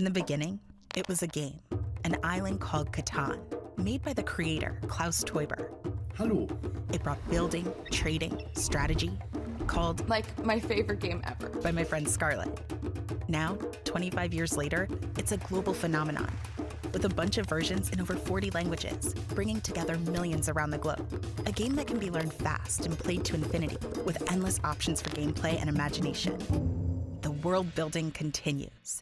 the beginning, it was a game, an island called Catan, made by the creator, Klaus Teuber. Hallo. It brought building, trading, strategy, called like my favorite game ever. by my friend Scarlett. Now, 25 years later, it's a global phenomenon, with a bunch of versions in over 40 languages, bringing together millions around the globe. A game that can be learned fast and played to infinity, with endless options for gameplay and imagination. The world building continues.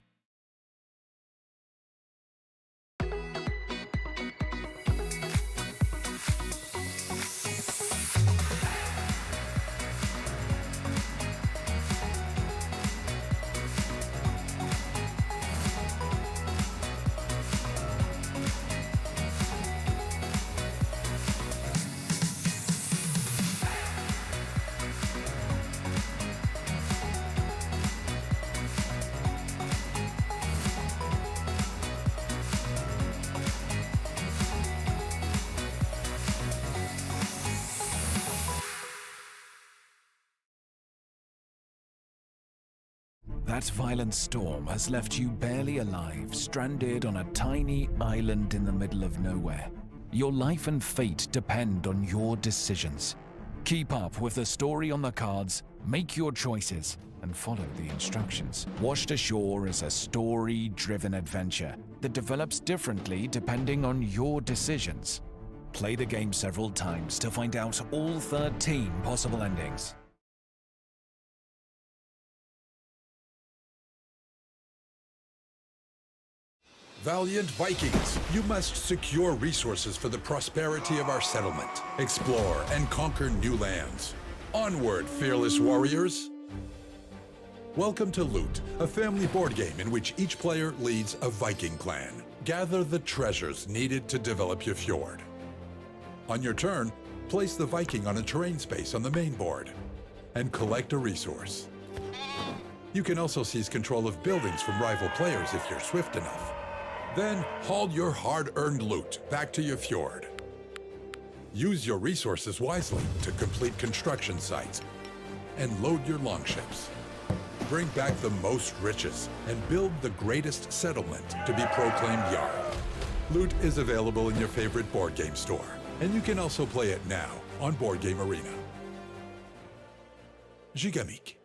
That violent storm has left you barely alive, stranded on a tiny island in the middle of nowhere. Your life and fate depend on your decisions. Keep up with the story on the cards, make your choices, and follow the instructions. Washed Ashore is a story-driven adventure that develops differently depending on your decisions. Play the game several times to find out all 13 possible endings. Valiant Vikings, you must secure resources for the prosperity of our settlement. Explore and conquer new lands. Onward, fearless warriors! Welcome to Loot, a family board game in which each player leads a Viking clan. Gather the treasures needed to develop your fjord. On your turn, place the Viking on a terrain space on the main board and collect a resource. You can also seize control of buildings from rival players if you're swift enough. Then haul your hard-earned loot back to your fjord. Use your resources wisely to complete construction sites and load your longships. Bring back the most riches and build the greatest settlement to be proclaimed Jarl. Loot is available in your favorite board game store, and you can also play it now on Board Game Arena. Gigamik.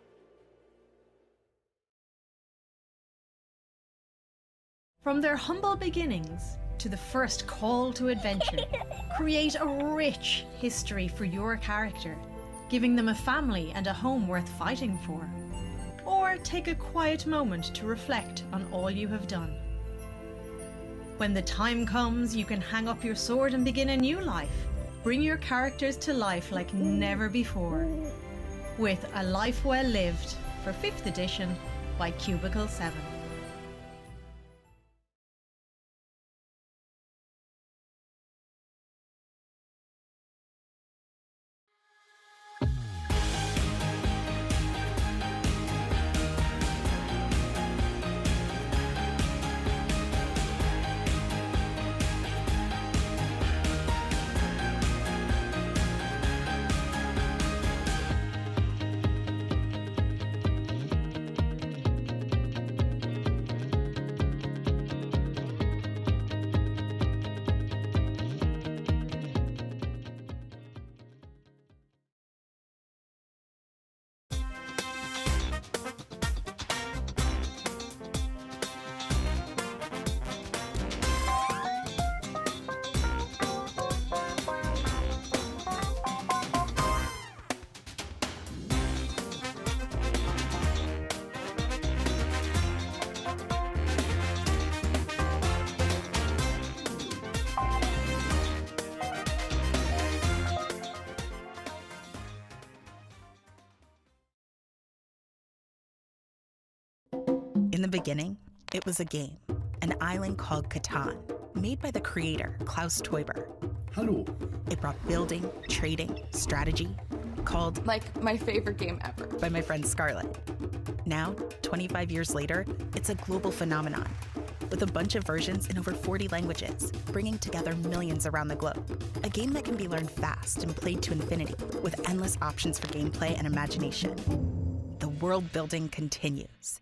From their humble beginnings to the first call to adventure, create a rich history for your character, giving them a family and a home worth fighting for. Or take a quiet moment to reflect on all you have done. When the time comes, you can hang up your sword and begin a new life. Bring your characters to life like never before. With A Life Well Lived for 5th edition by Cubicle 7. In the beginning, it was a game, an island called Catan, made by the creator, Klaus Teuber. Hallo. It brought building, trading, strategy, called like my favorite game ever. by my friend Scarlett. Now, 25 years later, it's a global phenomenon, with a bunch of versions in over 40 languages, bringing together millions around the globe. A game that can be learned fast and played to infinity, with endless options for gameplay and imagination. The world building continues.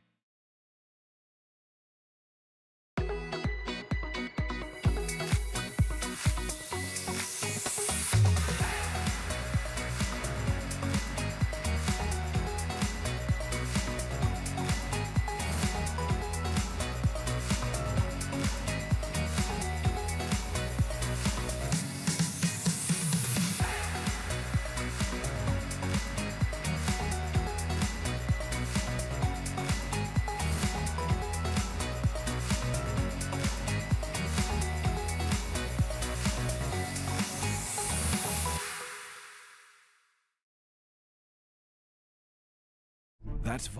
That's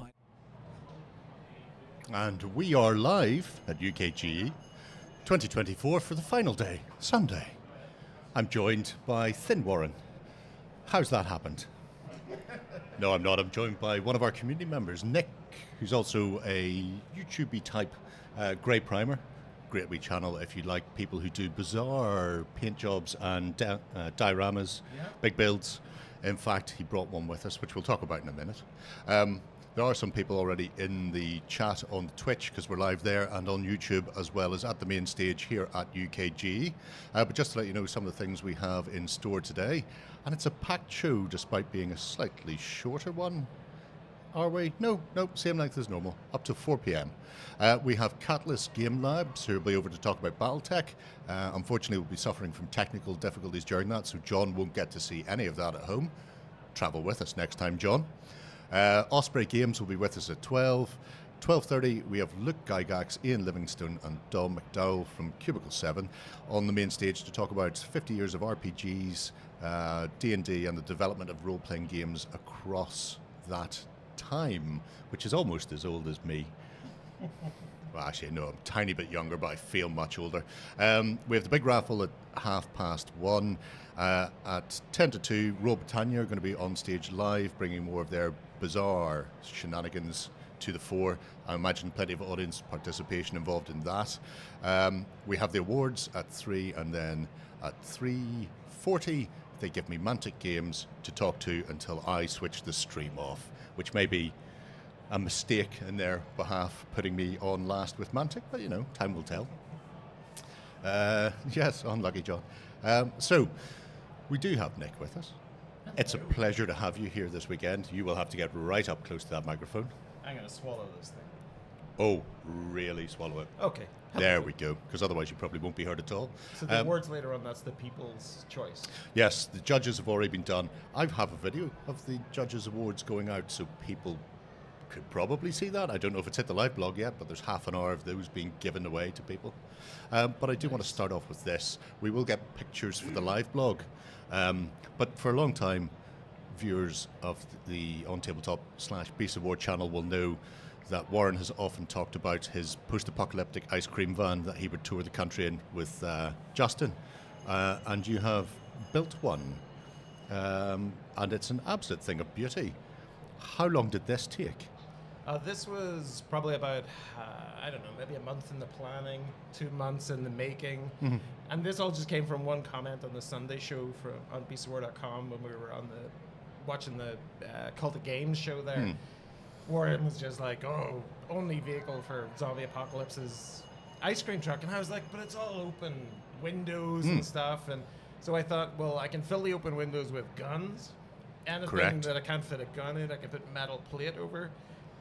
And we are live at UKGE 2024 for the final day, Sunday. I'm joined by Thin Warren. How's that happened? No, I'm not. I'm joined by one of our community members, Nick, who's also a YouTube-y type grey primer. Great wee channel if you like people who do bizarre paint jobs and dioramas, big builds. In fact, he brought one with us, which we'll talk about in a minute. There are some people already in the chat on Twitch, because we're live there, and on YouTube, as well as at the main stage here at UKG. But just to let you know some of the things we have in store today, and it's a packed show despite being a slightly shorter one. Are we? No, same length as normal, up to 4 p.m. We have Catalyst Game Labs, who will be over to talk about Battletech. Unfortunately, we'll be suffering from technical difficulties during that, so John won't get to see any of that at home. Travel with us next time, John. Osprey Games will be with us at 12. 12:30, we have Luke Gygax, Ian Livingstone and Dom McDowell from Cubicle 7 on the main stage to talk about 50 years of RPGs, D&D and the development of role-playing games across that time, which is almost as old as me. Well, actually, no, I'm a tiny bit younger, but I feel much older. We have the big raffle at 1:30. At 10 to 2, Royal Britannia are going to be on stage live, bringing more of their bizarre shenanigans to the fore. I imagine plenty of audience participation involved in that. We have the awards at 3, and then at 3:40, they give me Mantic Games to talk to until I switch the stream off, which may be a mistake in their behalf, putting me on last with Mantic, but you know, time will tell. Yes, unlucky John. So, we do have Nick with us. It's a pleasure to have you here this weekend. You will have to get right up close to that microphone. I'm going to swallow this thing. Oh, really swallow it. Okay. There we go, because otherwise you probably won't be heard at all. So the words later on, that's the people's choice. Yes, the judges have already been done. I have a video of the judges' awards going out, so people could probably see that. I don't know if it's hit the live blog yet, but there's half an hour of those being given away to people. But I do want to start off with this. We will get pictures for the live blog. But for a long time, viewers of the OnTabletop/Beast of War channel will know that Warren has often talked about his post-apocalyptic ice cream van that he would tour the country in with Justin. And you have built one. And it's an absolute thing of beauty. How long did this take? This was probably about, I don't know, maybe a month in the planning, 2 months in the making. Mm-hmm. And this all just came from one comment on the Sunday show on beastofwar.com when we were watching the Cult of Games show there. Mm. Warren was just like, oh, only vehicle for zombie apocalypse is ice cream truck. And I was like, but it's all open windows and stuff. And so I thought, well, I can fill the open windows with guns. Anything that I can't fit a gun in, I can put metal plate over.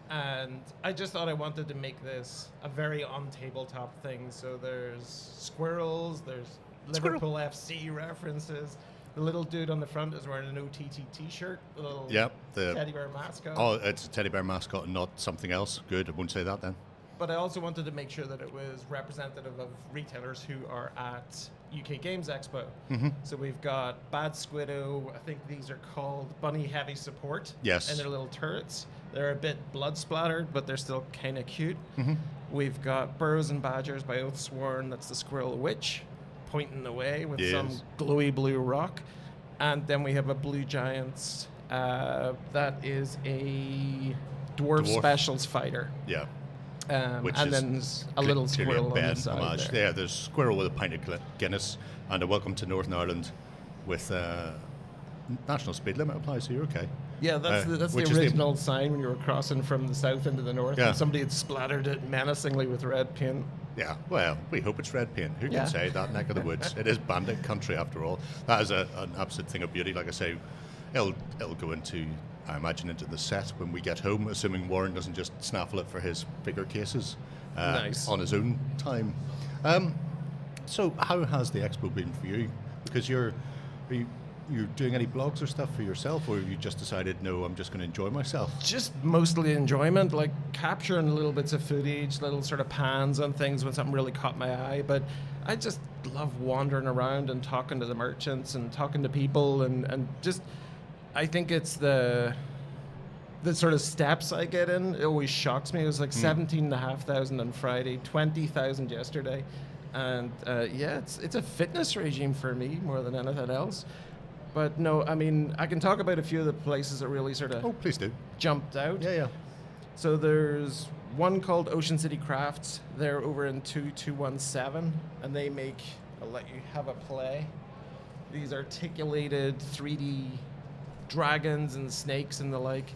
And I just thought I wanted to make this a very on-tabletop thing. So there's squirrels, there's Liverpool FC references. The little dude on the front is wearing an OTT t-shirt, the little teddy bear mascot. Oh, it's a teddy bear mascot and not something else. Good, I won't say that then. But I also wanted to make sure that it was representative of retailers who are at UK Games Expo. Mm-hmm. So we've got Bad Squiddo, I think these are called Bunny Heavy Support. Yes. And their little turrets. They're a bit blood splattered, but they're still kind of cute. Mm-hmm. We've got Burrows and Badgers by Oathsworn, that's the Squirrel Witch, pointing the way with some glowy blue rock. And then we have a Blue Giants, that is a Dwarf Specials Fighter. Yeah. And then a little squirrel on the side there. Yeah, there's a squirrel with a pint of Guinness and a welcome to Northern Ireland with national speed limit applies, so you're okay. Yeah, that's the original sign when you were crossing from the south into the north. Yeah. And somebody had splattered it menacingly with red paint. Yeah, well, we hope it's red paint. Who can say that neck of the woods? It is bandit country after all. That is an absolute thing of beauty. Like I say, it'll go into, I imagine, into the set when we get home, assuming Warren doesn't just snaffle it for his bigger cases on his own time. So how has the expo been for you? Because you're doing any blogs or stuff for yourself, or you just decided, no, I'm just going to enjoy myself? Just mostly enjoyment, like capturing little bits of footage, little sort of pans on things when something really caught my eye. But I just love wandering around and talking to the merchants and talking to people and just, I think it's the the sort of steps I get in, it always shocks me. It was like 17,500 on Friday, 20,000 yesterday. And yeah, it's a fitness regime for me more than anything else. But no, I mean, I can talk about a few of the places that really sort of Please do. jumped out. Yeah. So there's one called Ocean City Crafts. They're over in 2217, and they make, I'll let you have a play, these articulated 3D dragons and snakes and the like.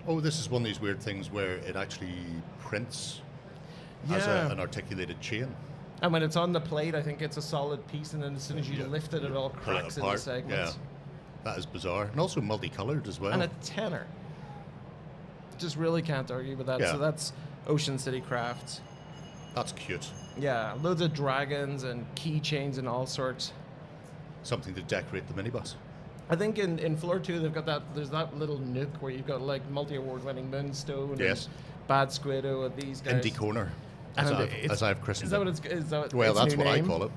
Oh, this is one of these weird things where it actually prints as an articulated chain. And when it's on the plate, I think it's a solid piece, and then as soon as you lift it, it all Pull it cracks into apart. segments. Yeah, that is bizarre. And also multicolored as well. And a tenner. Just really can't argue with that. Yeah. So that's Ocean City Crafts. That's cute. Yeah, loads of dragons and keychains and all sorts. Something to decorate the minibus. I think in floor 2 they've got there's that little nook where you've got like multi-award winning Moonstone Yes. and Bad Squiddo and these guys. Indie Corner, as I've christened Is that it. what it's is that Well, its that's new what name? I call it.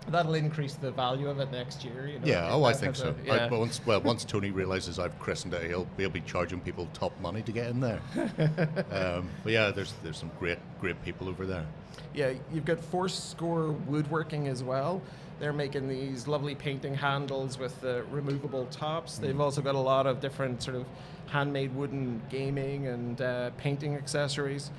That'll increase the value of it next year, you know. Yeah, if I that think has so. yeah. Once Tony realizes I've christened it, he'll be charging people top money to get in there. But yeah, there's some great people over there. Yeah, you've got Fourscore Woodworking as well. They're making these lovely painting handles with the removable tops. They've also got a lot of different sort of handmade wooden gaming and painting accessories.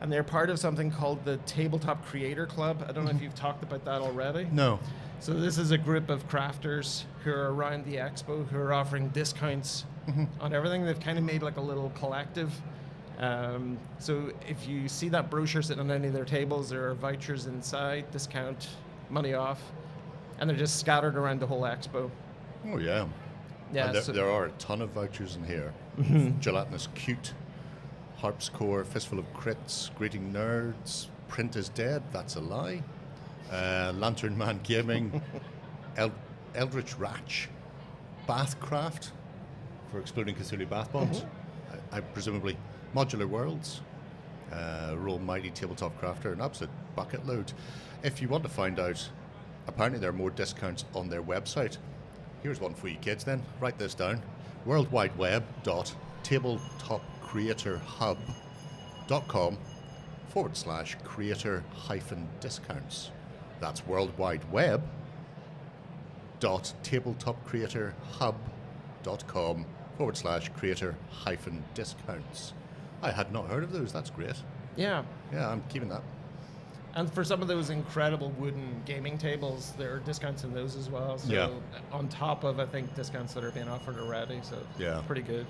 And they're part of something called the Tabletop Creator Club. I don't know if you've talked about that already. No. So this is a group of crafters who are around the expo who are offering discounts on everything. They've kind of made like a little collective. So if you see that brochure sitting on any of their tables, there are vouchers inside, discount, money off, and they're just scattered around the whole expo. Oh yeah. Yeah, And so- there are a ton of vouchers in here. Gelatinous Cute, Harpscore, Fistful of Crits, Greeting Nerds, Print is Dead, that's a lie. Lantern Man Gaming, Eldritch Ratch, Bathcraft for Exploding Cthulhu Bath Bombs, I presumably Modular Worlds, Roll Mighty Tabletop Crafter, an absolute bucket load. If you want to find out, apparently there are more discounts on their website. Here's one for you kids then, write this down, worldwideweb.tabletopcreatorhub.com/creator-discounts. That's worldwideweb.tabletopcreatorhub.com/creator-discounts. I had not heard of those. That's great. Yeah. Yeah, I'm keeping that. And for some of those incredible wooden gaming tables, there are discounts in those as well. So Yeah. on top of, I think, discounts that are being offered already. So Yeah. pretty good.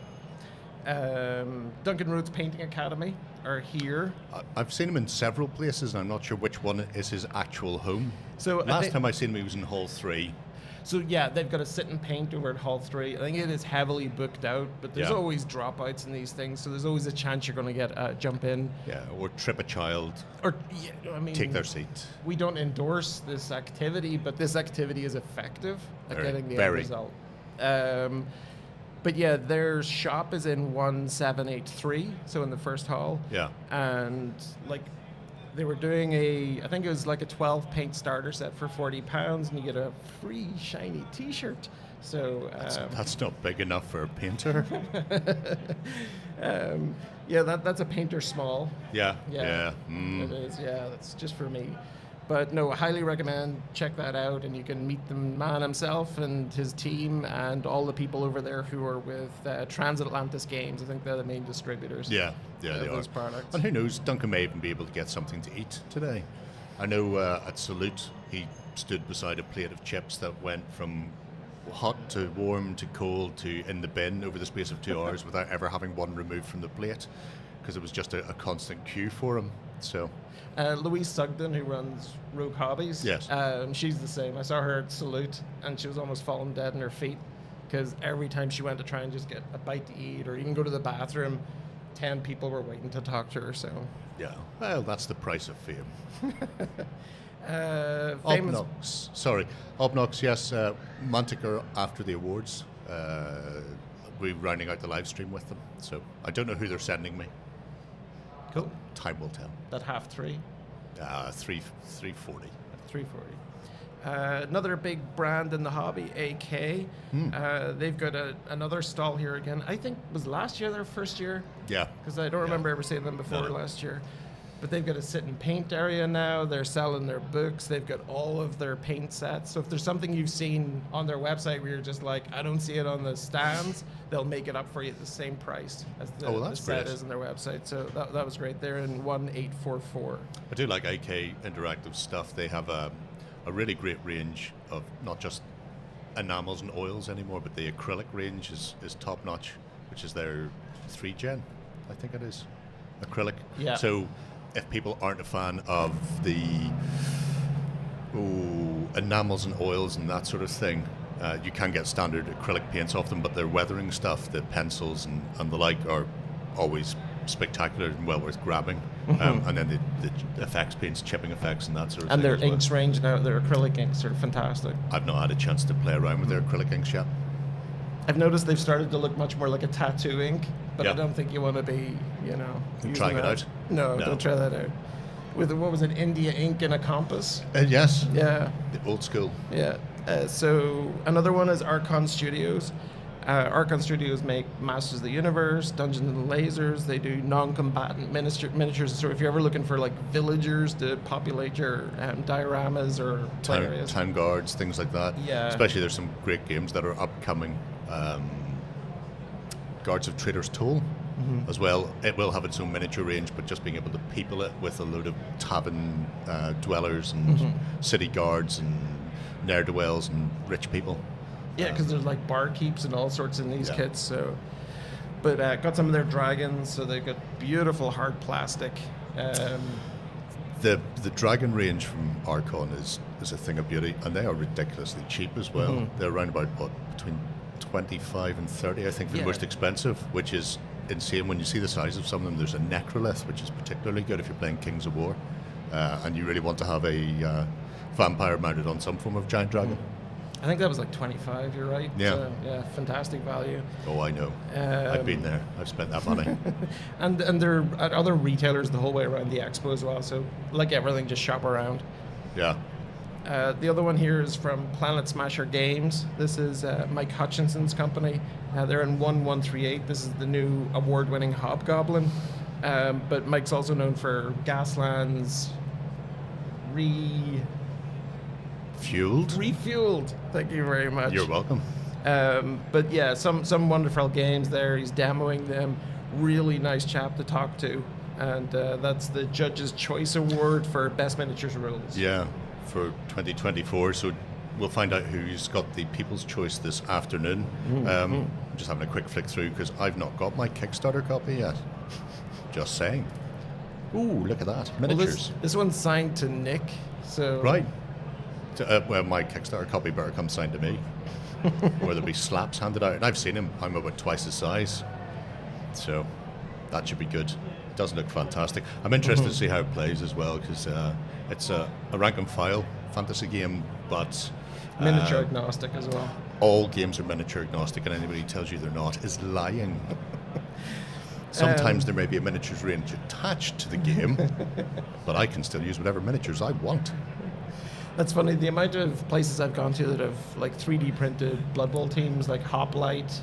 Duncan Rhodes Painting Academy are here. I've seen him in several places, and I'm not sure which one is his actual home. So Last time I seen him, he was in Hall 3. So yeah, they've got a sit and paint over at Hall 3. I think it is heavily booked out, but there's Yeah. always dropouts in these things. So there's always a chance you're going to get jump in. Yeah, or trip a child, Or, yeah, I mean, take their seat. we don't endorse this activity, but this activity is effective at getting the end result. But yeah, their shop is in 1783, so in the first hall. Yeah. And like they were doing I think it was like a 12 paint starter set for £40, and you get a free shiny T-shirt. So That's not big enough for a painter. yeah, that's a painter small. Yeah. Yeah, Mm. it is. Yeah, that's just for me. But no, highly recommend, check that out, and you can meet the man himself and his team and all the people over there who are with Transatlantis Games. I think they're the main distributors. Yeah, they of are. those products. And who knows, Duncan may even be able to get something to eat today. I know at Salute, he stood beside a plate of chips that went from hot to warm to cold to in the bin over the space of 2 hours without ever having one removed from the plate, because it was just a constant queue for him. So Louise Sugden, who runs Rogue Hobbies, Yes. She's the same. I saw her at Salute, and she was almost falling dead on her feet, because every time she went to try and just get a bite to eat or even go to the bathroom, 10 people were waiting to talk to her. So yeah, well, that's the price of fame. famous. Obnox, yes, Mantic after the awards. We're rounding out the live stream with them, so I don't know who they're sending me. Cool. Time will tell. That half 3. 340. 340. Another big brand in the hobby, AK. They've got another stall here again. I think was last year their first year. Yeah. Because I don't remember ever seeing them before last year. But they've got a sit and paint area now. They're selling their books. They've got all of their paint sets. So if there's something you've seen on their website where you're just like, I don't see it on the stands, they'll make it up for you at the same price as the set is on their website. So that was great. They're in 1844. I do like AK Interactive stuff. They have a really great range of not just enamels and oils anymore, but the acrylic range is top notch, which is their 3 gen, I think it is, acrylic. Yeah. So if people aren't a fan of the enamels and oils and that sort of thing, you can get standard acrylic paints off them, but their weathering stuff, the pencils and the like, are always spectacular and well worth grabbing. And then the effects paints, chipping effects and that sort of thing. And their as well. inks range now, their acrylic inks are fantastic. I've not had a chance to play around with their acrylic inks yet. I've noticed they've started to look much more like a tattoo ink, but I Yeah. don't think you want to be, using Trying it that. out? No, No. don't try that out. With, what was it, India ink and a compass? Yes. Yeah, The old school. yeah. So another one is Archon Studios. Archon Studios make Masters of the Universe, Dungeons and Lasers. They do non-combatant miniatures. So if you're ever looking for like villagers to populate your dioramas or play areas. Town guards, things like that. Yeah. Especially there's some great games that are upcoming. Guards of Trader's Toll as well. It will have its own miniature range, but just being able to people it with a load of tavern dwellers and city guards and ne'er-do-wells and rich people. Yeah, because there's like barkeeps and all sorts in these Yeah. kits. So, but got some of their dragons. So they've got beautiful hard plastic. The dragon range from Archon is a thing of beauty, and they are ridiculously cheap as well. They're around about between 25 and 30, I think, for the Yeah. most expensive, which is insane when you see the size of some of them. There's a necrolith, which is particularly good if you're playing Kings of War, and you really want to have a vampire mounted on some form of giant dragon. I think that was like 25. You're right. Yeah. So, yeah, fantastic value. Oh, I know. I've been there. I've spent that money. And they're at other retailers the whole way around the expo as well. So like everything, just shop around. Yeah. The other one here is from Planet Smasher Games. This is Mike Hutchinson's company. They're in 1138. This is the new award-winning Hobgoblin. But Mike's also known for Gaslands, Refueled. Thank you very much. You're welcome. But yeah, some wonderful games there. He's demoing them. Really nice chap to talk to. And that's the Judge's Choice Award for Best Miniatures Rules. Yeah, for 2024. So we'll find out who's got the People's Choice this afternoon. I'm just having a quick flick through because I've not got my Kickstarter copy yet. Just saying. Ooh, look at that. Miniatures. Well, this one's signed to Nick. So Right. Well, my Kickstarter copy better come signed to me. Or there'll be slaps handed out. And I've seen him. I'm about twice his size. So that should be good. It does look fantastic. I'm interested to see how it plays as well, because it's a rank and file fantasy game, but miniature agnostic as well. all games are miniature agnostic, and anybody who tells you they're not is lying. Sometimes there may be a miniatures range attached to the game, but I can still use whatever miniatures I want. That's funny. The amount of places I've gone to that have like 3D printed Blood Bowl teams, like Hoplite,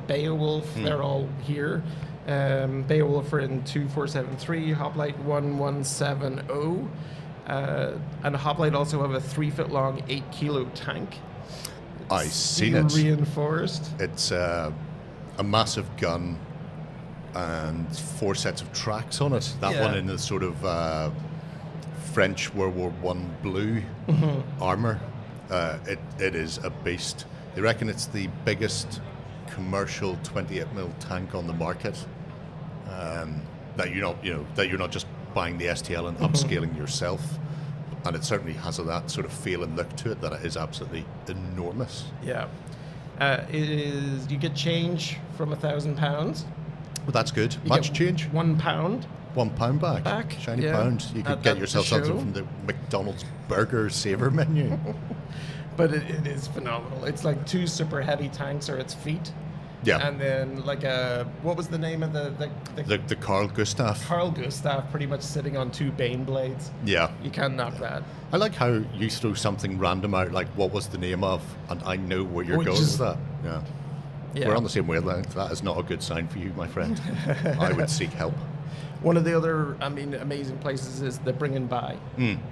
Beowulf, they're all here. Beowulf are in 2473, Hoplite 1170, and Hoplite also have a 3-foot long, 8-kilo tank. I see Steel it. reinforced. It's a massive gun and 4 sets of tracks on it. That Yeah. one in the sort of French World War I blue armour. It is a beast. They reckon it's the biggest commercial 28mm tank on the market. That you're not just buying the STL and upscaling yourself. And it certainly has that sort of feel and look to it that it is absolutely enormous. Yeah. It is. You get change from £1,000. But that's good. You Much get change. £1. £1 back. Shiny yeah. pound. You could At get the yourself show. something from the McDonald's burger saver menu. But it is phenomenal. It's like 2 super heavy tanks are its feet. Yeah. And then like what was the name of The Carl Gustav. Carl Gustav, pretty much sitting on 2 Bane blades. Yeah. You can't knock that. I like how you throw something random out, like what was the name of, and I know where you're going with that. Yeah. Yeah. We're on the same wavelength. That is not a good sign for you, my friend. I would seek help. One of the other, amazing places is the Bring and Buy.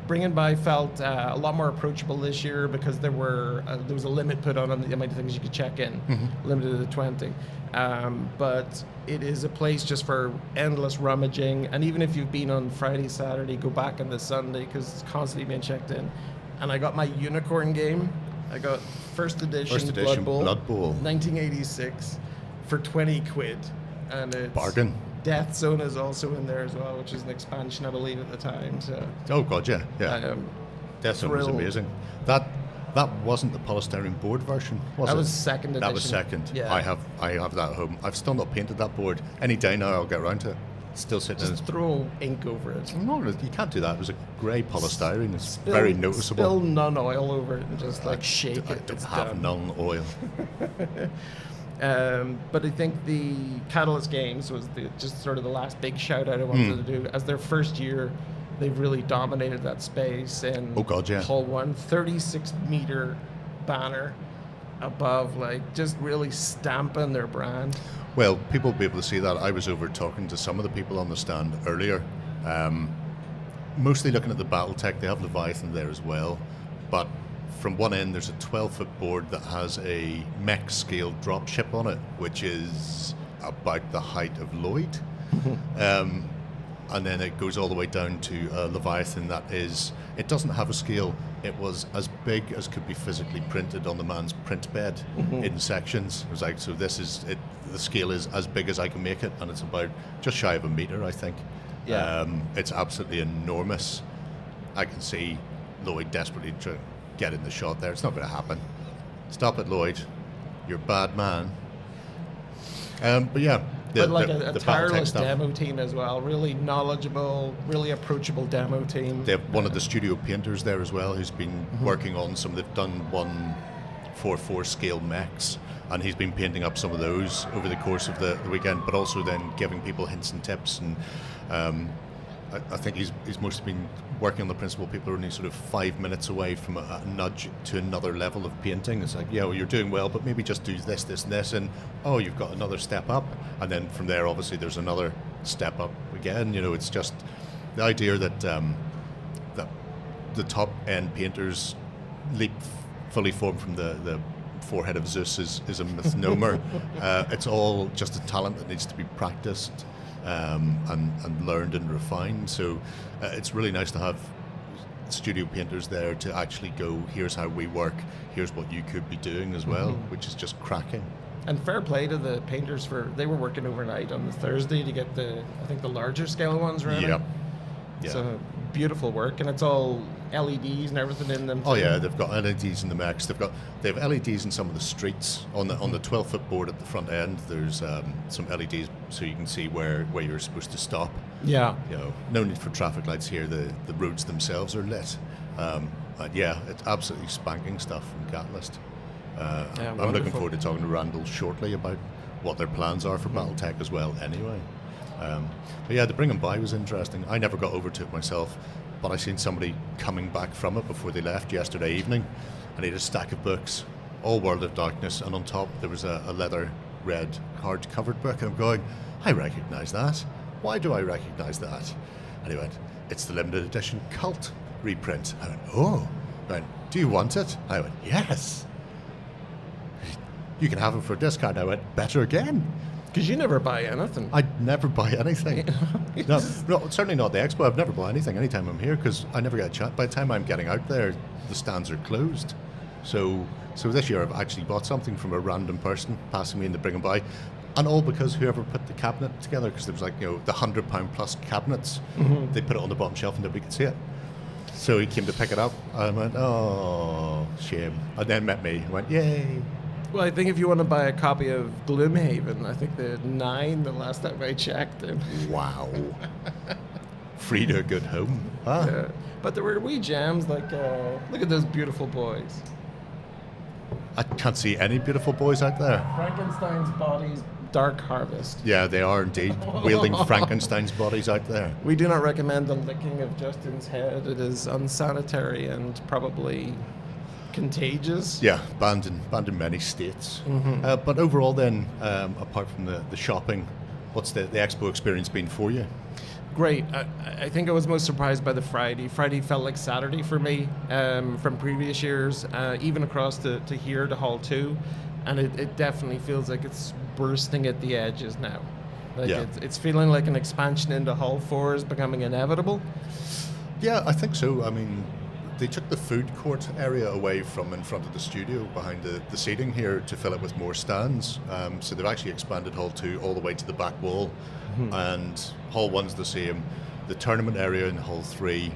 Bring and Buy felt a lot more approachable this year because there was a limit put on the amount of things you could check in, limited to 20. But it is a place just for endless rummaging, and even if you've been on Friday, Saturday, go back on the Sunday because it's constantly being checked in. And I got my unicorn game. I got first edition Blood Bowl, 1986, for 20 quid, and it's bargain. Death Zone is also in there as well, which is an expansion, I believe, at the time. So. Oh god, yeah. Death Zone was amazing. That wasn't the polystyrene board version, was it? That was second edition. That was second. Yeah. I have that at home. I've still not painted that board. Any day now I'll get around to it. It's still sitting Just throw ink over it. No, you can't do that. It was a grey polystyrene. It's very noticeable. Spill none oil over it and just shake it. I don't it's have done. none oil. But I think the Catalyst Games was just sort of the last big shout out I wanted to do. As their first year, they've really dominated that space. And Hall 1, 36-meter banner above, just really stamping their brand. Well, people will be able to see that. I was over talking to some of the people on the stand earlier, mostly looking at the Battletech. They have Leviathan there as well, but from one end there's a 12-foot board that has a mech scale dropship on it, which is about the height of Lloyd. And then it goes all the way down to Leviathan that is, it doesn't have a scale. It was as big as could be physically printed on the man's print bed in sections. It was like, so this is it. The scale is as big as I can make it, and it's about just shy of a meter, I think. Yeah. It's absolutely enormous. I can see Lloyd desperately trying to get in the shot there. It's not going to happen. Stop it, Lloyd. You're a bad man. But yeah. A tireless demo team as well. Really knowledgeable, really approachable demo team. They have one of the studio painters there as well who's been working on some. They've done 1/4 scale mechs, and he's been painting up some of those over the course of the weekend, but also then giving people hints and tips. And I think he's mostly been working on the principle people are only sort of 5 minutes away from a nudge to another level of painting. It's like, yeah, well, you're doing well, but maybe just do this, this, and this, and oh, you've got another step up. And then from there, obviously, there's another step up again. It's just the idea that that the top end painters leap fully formed from the forehead of Zeus is a misnomer. It's all just a talent that needs to be practiced. And learned and refined. So it's really nice to have studio painters there to actually go, here's how we work, here's what you could be doing as well, which is just cracking. And fair play to the painters they were working overnight on the Thursday to get the larger scale ones ready. Yeah. So beautiful work, and it's all LEDs and everything in them too. Oh yeah, they've got LEDs in the mechs. They have LEDs in some of the streets on the 12-foot board at the front end. There's some LEDs so you can see where you're supposed to stop. Yeah. No need for traffic lights here. The roads themselves are lit. Yeah, it's absolutely spanking stuff from Catalyst. I'm looking forward to talking to Randall shortly about what their plans are for Battletech as well. Anyway. But yeah, the Bring and Buy was interesting. I never got over to it myself, but I seen somebody coming back from it before they left yesterday evening, and he had a stack of books, all World of Darkness, and on top there was a leather red hard-covered book, and I'm going, I recognise that. Why do I recognise that? And he went, it's the limited edition Cult reprint. I went, oh. He went, do you want it? I went, yes. You can have it for a discount. I went, better again. Because you never buy anything. I'd never buy anything. no, certainly not the expo. I've never bought anything anytime I'm here because I never get a chance. By the time I'm getting out there, the stands are closed. So this year I've actually bought something from a random person passing me in the Bring and Buy, and all because whoever put the cabinet together, because there was the £100 plus cabinets, they put it on the bottom shelf and nobody could see it. So he came to pick it up, and I went, oh, shame. And then met me, and went, yay. Well, I think if you want to buy a copy of Gloomhaven, I think they're 9 the last time I checked. Wow. Free to a good home. Huh? Yeah. But there were wee gems look at those beautiful boys. Can't see any beautiful boys out there. Frankenstein's Body's Dark Harvest. Yeah, they are indeed wielding Frankenstein's bodies out there. We do not recommend the licking of Justin's head. It is unsanitary and probably contagious. Yeah, banned in many states. But overall then, apart from the shopping, what's the expo experience been for you? Great. I think I was most surprised by the Friday. Friday felt like Saturday for me from previous years, even across to here to Hall 2. And it definitely feels like it's bursting at the edges now. Like Yeah. it's feeling like an expansion into Hall 4 is becoming inevitable. Yeah, I think so. I mean, they took the food court area away from in front of the studio behind the seating here to fill it with more stands. So they've actually expanded Hall 2 all the way to the back wall. And Hall 1's the same. The tournament area in Hall 3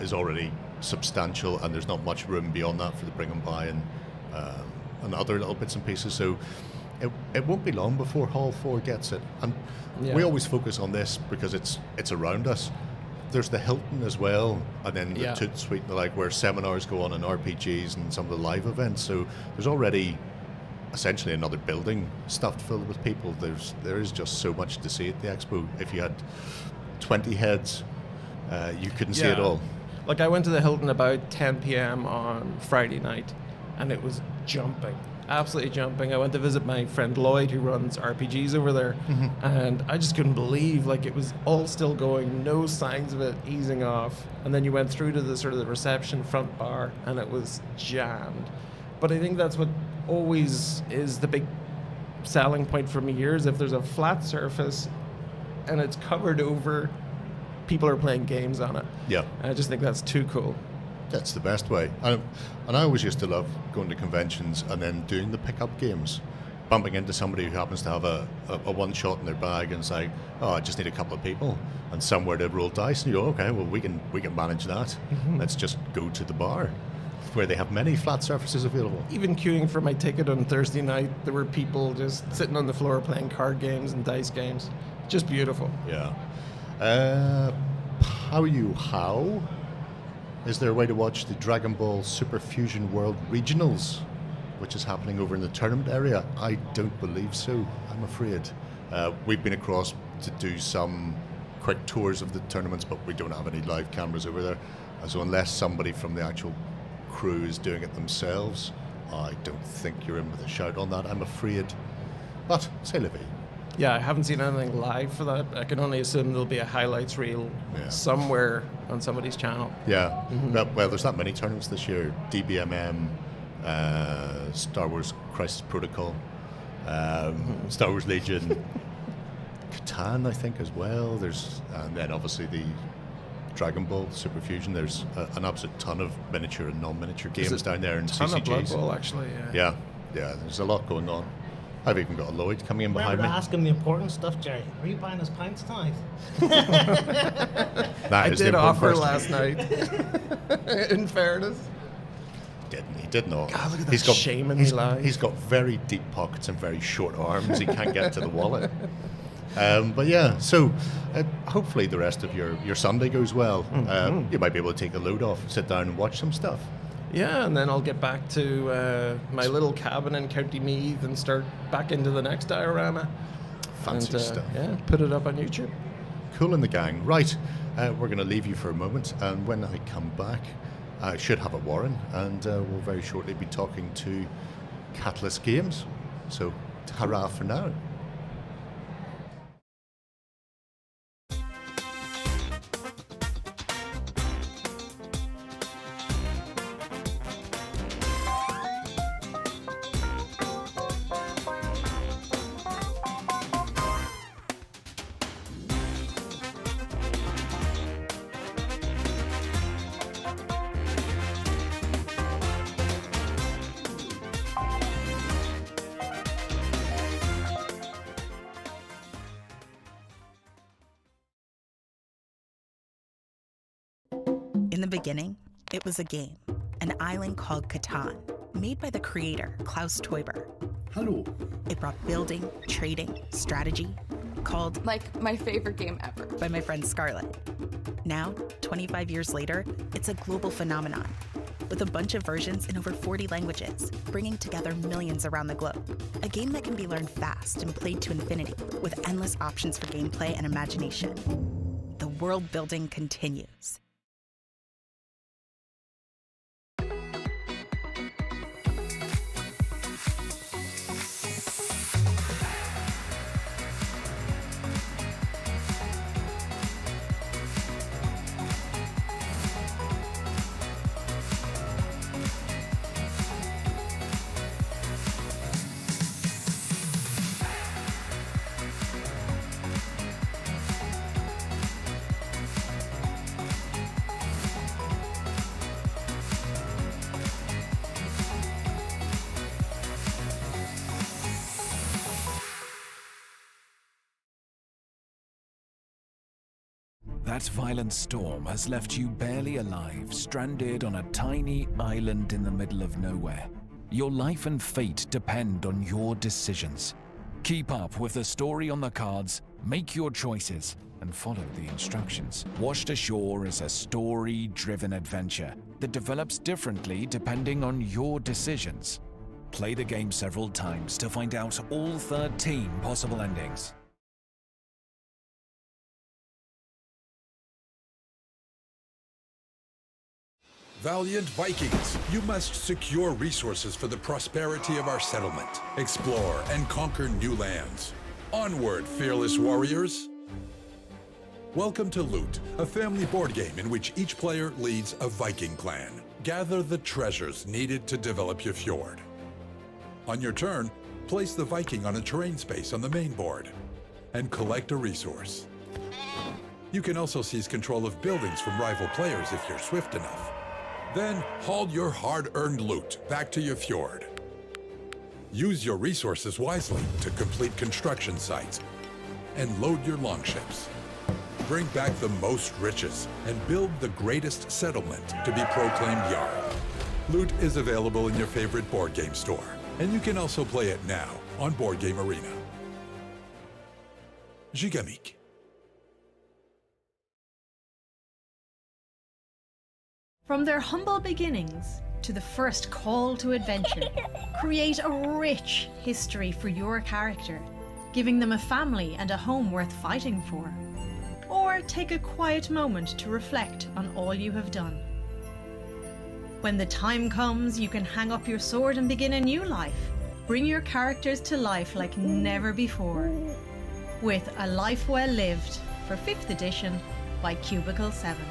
is already substantial, and there's not much room beyond that for the bring and buy and other little bits and pieces. So it won't be long before Hall 4 gets it. And we always focus on this because it's around us. There's the Hilton as well, and then the Toot Suite and the like, where seminars go on and RPGs and some of the live events. So there's already essentially another building stuffed full with people. There is just so much to see at the expo. If you had 20 heads, you couldn't see it all. Like I went to the Hilton about 10 p.m. on Friday night, and it was jumping, absolutely jumping. I went to visit my friend Lloyd, who runs RPGs over there, and I just couldn't believe, like, it was all still going, no signs of it easing off. And then you went through to the sort of the reception front bar, and it was jammed. But I think that's what always is the big selling point for me here, is if there's a flat surface and it's covered over, people are playing games on it. Yeah. I just think that's too cool. That's the best way. And I always used to love going to conventions and then doing the pickup games, bumping into somebody who happens to have a one shot in their bag and say, oh, I just need a couple of people and somewhere to roll dice, and you go, okay, well, we can manage that. Let's just go to the bar where they have many flat surfaces available. Even queuing for my ticket on Thursday night, there were people just sitting on the floor playing card games and dice games. Just beautiful. Yeah. How? Is there a way to watch the Dragon Ball Super Fusion World Regionals, which is happening over in the tournament area? I don't believe so, I'm afraid. We've been across to do some quick tours of the tournaments, but we don't have any live cameras over there. So unless somebody from the actual crew is doing it themselves, I don't think you're in with a shout on that, I'm afraid. But, c'est la vie. Yeah, I haven't seen anything live for that. I can only assume there'll be a highlights reel somewhere on somebody's channel. Yeah. Well, there's not many tournaments this year. DBMM, Star Wars Crisis Protocol, Star Wars Legion, Catan, I think, as well. And then obviously the Dragon Ball Super Fusion. There's an absolute ton of miniature and non-miniature games down there in CCGs. Ton of Blood Bowl, actually. Yeah. There's a lot going on. I've even got a Lloyd coming in behind me. Remember to ask him the important stuff, Jerry. Are you buying his pints tonight? I did offer last night. In fairness, He did not. God, look at that shame in his life. He's got very deep pockets and very short arms. He can't get to the wallet. But yeah, so hopefully the rest of your Sunday goes well. You might be able to take a load off, sit down and watch some stuff. Yeah, and then I'll get back to my little cabin in County Meath and start back into the next diorama. Fancy stuff. Yeah, put it up on YouTube. Cool in the gang. Right, we're going to leave you for a moment, and when I come back, I should have a Warren, and we'll very shortly be talking to Catalyst Games. So, hurrah for now. In the beginning, it was a game, an island called Catan, made by the creator, Klaus Teuber. Hello. It brought building, trading, strategy, called Like my favorite game ever. by my friend Scarlett. Now, 25 years later, it's a global phenomenon. with a bunch of versions in over 40 languages, bringing together millions around the globe. A game that can be learned fast and played to infinity, with endless options for gameplay and imagination. The world building continues. That violent storm has left you barely alive, stranded on a tiny island in the middle of nowhere. Your life and fate depend on your decisions. Keep up with the story on the cards, make your choices, and follow the instructions. Washed Ashore is a story-driven adventure that develops differently depending on your decisions. Play the game several times to find out all 13 possible endings. Valiant Vikings, you must secure resources for the prosperity of our settlement. Explore and conquer new lands. Onward, fearless warriors! Welcome to Loot, a family board game in which each player leads a Viking clan. Gather the treasures needed to develop your fjord. On your turn, place the Viking on a terrain space on the main board and collect a resource. You can also seize control of buildings from rival players if you're swift enough. Then haul your hard-earned loot back to your fjord. Use your resources wisely to complete construction sites and load your longships. Bring back the most riches and build the greatest settlement to be proclaimed Jarl. Loot is available in your favorite board game store, and you can also play it now on Board Game Arena. Gigamik. From their humble beginnings to the first call to adventure, create a rich history for your character, giving them a family and a home worth fighting for. Or take a quiet moment to reflect on all you have done. When the time comes, you can hang up your sword and begin a new life. Bring your characters to life like never before. With A Life Well Lived for 5th edition by Cubicle 7.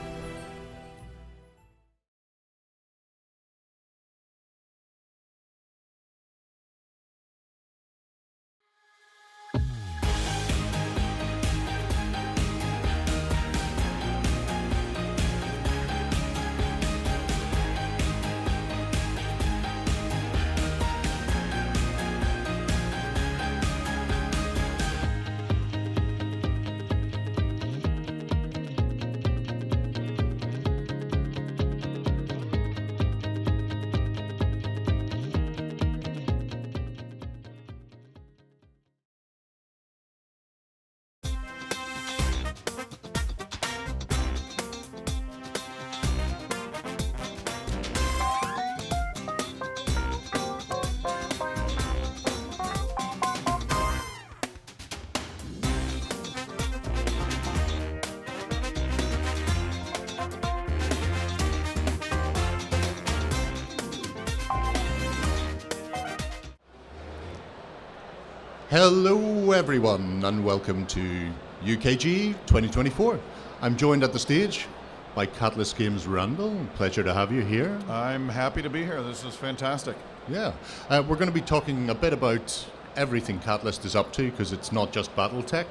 Hello everyone and welcome to UKG 2024. I'm joined at the stage by Catalyst Games Randall. Pleasure to have you here. I'm happy to be here. This is fantastic. Yeah, we're going to be talking a bit about everything Catalyst is up to because it's not just BattleTech.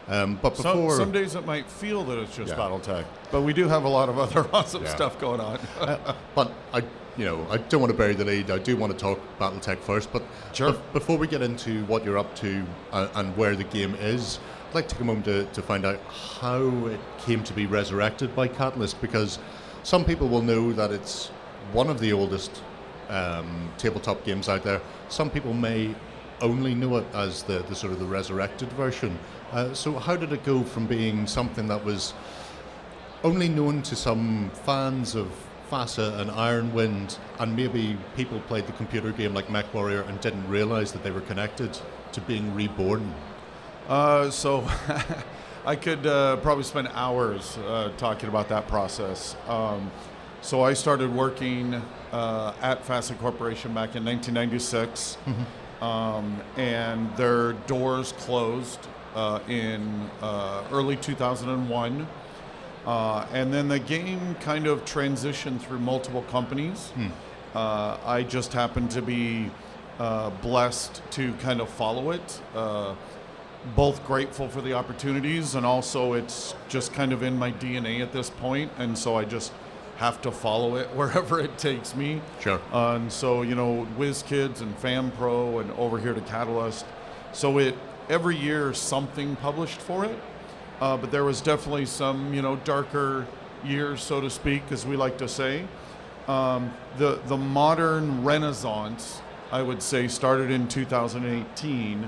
But before some days it might feel that it's just BattleTech, but we do have a lot of other awesome stuff going on. but I don't want to bury the lead. I do want to talk BattleTech first, but before we get into what you're up to and where the game is, I'd like to take a moment to find out how it came to be resurrected by Catalyst, because some people will know that it's one of the oldest tabletop games out there. Some people may only know it as the sort of the resurrected version. So how did it go from being something that was only known to some fans of FASA and Ironwind, and maybe people played the computer game like MechWarrior and didn't realize that they were connected to being reborn? So I could probably spend hours talking about that process. So I started working at FASA Corporation back in 1996, and their doors closed in early 2001. And then the game kind of transitioned through multiple companies. I just happened to be blessed to kind of follow it. Both grateful for the opportunities, and also it's just kind of in my DNA at this point, and so I just have to follow it wherever it takes me. Sure. And so, WizKids and FanPro and over here to Catalyst. So every year something published for it, but there was definitely some, darker years, so to speak, as we like to say. The modern renaissance, I would say, started in 2018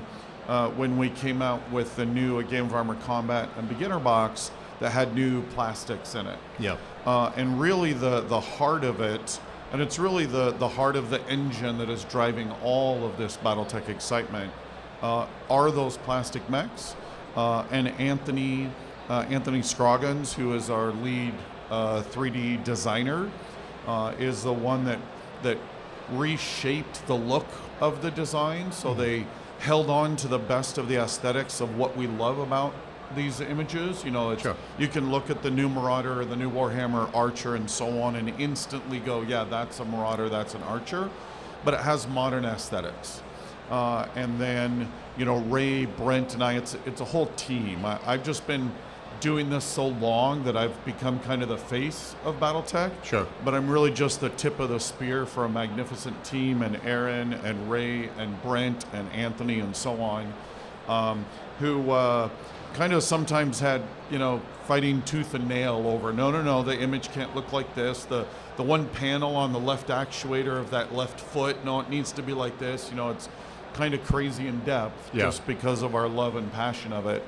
when we came out with the new A Game of Armor Combat and Beginner box that had new plastics in it. Yeah. And really the heart of it, and it's really the heart of the engine that is driving all of this BattleTech excitement, are those plastic mechs. And Anthony Scroggins, who is our lead 3D designer, is the one that reshaped the look of the design. So they held on to the best of the aesthetics of what we love about these images. Sure. You can look at the new Marauder, the new Warhammer Archer, and so on, and instantly go, yeah, that's a Marauder, that's an Archer, but it has modern aesthetics. And then, Ray, Brent, and I, it's a whole team. I've just been doing this so long that I've become kind of the face of BattleTech. Sure. But I'm really just the tip of the spear for a magnificent team, and Aaron and Ray and Brent and Anthony and so on, who kind of sometimes had, fighting tooth and nail over, no, the image can't look like this. The one panel on the left actuator of that left foot, no, it needs to be like this. It's kind of crazy in depth, just because of our love and passion of it.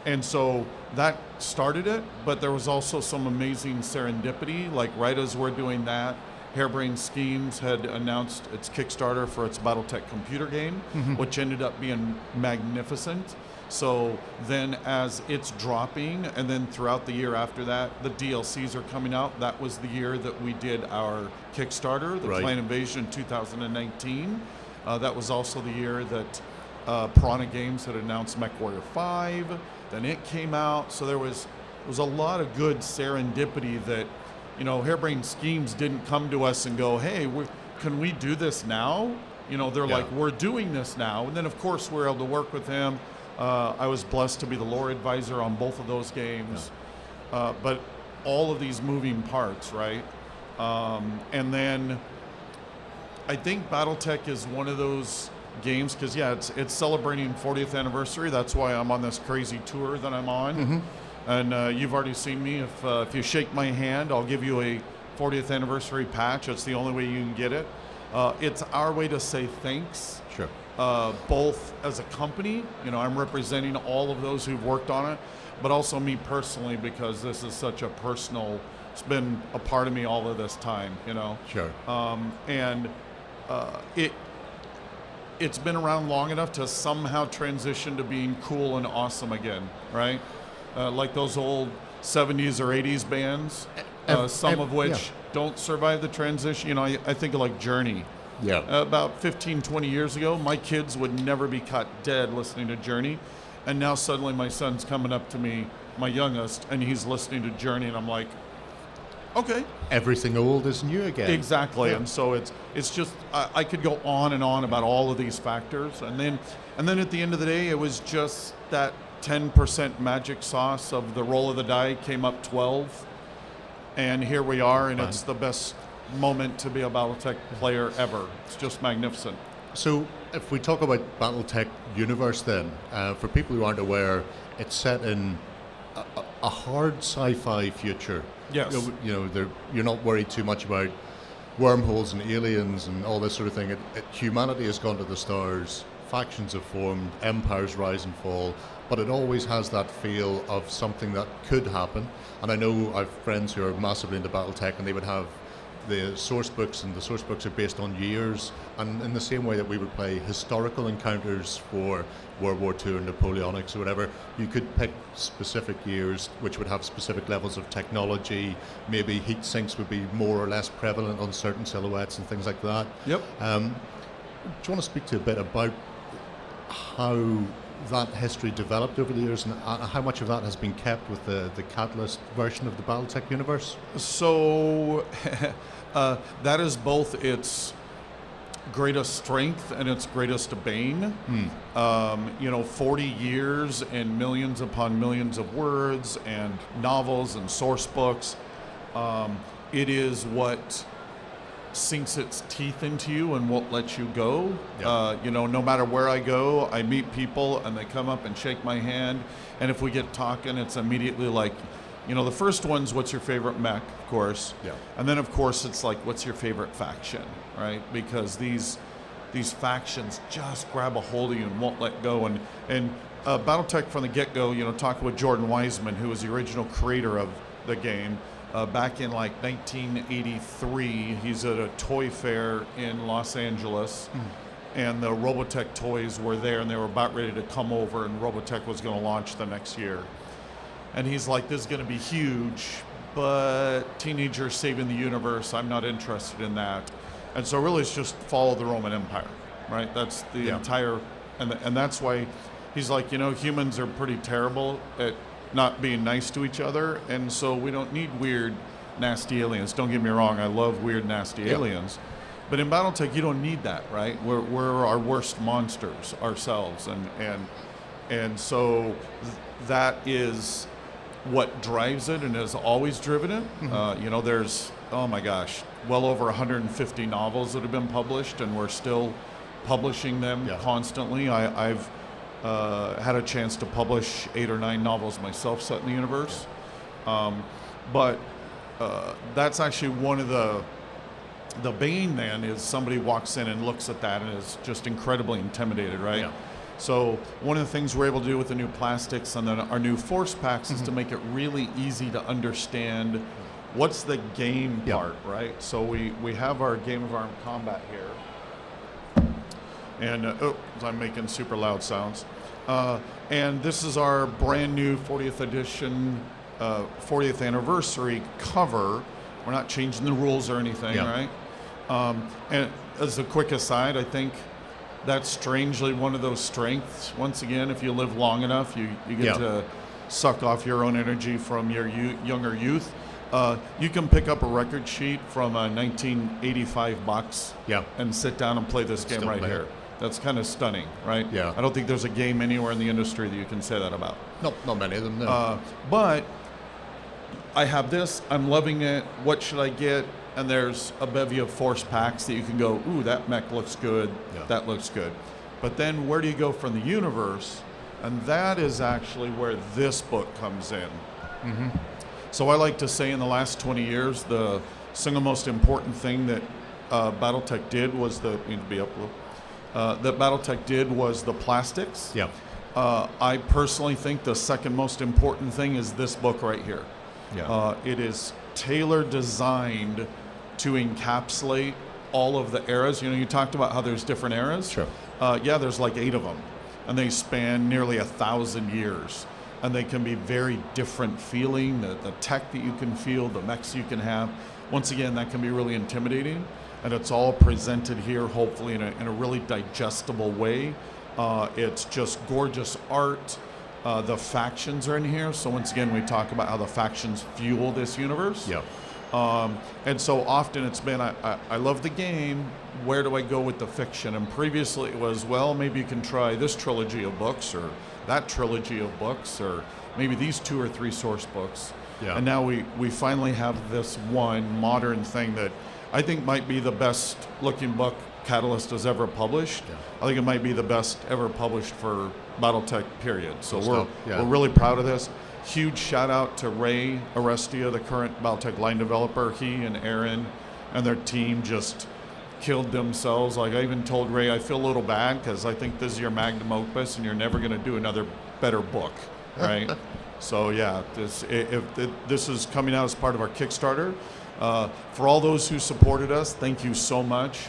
And so that started it, but there was also some amazing serendipity, like right as we're doing that, Harebrained Schemes had announced its Kickstarter for its BattleTech computer game, which ended up being magnificent. So then as it's dropping, and then throughout the year after that, the DLCs are coming out. That was the year that we did our Kickstarter, the Clan Invasion in 2019. That was also the year that Piranha Games had announced MechWarrior 5. Then it came out. So there was a lot of good serendipity that, Harebrained Schemes didn't come to us and go, hey, can we do this now? They're like, we're doing this now. And then, of course, we're able to work with him. I was blessed to be the lore advisor on both of those games. But all of these moving parts, right? And then I think BattleTech is one of those games, because, it's celebrating 40th anniversary. That's why I'm on this crazy tour that I'm on. And you've already seen me. If you shake my hand, I'll give you a 40th anniversary patch. It's the only way you can get it. It's our way to say thanks. Sure. Both as a company, I'm representing all of those who've worked on it, but also me personally, because this is such a personal, it's been a part of me all of this time, Sure. And it's been around long enough to somehow transition to being cool and awesome again, right? Like those old 70s or 80s bands, some of which don't survive the transition. I think of like Journey. Yeah. About 15, 20 years ago, my kids would never be caught dead listening to Journey. And now suddenly my son's coming up to me, my youngest, and he's listening to Journey, and I'm like, okay. Everything old is new again. Exactly. And so it's just, I could go on and on about all of these factors. And then at the end of the day, it was just that 10% magic sauce of the roll of the die came up 12. And here we are, and it's the best moment to be a BattleTech player ever. It's just magnificent. So if we talk about BattleTech universe then, for people who aren't aware, it's set in a hard sci-fi future. Yes. You're not worried too much about wormholes and aliens and all this sort of thing. Humanity has gone to the stars factions have formed, empires rise and fall, but it always has that feel of something that could happen. And I know I have friends who are massively into BattleTech, and they would have the source books, and the source books are based on years, and in the same way that we would play historical encounters for World War II or Napoleonics or whatever, you could pick specific years which would have specific levels of technology. Maybe heat sinks would be more or less prevalent on certain silhouettes and things like that. Yep. Do you want to speak to a bit about how that history developed over the years, and how much of that has been kept with the Catalyst version of the BattleTech universe? So that is both its greatest strength and its greatest bane. 40 years and millions upon millions of words and novels and source books. It is what sinks its teeth into you and won't let you go. Yeah. No matter where I go, I meet people and they come up and shake my hand. And if we get talking, it's immediately like, the first one's what's your favorite mech, of course. Yeah. And then, of course, it's like, what's your favorite faction, right? Because these factions just grab a hold of you and won't let go. And BattleTech from the get-go, talking with Jordan Wiseman, who was the original creator of the game, back in like 1983, he's at a toy fair in Los Angeles, and the Robotech toys were there, and they were about ready to come over, and Robotech was going to launch the next year. And he's like, this is going to be huge, but teenagers saving the universe, I'm not interested in that. And so really it's just follow the Roman Empire, right? That's the entire, and that's why he's like, humans are pretty terrible at not being nice to each other, and so we don't need weird, nasty aliens. Don't get me wrong, I love weird, nasty aliens. But in BattleTech, you don't need that, right? We're our worst monsters ourselves, and so that is what drives it and has always driven it. There's, oh my gosh, well over 150 novels that have been published, and we're still publishing them constantly. I've had a chance to publish 8 or 9 novels myself set in the universe. But that's actually one of the bane then is somebody walks in and looks at that and is just incredibly intimidated, right? Yeah. So one of the things we're able to do with the new plastics and then our new force packs is to make it really easy to understand what's the game part, right? So we have our Game of Armed Combat here. And I'm making super loud sounds. And this is our brand new 40th edition, 40th anniversary cover. We're not changing the rules or anything, right? And as a quick aside, I think that's strangely one of those strengths. Once again, if you live long enough, you get to suck off your own energy from your younger youth. You can pick up a record sheet from 1985 box and sit down and play this game right here. That's kind of stunning, right? Yeah. I don't think there's a game anywhere in the industry that you can say that about. Not many of them, no. But I have this, I'm loving it, what should I get? And there's a bevy of force packs that you can go, ooh, that mech looks good, that looks good. But then where do you go from the universe? And that is actually where this book comes in. So I like to say in the last 20 years, the single most important thing that BattleTech did was that BattleTech did was the plastics. Yeah. I personally think the second most important thing is this book right here. Yeah. It is tailor designed to encapsulate all of the eras. You talked about how there's different eras. Sure. There's like 8 of them, and they span nearly 1,000 years, and they can be very different feeling. The tech that you can feel, the mechs you can have. Once again, that can be really intimidating, and it's all presented here, hopefully in a really digestible way. It's just gorgeous art. The factions are in here, so once again, we talk about how the factions fuel this universe. Yeah. And so often it's been, I love the game, where do I go with the fiction? And previously it was, well, maybe you can try this trilogy of books or that trilogy of books or maybe these 2 or 3 source books. Yeah. And now we finally have this one modern thing that I think might be the best looking book Catalyst has ever published. Yeah. I think it might be the best ever published for BattleTech, period. So Good we're really proud of this. Huge shout out to Ray Arestia, the current BattleTech line developer. He and Aaron and their team just killed themselves. Like I even told Ray, I feel a little bad because I think this is your magnum opus and you're never going to do another better book, right? So yeah, this is coming out as part of our Kickstarter. For all those who supported us, thank you so much.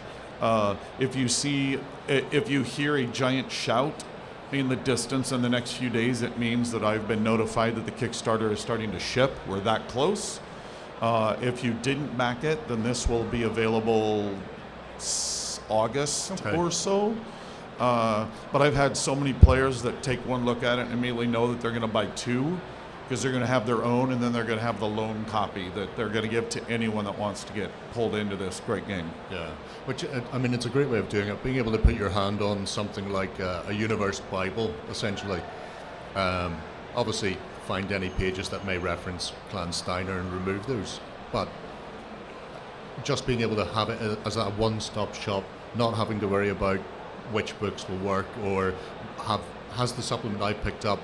If you hear a giant shout in the distance in the next few days, it means that I've been notified that the Kickstarter is starting to ship. We're that close. If you didn't back it, then this will be available August or so. But I've had so many players that take one look at it and immediately know that they're going to buy two, because they're going to have their own, and then they're going to have the loan copy that they're going to give to anyone that wants to get pulled into this great game. Yeah, which, I mean, it's a great way of doing it, being able to put your hand on something like a universe Bible, essentially. Obviously, find any pages that may reference Clan Steiner and remove those. But just being able to have it as a one-stop shop, not having to worry about which books will work, or has the supplement I picked up,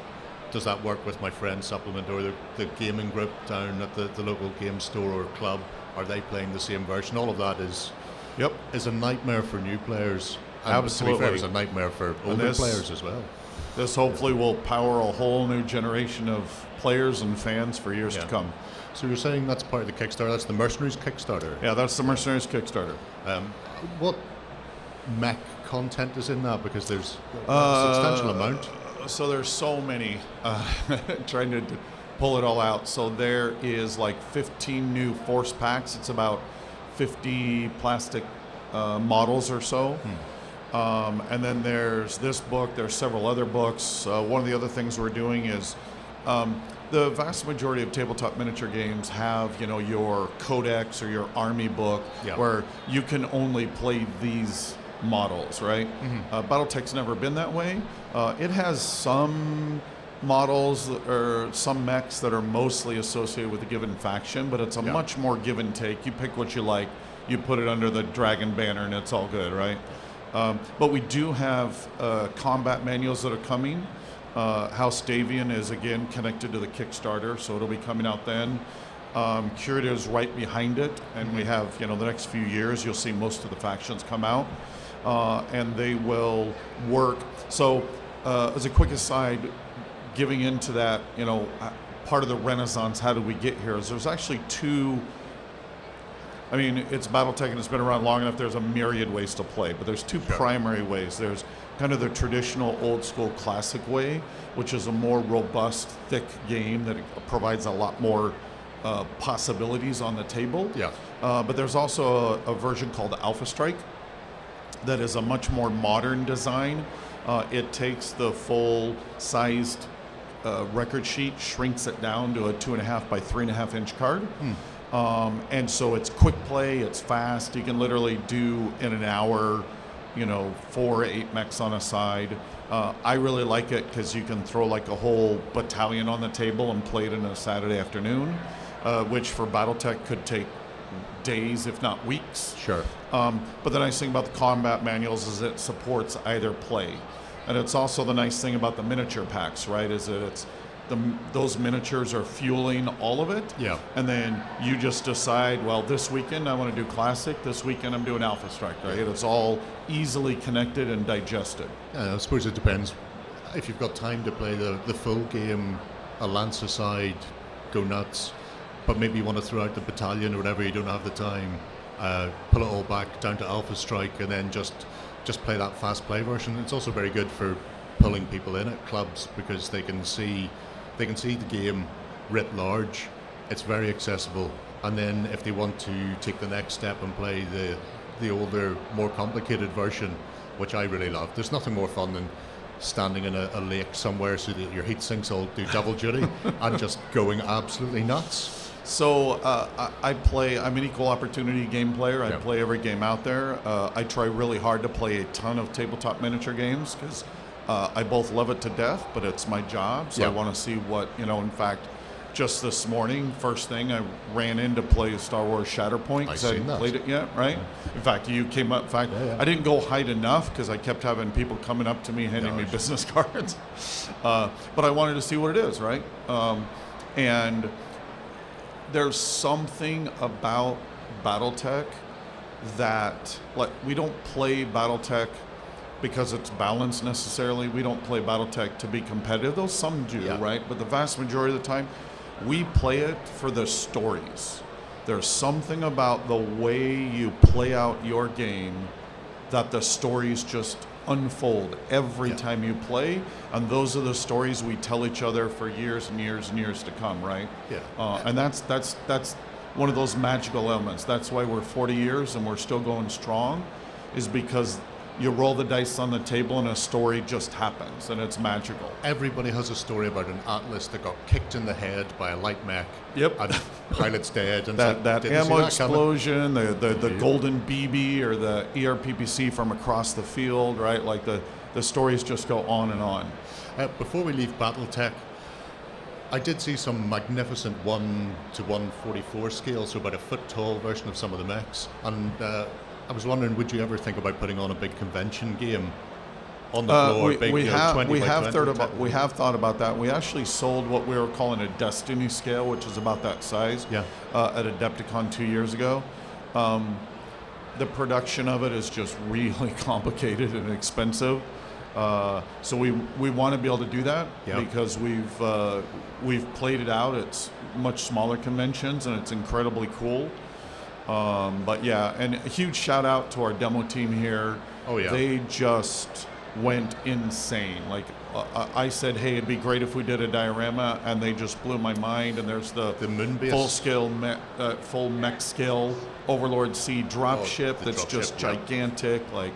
does that work with my friend's supplement, or the gaming group down at the local game store or club? Are they playing the same version? All of that is a nightmare for new players. And Absolutely. to be fair, it's a nightmare for older players as well. This hopefully will power a whole new generation of players and fans for years to come. So you're saying that's part of the Kickstarter? That's the Mercenaries Kickstarter? Yeah, that's the Mercenaries Kickstarter. What mech content is in that? Because there's a substantial amount. So there's so many, trying to pull it all out. So there is like 15 new force packs. It's about 50 plastic models or so. And then there's this book. There's several other books. One of the other things we're doing is the vast majority of tabletop miniature games have, your codex or your army book where you can only play these models, right? BattleTech's never been that way. It has some models or some mechs that are mostly associated with a given faction, but it's a much more give and take. You pick what you like, you put it under the dragon banner, and it's all good, right? But we do have combat manuals that are coming. House Davian is again connected to the Kickstarter, so it'll be coming out then. Curative is right behind it, and we have, the next few years, you'll see most of the factions come out. And they will work. So, as a quick aside, giving into that, part of the Renaissance, how did we get here, is there's actually two. I mean, it's BattleTech and it's been around long enough, there's a myriad ways to play, but there's two primary ways. There's kind of the traditional old school classic way, which is a more robust, thick game that provides a lot more possibilities on the table. But there's also a version called Alpha Strike that is a much more modern design. It takes the full-sized record sheet, shrinks it down to a 2.5 by 3.5 inch card. And so it's quick play, it's fast. You can literally do in an hour, 4 or 8 mechs on a side. I really like it because you can throw like a whole battalion on the table and play it in a Saturday afternoon, which for BattleTech could take days, if not weeks. But the nice thing about the combat manuals is it supports either play. And it's also the nice thing about the miniature packs, right, is that those miniatures are fueling all of it. And then you just decide, well, this weekend I want to do classic, this weekend I'm doing Alpha Strike, right? It's all easily connected and digested. I suppose it depends. If you've got time to play the full game, a lance aside, go nuts. But maybe you want to throw out the battalion or whatever, you don't have the time, pull it all back down to Alpha Strike and then just play that fast play version. It's also very good for pulling people in at clubs because they can see the game writ large. It's very accessible. And then if they want to take the next step and play the older, more complicated version, which I really love, there's nothing more fun than standing in a lake somewhere so that your heat sinks all do double duty and just going absolutely nuts. So I'm an equal opportunity game player. I play every game out there. I try really hard to play a ton of tabletop miniature games because I both love it to death, but it's my job. So I want to see what, in fact, just this morning, first thing, I ran in to play Star Wars Shatterpoint because I hadn't played it yet, right? In fact, you came up. In fact, I didn't go hide enough because I kept having people coming up to me, handing me business cards. But I wanted to see what it is, right? And there's something about BattleTech that, like, we don't play BattleTech because it's balanced necessarily. We don't play BattleTech to be competitive, though some do, right? But the vast majority of the time, we play it for the stories. There's something about the way you play out your game that the stories just unfold every time you play, and those are the stories we tell each other for years and years and years to come, right? And that's one of those magical elements. That's why we're 40 years and we're still going strong, is because you roll the dice on the table and a story just happens, and it's magical. Everybody has a story about an Atlas that got kicked in the head by a light mech. Yep. And pilot's dead. And that ammo explosion, the Yeah. golden BB or the ERPPC from across the field, right? Like the stories just go on and on. Before we leave BattleTech, I did see some magnificent 1:144 scale, so about a foot tall version of some of the mechs. And I was wondering, would you ever think about putting on a big convention game on the floor? We have thought about that. We actually sold what we were calling a Destiny scale, which is about that size, at Adepticon 2 years ago. The production of it is just really complicated and expensive. So we want to be able to do that because we've played it out at much smaller conventions, and it's incredibly cool. But yeah, and a huge shout out to our demo team here. Oh yeah, they just went insane. Like I said, hey, it'd be great if we did a diorama, and they just blew my mind. And there's the Moonbase full mech scale Overlord C dropship that's just gigantic. Like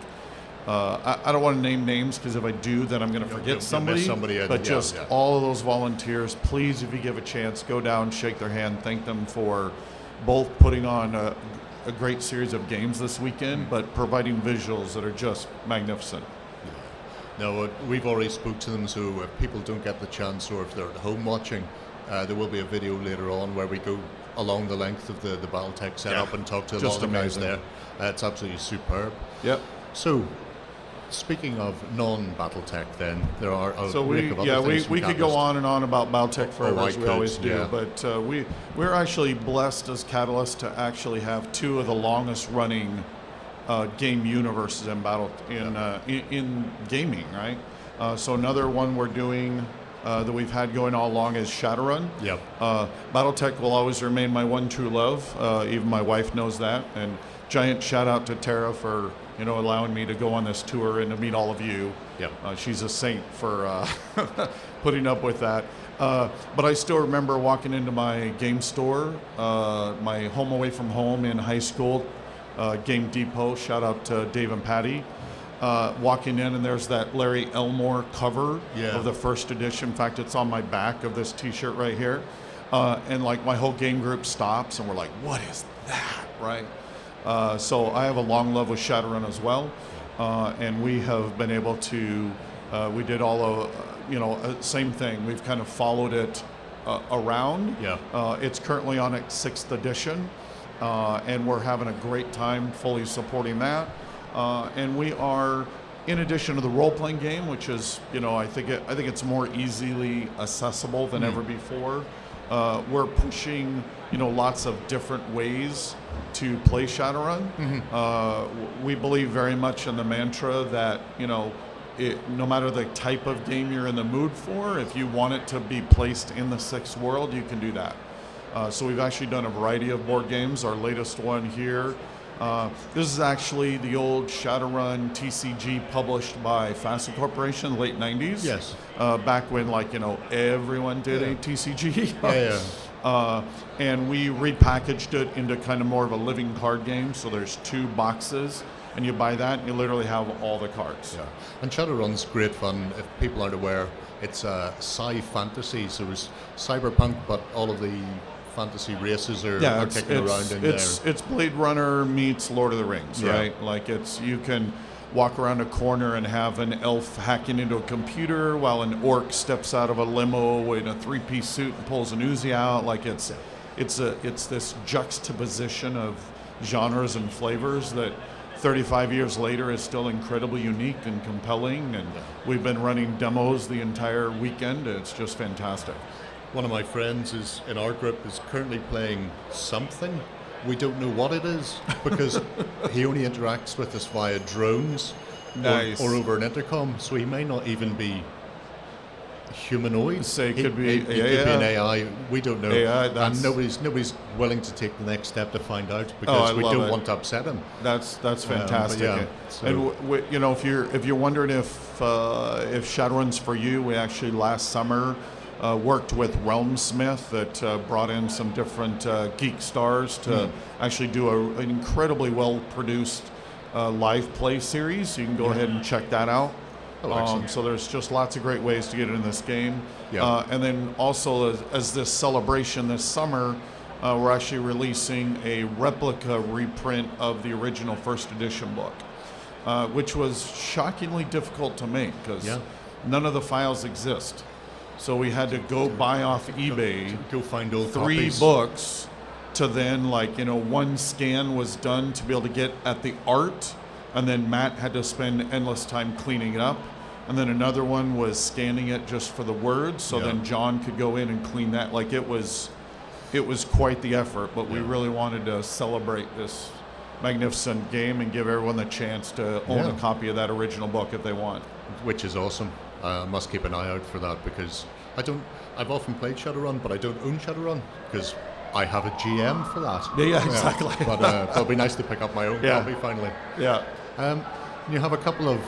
I don't want to name names, because if I do, then I'm going to forget somebody. But just all of those volunteers, please, if you give a chance, go down, shake their hand, thank them for both putting on a great series of games this weekend, but providing visuals that are just magnificent. No, we've already spoke to them, so if people don't get the chance, or if they're at home watching, there will be a video later on where we go along the length of the BattleTech setup and talk to a lot of the guys there. It's absolutely superb. Yep. So, speaking of non-BattleTech, then there are we could go on and on about BattleTech forever, as we always do. Yeah. But we're actually blessed as Catalyst to actually have two of the longest running game universes in gaming, right? So another one we're doing that we've had going all along is Shadowrun. Yep. BattleTech will always remain my one true love. Even my wife knows that. And giant shout out to Tara for allowing me to go on this tour and to meet all of you. Yep. She's a saint for putting up with that. But I still remember walking into my game store, my home away from home in high school, Game Depot, shout out to Dave and Patty, walking in, and there's that Larry Elmore cover of the first edition. In fact, it's on my back of this t-shirt right here. And like my whole game group stops and we're like, what is that, right? So I have a long love with Shadowrun as well, and we have been able to, we did all of, same thing. We've kind of followed it around. Yeah. It's currently on its 6th edition, and we're having a great time fully supporting that. And we are, in addition to the role-playing game, which is, I think it's more easily accessible than ever before. We're pushing, lots of different ways to play Shadowrun. We believe very much in the mantra that, no matter the type of game you're in the mood for, if you want it to be placed in the 6th world, you can do that. So we've actually done a variety of board games. Our latest one here, this is actually the old Shadowrun TCG published by Facet Corporation in the late 90s. Yes. Back when, everyone did a TCG. And we repackaged it into kind of more of a living card game. So there's 2 boxes, and you buy that, and you literally have all the cards. Yeah. And Shadowrun's great fun. If people aren't aware, it's sci-fantasy. So it's cyberpunk, but all of the fantasy races are kicking around in there. It's Blade Runner meets Lord of the Rings, right? Like you can walk around a corner and have an elf hacking into a computer while an orc steps out of a limo in a 3-piece suit and pulls an Uzi out. Like it's this juxtaposition of genres and flavors that 35 years later is still incredibly unique and compelling. And we've been running demos the entire weekend. It's just fantastic. One of my friends in our group is currently playing something we don't know what it is because he only interacts with us via drones Nice. or over an intercom, so he may not even be humanoid. Say it He- could be- he could yeah, be an yeah. AI. We don't know, AI, that's- and nobody's willing to take the next step to find out I because we love don't it. want to upset him. That's fantastic. yeah, so- And you know, if you're wondering if Shadowrun's for you, we actually last summer worked with Realmsmith that brought in some different geek stars to actually do an incredibly well produced live play series. So you can go ahead and check that out. Oh, excellent. So there's just lots of great ways to get in this game. Yeah. And then also as this celebration this summer, we're actually releasing a replica reprint of the original first edition book, which was shockingly difficult to make because Yeah. none of the files exist. So we had to go buy off eBay Go find old 3 copies. books to then, like, you know, one scan was done to be able to get at the art, and then Matt had to spend endless time cleaning it up, and then another one was scanning it just for the words, so Yeah. then John could go in and clean that. Like, it was quite the effort, but we really wanted to celebrate this magnificent game and give everyone the chance to own Yeah. a copy of that original book if they want. Which is awesome. I must keep an eye out for that because I've often played Shadowrun, but I don't own Shadowrun because I have a GM for that. Yeah, exactly. But it'll be nice to pick up my own Yeah. copy finally. Yeah. You have a couple of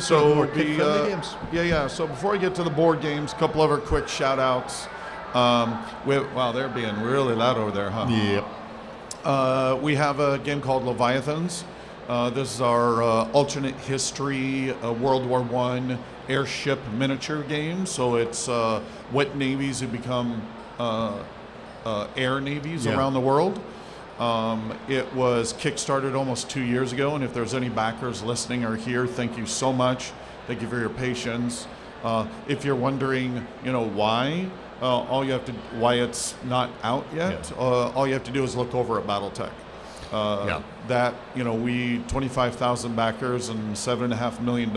So more kid-friendly games. yeah. So before we get to the board games, a couple other quick shout outs. Wow, they're being really loud over there, huh? Yep. We have a game called Leviathans. This is our alternate history World War I airship miniature game. So it's wet navies who become air navies Yeah. around the world. It was kickstarted almost 2 years ago, and if there's any backers listening or here, thank you so much. Thank you for your patience. If you're wondering, you know, why why it's not out yet, all you have to do is look over at BattleTech. That, you know, we 25,000 backers and $7.5 million.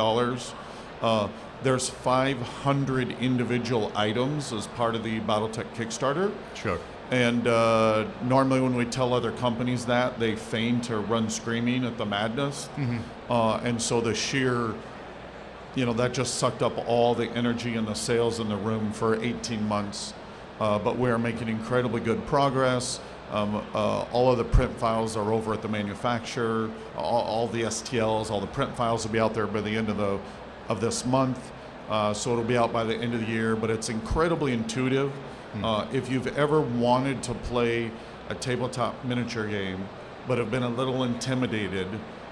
There's 500 individual items as part of the BattleTech Kickstarter. Sure. And normally when we tell other companies that, they feign to run screaming at the madness. And so the sheer, you know, that just sucked up all the energy and the sales in the room for 18 months. But we're making incredibly good progress. All of the print files are over at the manufacturer. All the STLs, all the print files will be out there by the end of this month. So it'll be out by the end of the year, but it's incredibly intuitive. If you've ever wanted to play a tabletop miniature game, but have been a little intimidated,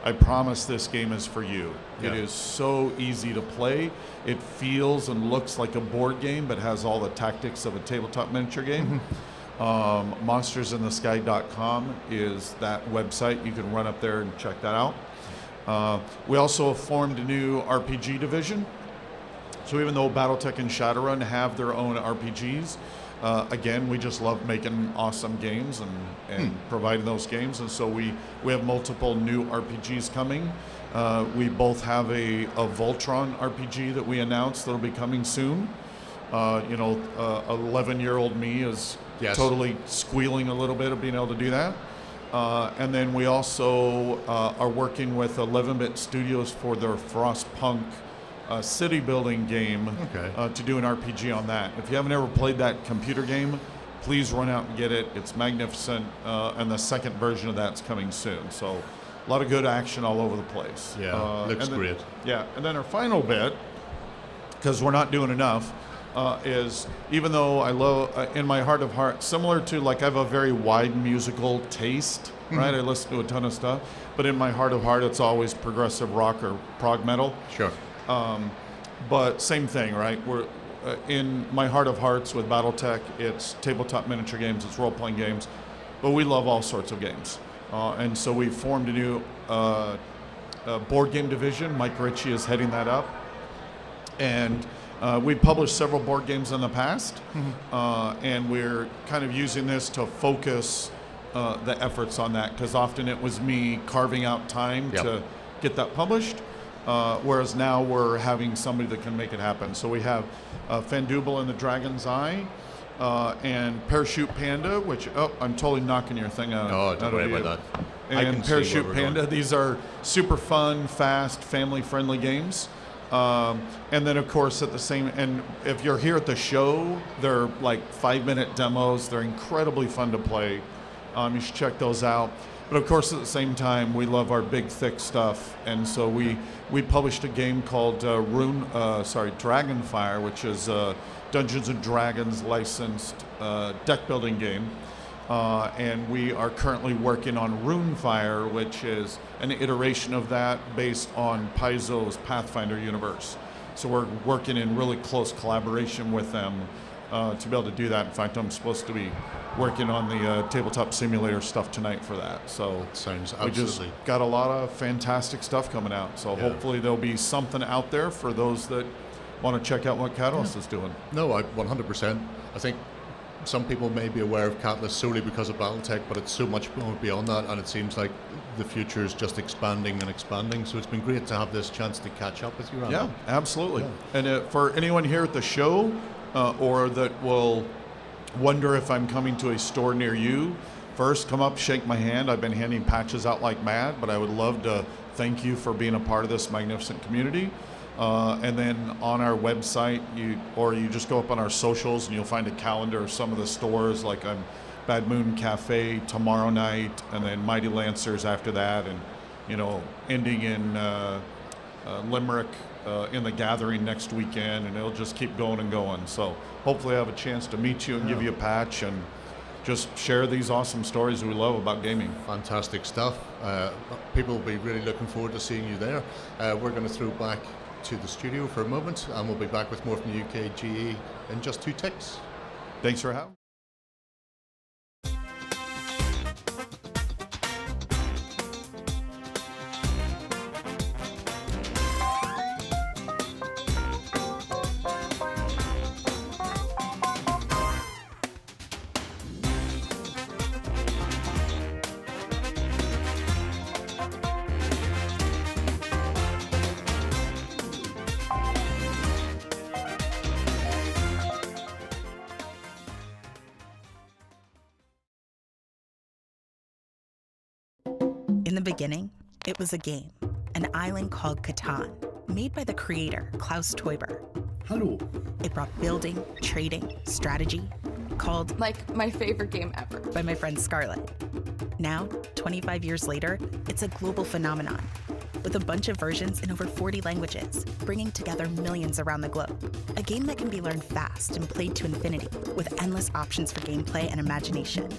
I promise this game is for you. Yeah. It is so easy to play. It feels and looks like a board game, but has all the tactics of a tabletop miniature game. monstersinthesky.com is that website. You can run up there and check that out. We also formed a new RPG division. So even though BattleTech and Shadowrun have their own RPGs, again, we just love making awesome games and providing those games. And so we have multiple new RPGs coming. We both have a Voltron RPG that we announced that'll be coming soon. 11-year-old me is totally squealing a little bit of being able to do that. And then we also are working with 11-Bit Studios for their Frostpunk city building game to do an RPG on that. If you haven't ever played that computer game, please run out and get it. It's magnificent, and the second version of that's coming soon. So a lot of good action all over the place. Yeah, looks great. Yeah, and then our final bit, because we're not doing enough, is even though I love, in my heart of hearts, similar to, like, I have a very wide musical taste, right? I listen to a ton of stuff, but in my heart of heart, it's always progressive rock or prog metal. Sure. But same thing, right? We're in my heart of hearts with BattleTech. It's tabletop miniature games, it's role-playing games, but we love all sorts of games. And so we formed a new board game division. Mike Ritchie is heading that up. And we've published several board games in the past, and we're kind of using this to focus the efforts on that, because often it was me carving out time to get that published. Whereas now we're having somebody that can make it happen. So we have Fandubel and the Dragon's Eye, and Parachute Panda, which, I'm totally knocking your thing out. Oh, don't out worry of about you. that. I And can see where Parachute we're Panda, going. these are super fun, fast, family-friendly games. And then, of course, at the same, and if you're here at the show, they're like 5-minute demos. They're incredibly fun to play. You should check those out. But of course, at the same time, we love our big, thick stuff, and so we published a game called Dragonfire, which is a Dungeons and Dragons licensed deck building game. And we are currently working on Runefire, which is an iteration of that based on Paizo's Pathfinder universe. So we're working in really close collaboration with them to be able to do that. In fact, I'm supposed to be working on the tabletop simulator stuff tonight for that. So Sounds we just absolutely. got a lot of fantastic stuff coming out. So hopefully there'll be something out there for those that want to check out what Catalyst is doing. No, 100%. I think some people may be aware of Catalyst solely because of BattleTech, but it's so much more beyond that, and it seems like the future is just expanding and expanding. So it's been great to have this chance to catch up with you, Randy. Yeah, absolutely. Yeah. And for anyone here at the show or that will wonder if I'm coming to a store near you, first come up, shake my hand. I've been handing patches out like mad, but I would love to thank you for being a part of this magnificent community. And then on our website, you just go up on our socials and you'll find a calendar of some of the stores, like on Bad Moon Cafe tomorrow night, and then Mighty Lancers after that, and ending in Limerick in the Gathering next weekend, and it'll just keep going and going. So hopefully I have a chance to meet you and give you a patch and just share these awesome stories we love about gaming. Fantastic stuff. People will be really looking forward to seeing you there. We're going to throw back to the studio for a moment, and we'll be back with more from the UKGE in just 2 ticks. Thanks for having me. In the beginning, it was a game, an island called Catan, made by the creator, Klaus Teuber. Hello. It brought building, trading, strategy, called Like my favorite game ever. by my friend Scarlett. Now, 25 years later, it's a global phenomenon, with a bunch of versions in over 40 languages, bringing together millions around the globe. A game that can be learned fast and played to infinity, with endless options for gameplay and imagination.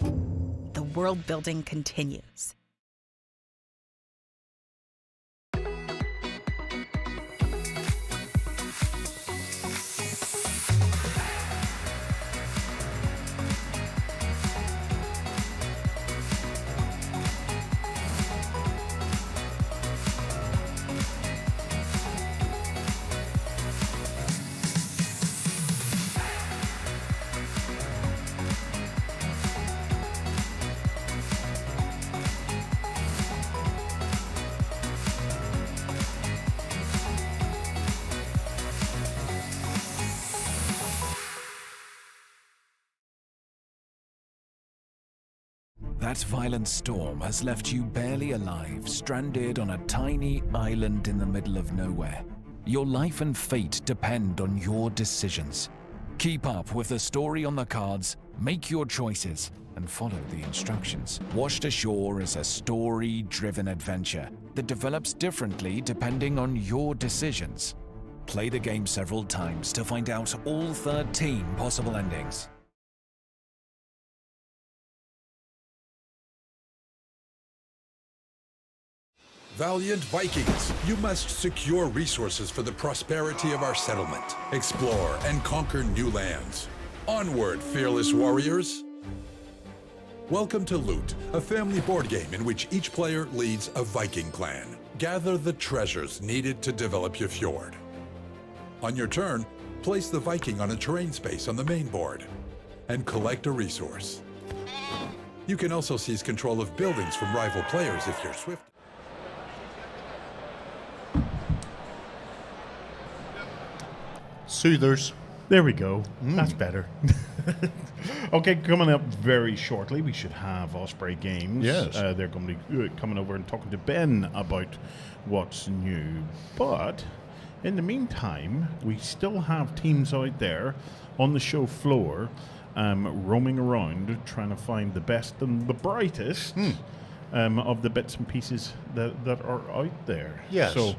The world building continues. That violent storm has left you barely alive, stranded on a tiny island in the middle of nowhere. Your life and fate depend on your decisions. Keep up with the story on the cards, make your choices, and follow the instructions. Washed Ashore is a story-driven adventure that develops differently depending on your decisions. Play the game several times to find out all 13 possible endings. Valiant Vikings, you must secure resources for the prosperity of our settlement. Explore and conquer new lands. Onward, fearless warriors! Welcome to Loot, a family board game in which each player leads a Viking clan. Gather the treasures needed to develop your fjord. On your turn, place the Viking on a terrain space on the main board and collect a resource. You can also seize control of buildings from rival players if you're swift. Soothers. There we go. That's better. Okay, coming up very shortly, we should have Osprey Games. Yes. They're going to be coming over and talking to Ben about what's new. But in the meantime, we still have teams out there on the show floor roaming around trying to find the best and the brightest of the bits and pieces that are out there. Yes. So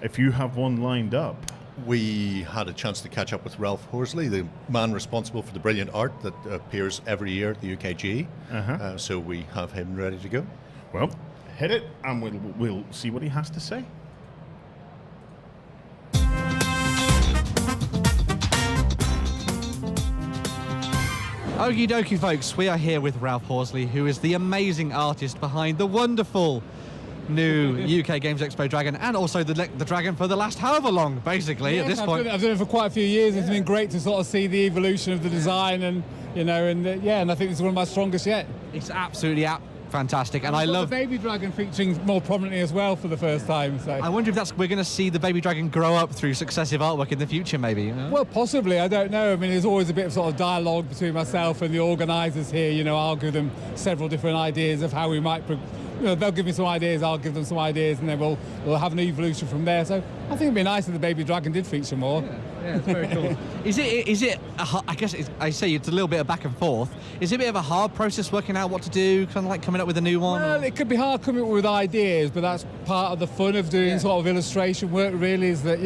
if you have one lined up. We had a chance to catch up with Ralph Horsley, the man responsible for the brilliant art that appears every year at the UKG. So we have him ready to go. Well, hit it, and we'll see what he has to say. Okie dokie, folks, we are here with Ralph Horsley, who is the amazing artist behind the wonderful new UK Games Expo dragon, and also the dragon for the last however long, basically, at this point. I've done it for quite a few years. It's been great to sort of see the evolution of the design, and and I think it's one of my strongest yet. It's absolutely fantastic, and I love the baby dragon featuring more prominently as well for the first time. So I wonder if we're going to see the baby dragon grow up through successive artwork in the future, maybe. Well, possibly. I don't know. I mean, there's always a bit of sort of dialogue between myself and the organisers here. I'll give them several different ideas of how we might. They'll give me some ideas, I'll give them some ideas, and then we'll have an evolution from there. So I think it'd be nice if the baby dragon did feature more. Yeah, it's very cool. Is it? I guess I say it's a little bit of back and forth. Is it a bit of a hard process working out what to do, kind of like coming up with a new one? Well, it could be hard coming up with ideas, but that's part of the fun of doing sort of illustration work. Really, is that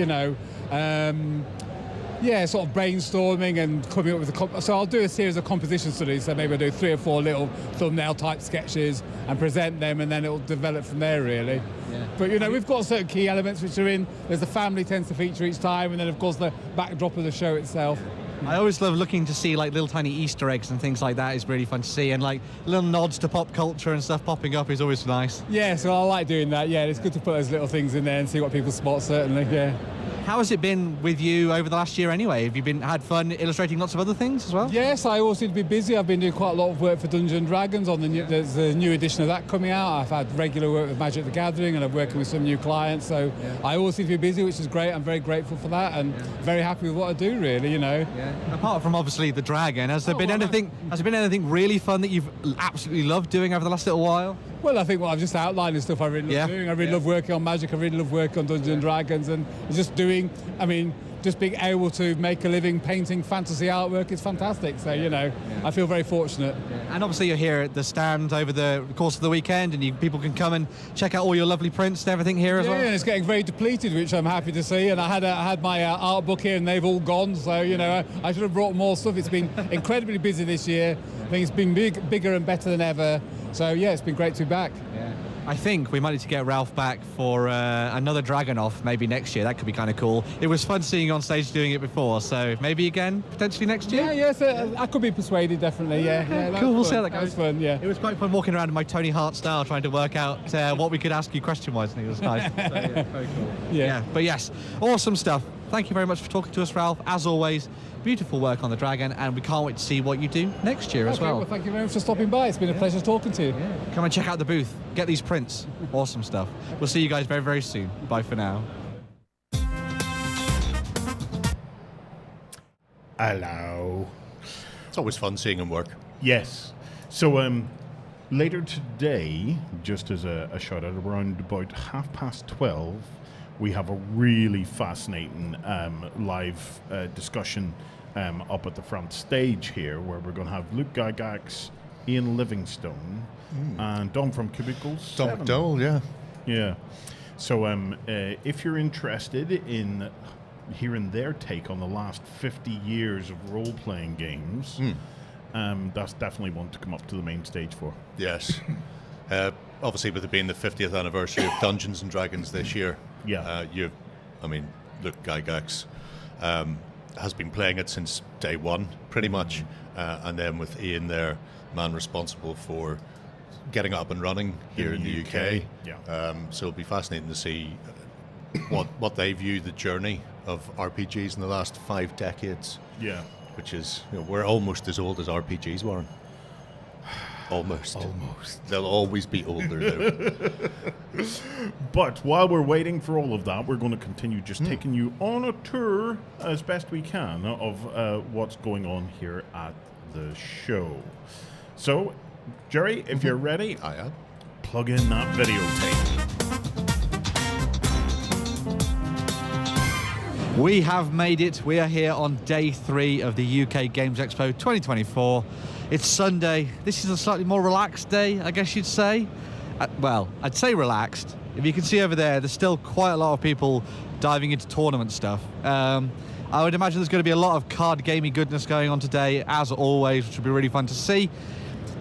sort of brainstorming and coming up with so I'll do a series of composition studies. So maybe I'll do 3 or 4 little thumbnail type sketches and present them, and then it'll develop from there, really. Yeah. But we've got certain key elements which are in. There's the family tends to feature each time, and then of course the backdrop of the show itself. I always love looking to see like little tiny Easter eggs and things like that. Is really fun to see, and like little nods to pop culture and stuff popping up is always nice. Yeah, so I like doing that. Yeah, it's good to put those little things in there and see what people spot, certainly. Yeah. How has it been with you over the last year anyway? Have you had fun illustrating lots of other things as well? Yes, I always seem to be busy. I've been doing quite a lot of work for Dungeons & Dragons. There's a new edition of that coming out. I've had regular work with Magic the Gathering, and I'm working with some new clients. So I always seem to be busy, which is great. I'm very grateful for that, and very happy with what I do, really, Yeah. Apart from obviously the dragon, has there been anything really fun that you've absolutely loved doing over the last little while? Well, I think what I've just outlined is stuff I really love doing. I really love working on Magic. I really love working on Dungeons & Dragons, and just being able to make a living painting fantasy artwork is fantastic. So, I feel very fortunate. Yeah. And obviously you're here at the stand over the course of the weekend, and people can come and check out all your lovely prints and everything here as well. Yeah, and it's getting very depleted, which I'm happy to see. And I had my art book here, and they've all gone. So, I should have brought more stuff. It's been incredibly busy this year. I think it's been bigger and better than ever. So, it's been great to be back. Yeah. I think we might need to get Ralph back for another Dragon Off maybe next year. That could be kind of cool. It was fun seeing you on stage doing it before, so maybe again, potentially next year? Yes, I could be persuaded, definitely, yeah. Cool, we'll see how that goes. That was fun, yeah. It was quite fun walking around in my Tony Hart style trying to work out what we could ask you question-wise, and it was nice. So, yeah, very cool. Yeah, but yes, awesome stuff. Thank you very much for talking to us, Ralph. As always, beautiful work on the Dragon, and we can't wait to see what you do next year as well. Well, thank you very much for stopping by. It's been a pleasure talking to you. Yeah. Come and check out the booth. Get these prints. Awesome stuff. We'll see you guys very, very soon. Bye for now. Hello. It's always fun seeing him work. Yes. So later today, just as a shout out, around about 12:30, we have a really fascinating live discussion up at the front stage here, where we're going to have Luke Gygax, Ian Livingstone, and Dom from Cubicles. Dom McDowell, yeah. Yeah. So if you're interested in hearing their take on the last 50 years of role-playing games, that's definitely one to come up to the main stage for. Yes. Obviously, with it being the 50th anniversary of Dungeons and Dragons this year, Luke Gygax has been playing it since day one, pretty much, and then with Ian there, man responsible for getting it up and running here in the UK. So it'll be fascinating to see what they view the journey of RPGs in the last 5 decades. Yeah. Which is, we're almost as old as RPGs, Warren. Almost. They'll always be older, though. But while we're waiting for all of that, we're going to continue just taking you on a tour as best we can of what's going on here at the show. So, Jerry, if you're ready, I am. Plug in that videotape. We have made it. We are here on day 3 of the UK Games Expo 2024. It's Sunday. This is a slightly more relaxed day, I guess you'd say. Well, I'd say relaxed. If you can see over there, there's still quite a lot of people diving into tournament stuff. I would imagine there's going to be a lot of card gaming goodness going on today, as always, which will be really fun to see.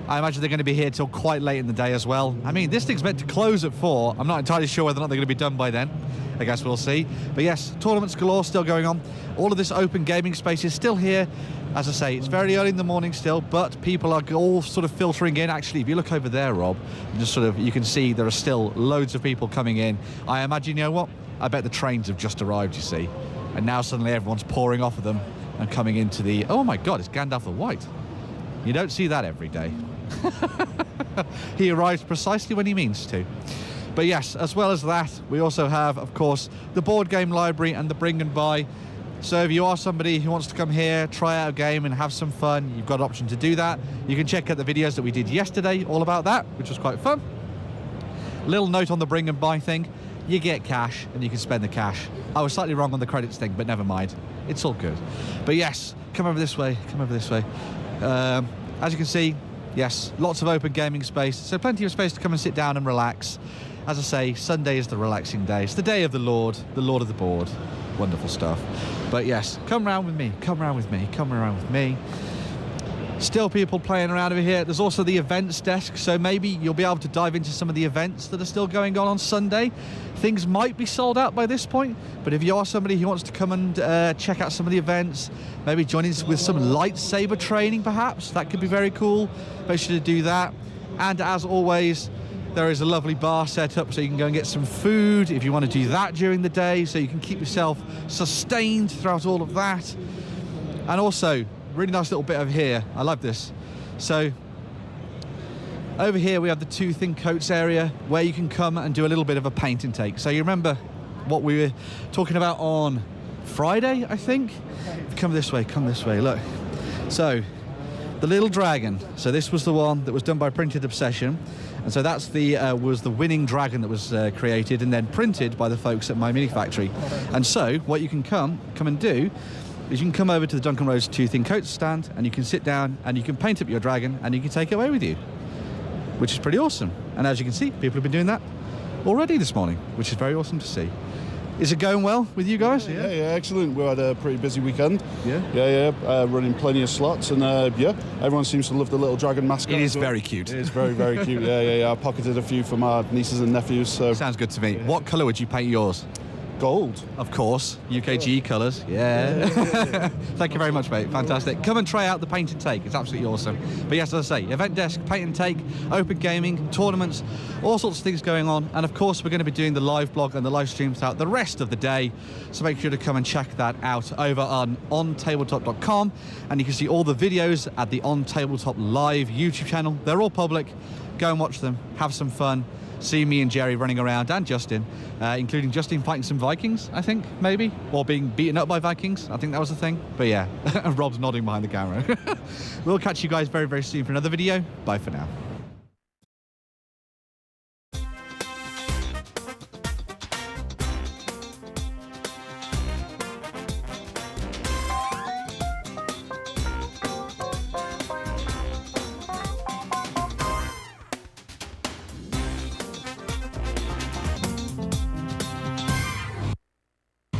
I imagine they're going to be here till quite late in the day as well. I mean, this thing's meant to close at 4. I'm not entirely sure whether or not they're going to be done by then. I guess we'll see. But yes, tournaments galore still going on. All of this open gaming space is still here. As I say, it's very early in the morning still, but people are all sort of filtering in. Actually, if you look over there, Rob, just sort of, you can see there are still loads of people coming in. I imagine, you know what? I bet the trains have just arrived, you see. And now suddenly everyone's pouring off of them and coming into the... Oh my God, it's Gandalf the White. You don't see that every day. He arrives precisely when he means to. But yes, as well as that, we also have, of course, the board game library and the bring and buy. So if you are somebody who wants to come here, try out a game and have some fun, you've got an option to do that. You can check out the videos that we did yesterday all about that, which was quite fun. Little note on the bring and buy thing. You get cash and you can spend the cash. I was slightly wrong on the credits thing, but never mind. It's all good. But yes, come over this way, come over this way. As you can see, yes, lots of open gaming space. So plenty of space to come and sit down and relax. As I say, Sunday is the relaxing day. It's the day of the Lord of the board. Wonderful stuff. But yes, come round with me, come round with me, come around with me. Still people playing around over here. There's also the events desk, so maybe you'll be able to dive into some of the events that are still going on Sunday. Things might be sold out by this point, but if you are somebody who wants to come and check out some of the events, maybe join in with some lightsaber training perhaps, that could be very cool. Make sure to do that. And as always, there is a lovely bar set up so you can go and get some food if you want to do that during the day, so you can keep yourself sustained throughout all of that. And also, really nice little bit over here. I love this. So over here we have the two thin coats area where you can come and do a little bit of a paint and take. So you remember what we were talking about on Friday, I think? Come this way, look. So the little dragon. So this was the one that was done by Printed Obsession. And so that's the was the winning dragon that was created and then printed by the folks at My Mini Factory. And so what you can come and do is you can come over to the Duncan Rose Two Thin Coats stand and you can sit down and you can paint up your dragon and you can take it away with you, which is pretty awesome. And as you can see, people have been doing that already this morning, which is very awesome to see. Is it going well with you guys? Yeah, excellent. We had a pretty busy weekend. Yeah? Running plenty of slots, and everyone seems to love the little dragon mascot. It is very cute. It is very, very cute. Yeah. I pocketed a few for my nieces and nephews. So sounds good to me. What colour would you paint yours? Gold. Of course. UKG colours. Yeah. Thank you very much, mate. Fantastic. Come and try out the paint and take. It's absolutely awesome. But yes, as I say, event desk, paint and take, open gaming, tournaments, all sorts of things going on. And of course, we're going to be doing the live blog and the live streams throughout the rest of the day. So make sure to come and check that out over on OnTableTop.com. And you can see all the videos at the OnTableTop live YouTube channel. They're all public. Go and watch them. Have some fun. See me and Jerry running around, and Justin, including Justin fighting some Vikings, I think, maybe, or being beaten up by Vikings. I think that was the thing. But yeah, Rob's nodding behind the camera. We'll catch you guys very, very soon for another video. Bye for now.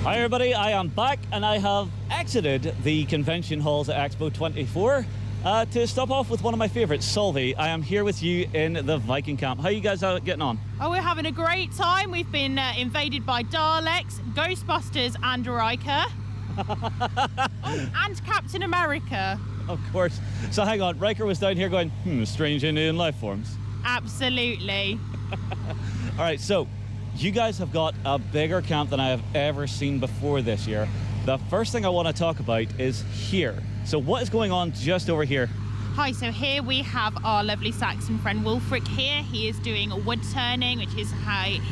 Hi everybody, I am back and I have exited the convention halls at Expo 24 to stop off with one of my favourites, Solvi. I am here with you in the Viking camp. How are you guys getting on? Oh, we're having a great time. We've been invaded by Daleks, Ghostbusters and Riker. And Captain America. Of course. So hang on, Riker was down here going, strange Indian life forms. Absolutely. All right, so you guys have got a bigger camp than I have ever seen before this year. The first thing I want to talk about is here. So what is going on just over here? Hi, so here we have our lovely Saxon friend Wulfric here. He is doing wood turning, which is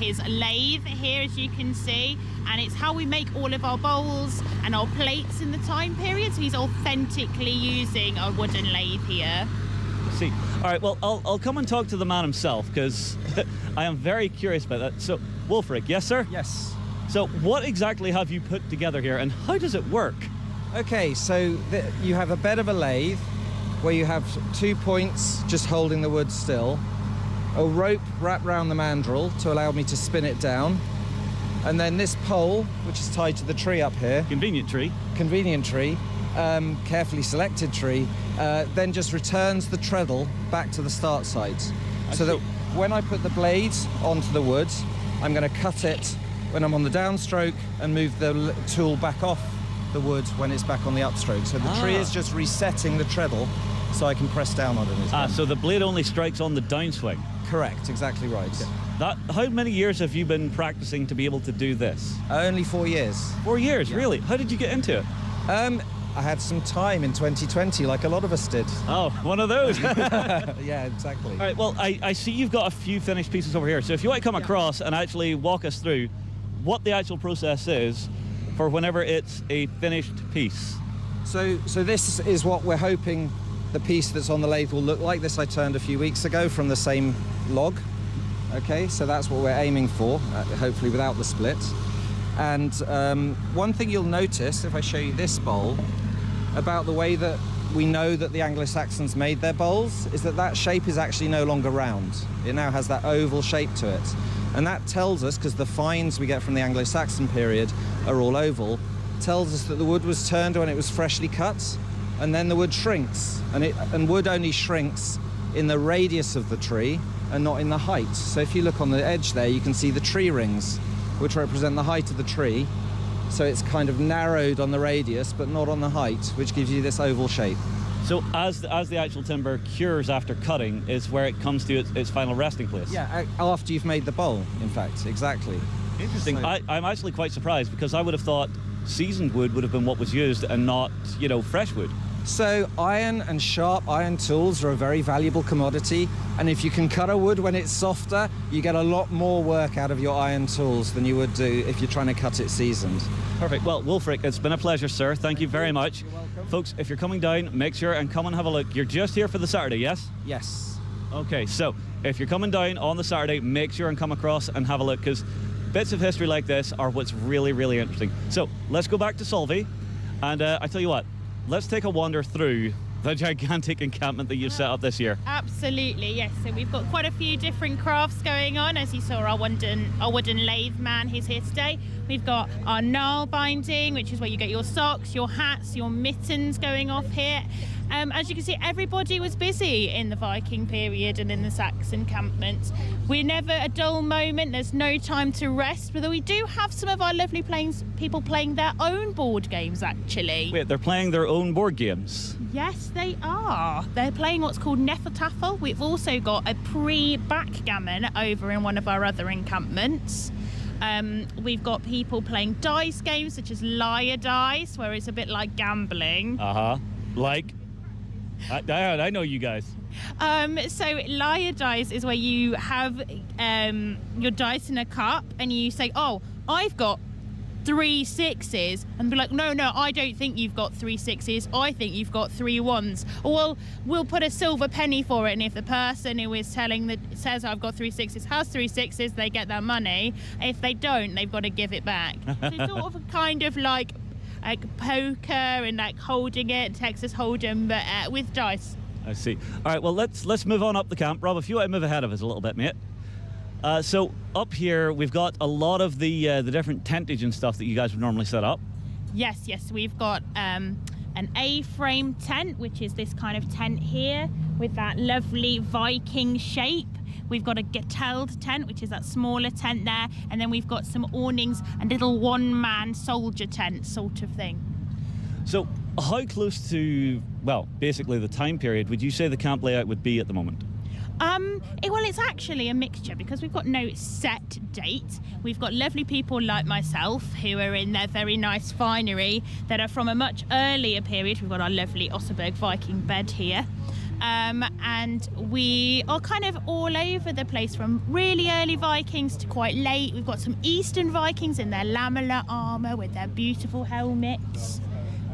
his lathe here, as you can see. And it's how we make all of our bowls and our plates in the time period. So he's authentically using a wooden lathe here. See, all right, well, I'll come and talk to the man himself, because I am very curious about that. So, Wulfric, yes, sir? Yes. So what exactly have you put together here, and how does it work? Okay, so you have a bed of a lathe, where you have 2 points just holding the wood still, a rope wrapped around the mandrel to allow me to spin it down, and then this pole, which is tied to the tree up here. Convenient tree. Convenient tree, carefully selected tree, then just returns the treadle back to the start site. So that when I put the blade onto the wood, I'm going to cut it when I'm on the downstroke and move the tool back off the wood when it's back on the upstroke. So the tree is just resetting the treadle so I can press down on it. So the blade only strikes on the downswing? Correct, exactly right. How many years have you been practicing to be able to do this? Only 4 years. 4 years, really? How did you get into it? I had some time in 2020, like a lot of us did. Oh, one of those. Yeah, exactly. All right, well, I see you've got a few finished pieces over here. So if you want to come across and actually walk us through what the actual process is for whenever it's a finished piece. So this is what we're hoping the piece that's on the lathe will look like. This I turned a few weeks ago from the same log. Okay, so that's what we're aiming for, hopefully without the split. And one thing you'll notice, if I show you this bowl, about the way that we know that the Anglo-Saxons made their bowls, is that shape is actually no longer round. It now has that oval shape to it. And that tells us, because the finds we get from the Anglo-Saxon period are all oval, tells us that the wood was turned when it was freshly cut, and then the wood shrinks. And wood only shrinks in the radius of the tree and not in the height. So if you look on the edge there, you can see the tree rings, which represent the height of the tree. So it's kind of narrowed on the radius, but not on the height, which gives you this oval shape. So as the actual timber cures after cutting is where it comes to its final resting place? Yeah, after you've made the bowl, in fact, exactly. Interesting. So, I'm actually quite surprised, because I would have thought seasoned wood would have been what was used and not, fresh wood. So iron and sharp iron tools are a very valuable commodity, and if you can cut a wood when it's softer, you get a lot more work out of your iron tools than you would do if you're trying to cut it seasoned. Perfect. Well, Wulfric, it's been a pleasure, sir. Thank you very much. You're welcome. Folks, if you're coming down, make sure and come and have a look. You're just here for the Saturday, yes? Yes. Okay, so if you're coming down on the Saturday, make sure and come across and have a look, because bits of history like this are what's really, really interesting. So let's go back to Solvay, and I tell you what, let's take a wander through the gigantic encampment that you've set up this year. Absolutely, yes. So we've got quite a few different crafts going on. As you saw, our wooden lathe man, he's here today. We've got our gnarl binding, which is where you get your socks, your hats, your mittens going off here. As you can see, everybody was busy in the Viking period and in the Saxon encampment. We're never a dull moment. There's no time to rest, but we do have some of our lovely people playing their own board games, actually. Wait, they're playing their own board games? Yes, they are. They're playing what's called Nefertafel. We've also got a pre-backgammon over in one of our other encampments. We've got people playing dice games such as liar dice, where it's a bit like gambling. Like? I know you guys. So liar dice is where you have your dice in a cup and you say, oh, I've got 3 sixes, and be like, no, I don't think you've got 3 sixes, I think you've got 3 ones. Or we'll put a silver penny for it, and if the person who is says I've got 3 sixes has 3 sixes, they get their money. If they don't, they've got to give it back. So it's sort of kind of like poker and like holding it, Texas Hold'em, but with dice. I see. All right, well, let's move on up the camp. Rob, if you want to move ahead of us a little bit, mate. So up here, we've got a lot of the different tentage and stuff that you guys would normally set up. Yes, we've got an A-frame tent, which is this kind of tent here with that lovely Viking shape. We've got a Geteld tent, which is that smaller tent there, and then we've got some awnings and little one-man soldier tent sort of thing. So how close to, well, basically the time period would you say the camp layout would be at the moment? Well, it's actually a mixture, because we've got no set date. We've got lovely people like myself who are in their very nice finery that are from a much earlier period. We've got our lovely Osseberg Viking bed here. and we are kind of all over the place, from really early Vikings to quite late. We've got some Eastern Vikings in their lamellar armour with their beautiful helmets.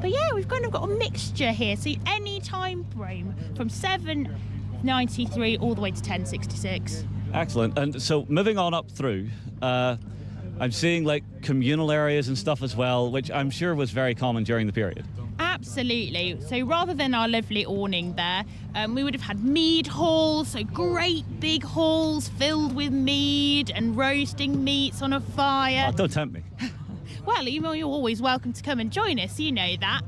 But yeah, we've kind of got a mixture here. So any time frame from 793 all the way to 1066. Excellent. And so moving on up through, I'm seeing like communal areas and stuff as well, which I'm sure was very common during the period. Absolutely. So rather than our lovely awning there, we would have had mead halls, so great big halls filled with mead and roasting meats on a fire. Oh, don't tempt me. Well, you're always welcome to come and join us, you know that.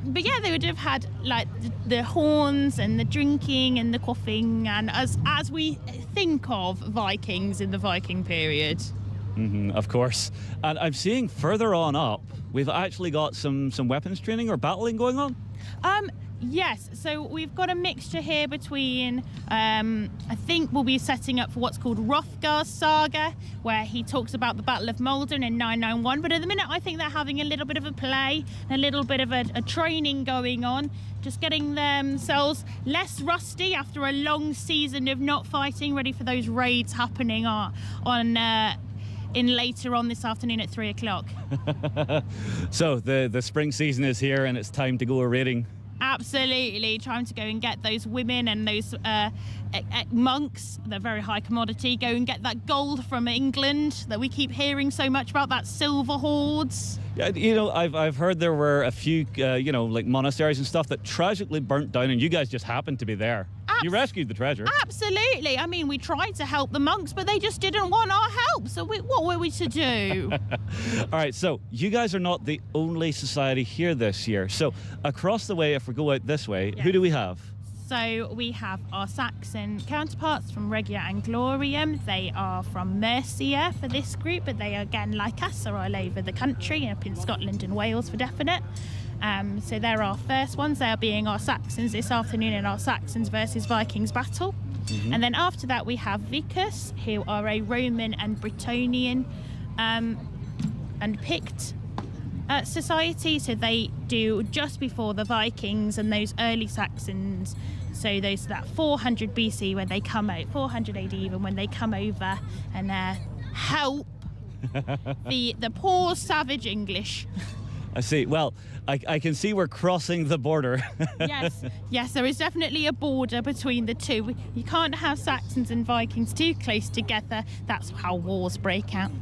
But yeah, they would have had like the horns and the drinking and the quaffing, and as we think of Vikings in the Viking period. Of course. And I'm seeing further on up, we've actually got some weapons training or battling going on? Yes, so we've got a mixture here between, I think we'll be setting up for what's called Hrothgar's Saga, where he talks about the Battle of Maldon in 991, but at the minute I think they're having a little bit of a play, a little bit of a training going on, just getting themselves less rusty after a long season of not fighting, ready for those raids happening in later on this afternoon at 3 o'clock. So the spring season is here and it's time to go a raiding. Absolutely, trying to go and get those women and those monks, they're very high commodity, go and get that gold from England that we keep hearing so much about, that silver hoards. Yeah, you know, I've heard there were a few, like monasteries and stuff that tragically burnt down, and you guys just happened to be there. You rescued the treasure. Absolutely. I mean, we tried to help the monks, but they just didn't want our help. So what were we to do? All right, so you guys are not the only society here this year. So across the way, if we go out this way, who do we have? So we have our Saxon counterparts from Regia and Glorium. They are from Mercia for this group, but they, again, like us, are all over the country, up in Scotland and Wales for definite. So they're our first ones. They are being our Saxons this afternoon in our Saxons versus Vikings battle. And then after that we have Vicus, who are a Roman and Bretonian and Pict society. So they do just before the Vikings and those early Saxons. So that 400 BC when they come out, 400 AD even, when they come over and help the poor savage English. I see. Well, I can see we're crossing the border. Yes, there is definitely a border between the two. You can't have Saxons and Vikings too close together. That's how wars break out.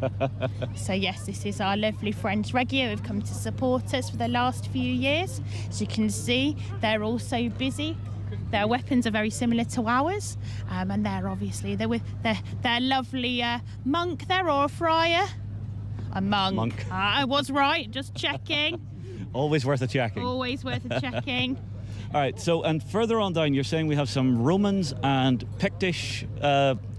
So yes, this is our lovely friends Regia who've come to support us for the last few years. As you can see, they're all so busy. Their weapons are very similar to ours, and they're with their lovely monk there, or a friar. A monk. I was right, just checking. Always worth a checking. Always worth a checking. All right, so, and further on down, you're saying we have some Romans and Pictish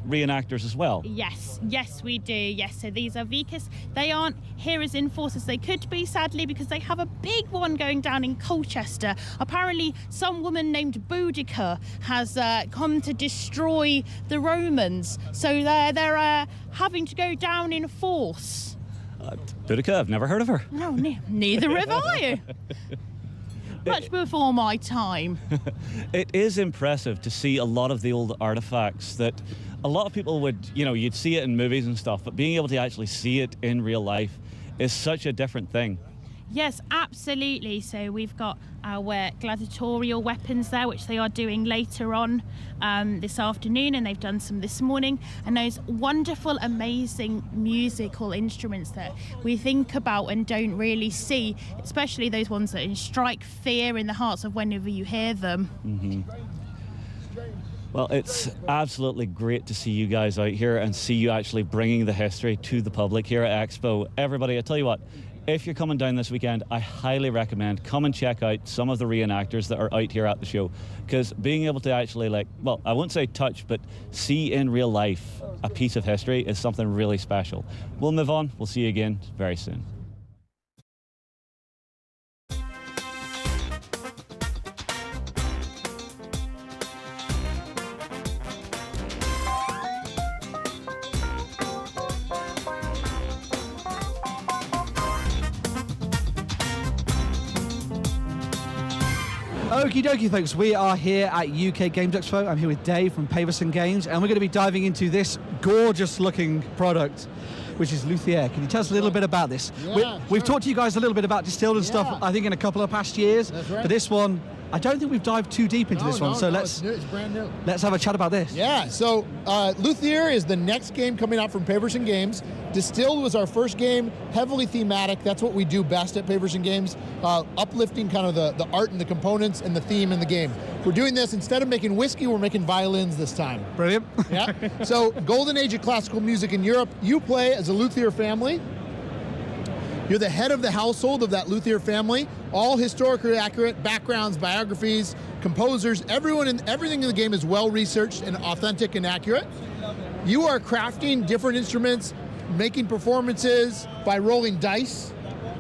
reenactors as well? Yes, we do, yes. So these are Vicus. They aren't here as in force as they could be, sadly, because they have a big one going down in Colchester. Apparently, some woman named Boudica has come to destroy the Romans. So they're having to go down in force. Boudica, I've never heard of her. No, neither have I. Much before my time. It is impressive to see a lot of the old artifacts that a lot of people would, you'd see it in movies and stuff, but being able to actually see it in real life is such a different thing. Yes, absolutely. So we've got our gladiatorial weapons there, which they are doing later on this afternoon, and they've done some this morning. And those wonderful, amazing musical instruments that we think about and don't really see, especially those ones that strike fear in the hearts of whenever you hear them. Well, it's absolutely great to see you guys out here and see you actually bringing the history to the public here at Expo. Everybody, I tell you what, if you're coming down this weekend, I highly recommend come and check out some of the reenactors that are out here at the show, because being able to actually I won't say touch, but see in real life a piece of history is something really special. We'll move on. We'll see you again very soon. Okie dokie, folks. We are here at UK Games Expo. I'm here with Dave from Paverson Games, and we're going to be diving into this gorgeous-looking product, which is Luthier. Can you tell us a little bit about this? Yeah, We've talked to you guys a little bit about distilled and stuff, I think, in a couple of past years. That's right. But this one, I don't think we've dived too deep into this one, so it's brand new. let's have a chat about this. Yeah, so Luthier is the next game coming out from Paverson Games. Distilled was our first game, heavily thematic. That's what we do best at Paverson Games, uplifting kind of the art and the components and the theme in the game. We're doing this, instead of making whiskey, we're making violins this time. Brilliant. Yeah. So golden age of classical music in Europe. You play as a luthier family. You're the head of the household of that luthier family. All historically accurate backgrounds, biographies, composers, everything in the game is well researched and authentic and accurate. You are crafting different instruments, making performances by rolling dice,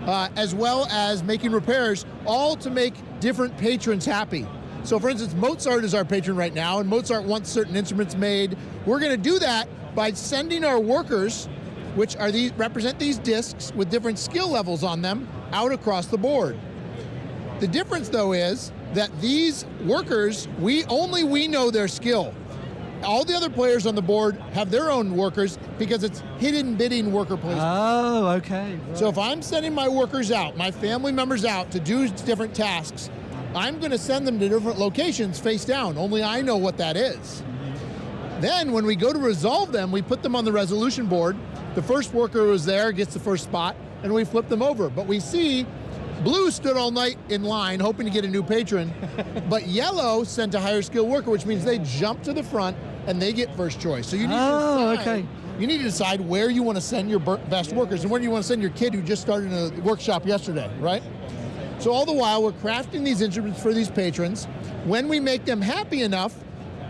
as well as making repairs, all to make different patrons happy. So for instance, Mozart is our patron right now, and Mozart wants certain instruments made. We're going to do that by sending our workers, which are represent these discs with different skill levels on them, out across the board. The difference, though, is that these workers, we know their skill. All the other players on the board have their own workers because it's hidden bidding worker placement. Oh, okay. Right. So if I'm sending my workers out, my family members out to do different tasks, I'm going to send them to different locations face down. Only I know what that is. Then when we go to resolve them, we put them on the resolution board. The first worker who was there gets the first spot, and we flip them over. But we see blue stood all night in line hoping to get a new patron, but yellow sent a higher skill worker, which means they jump to the front and they get first choice. So you need you need to decide where you want to send your best workers and where you want to send your kid who just started in a workshop yesterday, right? So all the while we're crafting these instruments for these patrons. When we make them happy enough,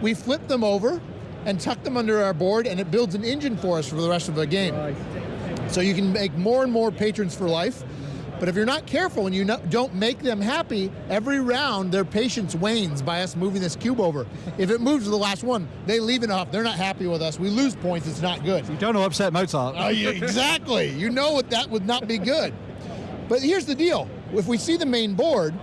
we flip them over and tuck them under our board, and it builds an engine for us for the rest of the game. Right. So you can make more and more patrons for life. But if you're not careful and you don't make them happy, every round their patience wanes by us moving this cube over. If it moves to the last one, they leave it off. They're not happy with us. We lose points. It's not good. You don't want to upset Mozart. Yeah, exactly. You know that would not be good. But here's the deal. If we see the main board,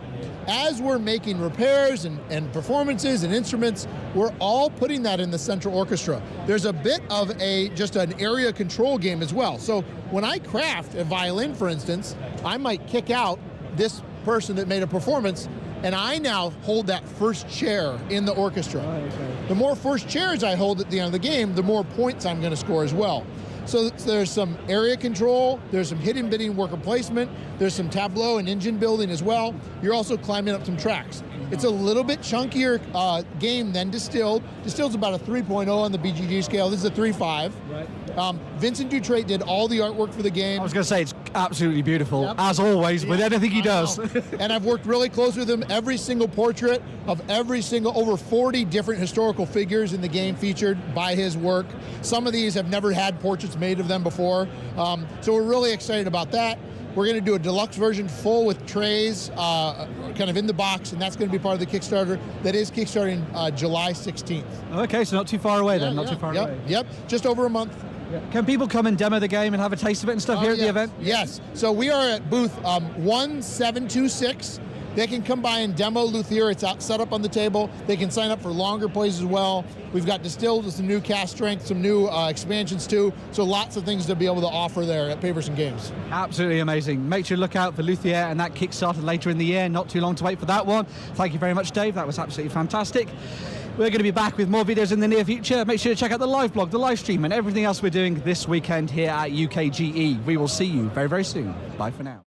as we're making repairs and performances and instruments, we're all putting that in the central orchestra. There's a bit of just an area control game as well. So when I craft a violin, for instance, I might kick out this person that made a performance, and I now hold that first chair in the orchestra. Oh, okay. The more first chairs I hold at the end of the game, the more points I'm going to score as well. So there's some area control, there's some hidden bidding worker placement, there's some tableau and engine building as well. You're also climbing up some tracks. It's a little bit chunkier game than Distilled. Distilled's about a 3.0 on the BGG scale. This is a 3.5. Right. Vincent Dutrait did all the artwork for the game. I was going to say, it's absolutely beautiful, as always, with anything he does. And I've worked really close with him. Every single portrait of over 40 different historical figures in the game featured by his work. Some of these have never had portraits made of them before. So we're really excited about that. We're going to do a deluxe version full with trays, kind of in the box, and that's going to be part of the Kickstarter. That is kickstarting July 16th. Okay, so not too far away then, not too far away. Yep, just over a month. Can people come and demo the game and have a taste of it and stuff here at the event? Yes, so we are at booth 1726. They can come by and demo Luthier. It's set up on the table. They can sign up for longer plays as well. We've got Distilled with some new cast strength, some new expansions too. So lots of things to be able to offer there at Paverson Games. Absolutely amazing. Make sure to look out for Luthier and that Kickstarter later in the year. Not too long to wait for that one. Thank you very much, Dave. That was absolutely fantastic. We're going to be back with more videos in the near future. Make sure to check out the live blog, the live stream, and everything else we're doing this weekend here at UKGE. We will see you very, very soon. Bye for now.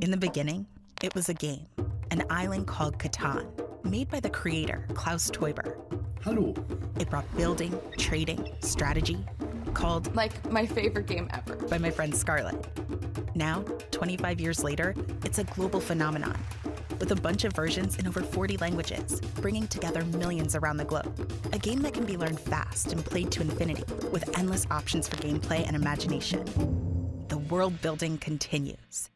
In the beginning, it was a game, an island called Catan, made by the creator, Klaus Teuber. Hallo. It brought building, trading, strategy, called Like my favorite game ever. by my friend Scarlett. Now, 25 years later, it's a global phenomenon with a bunch of versions in over 40 languages, bringing together millions around the globe. A game that can be learned fast and played to infinity with endless options for gameplay and imagination. The world building continues.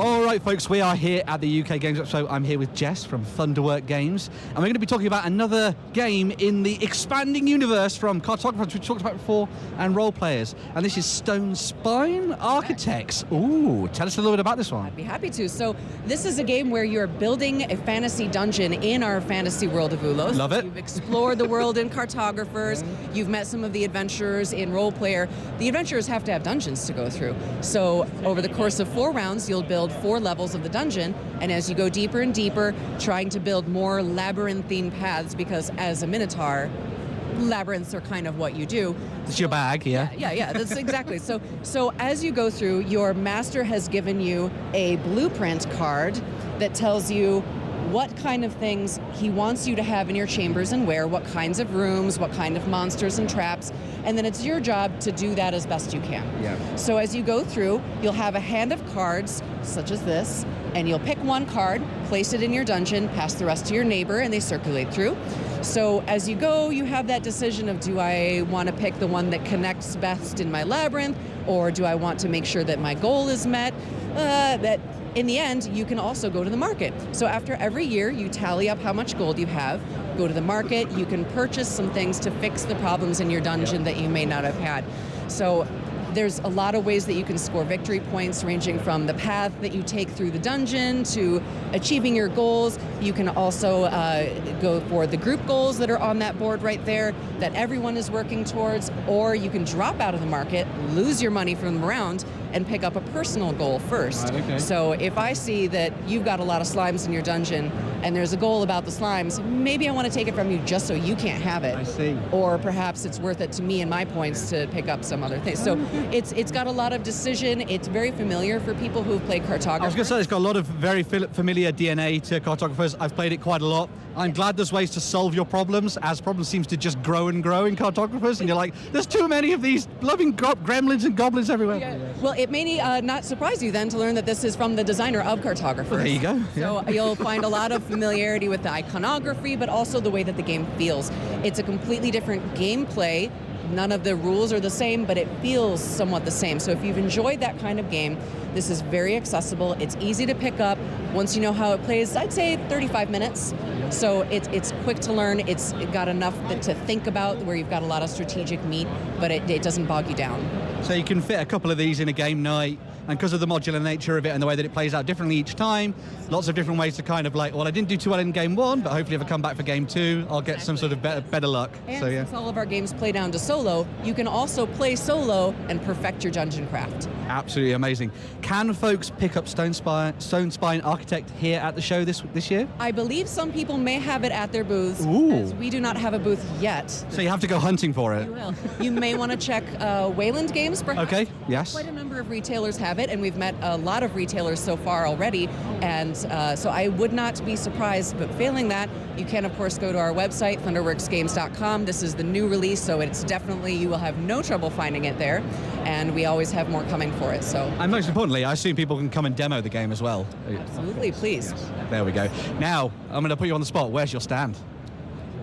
All right, folks, we are here at the UK Games Expo. I'm here with Jess from Thunderwork Games, and we're going to be talking about another game in the expanding universe from cartographers we talked about before and role players. And this is Stone Spine Architects. Ooh, tell us a little bit about this one. I'd be happy to. So this is a game where you're building a fantasy dungeon in our fantasy world of Ulos. Love it. You've explored the world in cartographers. You've met some of the adventurers in role player. The adventurers have to have dungeons to go through. So over the course of 4 rounds, you'll build 4 levels of the dungeon, and as you go deeper and deeper, trying to build more labyrinthine paths, because as a Minotaur, labyrinths are kind of what you do. It's your bag, yeah? Yeah, that's exactly. So as you go through, your master has given you a blueprint card that tells you what kind of things he wants you to have in your chambers and where, what kinds of rooms, what kind of monsters and traps, and then it's your job to do that as best you can. Yeah. So as you go through, you'll have a hand of cards, such as this, and you'll pick one card, place it in your dungeon, pass the rest to your neighbor, and they circulate through. So as you go, you have that decision of, do I want to pick the one that connects best in my labyrinth, or do I want to make sure that my goal is met? That in the end, you can also go to the market. So after every year, you tally up how much gold you have, go to the market, you can purchase some things to fix the problems in your dungeon that you may not have had. So there's a lot of ways that you can score victory points, ranging from the path that you take through the dungeon to achieving your goals. You can also go for the group goals that are on that board right there that everyone is working towards, or you can drop out of the market, lose your money from the round, and pick up a personal goal first. Right, okay. So if I see that you've got a lot of slimes in your dungeon and there's a goal about the slimes, maybe I want to take it from you just so you can't have it. I see. Or perhaps it's worth it to me and my points to pick up some other things. So it's got a lot of decision. It's very familiar for people who've played cartographers. I was going to say, it's got a lot of very familiar DNA to cartographers. I've played it quite a lot. I'm glad there's ways to solve your problems, as problems seems to just grow and grow in cartographers, and you're like, there's too many of these loving gremlins and goblins everywhere. Yeah. Well, it may not surprise you then to learn that this is from the designer of cartographers. Well, there you go. So you'll find a lot of familiarity with the iconography, but also the way that the game feels. It's a completely different gameplay. None of the rules are the same, but it feels somewhat the same. So if you've enjoyed that kind of game, this is very accessible. It's easy to pick up. Once you know how it plays, I'd say 35 minutes. So it's quick to learn. It's got enough to think about, where you've got a lot of strategic meat, but it doesn't bog you down. So you can fit a couple of these in a game night, and because of the modular nature of it and the way that it plays out differently each time, lots of different ways to kind of like, well, I didn't do too well in game 1, but hopefully if I come back for game 2, I'll get some sort of better luck. And So yeah. since all of our games play down to solo, you can also play solo and perfect your dungeon craft. Absolutely amazing. Can folks pick up Stone Spine Architect here at the show this year? I believe some people may have it at their booths, Ooh. as we do not have a booth yet. So you have to go hunting for it. You will. You may want to check Wayland Games, perhaps. Okay, yes. Quite a number of retailers have it, and we've met a lot of retailers so far already, and so I would not be surprised, but failing that, you can of course go to our website, thunderworksgames.com. This is the new release, so it's definitely, you will have no trouble finding it there, and we always have more coming for it. So. And most importantly, I assume people can come and demo the game as well. Absolutely, please. There we go. Now, I'm going to put you on the spot. Where's your stand?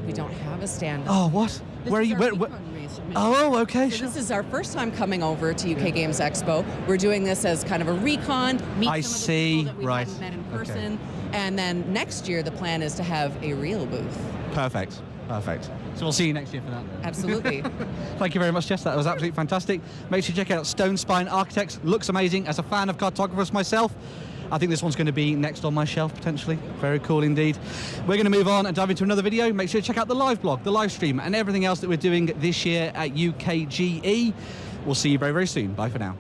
We don't have a stand. Oh, what? This Where are is you? our Where? recon race. Oh, okay. So this is our first time coming over to UK Games Expo. We're doing this as kind of a recon, meet I some of the see. people that we Right. hadn't met in Okay. person, and then next year the plan is to have a real booth. Perfect. Perfect. So we'll see you next year for that. Absolutely. Thank you very much, Jess. That was absolutely fantastic. Make sure you check out Stone Spine Architects. Looks amazing. As a fan of cartographers myself, I think this one's going to be next on my shelf, potentially. Very cool indeed. We're going to move on and dive into another video. Make sure you check out the live blog, the live stream, and everything else that we're doing this year at UKGE. We'll see you very, very soon. Bye for now.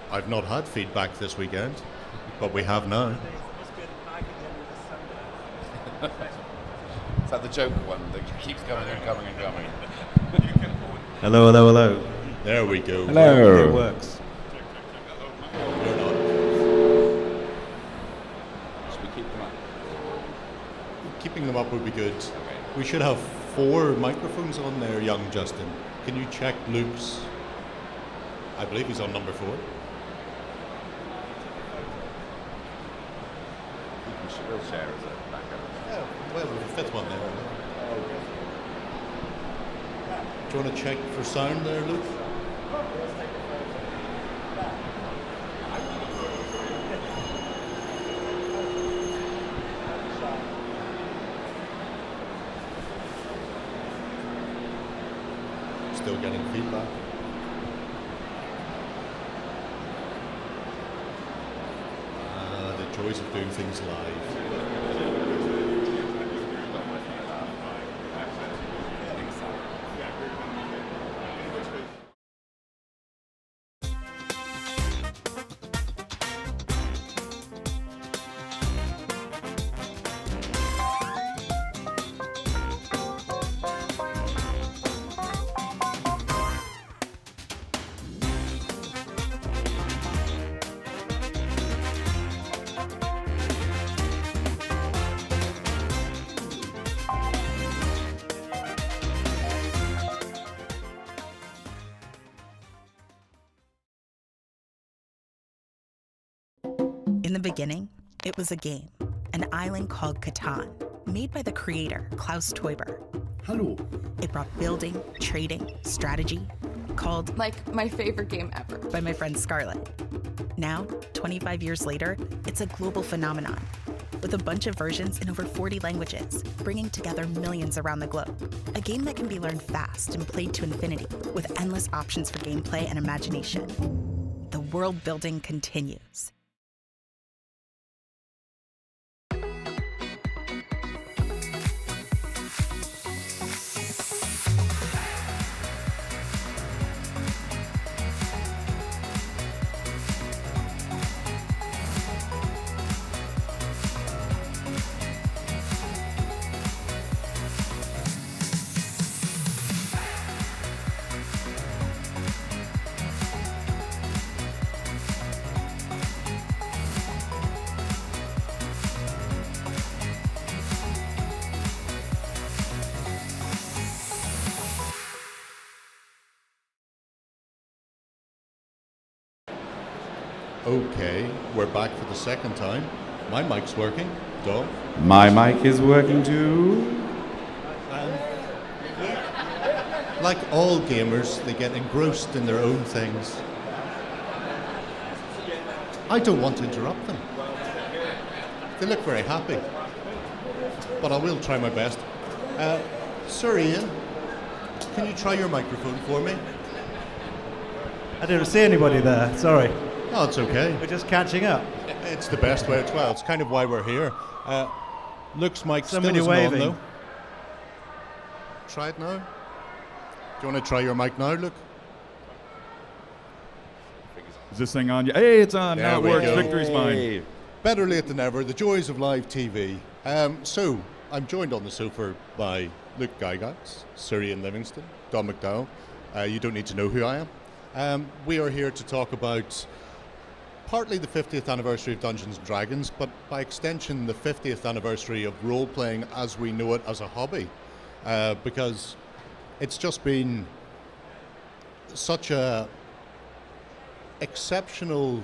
I've not had feedback this weekend, but we have now. Is that the joke one that keeps coming and coming and coming? Hello, hello, hello. There we go. Hello. It works. You're not. Should we keep them up? Keeping them up would be good. We should have 4 microphones on there, young Justin. Can you check Luke's? I believe he's on number 4. We'll share as a backup. Yeah, well, we've fit one there. Do you want to check for sound there, Luke? Still getting feedback. The joys of doing things live. In the beginning, it was a game, an island called Catan, made by the creator, Klaus Teuber. Hello. It brought building, trading, strategy, called Like my favorite game ever. by my friend Scarlett. Now, 25 years later, it's a global phenomenon, with a bunch of versions in over 40 languages, bringing together millions around the globe. A game that can be learned fast and played to infinity, with endless options for gameplay and imagination. The world building continues. Okay, we're back for the second time. My mic's working. Dom? My mic is working too. Like all gamers, they get engrossed in their own things. I don't want to interrupt them. They look very happy. But I will try my best. Sir Ian, can you try your microphone for me? I didn't see anybody there, sorry. No, it's okay. We're just catching up. It's the best way as well. It's kind of why we're here. Luke's mic Somebody still isn't waving. on, though. Try it now. Do you want to try your mic now, Luke? Is this thing on? Hey, it's on. There Now it we works. go. Victory's mine. Better late than never. The joys of live TV. So, I'm joined on the sofa by Luke Gygax, Sir Ian Livingston, Don McDowell. You don't need to know who I am. We are here to talk about partly the 50th anniversary of Dungeons & Dragons, but by extension the 50th anniversary of role-playing as we know it as a hobby, because it's just been such a exceptional...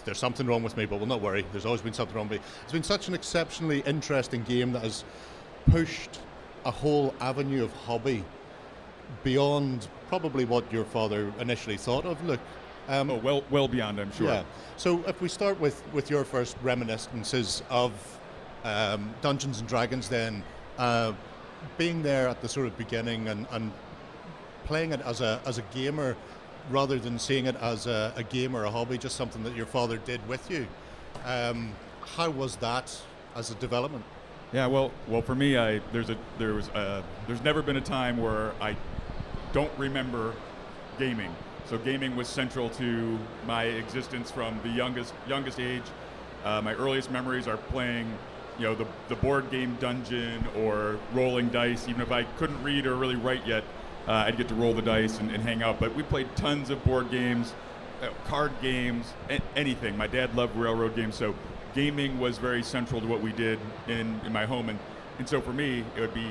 there's something wrong with me, but we'll not worry. There's always been something wrong with me. It's been such an exceptionally interesting game that has pushed a whole avenue of hobby beyond probably what your father initially thought of. Look, well beyond, I'm sure. Yeah. So if we start with your first reminiscences of Dungeons and Dragons, then being there at the sort of beginning and playing it as a gamer rather than seeing it as a game or a hobby, just something that your father did with you. How was that as a development? Yeah, well, for me, there's never been a time where I don't remember gaming. So gaming was central to my existence from the youngest age. My earliest memories are playing, the board game Dungeon or rolling dice. Even if I couldn't read or really write yet, I'd get to roll the dice and hang out. But we played tons of board games, card games, anything. My dad loved railroad games, so gaming was very central to what we did in my home. And so for me, it would be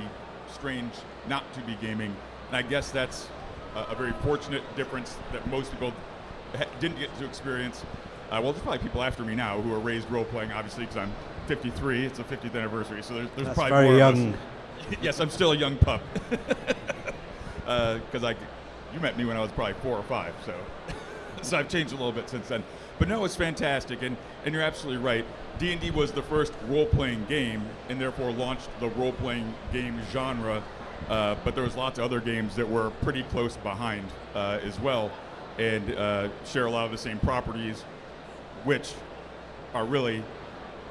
strange not to be gaming. And I guess that's a very fortunate difference that most people didn't get to experience. Well, there's probably people after me now who are raised role-playing, obviously, because I'm 53. It's the 50th anniversary, so there's That's probably very more young. of us. Yes, I'm still a young pup. Because you met me when I was probably 4 or 5, so I've changed a little bit since then. But no, it's fantastic, and you're absolutely right. D&D was the first role-playing game, and therefore launched the role-playing game genre. But there was lots of other games that were pretty close behind as well, and share a lot of the same properties, which are really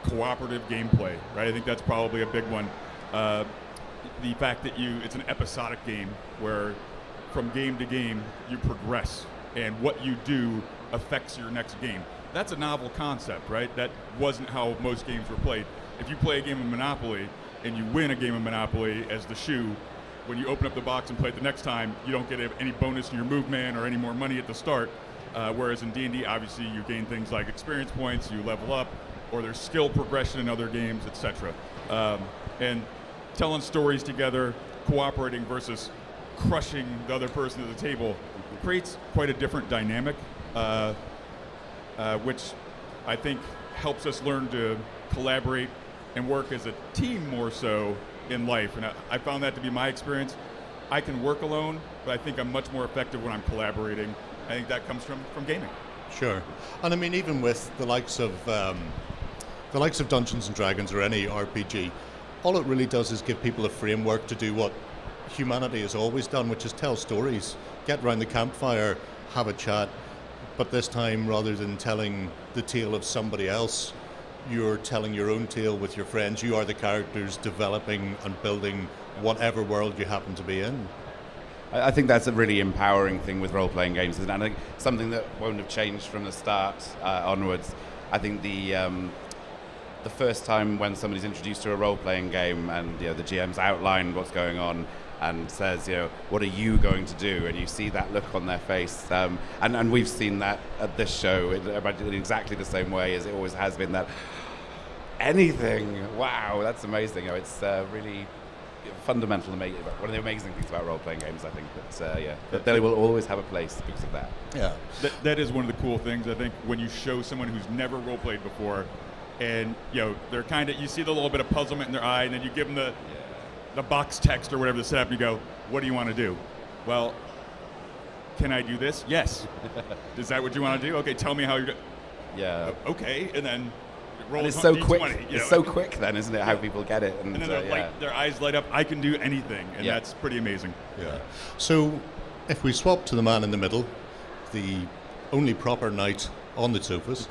cooperative gameplay, right? I think that's probably a big one. The fact that it's an episodic game where from game to game you progress, and what you do affects your next game. That's a novel concept, right? That wasn't how most games were played. If you play a game of Monopoly and you win a game of Monopoly as the shoe, when you open up the box and play it the next time, you don't get any bonus in your movement or any more money at the start. Whereas in D&D, obviously, you gain things like experience points, you level up, or there's skill progression in other games, etc. And telling stories together, cooperating versus crushing the other person at the table creates quite a different dynamic, which I think helps us learn to collaborate and work as a team more so in life. And I found that to be my experience. I can work alone, but I think I'm much more effective when I'm collaborating. I think that comes from gaming. Sure. And I mean, even with the likes of Dungeons and Dragons or any RPG, all it really does is give people a framework to do what humanity has always done, which is tell stories, get around the campfire, have a chat. But this time, rather than telling the tale of somebody else, you're telling your own tale with your friends. You are the characters developing and building whatever world you happen to be in. I think that's a really empowering thing with role-playing games, and I think something that won't have changed from the start onwards. I think the first time when somebody's introduced to a role-playing game and the GM's outlined what's going on and says, what are you going to do? And you see that look on their face. And we've seen that at this show in exactly the same way as it always has been, that anything, wow, that's amazing. It's really fundamental to make one of the amazing things about role-playing games, I think. That they will always have a place because of that. Yeah. That is one of the cool things, I think, when you show someone who's never role-played before, and they're kind of, you see the little bit of puzzlement in their eye, and then you give them the box text or whatever the setup, and you go, what do you want to do? Well, can I do this? Yes. Is that what you want to do? Okay, tell me how you do. Yeah. Okay, and then roll. And it's so D20, quick. It's so quick then, isn't it? How people get it, and then their eyes light up. I can do anything, and that's pretty amazing. Yeah. So, if we swap to the man in the middle, the only proper knight on the sofas,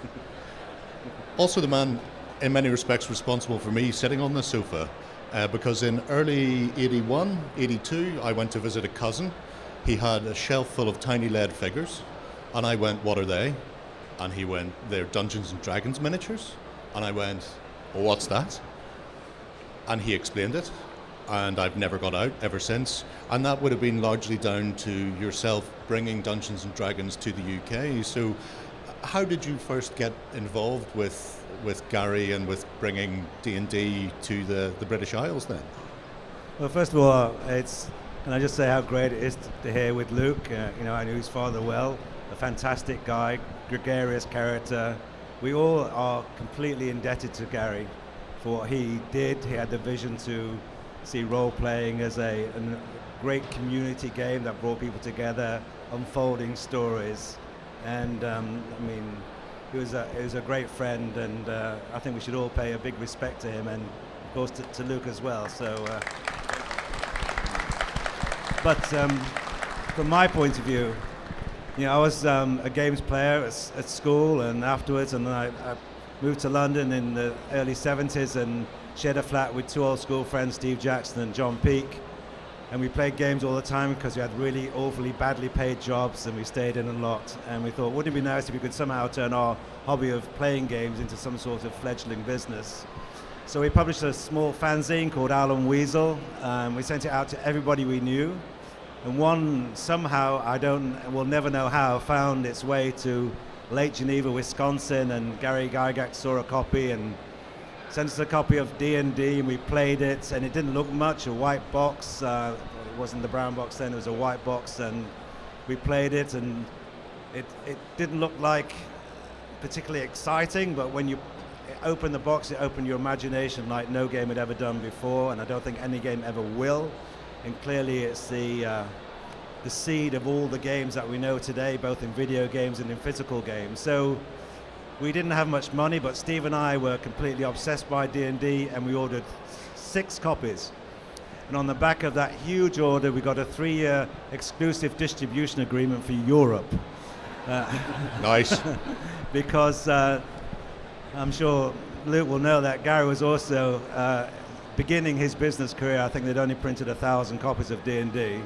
also the man, in many respects, responsible for me sitting on the sofa. Because in early 81, 82, I went to visit a cousin. He had a shelf full of tiny lead figures. And I went, what are they? And he went, they're Dungeons and Dragons miniatures. And I went, well, what's that? And he explained it. and I've never got out ever since. And that would have been largely down to yourself bringing Dungeons and Dragons to the UK. So how did you first get involved with Gary and with bringing D&D to the British Isles then? Well, first of all, can I just say how great it is to hear with Luke? I knew his father well, a fantastic guy, gregarious character. We all are completely indebted to Gary for what he did. He had the vision to see role-playing as a great community game that brought people together, unfolding stories. And he was a great friend, and I think we should all pay a big respect to him, and of course to Luke as well. So, but from my point of view, I was a games player at school and afterwards, and then I moved to London in the early 70s and shared a flat with two old school friends, Steve Jackson and John Peake. And we played games all the time because we had really awfully badly paid jobs, and we stayed in a lot. And we thought, wouldn't it be nice if we could somehow turn our hobby of playing games into some sort of fledgling business? So we published a small fanzine called Owl and Weasel. We sent it out to everybody we knew. And one, somehow, we'll never know how, found its way to Lake Geneva, Wisconsin, and Gary Gygax saw a copy and sent us a copy of D&D, and we played it, and it didn't look much, a white box. It wasn't the brown box then, it was a white box, and we played it, and it didn't look like particularly exciting, but when you opened the box, it opened your imagination like no game had ever done before, and I don't think any game ever will. And clearly it's the seed of all the games that we know today, both in video games and in physical games. So we didn't have much money, but Steve and I were completely obsessed by D&D, and we ordered 6 copies. And on the back of that huge order, we got a 3-year exclusive distribution agreement for Europe. Nice. Because I'm sure Luke will know that Gary was also beginning his business career. I think they'd only printed 1,000 copies of D&D.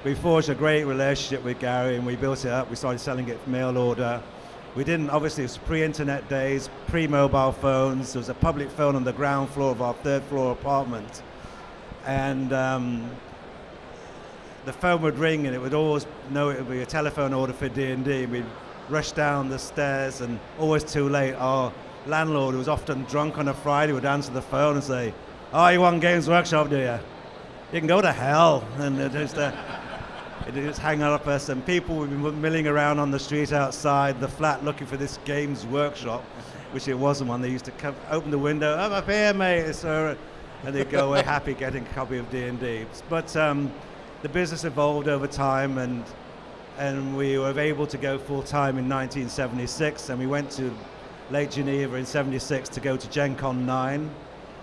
We forged a great relationship with Gary, and we built it up. We started selling it mail order. We didn't, obviously, it was pre-internet days, pre-mobile phones. There was a public phone on the ground floor of our 3rd floor apartment. And the phone would ring, and it would always know it would be a telephone order for D&D. We'd rush down the stairs, and always too late. Our landlord, who was often drunk on a Friday, would answer the phone and say, "Oh, you want Games Workshop, do you? You can go to hell." And it just hang up us, and people would be milling around on the street outside the flat looking for this Games Workshop, which it wasn't one. They used to open the window, "I'm up here, mate," and they'd go away happy getting a copy of D&D. But the business evolved over time, and we were able to go full-time in 1976, and we went to Lake Geneva in 76 to go to Gen Con 9.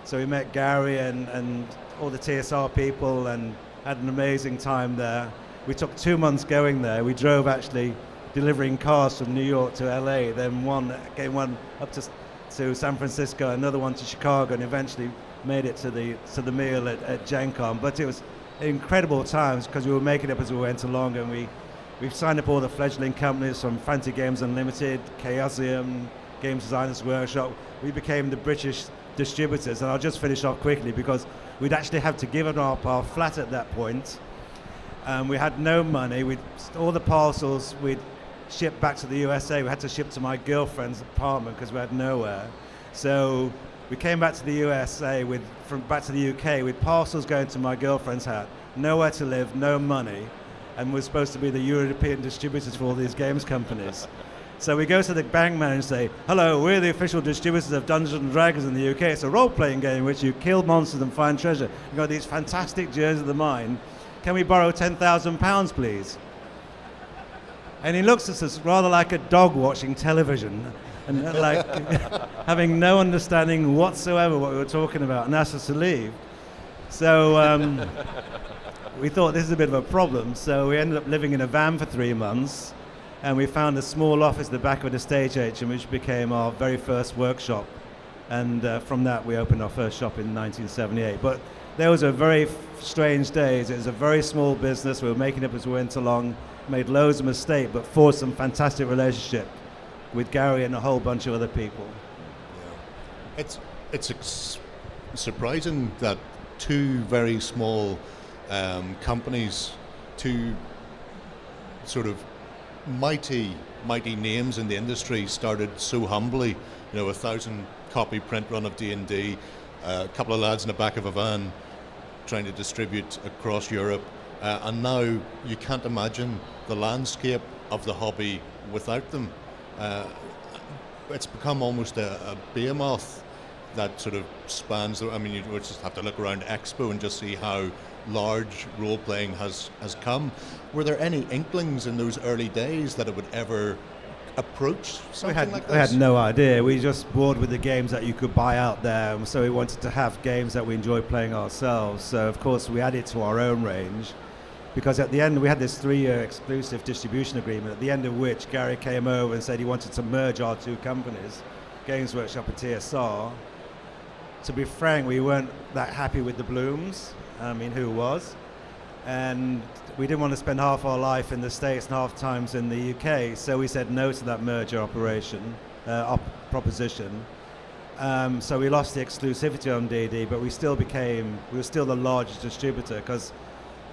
So we met Gary and all the TSR people and had an amazing time there. We took 2 months going there. We drove actually delivering cars from New York to LA, then one up to San Francisco, another one to Chicago, and eventually made it to the meal at Gen Con. But it was incredible times because we were making it up as we went along, and we've signed up all the fledgling companies from Fantasy Games Unlimited, Chaosium, Games Designers Workshop. We became the British distributors, and I'll just finish off quickly because we'd actually have to give up our flat at that point. We had no money. All the parcels we'd ship back to the USA. We had to ship to my girlfriend's apartment because we had nowhere. So we came back to the USA back to the UK with parcels going to my girlfriend's house, nowhere to live, no money, and we're supposed to be the European distributors for all these games companies. So we go to the bank man and say, "Hello, we're the official distributors of Dungeons and Dragons in the UK. It's a role-playing game in which you kill monsters and find treasure. You've got these fantastic Journeys of the Mind. Can we borrow £10,000, please?" And he looks at us rather like a dog watching television, and like having no understanding whatsoever what we were talking about, and asked us to leave. So we thought this is a bit of a problem. So we ended up living in a van for 3 months. And we found a small office at the back of the estate agent, which became our very first workshop. And from that, we opened our first shop in 1978. But those were very strange days. It was a very small business. We were making it as we went along, made loads of mistakes, but forged some fantastic relationship with Gary and a whole bunch of other people. It's surprising that two very small companies, two sort of mighty names in the industry started so humbly. You know, 1,000 copy print run of D&D, a couple of lads in the back of a van trying to distribute across Europe, and now you can't imagine the landscape of the hobby without them. It's become almost a behemoth that sort of spans. I mean, you just have to look around Expo and just see how large role-playing has come. Were there any inklings in those early days that it would ever approach something like this? We had no idea. We just bored with the games that you could buy out there, and so we wanted to have games that we enjoyed playing ourselves. So of course we added to our own range, because at the end we had this 3-year exclusive distribution agreement, at the end of which Gary came over and said he wanted to merge our two companies, Games Workshop and TSR. To be frank, we weren't that happy with the Blooms. I mean, who was? And we didn't want to spend half our life in the States and half times in the UK, so we said no to that merger proposition. So we lost the exclusivity on D&D, but we were still the largest distributor, because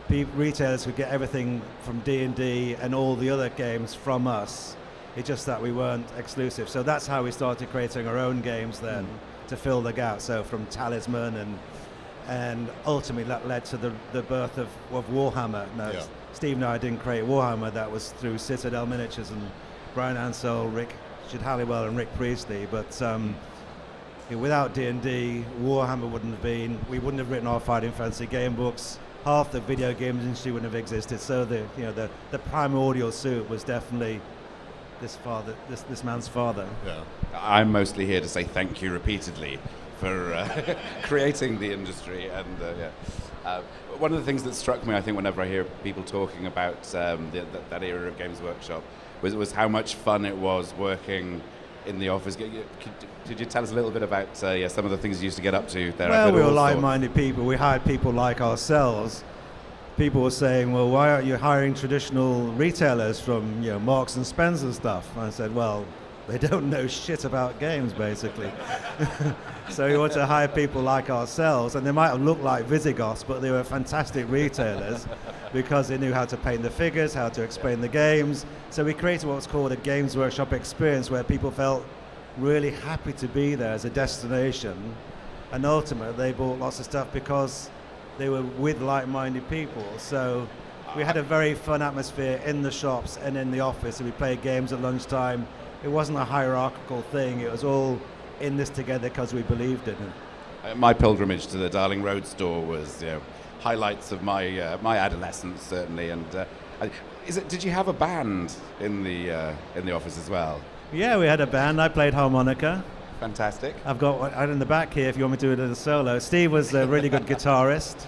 retailers could get everything from D&D and all the other games from us. It's just that we weren't exclusive. So that's how we started creating our own games then to fill the gap. So from Talisman and ultimately that led to the birth of Warhammer. No, Steve and I didn't create Warhammer. That was through Citadel Miniatures and Brian Ansell, Richard Halliwell and Rick Priestley. But without D&D, Warhammer wouldn't have been. We wouldn't have written our Fighting Fantasy game books. Half the video games industry wouldn't have existed. So the primordial suit was definitely this man's father. Yeah. I'm mostly here to say thank you repeatedly for creating the industry. And one of the things that struck me, I think, whenever I hear people talking about that era of Games Workshop, was how much fun it was working in the office. Could you tell us a little bit about some of the things you used to get up to there? Well, we were like-minded people. We hired people like ourselves. People were saying, well, why aren't you hiring traditional retailers from Marks and Spencer stuff? And I said, well, they don't know shit about games, basically. So we want to hire people like ourselves, and they might have looked like Visigoths, but they were fantastic retailers because they knew how to paint the figures, how to explain the games. So we created what's called a Games Workshop experience, where people felt really happy to be there as a destination, and ultimately they bought lots of stuff because they were with like-minded people. So we had a very fun atmosphere in the shops and in the office, and we played games at lunchtime. It wasn't a hierarchical thing. It was all in this together because we believed in it. My pilgrimage to the Darling Road store was highlights of my adolescence, certainly. And did you have a band in the office as well? Yeah, we had a band. I played harmonica. Fantastic. I've got one out in the back here if you want me to do it as a solo. Steve was a really good guitarist.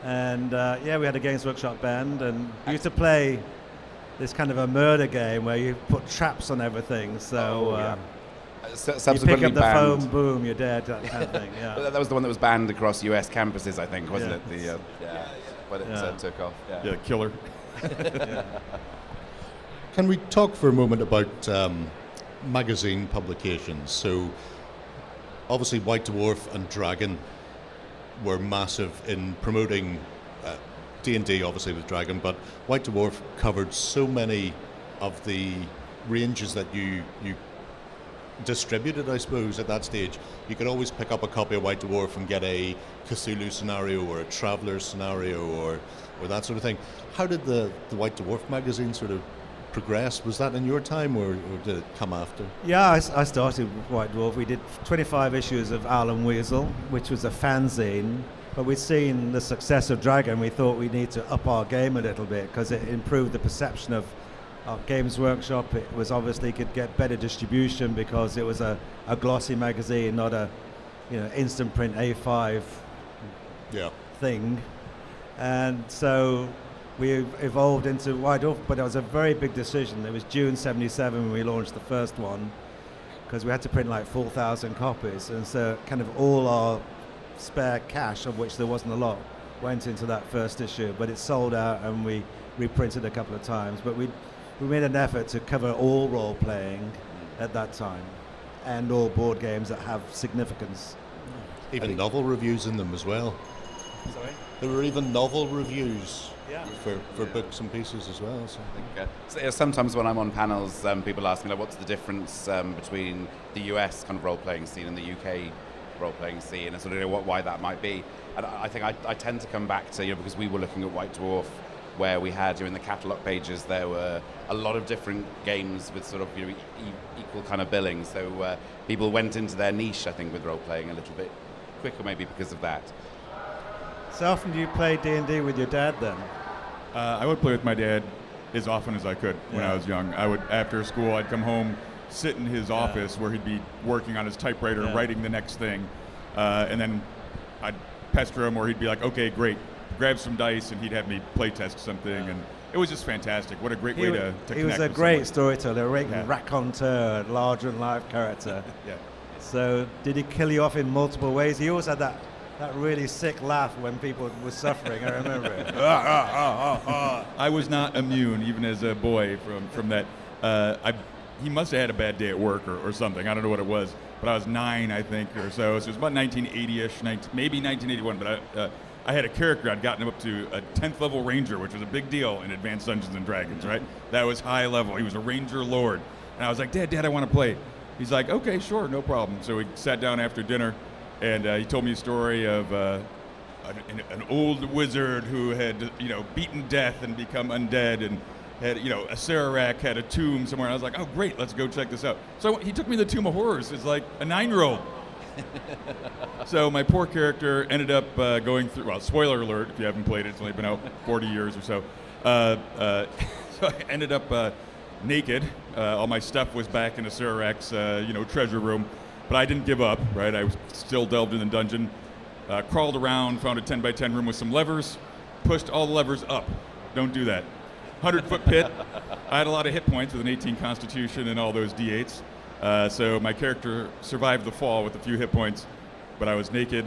And we had a Games Workshop band, and we used to play this kind of a murder game where you put traps on everything. So subsequently you pick up the banned. phone, boom, you're dead, that kind of thing. Yeah. That was the one that was banned across US campuses, I think, wasn't it? But it took off. Yeah, killer. Can we talk for a moment about magazine publications? So obviously White Dwarf and Dragon were massive in promoting D&D, obviously with Dragon, but White Dwarf covered so many of the ranges that you distributed, I suppose, at that stage. You could always pick up a copy of White Dwarf and get a Cthulhu scenario or a Traveller scenario or that sort of thing. How did the White Dwarf magazine sort of progress? Was that in your time, or did it come after? Yeah, I started with White Dwarf. We did 25 issues of Owl and Weasel, which was a fanzine. But we'd seen the success of Dragon. We thought we need to up our game a little bit because it improved the perception of Games Workshop. It was obviously could get better distribution because it was a glossy magazine, not a instant print A5 thing. And so we evolved into White Dwarf, but it was a very big decision. It was June '77 when we launched the first one, because we had to print like 4,000 copies, and so kind of all our spare cash, of which there wasn't a lot, went into that first issue. But it sold out, and we reprinted a couple of times. But we made an effort to cover all role playing at that time, and all board games that have significance. Even novel reviews in them as well. Sorry? There were even novel reviews Yeah. for books and pieces as well. So. Sometimes when I'm on panels, people ask me, like, what's the difference between the US kind of role-playing scene and the UK role-playing scene, and sort of why that might be. And I think I tend to come back to, because we were looking at White Dwarf, where we had, in the catalogue pages, there were a lot of different games with sort of, equal kind of billing. So people went into their niche, I think, with role-playing a little bit quicker, maybe because of that. So often do you play D&D with your dad then? I would play with my dad as often as I could when I was young. I would, after school, I'd come home, sit in his office where he'd be working on his typewriter, writing the next thing, and then I'd pester him, or he'd be like, "Okay, great, grab some dice," and he'd have me play test something, and it was just fantastic. What a great way to connect. He was a great storyteller, a raconteur, larger-than-life character. Yeah. So did he kill you off in multiple ways? He always had that really sick laugh when people were suffering. I remember it. I was not immune, even as a boy, from that. He must have had a bad day at work or something. I don't know what it was, but I was 9, I think, or so. So it was about 1980-ish, maybe 1981. But I had a character. I'd gotten him up to a 10th level ranger, which was a big deal in Advanced Dungeons and Dragons, right? That was high level. He was a ranger lord. And I was like, Dad, I want to play. He's like, okay, sure, no problem. So we sat down after dinner, and he told me a story of an old wizard who had, beaten death and become undead, and had, a Sararak had a tomb somewhere. And I was like, oh, great, let's go check this out. So he took me to the Tomb of Horrors as like a 9-year-old. So my poor character ended up going through, well, spoiler alert, if you haven't played it, it's only been out 40 years or so. So I ended up naked. All my stuff was back in the Sararak's, treasure room. But I didn't give up, right? I was still delved in the dungeon, crawled around, found a 10x10 room with some levers, pushed all the levers up. Don't do that. 100-foot pit. I had a lot of hit points with an 18 constitution and all those D8s. So my character survived the fall with a few hit points, but I was naked,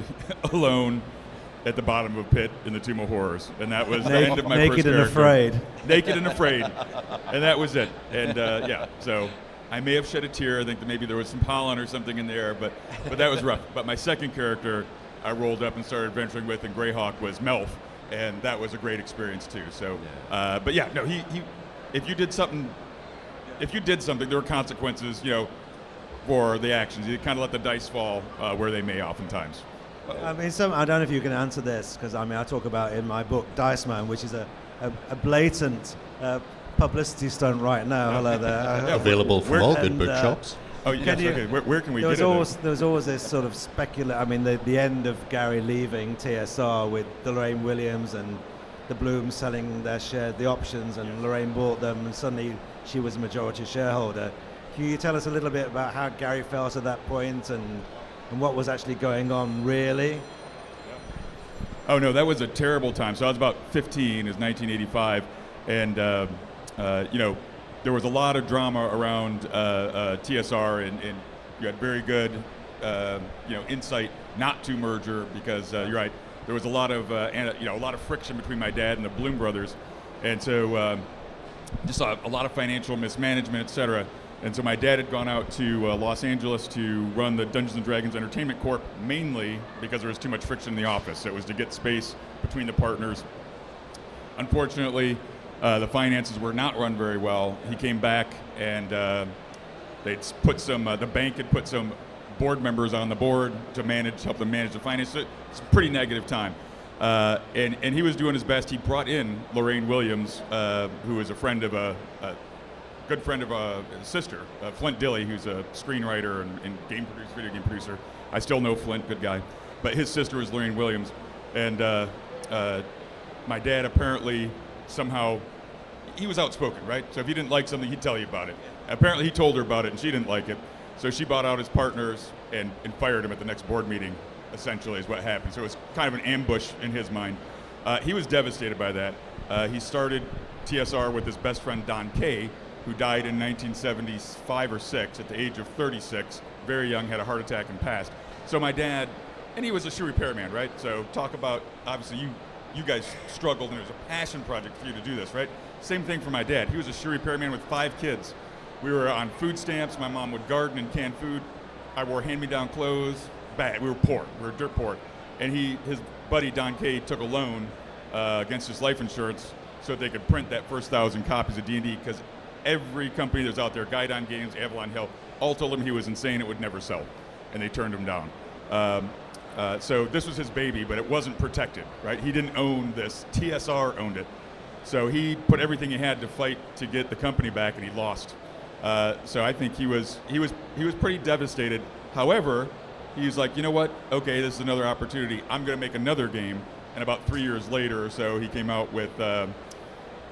alone, at the bottom of a pit in the Tomb of Horrors. And that was the end of my first character. Naked and afraid. Naked and afraid. And that was it. And so I may have shed a tear. I think that maybe there was some pollen or something in there, but that was rough. But my second character I rolled up and started adventuring with in Greyhawk was Melf, and that was a great experience too. So, but yeah, no, he if you did something, there were consequences, for the actions. You kind of let the dice fall where they may oftentimes. I mean, I don't know if you can answer this, because I talk about in my book Dice Man, which is a blatant publicity stunt right now. Hello there. Available from all good bookshops. Oh, yes, okay. Where can we get it? There was always this sort of the end of Gary leaving TSR with Lorraine Williams and the Blooms selling their share, the options, and Lorraine bought them, and suddenly she was a majority shareholder. Can you tell us a little bit about how Gary felt at that point and what was actually going on, really? Oh, no, that was a terrible time. So I was about 15, it was 1985, and, there was a lot of drama around TSR, and you had very good, insight not to merger, because you're right, there was a lot of friction between my dad and the Bloom brothers, and so just a lot of financial mismanagement, et cetera. And so my dad had gone out to Los Angeles to run the Dungeons & Dragons Entertainment Corp, mainly because there was too much friction in the office. So it was to get space between the partners. Unfortunately, the finances were not run very well. He came back, and they'd put the bank had put some board members on the board to help them manage the finances. It's a pretty negative time. And he was doing his best. He brought in Lorraine Williams, who is a friend of good friend of his sister, Flint Dilley, who's a screenwriter and video game producer. I still know Flint, good guy. But his sister was Lorraine Williams. And my dad apparently somehow, he was outspoken, right? So if he didn't like something, he'd tell you about it. Apparently he told her about it, and she didn't like it. So she bought out his partners and fired him at the next board meeting, essentially, is what happened. So it was kind of an ambush in his mind. He was devastated by that. He started TSR with his best friend, Don Kay, who died in 1975 or 6 at the age of 36, very young, had a heart attack and passed. So my dad, and he was a shoe repairman, right? So talk about, obviously you guys struggled, and it was a passion project for you to do this, right? Same thing for my dad. He was a shoe repairman with 5 kids. We were on food stamps. My mom would garden and can food. I wore hand-me-down clothes. Bad. We were poor. We were dirt poor. and his buddy Don Kay took a loan against his life insurance so that they could print that first 1,000 copies of D&D, because every company that's out there, Guidon Games, Avalon Hill, all told him he was insane, it would never sell, and they turned him down. So this was his baby, but it wasn't protected, right? He didn't own this. TSR owned it. So he put everything he had to fight to get the company back, and he lost. So I think he was pretty devastated. However, he's like, you know what? Okay, this is another opportunity. I'm going to make another game. And about 3 years later or so, he came out with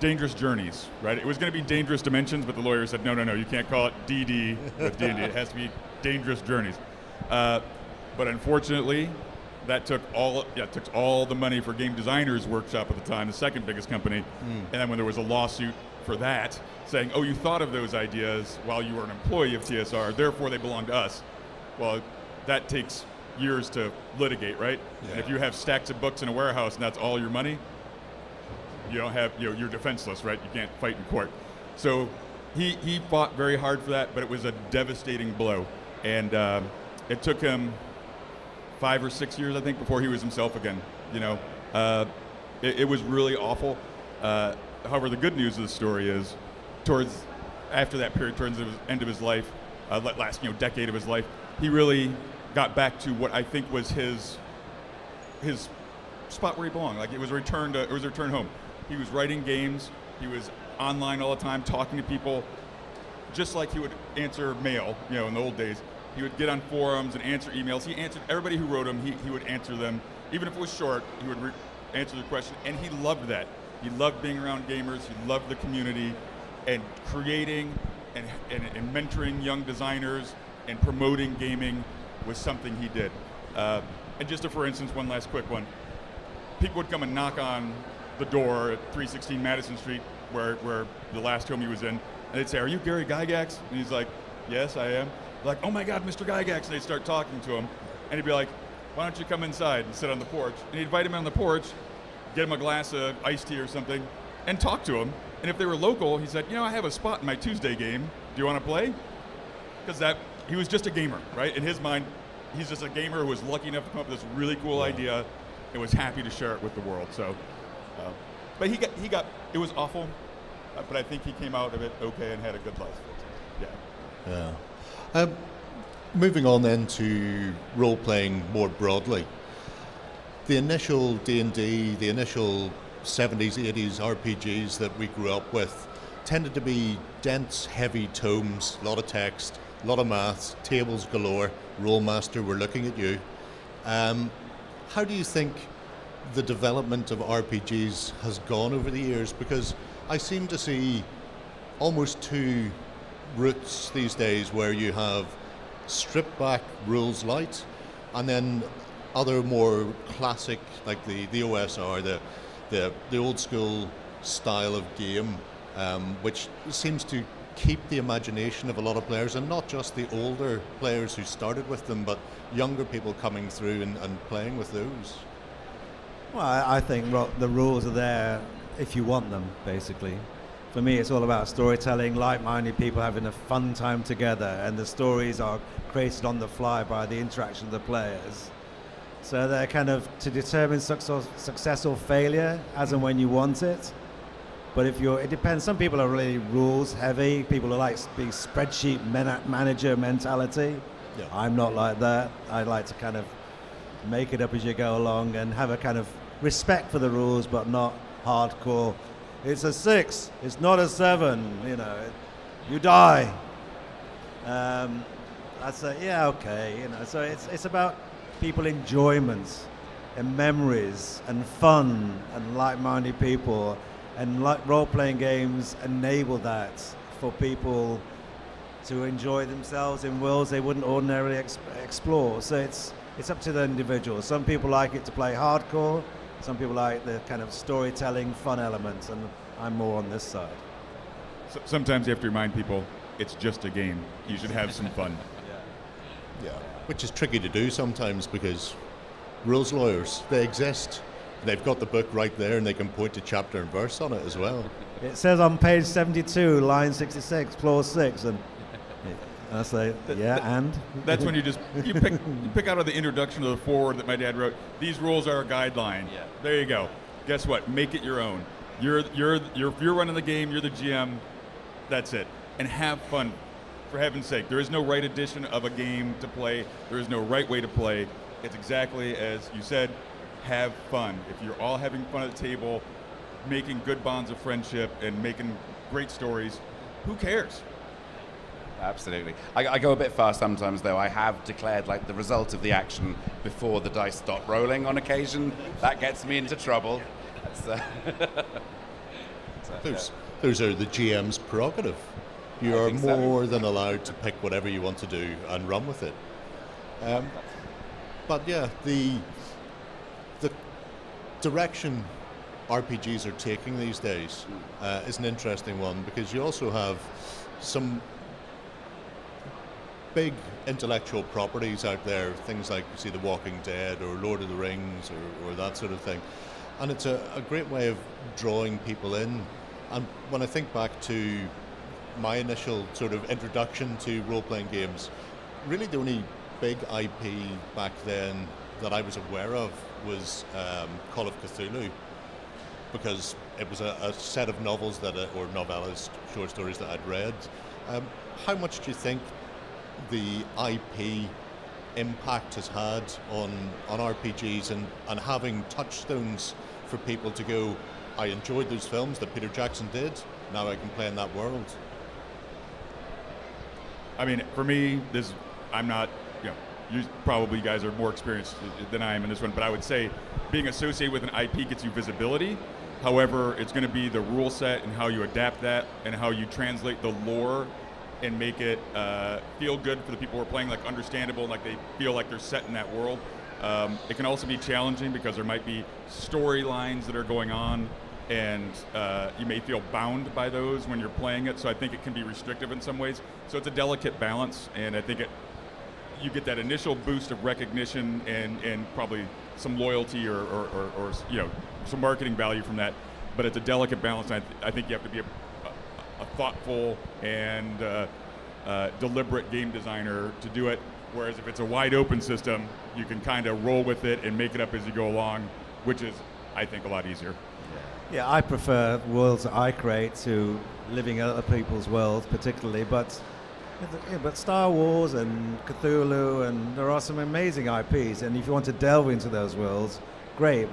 Dangerous Journeys, right? It was going to be Dangerous Dimensions, but the lawyer said, no, you can't call it DD with D&D. It has to be Dangerous Journeys. But unfortunately, that took all the money for Game Designers Workshop at the time, the second biggest company. And then when there was a lawsuit for that, saying, oh, you thought of those ideas while you were an employee of TSR, therefore they belong to us. Well, that takes years to litigate, right? Yeah. And if you have stacks of books in a warehouse and that's all your money, you don't have, you're defenseless, right? You can't fight in court. So he fought very hard for that, but it was a devastating blow. And it took him 5 or 6 years, I think, before he was himself again. It was really awful. However, the good news of the story is, after that period, towards the end of his life, last decade of his life, he really got back to what I think was his spot where he belonged. Like, it was a return home. He was writing games. He was online all the time, talking to people, just like he would answer mail, in the old days. He would get on forums and answer emails. He answered everybody who wrote him. He would answer them, even if it was short. He would answer the question, and he loved that. He loved being around gamers. He loved the community, and creating and mentoring young designers and promoting gaming was something he did. And just for instance, one last quick one. People would come and knock on the door at 316 Madison Street, where the last home he was in, and they'd say, "Are you Gary Gygax?" And he's like, "Yes, I am." Like, "Oh my God, Mr. Gygax!" And they'd start talking to him, and he'd be like, "Why don't you come inside and sit on the porch?" And he'd invite him on the porch, get him a glass of iced tea or something, and talk to him. And if they were local, he said, "I have a spot in my Tuesday game. Do you want to play?" Because he was just a gamer, right? In his mind, he's just a gamer who was lucky enough to come up with this really cool idea and was happy to share it with the world. So, but it was awful, but I think he came out of it okay and had a good life. Yeah. Moving on then to role-playing more broadly. The initial D&D, the initial 70s, 80s RPGs that we grew up with tended to be dense, heavy tomes, a lot of text, a lot of maths, tables galore. Rolemaster, we're looking at you. How do you think the development of RPGs has gone over the years? Because I seem to see almost two routes these days, where you have stripped back rules light, and then other more classic, like the OSR, the old school style of game, which seems to keep the imagination of a lot of players, and not just the older players who started with them, but younger people coming through and playing with those. Well, I think the rules are there if you want them, basically. For me, it's all about storytelling, like-minded people having a fun time together, and the stories are created on the fly by the interaction of the players. So they're kind of to determine success or failure as and when you want it. But it depends. Some people are really rules heavy. People are like being spreadsheet manager mentality. Yeah. I'm not like that. I like to kind of make it up as you go along and have a kind of respect for the rules, but not hardcore. It's a 6. It's not a 7. You die. I'd say, yeah, okay. So it's about people enjoyment and memories and fun and like-minded people. And role-playing games enable that for people to enjoy themselves in worlds they wouldn't ordinarily explore. So it's up to the individual. Some people like it to play hardcore. Some people like the kind of storytelling, fun elements, and I'm more on this side. So sometimes you have to remind people it's just a game. You should have some fun. Yeah. Which is tricky to do sometimes, because rules lawyers, they exist. They've got the book right there, and they can point to chapter and verse on it as well. It says on page 72, line 66, clause 6, and And I say, yeah, and? That's when you pick out of the introduction of the forward that my dad wrote, these rules are a guideline. Yeah. There you go. Guess what? Make it your own. If you're running the game, you're the GM, that's it. And have fun, for heaven's sake. There is no right edition of a game to play. There is no right way to play. It's exactly as you said, have fun. If you're all having fun at the table, making good bonds of friendship and making great stories, who cares? Absolutely. I go a bit far sometimes, though. I have declared like the result of the action before the dice stop rolling on occasion. That gets me into trouble. Those are the GM's prerogative. You are more than allowed to pick whatever you want to do and run with it. But yeah, the direction RPGs are taking these days is an interesting one, because you also have some big intellectual properties out there, things like you see The Walking Dead or Lord of the Rings or that sort of thing. And it's a great way of drawing people in. And when I think back to my initial sort of introduction to role-playing games, really the only big IP back then that I was aware of was Call of Cthulhu, because it was a set of novels or novellas, short stories that I'd read. How much do you think the IP impact has had on RPGs and having touchstones for people to go, I enjoyed those films that Peter Jackson did, now I can play in that world? I mean, for me, I'm not, you probably guys are more experienced than I am in this one, but I would say being associated with an IP gets you visibility. However, it's going to be the rule set and how you adapt that and how you translate the lore and make it feel good for the people who are playing, like understandable, like they feel like they're set in that world. It can also be challenging because there might be storylines that are going on, and you may feel bound by those when you're playing it. So I think it can be restrictive in some ways. So it's a delicate balance, and I think you get that initial boost of recognition and probably some loyalty or some marketing value from that. But it's a delicate balance. And I think you have to be a thoughtful and deliberate game designer to do it. Whereas if it's a wide open system, you can kind of roll with it and make it up as you go along, which is, I think, a lot easier. Yeah, I prefer worlds that I create to living in other people's worlds, particularly. But Star Wars and Cthulhu, and there are some amazing IPs. And if you want to delve into those worlds, great.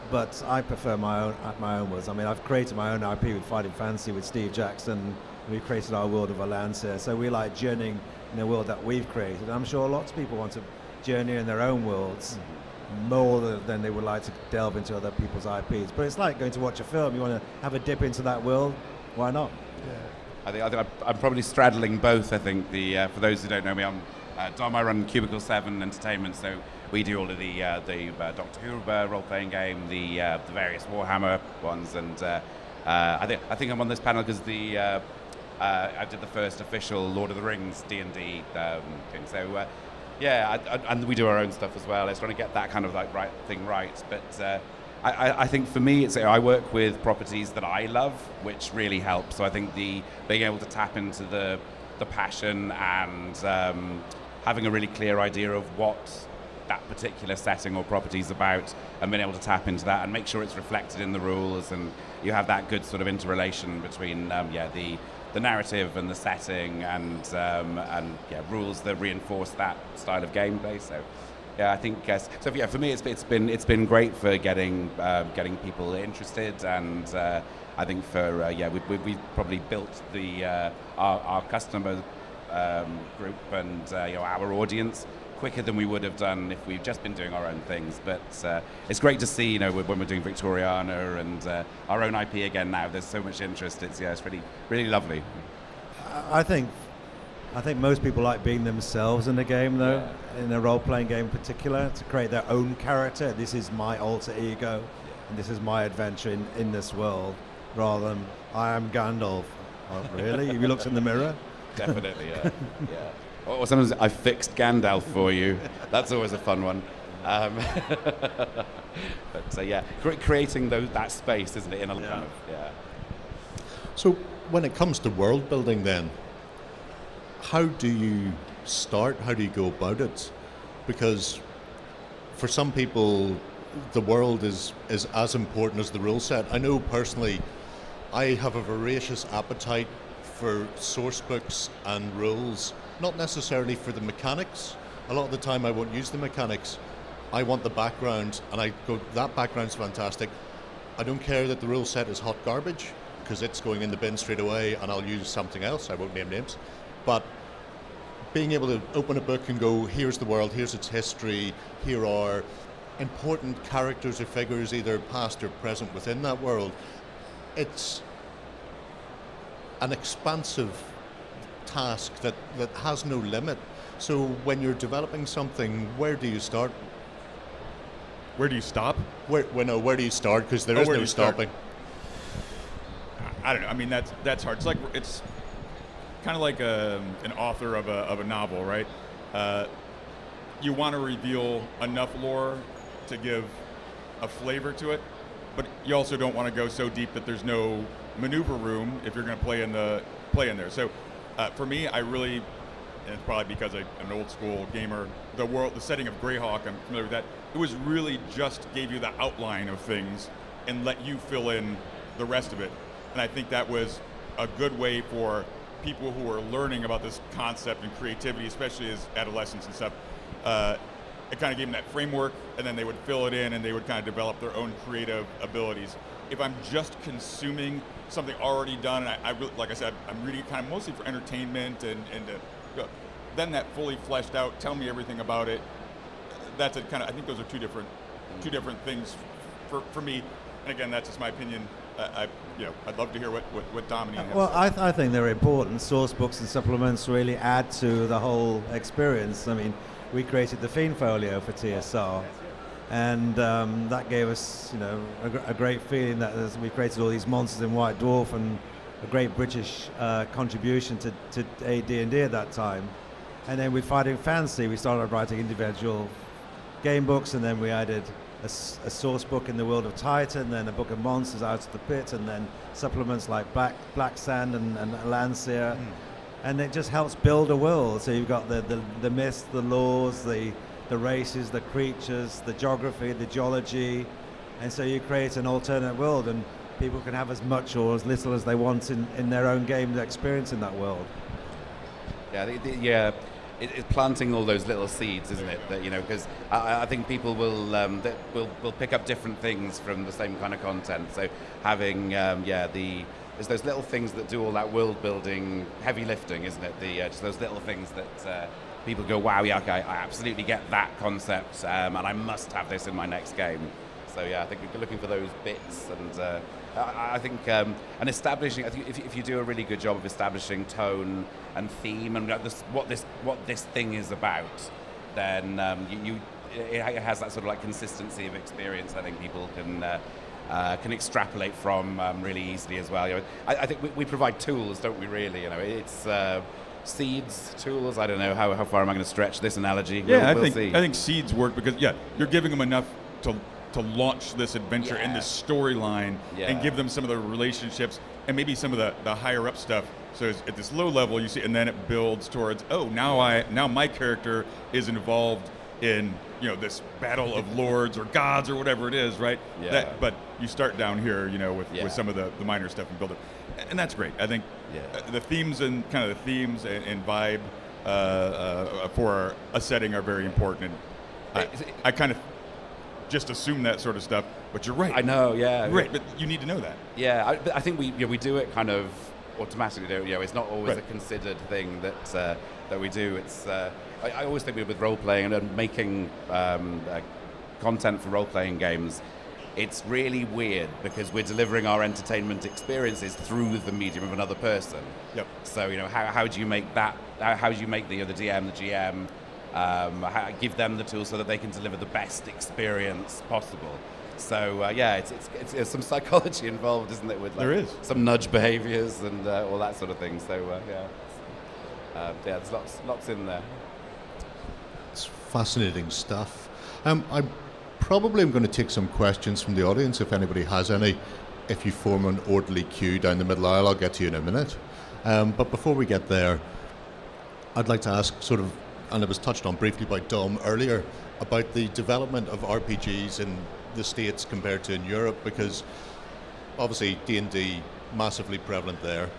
But I prefer my own worlds. I mean, I've created my own IP with Fighting Fantasy with Steve Jackson. We created our world of Alancia. So we like journeying in the world that we've created. And I'm sure lots of people want to journey in their own worlds more than they would like to delve into other people's IPs. But it's like going to watch a film. You want to have a dip into that world, why not? I think I'm probably straddling both. I think for those who don't know me, I'm Dom. I run Cubicle 7 Entertainment, so we do all of the Doctor Who role-playing game, the various Warhammer ones, and I think I'm on this panel because I did the first official Lord of the Rings D&D thing. So and we do our own stuff as well. It's trying to get that kind of like right. But I think for me, I work with properties that I love, which really helps. So I think being able to tap into the passion and having a really clear idea of what that particular setting or property is about, and being able to tap into that and make sure it's reflected in the rules, and you have that good sort of interrelation between the narrative and the setting, and rules that reinforce that style of gameplay. So I think for me it's been great for getting people interested, and I think we've probably built our customer group and our audience quicker than we would have done if we'd just been doing our own things. But it's great to see, when we're doing Victoriana and our own IP again now, there's so much interest. It's really, really lovely. I think most people like being themselves in a game, though, in a role-playing game in particular, to create their own character. This is my alter ego, and this is my adventure in this world, rather than I am Gandalf. Oh, really? Have you looked in the mirror? Definitely, yeah. Or sometimes I fixed Gandalf for you. That's always a fun one. But creating that space, isn't it? So when it comes to world building, then, how do you start? How do you go about it? Because for some people, the world is as important as the rule set. I know personally, I have a voracious appetite for source books and rules, not necessarily for the mechanics. A lot of the time I won't use the mechanics. I want the background, and I go, that background's fantastic. I don't care that the rule set is hot garbage, because it's going in the bin straight away, and I'll use something else. I won't name names. But being able to open a book and go, here's the world, here's its history, here are important characters or figures, either past or present within that world. It's an expansive task that has no limit. So when you're developing something, where do you start? Where do you stop? Where do you start? Because there is no stopping. I don't know. I mean, that's hard. It's kind of like an author of a novel, right? You want to reveal enough lore to give a flavor to it, but you also don't want to go so deep that there's no maneuver room if you're going to play in there. So for me, I really, and it's probably because I'm an old school gamer, the setting of Greyhawk, I'm familiar with that. It was really just gave you the outline of things and let you fill in the rest of it. And I think that was a good way for people who are learning about this concept and creativity, especially as adolescents and stuff. It kind of gave them that framework, and then they would fill it in and they would kind of develop their own creative abilities. If I'm just consuming something already done, and I really, like I said, I'm reading it kind of mostly for entertainment and then that fully fleshed out, tell me everything about it. That's a kind of, I think those are two different things for me. And again, that's just my opinion. I'd love to hear what Dominique has. Well, I think they're important. Source books and supplements really add to the whole experience. I mean, we created the Fiend Folio for TSR, and that gave us, a great feeling that as we created all these monsters in White Dwarf, and a great British contribution to AD&D at that time. And then with Fighting Fantasy, we started writing individual game books, and then we added a source book in the world of Titan, then a book of monsters Out of the Pit, and then supplements like Black Sand and Lancia. And it just helps build a world. So you've got the myths, the laws, the races, the creatures, the geography, the geology, and so you create an alternate world, and people can have as much or as little as they want in their own game experience in that world. Yeah, it's planting all those little seeds, isn't it? That, because I think people will pick up different things from the same kind of content. So having there's those little things that do all that world building, heavy lifting, isn't it? Just those little things that people go, wow, yeah, okay, I absolutely get that concept, and I must have this in my next game. So yeah, I think we're looking for those bits, and I think and establishing. I think if you do a really good job of establishing tone and theme and what this thing is about, then it has that sort of like consistency of experience. I think people can extrapolate from really easily as well. I think we provide tools, don't we? Really, it's seeds, tools. I don't know how far am I going to stretch this analogy. Yeah, we'll see. I think seeds work because you're giving them enough to launch this adventure and this storyline and give them some of the relationships and maybe some of the higher up stuff. So at this low level, you see, and then it builds towards, now my character is involved in this battle of lords or gods or whatever it is, right? Yeah. But you start down here, with some of the minor stuff and build it, and that's great. I think the themes and kind of the themes and vibe for a setting are very important. And I kind of just assume that sort of stuff, but you're right. I know, yeah. Right, but you need to know that. Yeah, I think we do it kind of automatically. It's not always a considered thing that we do. It's I always think with role playing and making content for role playing games, it's really weird because we're delivering our entertainment experiences through the medium of another person. Yep. So how do you make that? How do you make the DM, the GM? Give them the tools so that they can deliver the best experience possible. So it's some psychology involved, isn't it? With there is some nudge behaviors and all that sort of thing. So there's lots in there. It's fascinating stuff. I probably am going to take some questions from the audience if anybody has any. If you form an orderly queue down the middle aisle, I'll get to you in a minute. But before we get there, I'd like to ask sort of, and it was touched on briefly by Dom earlier, about the development of RPGs in the States compared to in Europe, because obviously D&D massively prevalent there.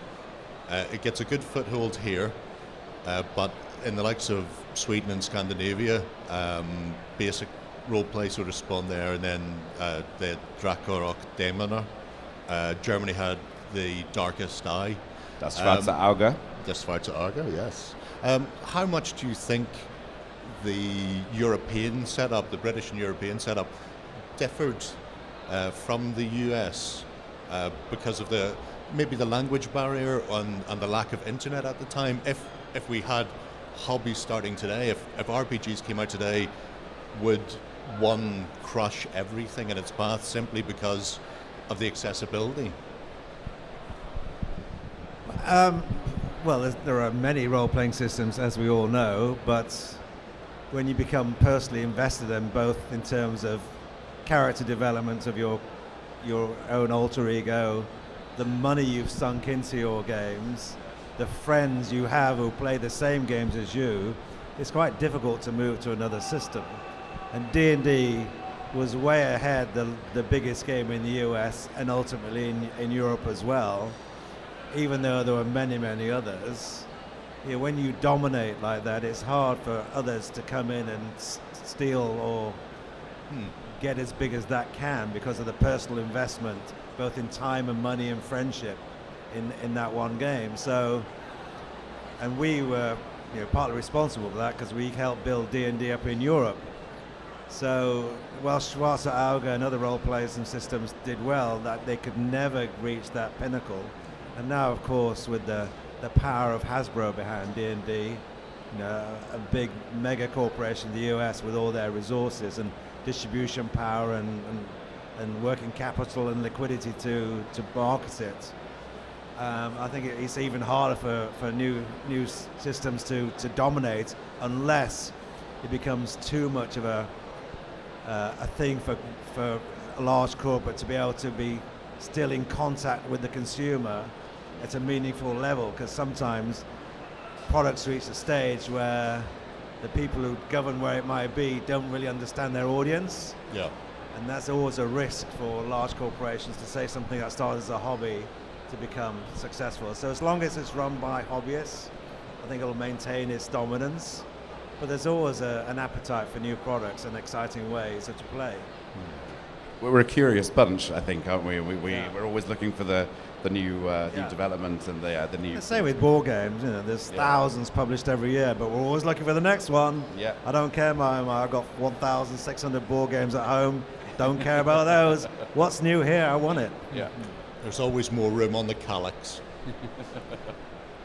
It gets a good foothold here, but in the likes of Sweden and Scandinavia, basic roleplay sort of spun there, and then the Drakorok Demoner. Germany had the Darkest Eye. Das Schwarze Auge. Das Schwarze Auge, yes. How much do you think the European setup, the British and European setup, differed from the US because of maybe the language barrier and the lack of internet at the time? If we had hobbies starting today, if RPGs came out today, would one crush everything in its path simply because of the accessibility? Well, there are many role-playing systems, as we all know, but when you become personally invested in both in terms of character development of your own alter ego, the money you've sunk into your games, the friends you have who play the same games as you, it's quite difficult to move to another system. And D&D was way ahead, the biggest game in the US and ultimately in Europe as well, even though there were many, many others. When you dominate like that, it's hard for others to come in and steal or get as big as that can because of the personal investment, both in time and money and friendship in that one game. So, and we were partly responsible for that because we helped build D&D up in Europe. So while Schwarze Auge and other role players and systems did well, that they could never reach that pinnacle. And now, of course, with the power of Hasbro behind D&D, a big mega corporation in the US with all their resources and distribution power and working capital and liquidity to market it. I think it's even harder for new systems to dominate unless it becomes too much of a thing for a large corporate to be able to be still in contact with the consumer at a meaningful level, because sometimes products reach a stage where the people who govern where it might be don't really understand their audience. Yeah. And that's always a risk for large corporations to say something that started as a hobby to become successful. So as long as it's run by hobbyists, I think it'll maintain its dominance. But there's always an appetite for new products and exciting ways to play. We're a curious bunch, I think, aren't we? We're always looking for the new new development and the new. The same with board games. There's thousands published every year, but we're always looking for the next one. Yeah. I don't care, I've got 1,600 board games at home. Don't care about those. What's new here? I want it. Yeah. There's always more room on the calyx.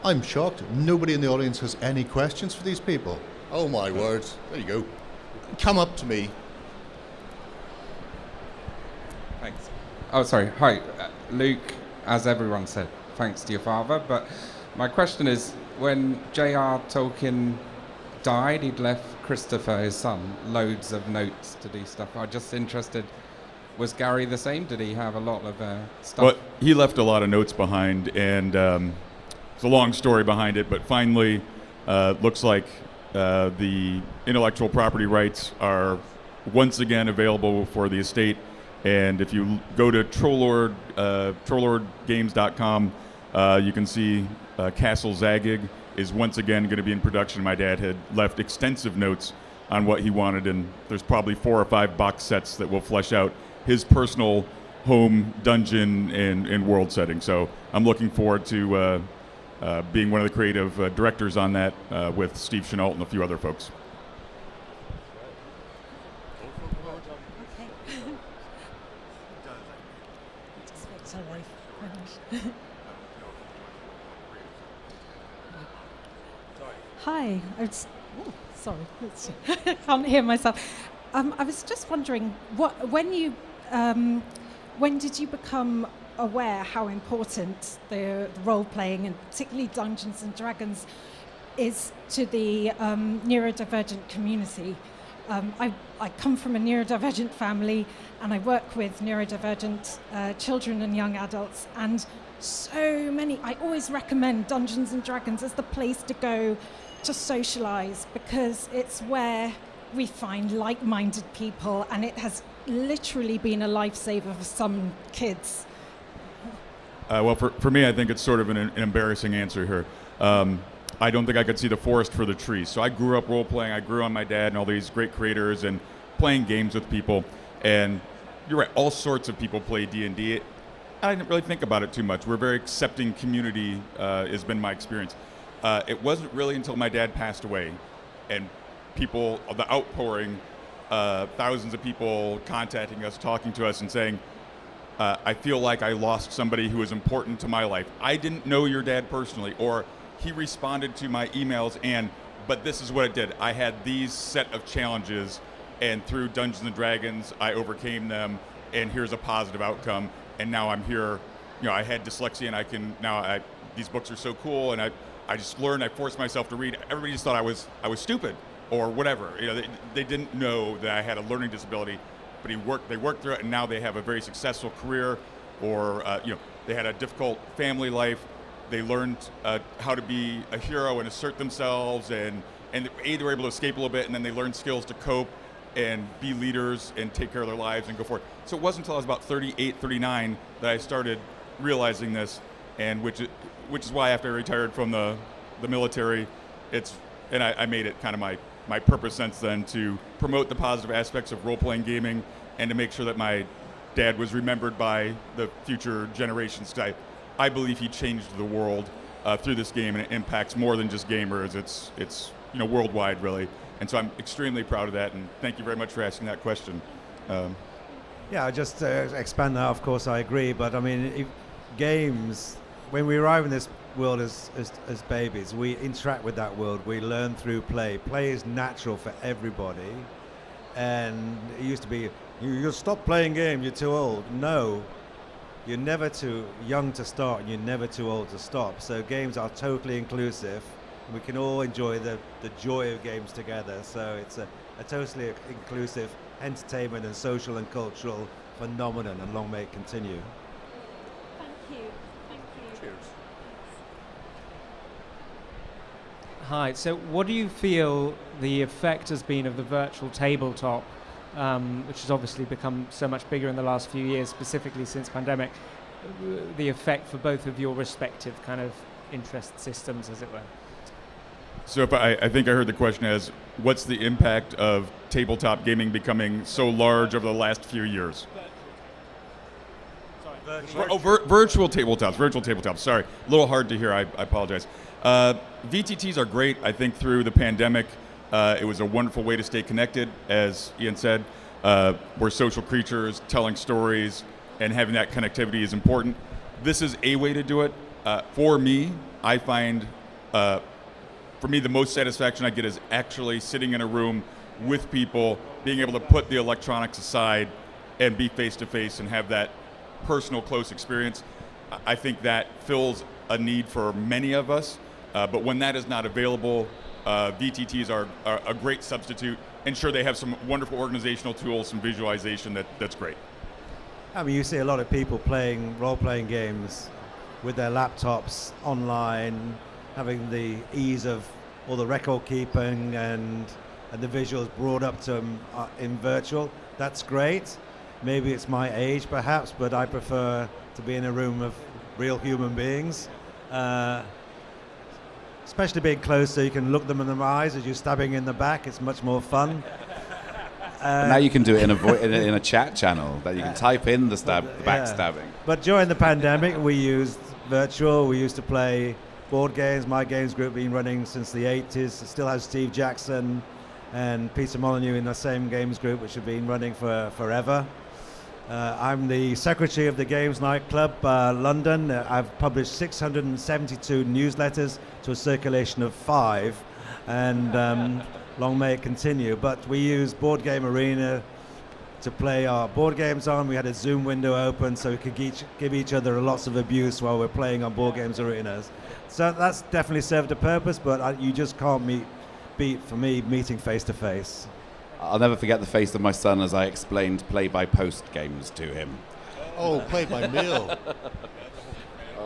I'm shocked. Nobody in the audience has any questions for these people. Oh my words. There you go. Come up to me. Thanks. Oh, sorry. Hi, Luke. As everyone said, thanks to your father. But my question is, when J.R. Tolkien died, he'd left Christopher, his son, loads of notes to do stuff. I'm just interested, was Gary the same? Did he have a lot of stuff? Well, he left a lot of notes behind, and it's a long story behind it, but finally, looks like the intellectual property rights are once again available for the estate. And if you go to trollordgames.com, you can see Castle Zagig is once again going to be in production. My dad had left extensive notes on what he wanted, and there's probably 4 or 5 box sets that will flesh out his personal home dungeon and world setting. So I'm looking forward to being one of the creative directors on that with Steve Chenault and a few other folks. Hi. Sorry, I can't hear myself. I was just wondering, when did you become aware how important the role-playing and particularly Dungeons and Dragons is to the neurodivergent community? I come from a neurodivergent family, and I work with neurodivergent children and young adults, and so many. I always recommend Dungeons and Dragons as the place to go to socialize, because it's where we find like-minded people, and it has literally been a lifesaver for some kids. Well, for me, I think it's sort of an embarrassing answer here. I don't think I could see the forest for the trees. So I grew up role-playing. I grew on my dad and all these great creators and playing games with people. And you're right, all sorts of people play D&D. I didn't really think about it too much. We're a very accepting community, has been my experience. It wasn't really until my dad passed away and people, the outpouring, thousands of people contacting us, talking to us and saying, I feel like I lost somebody who was important to my life. I didn't know your dad personally, or he responded to my emails but this is what it did. I had these set of challenges, and through Dungeons and Dragons, I overcame them, and here's a positive outcome. And now I'm here. You know, I had dyslexia, and these books are so cool, and I just learned. I forced myself to read. Everybody just thought I was stupid or whatever. You know, they didn't know that I had a learning disability, but they worked through it, and now they have a very successful career, or they had a difficult family life. They learned how to be a hero and assert themselves, and they were able to escape a little bit, and then they learned skills to cope and be leaders and take care of their lives and go forward. So it wasn't until I was about 38, 39 that I started realizing this, and which is why after I retired from the military, I made it kind of my purpose since then to promote the positive aspects of role-playing gaming and to make sure that my dad was remembered by the future generations. I believe he changed the world through this game, and it impacts more than just gamers. It's worldwide, really. And so I'm extremely proud of that, and thank you very much for asking that question. Yeah, just to expand that, of course, I agree. But I mean, games, when we arrive in this world as babies, we interact with that world. We learn through play. Play is natural for everybody. And it used to be, you'll stop playing games, you're too old. No, you're never too young to start, and you're never too old to stop. So games are totally inclusive. We can all enjoy the joy of games together. So it's a totally inclusive entertainment and social and cultural phenomenon, and long may it continue. Thank you. Thank you. Cheers. Hi, so what do you feel the effect has been of the virtual tabletop, which has obviously become so much bigger in the last few years, specifically since pandemic, the effect for both of your respective kind of interest systems, as it were? So if I think I heard the question as, what's the impact of tabletop gaming becoming so large over the last few years? Virtual tabletops. Sorry, a little hard to hear. I apologize. VTTs are great. I think through the pandemic, it was a wonderful way to stay connected. As Ian said, we're social creatures, telling stories, and having that connectivity is important. This is a way to do it. For me, I find, for me, the most satisfaction I get is actually sitting in a room with people, being able to put the electronics aside and be face-to-face and have that personal, close experience. I think that fills a need for many of us, but when that is not available, VTTs are a great substitute. And sure, they have some wonderful organizational tools, some visualization that's great. I mean, you see a lot of people playing role-playing games with their laptops online, having the ease of all the record keeping and the visuals brought up to them in virtual. That's great. Maybe it's my age, perhaps, but I prefer to be in a room of real human beings. Especially being close, so you can look them in the eyes as you're stabbing in the back. It's much more fun. Now you can do it in a chat channel that you can type in the backstabbing. But during the pandemic, we used virtual. We used to play board games. My games group been running since the 80s. It still has Steve Jackson and Peter Molyneux in the same games group, which have been running for forever. I'm the secretary of the Games Nightclub London. I've published 672 newsletters to a circulation of 5, and long may it continue. But we use Board Game Arena to play our board games on. We had a Zoom window open so we could give each other lots of abuse while we're playing on Board Games Arenas. So that's definitely served a purpose, but you just can't beat, for me, meeting face to face. I'll never forget the face of my son as I explained play-by-post games to him. Oh, play by mail.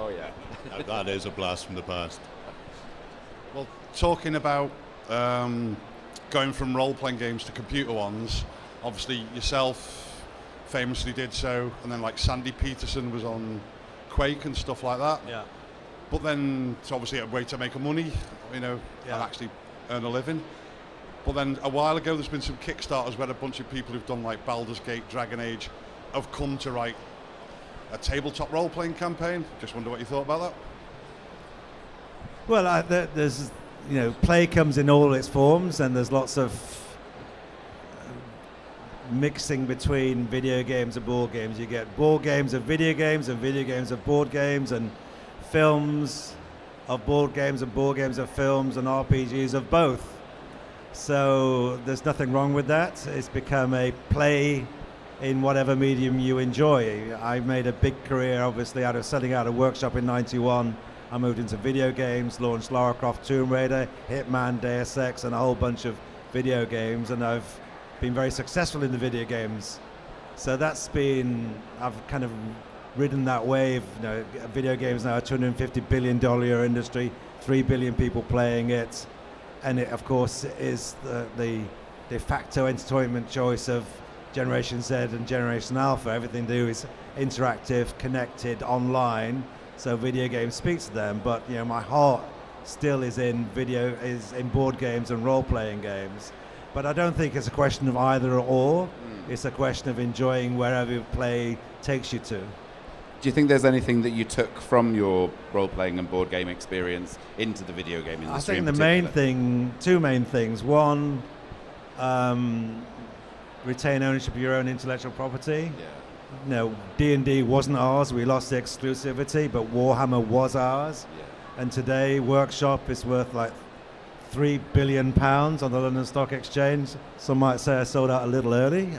Oh, yeah. Now that is a blast from the past. Well, talking about going from role-playing games to computer ones, obviously yourself famously did so, and then like Sandy Peterson was on Quake and stuff like that. Yeah. But then it's obviously a way to make money, and actually earn a living. But then a while ago, there's been some Kickstarters where a bunch of people who've done like Baldur's Gate, Dragon Age, have come to write a tabletop role-playing campaign. Just wonder what you thought about that. Well, there's, play comes in all its forms, and there's lots of mixing between video games and board games. You get board games of video games and video games of board games, and films of board games and board games of films, and RPGs of both. So there's nothing wrong with that. It's become a play in whatever medium you enjoy. I made a big career, obviously, out of setting out a workshop in '91. I moved into video games, launched Lara Croft Tomb Raider, Hitman, Deus Ex, and a whole bunch of video games, and I've been very successful in the video games. So I've kind of ridden that wave. Video games now a $250 billion industry, 3 billion people playing it, and it, of course, is the de facto entertainment choice of Generation Z and Generation Alpha. Everything they do is interactive, connected, online. So video games speak to them, but my heart still is in board games and role-playing games. But I don't think it's a question of either or. It's a question of enjoying wherever play takes you to. Do you think there's anything that you took from your role-playing and board game experience into the video game industry? I think two main things. One, retain ownership of your own intellectual property. Yeah. D&D wasn't ours. We lost the exclusivity, but Warhammer was ours. Yeah. And today, Workshop is worth like £3 billion on the London Stock Exchange. Some might say I sold out a little early.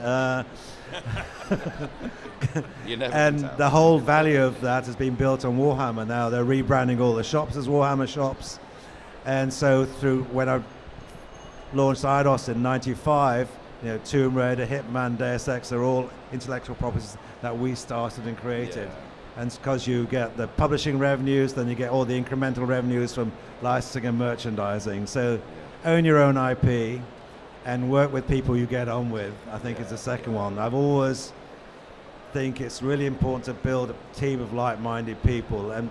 And the whole value of that has been built on Warhammer. Now they're rebranding all the shops as Warhammer shops. And so when I launched IDOS in '95, Tomb Raider, Hitman, Deus Ex are all intellectual properties that we started and created. Yeah. And because you get the publishing revenues, then you get all the incremental revenues from licensing and merchandising. So own your own IP and work with people you get on with, I think is the second one. I've always think it's really important to build a team of like-minded people and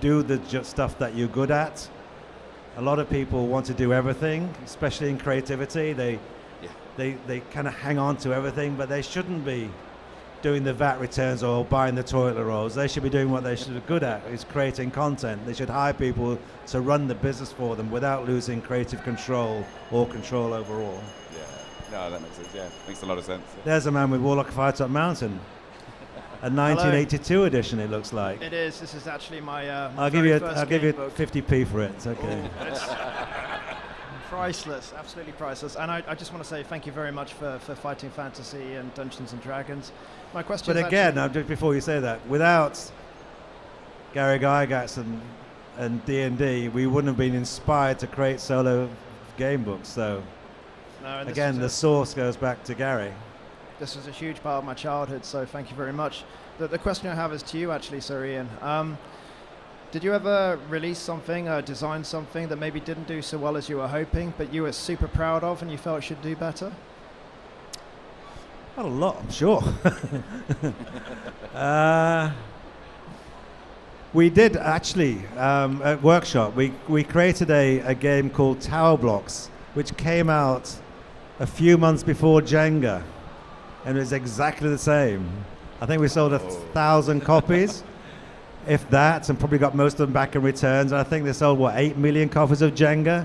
do the stuff that you're good at. A lot of people want to do everything, especially in creativity. They kind of hang on to everything, but they shouldn't be doing the VAT returns or buying the toilet rolls. They should be doing what they should be good at, is creating content. They should hire people to run the business for them without losing creative control or control overall. Yeah, no, that makes sense. Yeah, makes a lot of sense. Yeah. There's a man with Warlock of Firetop Mountain. A 1982 edition, it looks like. It is. This is actually my. I'll give you 50p for it. It's okay. Priceless, absolutely priceless. And I just want to say thank you very much for Fighting Fantasy and Dungeons and Dragons. My question but is again, just before you say that, without Gary Gygax and D&D, we wouldn't have been inspired to create solo game books. So again, the source goes back to Gary. This was a huge part of my childhood, so thank you very much. The question I have is to you, actually, Sir Ian. Did you ever release something, design something that maybe didn't do so well as you were hoping, but you were super proud of and you felt it should do better? Not a lot, I'm sure. We did actually, at Workshop, we created a game called Tower Blocks, which came out a few months before Jenga, and it was exactly the same. I think we sold 1,000 copies. If that, and probably got most of them back in returns. I think they sold, 8 million copies of Jenga?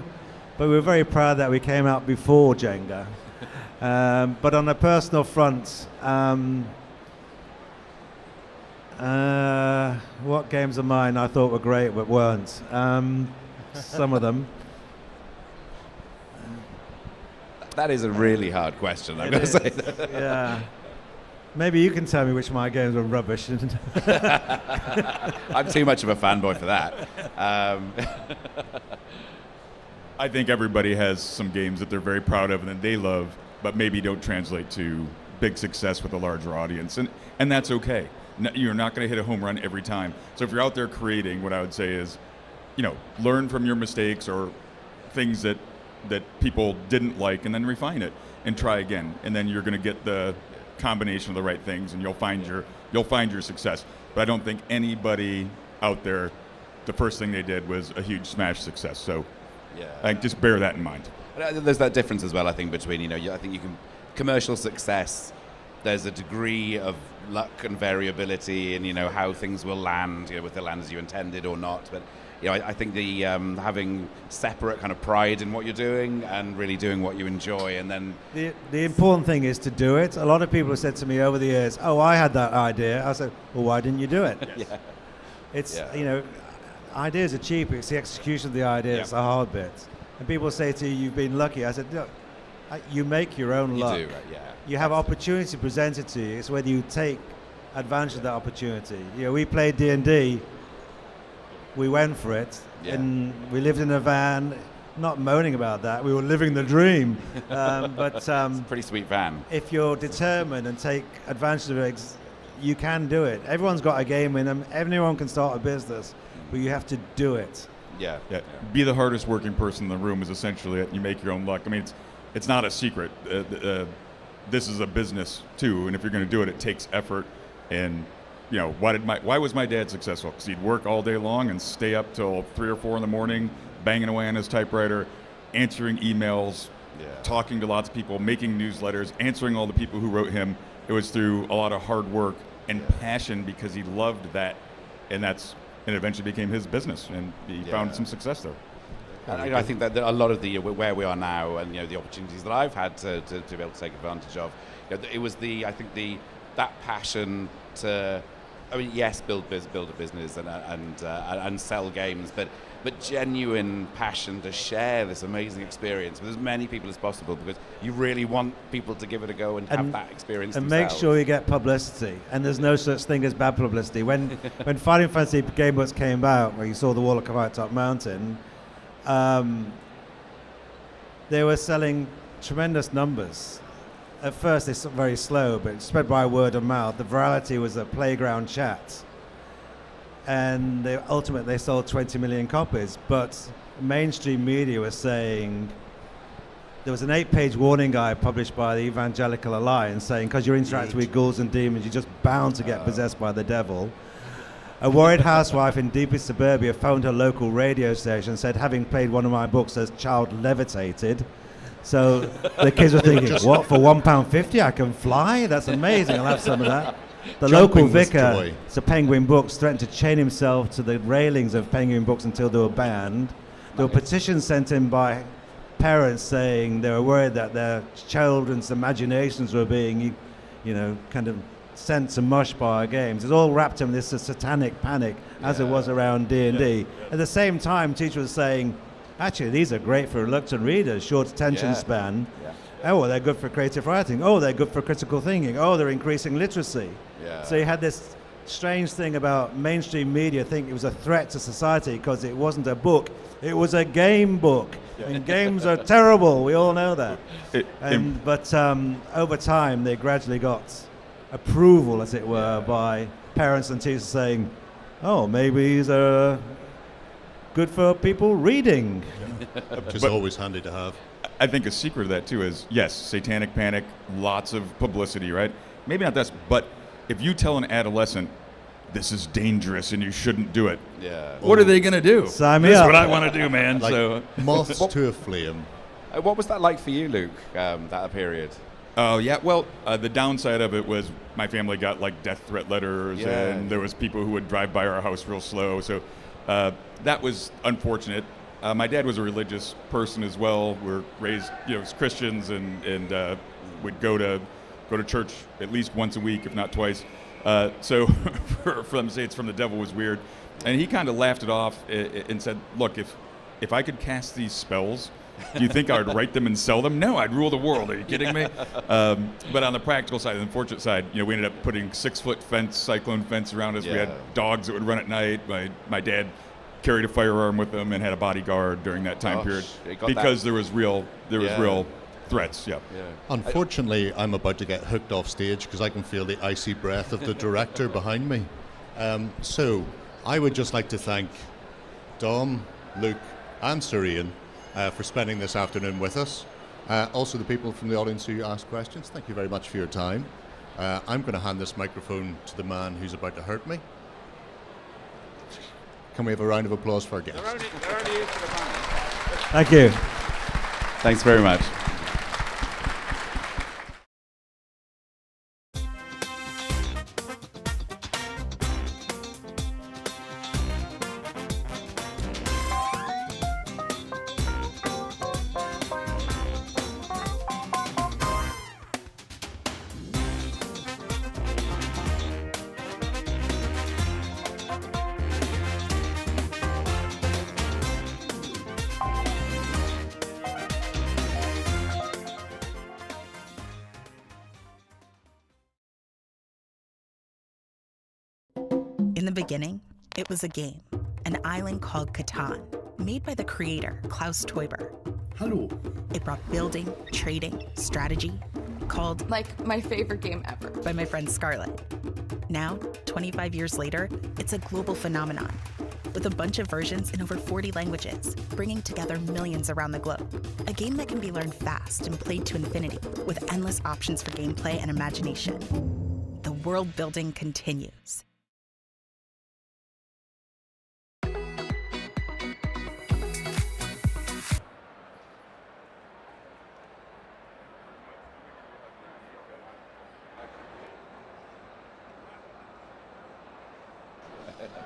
But we were very proud that we came out before Jenga. But on a personal front, what games of mine I thought were great but weren't? Some of them. That is a really hard question, I'm going to say. Yeah. Maybe you can tell me which of my games were rubbish. I'm too much of a fanboy for that. I think everybody has some games that they're very proud of and that they love, but maybe don't translate to big success with a larger audience, and that's okay. You're not going to hit a home run every time. So if you're out there creating, what I would say is, learn from your mistakes or things that people didn't like, and then refine it and try again, and then you're going to get the combination of the right things, and you'll find your success. But I don't think anybody out there, the first thing they did was a huge smash success. So just bear that in mind. There's that difference as well, I think, between, I think you can, commercial success, there's a degree of luck and variability in, how things will land, whether they land as you intended or not. But, I think the having separate kind of pride in what you're doing and really doing what you enjoy, and then... The important thing is to do it. A lot of people have said to me over the years, oh, I had that idea. I said, well, why didn't you do it? It's, ideas are cheap. It's the execution of the idea that's the hard bit. And people say to you, you've been lucky. I said, look, you make your own luck. You do, right? Yeah. You have opportunity presented to you. It's whether you take advantage of that opportunity. We played D&D. We went for it, and we lived in a van. Not moaning about that. We were living the dream. But it's a pretty sweet van. If you're determined and take advantage of it, you can do it. Everyone's got a game in them. Everyone can start a business, but you have to do it. Yeah. Be the hardest working person in the room is essentially it. You make your own luck. I mean, it's not a secret. This is a business too, and if you're going to do it, it takes effort. And why was my dad successful? Because he'd work all day long and stay up till 3 or 4 in the morning, banging away on his typewriter, answering emails, talking to lots of people, making newsletters, answering all the people who wrote him. It was through a lot of hard work and passion because he loved that, and eventually became his business, and he found some success there. And I think that a lot of where we are now, and the opportunities that I've had to be able to take advantage of, it was that passion to, yes, build a business and sell games, but genuine passion to share this amazing experience with as many people as possible, because you really want people to give it a go and have that experience and themselves. Make sure you get publicity, and there's no such thing as bad publicity. When Final Fantasy Game Books came out, where you saw the wall of Tabletop Mountain, they were selling tremendous numbers. At first, it's very slow, but it spread by word of mouth. The virality was a playground chat. And ultimately, they sold 20 million copies. But mainstream media was saying, there was an 8-page warning guide published by the Evangelical Alliance saying, because you're interacting with ghouls and demons, you're just bound to get possessed by the devil. A worried housewife in deepest suburbia phoned her local radio station and said, having played one of my books, as child levitated. So the kids were thinking, what, for £1.50 I can fly? That's amazing, I'll have some of that. The local vicar, so Penguin Books, threatened to chain himself to the railings of Penguin Books until they were banned. There were petitions sent in by parents saying they were worried that their children's imaginations were being, kind of sent to mush by our games. It's all wrapped in this satanic panic, as it was around D&D. At the same time, teachers were saying, actually, these are great for reluctant readers, short attention span. Oh, well, they're good for creative writing. Oh, they're good for critical thinking. Oh, they're increasing literacy. So you had this strange thing about mainstream media thinking it was a threat to society because it wasn't a book. It was a game book. And games are terrible. We all know that. But over time, they gradually got approval, as it were, by parents and teachers saying, oh, maybe these are good for people reading. Which is always handy to have. I think a secret of that too is, yes, satanic panic, lots of publicity, right? Maybe not this, but if you tell an adolescent this is dangerous and you shouldn't do it, what are they going to do? Sign me That's up. what I want to do, man. Like so moths to a flame. What was that like for you, Luke, that period? Oh, yeah. Well, the downside of it was my family got like death threat letters, and there was people who would drive by our house real slow. So that was unfortunate. My dad was a religious person as well. We're raised, as Christians, and would go to church at least once a week, if not twice. So for them to say it's from the devil was weird. And he kind of laughed it off and said, look, if I could cast these spells, do you think I would write them and sell them? No, I'd rule the world. Are you kidding me? But on the practical side, the unfortunate side, we ended up putting 6-foot fence, cyclone fence around us. We had dogs that would run at night. My dad carried a firearm with him and had a bodyguard during that time period because there was real threats. Yeah. Unfortunately, I'm about to get hooked off stage because I can feel the icy breath of the director behind me. So I would just like to thank Dom, Luke, and Sir Ian for spending this afternoon with us. Also the people from the audience who asked questions, thank you very much for your time. I'm going to hand this microphone to the man who's about to hurt me. Can we have a round of applause for our guest? Thank you. Thanks very much. In the beginning, it was a game, an island called Catan, made by the creator, Klaus Teuber. Hello. It brought building, trading, strategy, called Like my favorite game ever. by my friend Scarlett. Now, 25 years later, it's a global phenomenon, with a bunch of versions in over 40 languages, bringing together millions around the globe. A game that can be learned fast and played to infinity, with endless options for gameplay and imagination. The world building continues.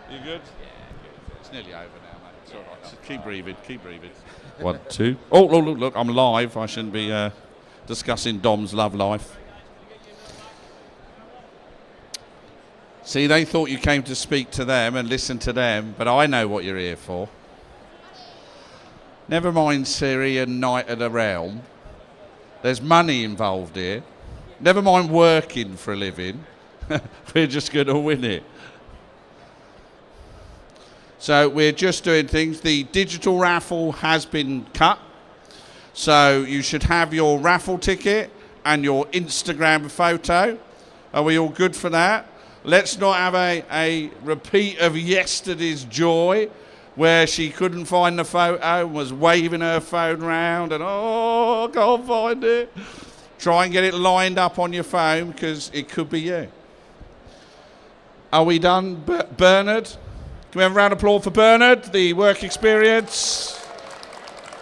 You good? Yeah, good. It's nearly over now, mate. It's all right. Just keep breathing, keep breathing. 1, 2. Oh, look, I'm live. I shouldn't be discussing Dom's love life. See, they thought you came to speak to them and listen to them, but I know what you're here for. Never mind Syrian Knight of the Realm. There's money involved here. Never mind working for a living. We're just going to win it. So we're just doing things. The digital raffle has been cut. So you should have your raffle ticket and your Instagram photo. Are we all good for that? Let's not have a repeat of yesterday's joy where she couldn't find the photo and was waving her phone round and, oh, I can't find it. Try and get it lined up on your phone because it could be you. Are we done, Bernard? Can we have a round of applause for Bernard, the work experience?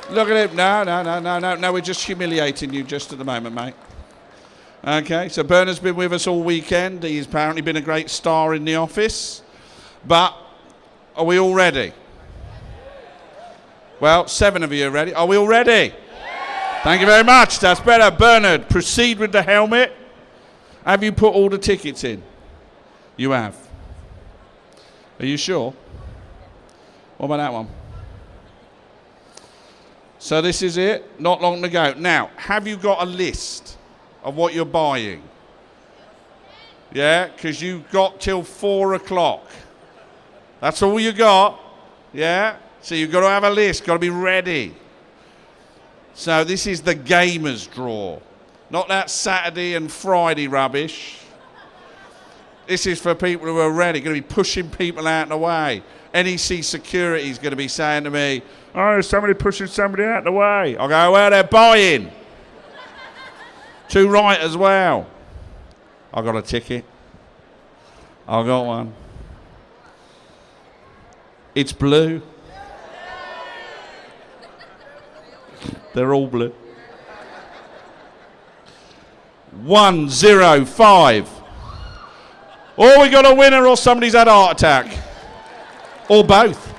Look at him. No, we're just humiliating you just at the moment, mate. Okay, so Bernard's been with us all weekend. He's apparently been a great star in the office. But are we all ready? Well, 7 of you are ready. Are we all ready? Thank you very much. That's better. Bernard, proceed with the helmet. Have you put all the tickets in? You have. Are you sure? What about that one? So this is it. Not long to go. Now, have you got a list of what you're buying? Yeah, because you've got till 4 o'clock. That's all you got. Yeah? So you've got to have a list. Got to be ready. So this is the gamers draw. Not that Saturday and Friday rubbish. This is for people who are ready, going to be pushing people out of the way. NEC security is going to be saying to me, oh, somebody pushing somebody out of the way. I'll go, well, they're buying. Too right as well. I got a ticket. I got one. It's blue. They're all blue. 105. Or we got a winner or somebody's had a heart attack. Or both.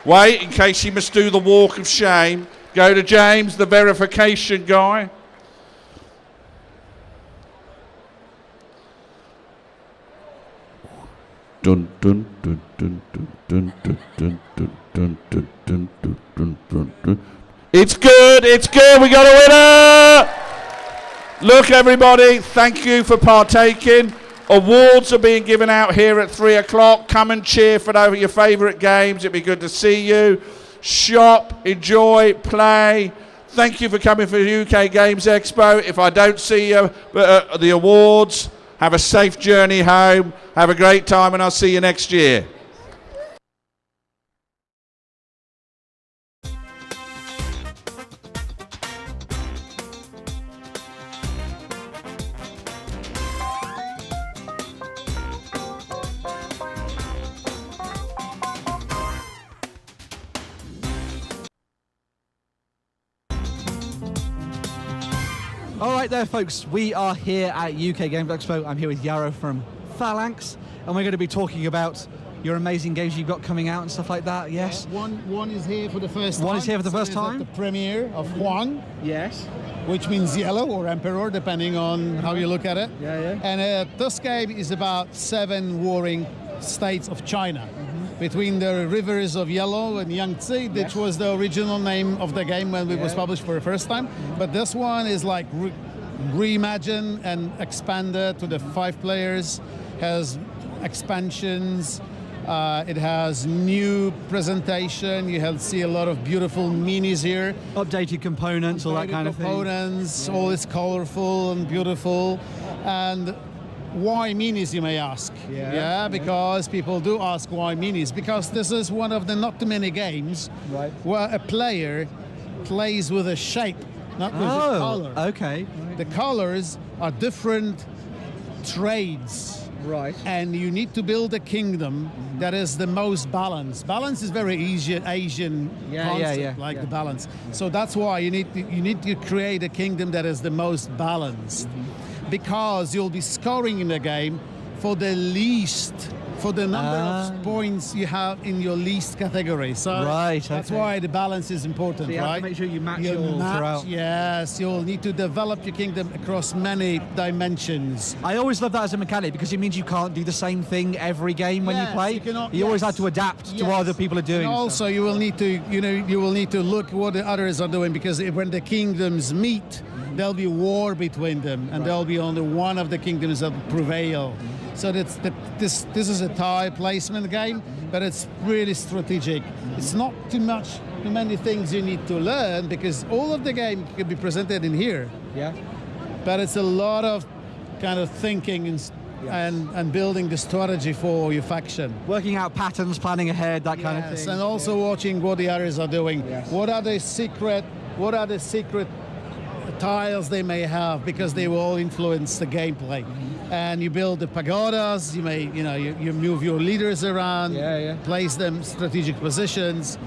Wait, in case you must do the walk of shame, go to James, the verification guy. Dun dun dun dun dun dun dun dun dun dun dun dun dun dun dun. It's good, we got a winner! Look everybody, thank you for partaking. Awards are being given out here at 3 o'clock. Come and cheer for your favourite games. It'd be good to see you. Shop, enjoy, play. Thank you for coming for UK Games Expo. If I don't see you at the awards, have a safe journey home. Have a great time, and I'll see you next year. All right there, folks. We are here at UK Games Expo. I'm here with Yarrow from Phalanx, and we're going to be talking about your amazing games you've got coming out and stuff like that. Yes. One is here for the first time. One is here for the first time. The premiere of Huang. Yes. Which means yellow or emperor, depending on how you look at it. Yeah. And this game is about 7 warring states of China. Between the rivers of Yellow and Yangtze, which was the original name of the game when it was published for the first time. But this one is like reimagined and expanded to the 5 players, has expansions, it has new presentation, you see a lot of beautiful minis here. Updated components, all that kind of thing. Components, all is colorful and beautiful. And why minis, you may ask? Yeah, because people do ask why minis. Because this is one of the not too many games where a player plays with a shape, not with a color. Okay. The colors are different trades. Right. And you need to build a kingdom that is the most balanced. Balance is very Asian concept, like the balance. So that's why you need to create a kingdom that is the most balanced. Because you'll be scoring in the game for the number of points you have in your least category. So that's why the balance is important, so you right? have to make sure you match it all throughout. Yes, you'll need to develop your kingdom across many dimensions. I always love that as a mechanic because it means you can't do the same thing every game when you play. You always have to adapt to what other people are doing. And also, you will need to look what the others are doing, because when the kingdoms meet, there'll be war between them, and there'll be only one of the kingdoms that will prevail. So this is a tile placement game, but it's really strategic. It's not too many things you need to learn, because all of the game can be presented in here. Yeah. But it's a lot of kind of thinking and building the strategy for your faction. Working out patterns, planning ahead, that kind of thing. And also watching what the others are doing. Yes. What are the secret tiles they may have, because they will all influence the gameplay. And you build the pagodas, you move your leaders around, place them strategic positions.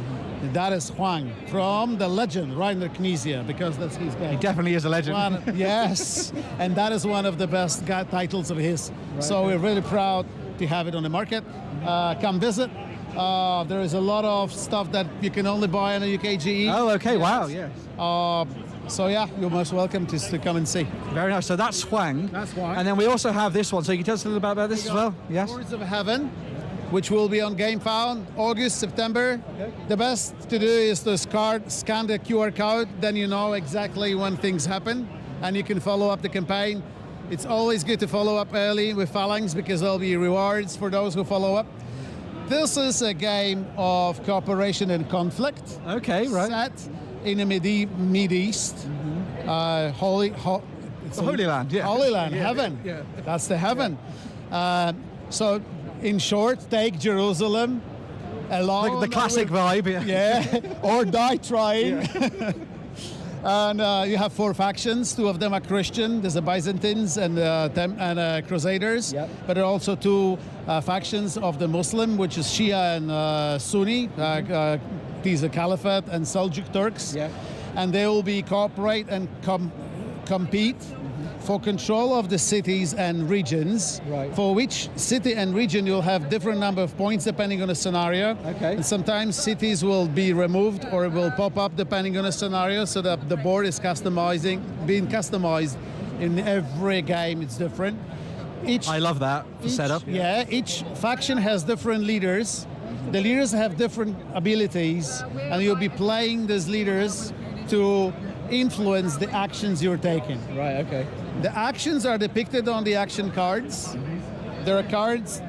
That is Huang from the legend, Reiner Knizia, because that's his game. He definitely is a legend. Yes, and that is one of the best titles of his. So we're really proud to have it on the market. Come visit. There is a lot of stuff that you can only buy on a UKGE. Oh, okay, wow, yes. So yeah, you're most welcome to come and see. Very nice. So that's Huang. That's Huang. And then we also have this one. So you can tell us a little bit about this as well? Yes. Words of Heaven, which will be on GameFound August, September. Okay. The best to do is to scan the QR code, then you know exactly when things happen, and you can follow up the campaign. It's always good to follow up early with Phalanx, because there'll be rewards for those who follow up. This is a game of cooperation and conflict. Okay, right. Set in the Mid-East. Holy Land, yeah. Holy Land, yeah, heaven. Yeah. That's the heaven. So, in short, take Jerusalem along. The classic vibe, yeah. Or die trying. Yeah. And you have 4 factions. 2 of them are Christian. There's the Byzantines and Crusaders. Yep. But there are also 2 factions of the Muslim, which is Shia and Sunni. These are Caliphate and Seljuk Turks. Yep. And they will be cooperate and compete for control of the cities and regions. Right. For which city and region you'll have different number of points depending on the scenario. Okay. And sometimes cities will be removed or it will pop up depending on the scenario, so that the board is being customized in every game. It's different. I love that setup. Yeah, each faction has different leaders. The leaders have different abilities, and you'll be playing these leaders to influence the actions you're taking. Right, okay. The actions are depicted on the action cards. There are cards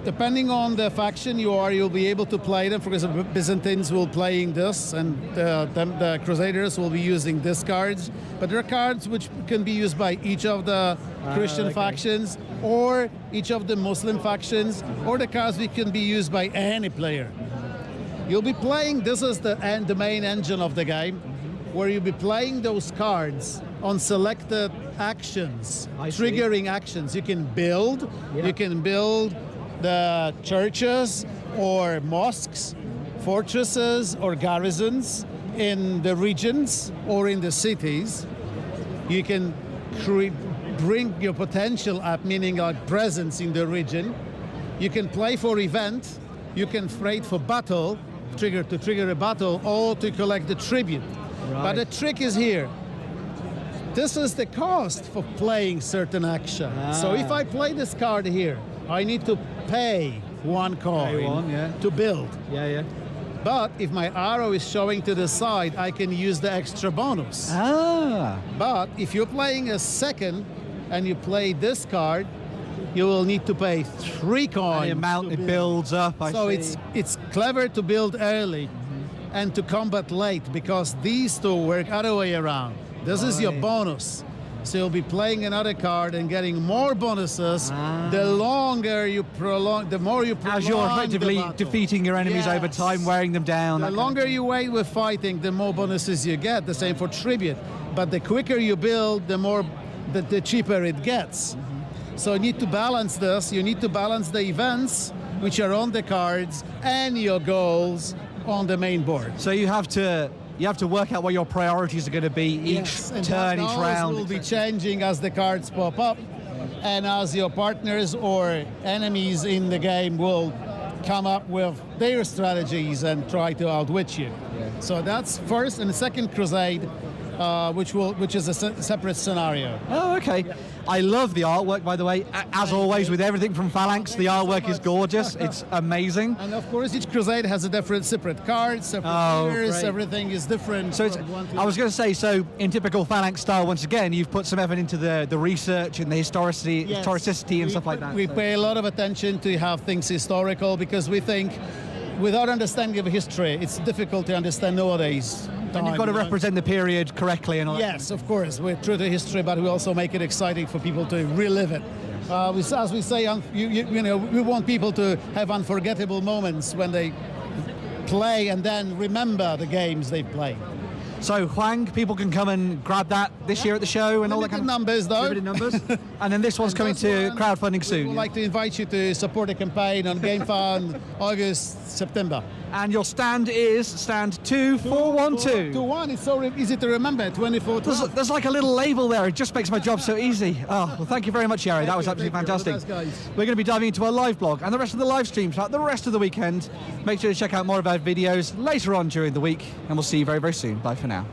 depending on the faction you are, you'll be able to play them. For example, Byzantines will playing this, and the Crusaders will be using this cards. But there are cards which can be used by each of the Christian factions, or each of the Muslim factions, or the cards which can be used by any player. You'll be playing, this is the main engine of the game, where you'll be playing those cards on selected actions, triggering actions. You can build, you can build the churches or mosques, fortresses or garrisons in the regions or in the cities. You can bring your potential up, meaning like presence in the region. You can play for event, you can trade for battle, to trigger a battle, or to collect the tribute. But the trick is here. This is the cost for playing certain action. So if I play this card here, I need to pay one coin to build. But if my arrow is showing to the side, I can use the extra bonus. But if you're playing a second and you play this card, you will need to pay 3 coins. And the amount it builds up, So it's clever to build early and to combat late, because these two work other way around. This is your bonus. So you'll be playing another card and getting more bonuses. The longer you prolong, the more you prolong. As you're effectively defeating your enemies over time, wearing them down. The longer you wait with fighting, the more bonuses you get. The same for tribute. But the quicker you build, the more, the cheaper it gets. So you need to balance this. You need to balance the events which are on the cards and your goals on the main board. So you have to work out what your priorities are going to be each turn, each round. Will be changing as the cards pop up, and as your partners or enemies in the game will come up with their strategies and try to outwit you. So that's first, and the second crusade, which is a separate scenario. Oh, okay. I love the artwork, by the way. As always, with everything from Phalanx, the artwork is gorgeous. It's amazing. And of course, each crusade has a different separate cards, separate players, everything is different. So I was going to say, so in typical Phalanx style, once again, you've put some effort into the research and the historicity and stuff like that. We pay a lot of attention to have things historical, because we think without understanding of history, it's difficult to understand nowadays. And you've got to represent the period correctly and all that. Yes, of course. We're true to history, but we also make it exciting for people to relive it. As we say, we want people to have unforgettable moments when they play and then remember the games they've played. So Huang, people can come and grab that this year at the show and all that kind of numbers, though. Limited numbers. And then this one's coming to crowdfunding soon. We'd like to invite you to support the campaign on GameFund August, September. And your stand is stand 2412. 21. It's so easy to remember. 2412. There's like a little label there. It just makes my job so easy. Oh, well, thank you very much, Yari. That was absolutely fantastic. We're going to be diving into our live blog and the rest of the live streams throughout the rest of the weekend. Make sure to check out more of our videos later on during the week, and we'll see you very, very soon. Bye for now.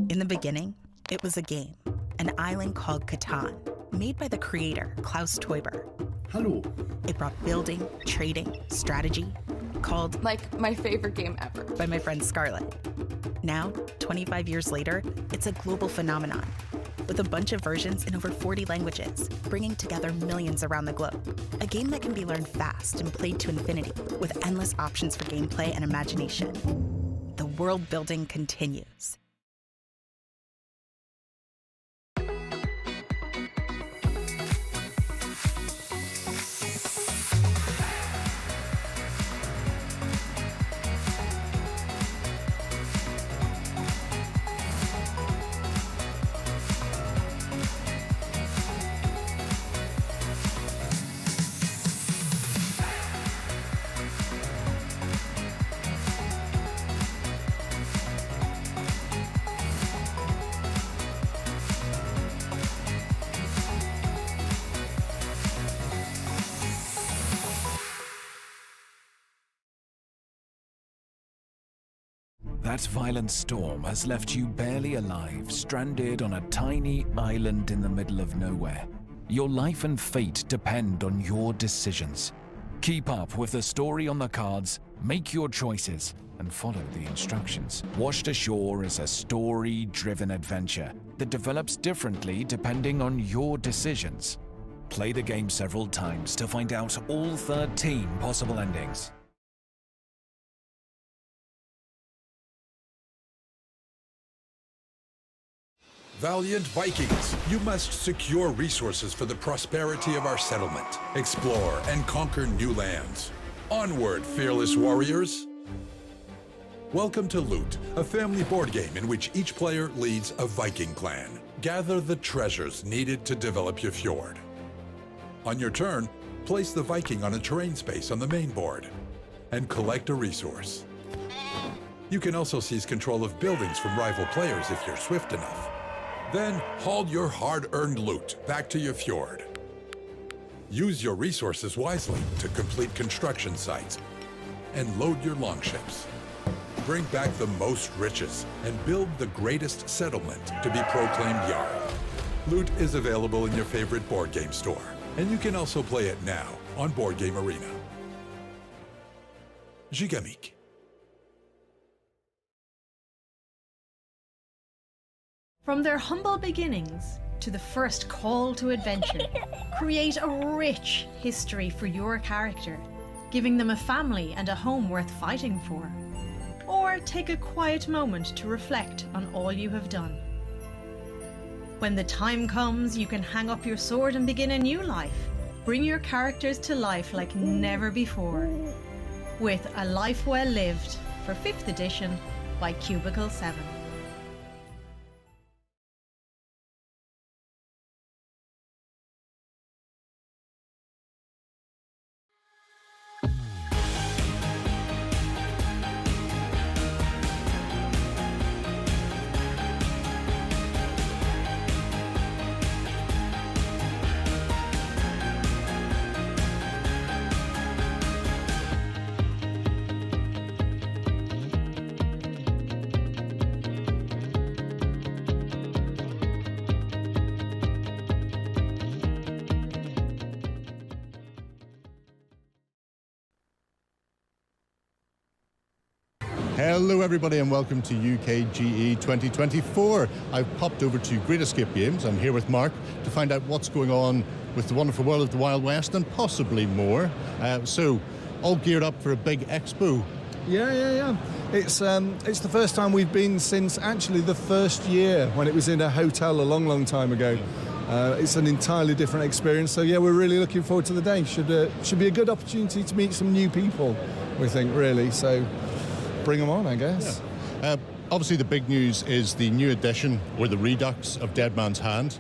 In the beginning, it was a game, an island called Catan, made by the creator, Klaus Teuber. Hello. It brought building, trading, strategy, called like my favorite game ever by my friend Scarlett. Now, 25 years later, it's a global phenomenon, with a bunch of versions in over 40 languages, bringing together millions around the globe. A game that can be learned fast and played to infinity, with endless options for gameplay and imagination. The world building continues. That violent storm has left you barely alive, stranded on a tiny island in the middle of nowhere. Your life and fate depend on your decisions. Keep up with the story on the cards, make your choices, and follow the instructions. Washed Ashore is a story-driven adventure that develops differently depending on your decisions. Play the game several times to find out all 13 possible endings. Valiant Vikings, you must secure resources for the prosperity of our settlement. Explore and conquer new lands. Onward, fearless warriors! Welcome to Loot, a family board game in which each player leads a Viking clan. Gather the treasures needed to develop your fjord. On your turn, place the Viking on a terrain space on the main board and collect a resource. You can also seize control of buildings from rival players if you're swift enough. Then haul your hard-earned loot back to your fjord. Use your resources wisely to complete construction sites and load your longships. Bring back the most riches and build the greatest settlement to be proclaimed Jarl. Loot is available in your favorite board game store, and you can also play it now on Board Game Arena. Gigamik. From their humble beginnings to the first call to adventure, create a rich history for your character, giving them a family and a home worth fighting for. Or take a quiet moment to reflect on all you have done. When the time comes, you can hang up your sword and begin a new life. Bring your characters to life like never before. With A Life Well Lived for 5th edition by Cubicle 7. Hello everybody and welcome to UKGE 2024. I've popped over to Great Escape Games. I'm here with Mark to find out what's going on with the wonderful world of the Wild West and possibly more. So, all geared up for a big expo. Yeah. It's the first time we've been since actually the first year when it was in a hotel a long time ago. It's an entirely different experience. So yeah, we're really looking forward to the day. Should be a good opportunity to meet some new people, we think, really. So bring them on, I guess. Yeah. Obviously the big news is the new edition, or the redux, of Dead Man's Hand.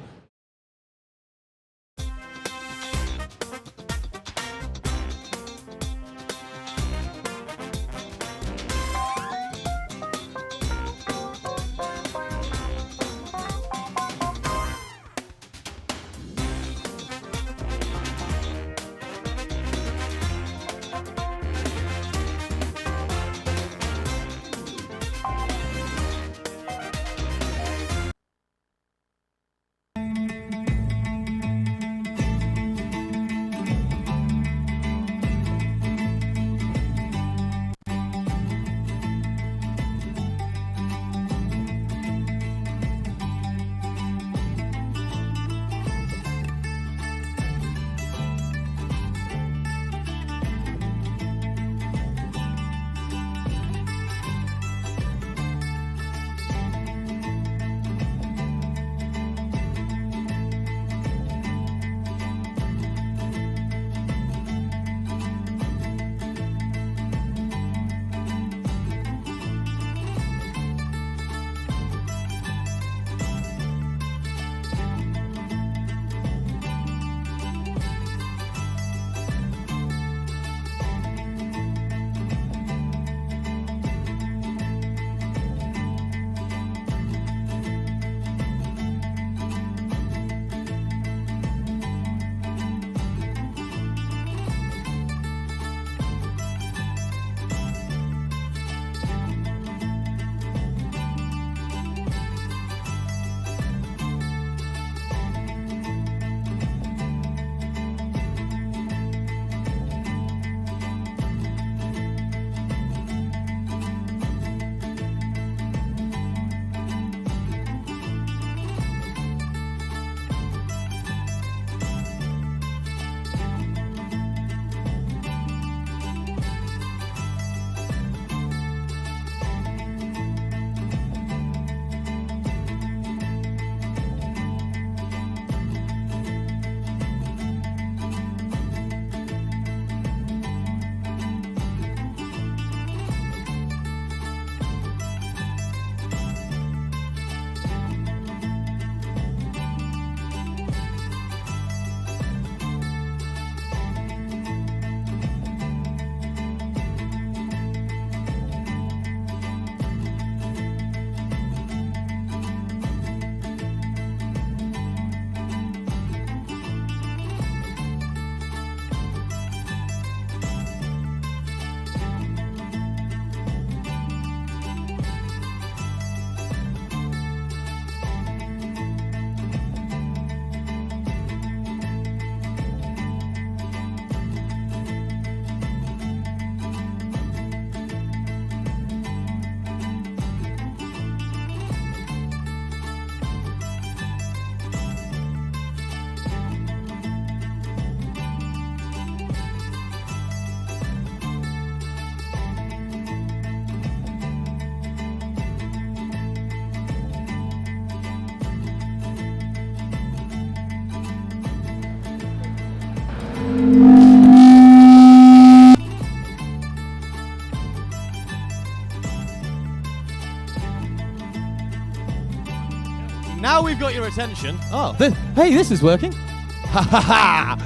Now we've got your attention. Oh, hey, this is working. Ha ha ha!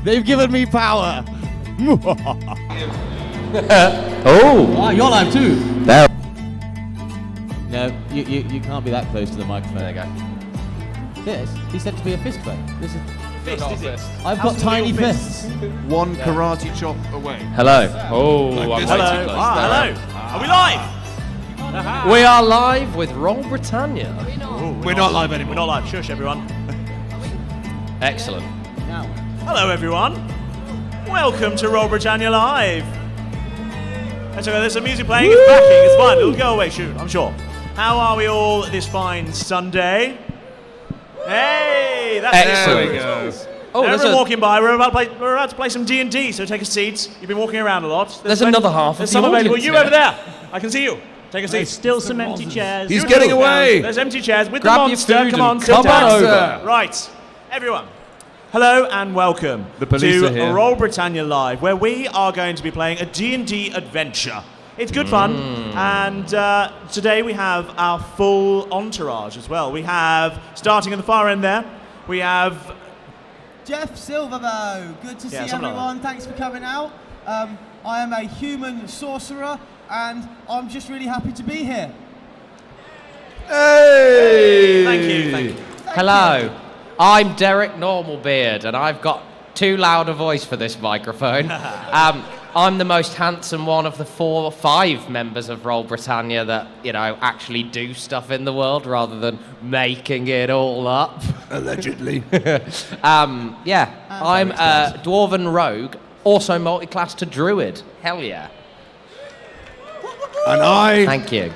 They've given me power. Oh, you're live too. There. No, you can't be that close to the microphone. There you go. This, he said to be a fist fight. This is Fist, is it? I've got tiny fists. One karate chop away. Hello. Oh, I'm way too hello. close. Hello. Are we live? We are live with Roll Britannia. We're not live anymore. We're not live. Shush, everyone. Excellent. Hello, everyone. Welcome to Roll Britannia Live. That's okay, there's some music playing. It's backing. It's fine. It'll go away soon, I'm sure. How are we all this fine Sunday? Hey, that's excellent. There we go. Oh, everyone walking by. We're about to play some D&D, so take a seat. You've been walking around a lot. There's another half of There's the some available. audience You here. over there. I can see you. Take a seat. There's still some empty chairs. He's getting away. There's empty chairs with Grab the your monster. food Come on, and sit come down. on over. Right, everyone. Hello and welcome The police to are here. Roll Britannia Live, where we are going to be playing a D&D adventure. It's good fun, and today we have our full entourage as well. We have, starting at the far end there, we have... Jeff Silverbow, good to see something like everyone. Thanks for coming out. I am a human sorcerer, and I'm just really happy to be here. Hey! Thank you. Hello. I'm Derek Normalbeard, and I've got too loud a voice for this microphone. I'm the most handsome one of the 4 or 5 members of Roll Britannia that, actually do stuff in the world rather than making it all up. Allegedly. I'm a Dwarven Rogue, also multi-class to Druid. Hell yeah. And I Thank you.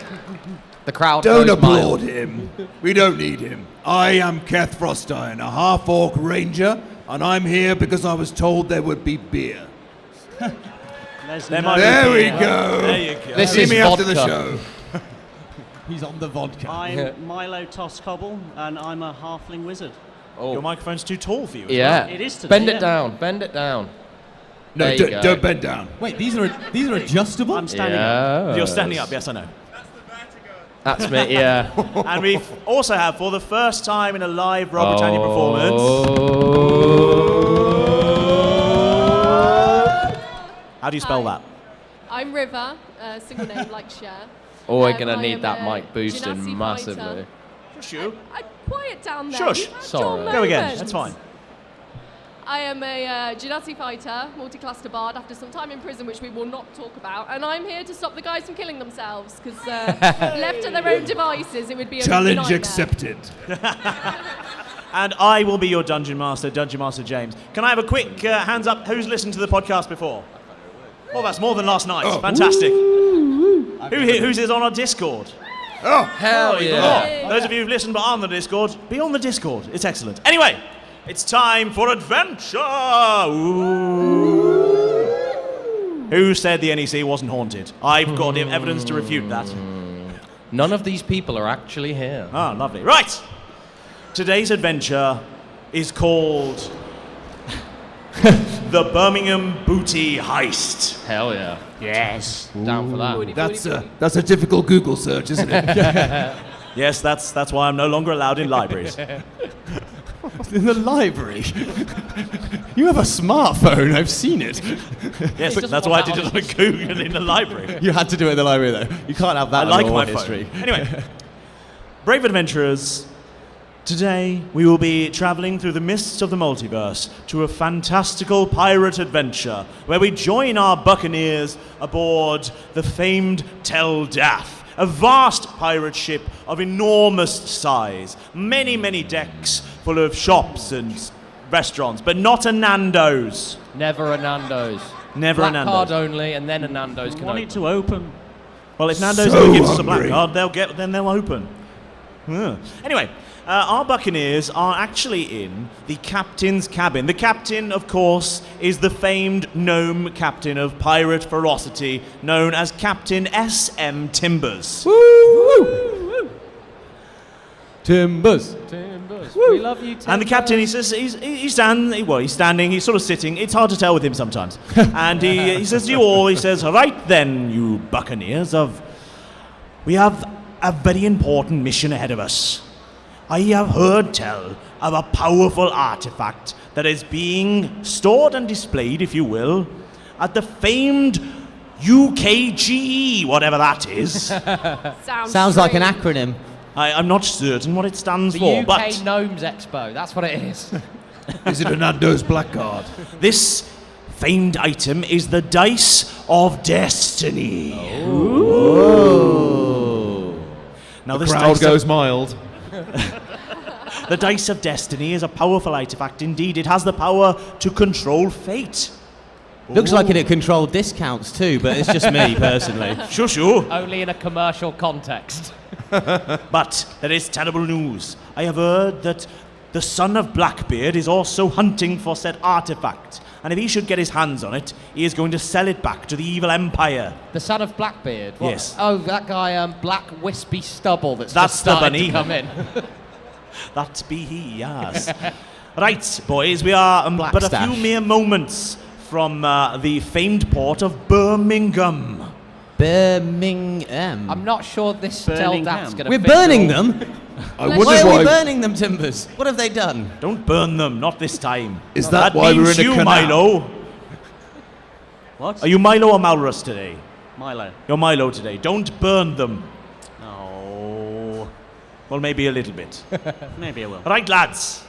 The crowd don't goes applaud mild. him. We don't need him. I am Keth Frostein, a half-orc ranger, and I'm here because I was told there would be beer. There we go. There you go. This See is me after the vodka. show. He's on the vodka. I'm Milo Toscobble, and I'm a halfling wizard. Your microphone's too tall for you as Yeah. It is today, Bend yeah. it down. Bend it down. No, There you go. don't bend down. Wait, these are adjustable? I'm standing Yeah. up. You're standing up, yes I know. That's me, yeah. And we also have, for the first time in a live Roll Britannia performance... How do you spell that? I'm River, single name like Cher. Oh, we're going to I need am that a mic boosted genasi massively. fighter. Shush you. Quiet down there. Shush. You've had your Sorry. Go again, moments. that's fine. I am a genasi fighter, multi-class to bard after some time in prison, which we will not talk about. And I'm here to stop the guys from killing themselves, because left to their own devices, it would be a Challenge nightmare. accepted. And I will be your Dungeon Master James. Can I have a quick hands up? Who's listened to the podcast before? Oh, that's more than last night. Fantastic. Who's on our Discord? Oh, hell even yeah. more. Those of you who've listened but aren't on the Discord, be on the Discord. It's excellent. Anyway, it's time for adventure. Ooh. Who said the NEC wasn't haunted? I've got evidence to refute that. None of these people are actually here. Ah, lovely. Right. Today's adventure is called the Birmingham Booty Heist. Hell yeah. Yes. Down for that. That's a difficult Google search, isn't it? Yes, that's why I'm no longer allowed in libraries. In the library? You have a smartphone, I've seen it. Yes, that's why I did it on a Google in the library. You had to do it in the library, though. You can't have that I like on my your history. phone. Anyway, brave adventurers, today we will be traveling through the mists of the multiverse to a fantastical pirate adventure where we join our buccaneers aboard the famed Tel Dath, a vast pirate ship of enormous size, many, many decks full of shops and restaurants, but not a Nando's. Never a Nando's. Never a Black Nando's. card only, and then a Nando's can Want open. it to open. Well, if Nando's So ever gives us a black hungry. card, they'll open. Yeah. Anyway, our buccaneers are actually in the captain's cabin. The captain, of course, is the famed gnome captain of pirate ferocity, known as Captain S.M. Timbers. Timbers. Timbers. We love you, Timbers. And the captain, he says, he's standing, he's sort of sitting. It's hard to tell with him sometimes. And he says to you all, he says, right then, you buccaneers, we have a very important mission ahead of us. I have heard tell of a powerful artifact that is being stored and displayed, if you will, at the famed UKGE, whatever that is. Sounds like an acronym. I'm not certain what it stands The for, UK but Gnomes Expo. That's what it is. Is it a Nando's black card? this famed item is the Dice of Destiny. Now The this crowd dice goes mild. The Dice of Destiny is a powerful artifact indeed. It has the power to control fate. Looks like it controlled discounts too, but it's just me personally. Sure. Only in a commercial context. But there is terrible news. I have heard that the son of Blackbeard is also hunting for said artifact. And if he should get his hands on it, he is going to sell it back to the evil empire. The son of Blackbeard? What? Yes. Oh, that guy, Black Wispy Stubble that's That's just the started bunny. to come in. That be he, yes. Right, boys, we are but a few mere moments from the famed port of Birmingham. Birmingham. I'm not sure this Teldat's going to We're burning them? Why are we burning them, Timbers? What have they done? Don't burn them, not this time. Is that why means we're in a you, canal? Milo. What? Are you Milo or Malrus today? Milo. You're Milo today. Don't burn them. Oh. Well, maybe a little bit. Maybe I will. Right, lads.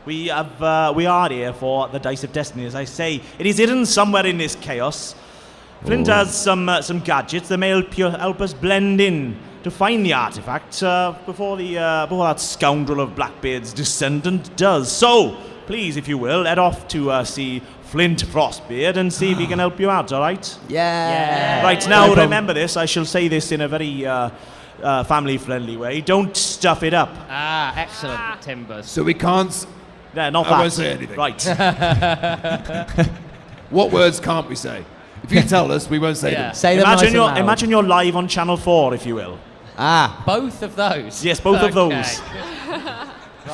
We are here for the Dice of Destiny, as I say. It is hidden somewhere in this chaos. Flint has some gadgets that may help us blend in to find the artifact before that scoundrel of Blackbeard's descendant does. So, please, if you will, head off to see Flint Frostbeard and see if he can help you out, all right? Yeah. Right, now remember this. I shall say this in a very family-friendly way. Don't stuff it up. Ah, excellent, Timbers. So we can't... Yeah, not I that. won't say anything. Right. What words can't we say? If you tell us, we won't say them. Say them nice and loud. Imagine you're live on Channel 4, if you will. Ah. Both of those? Yes, both of those.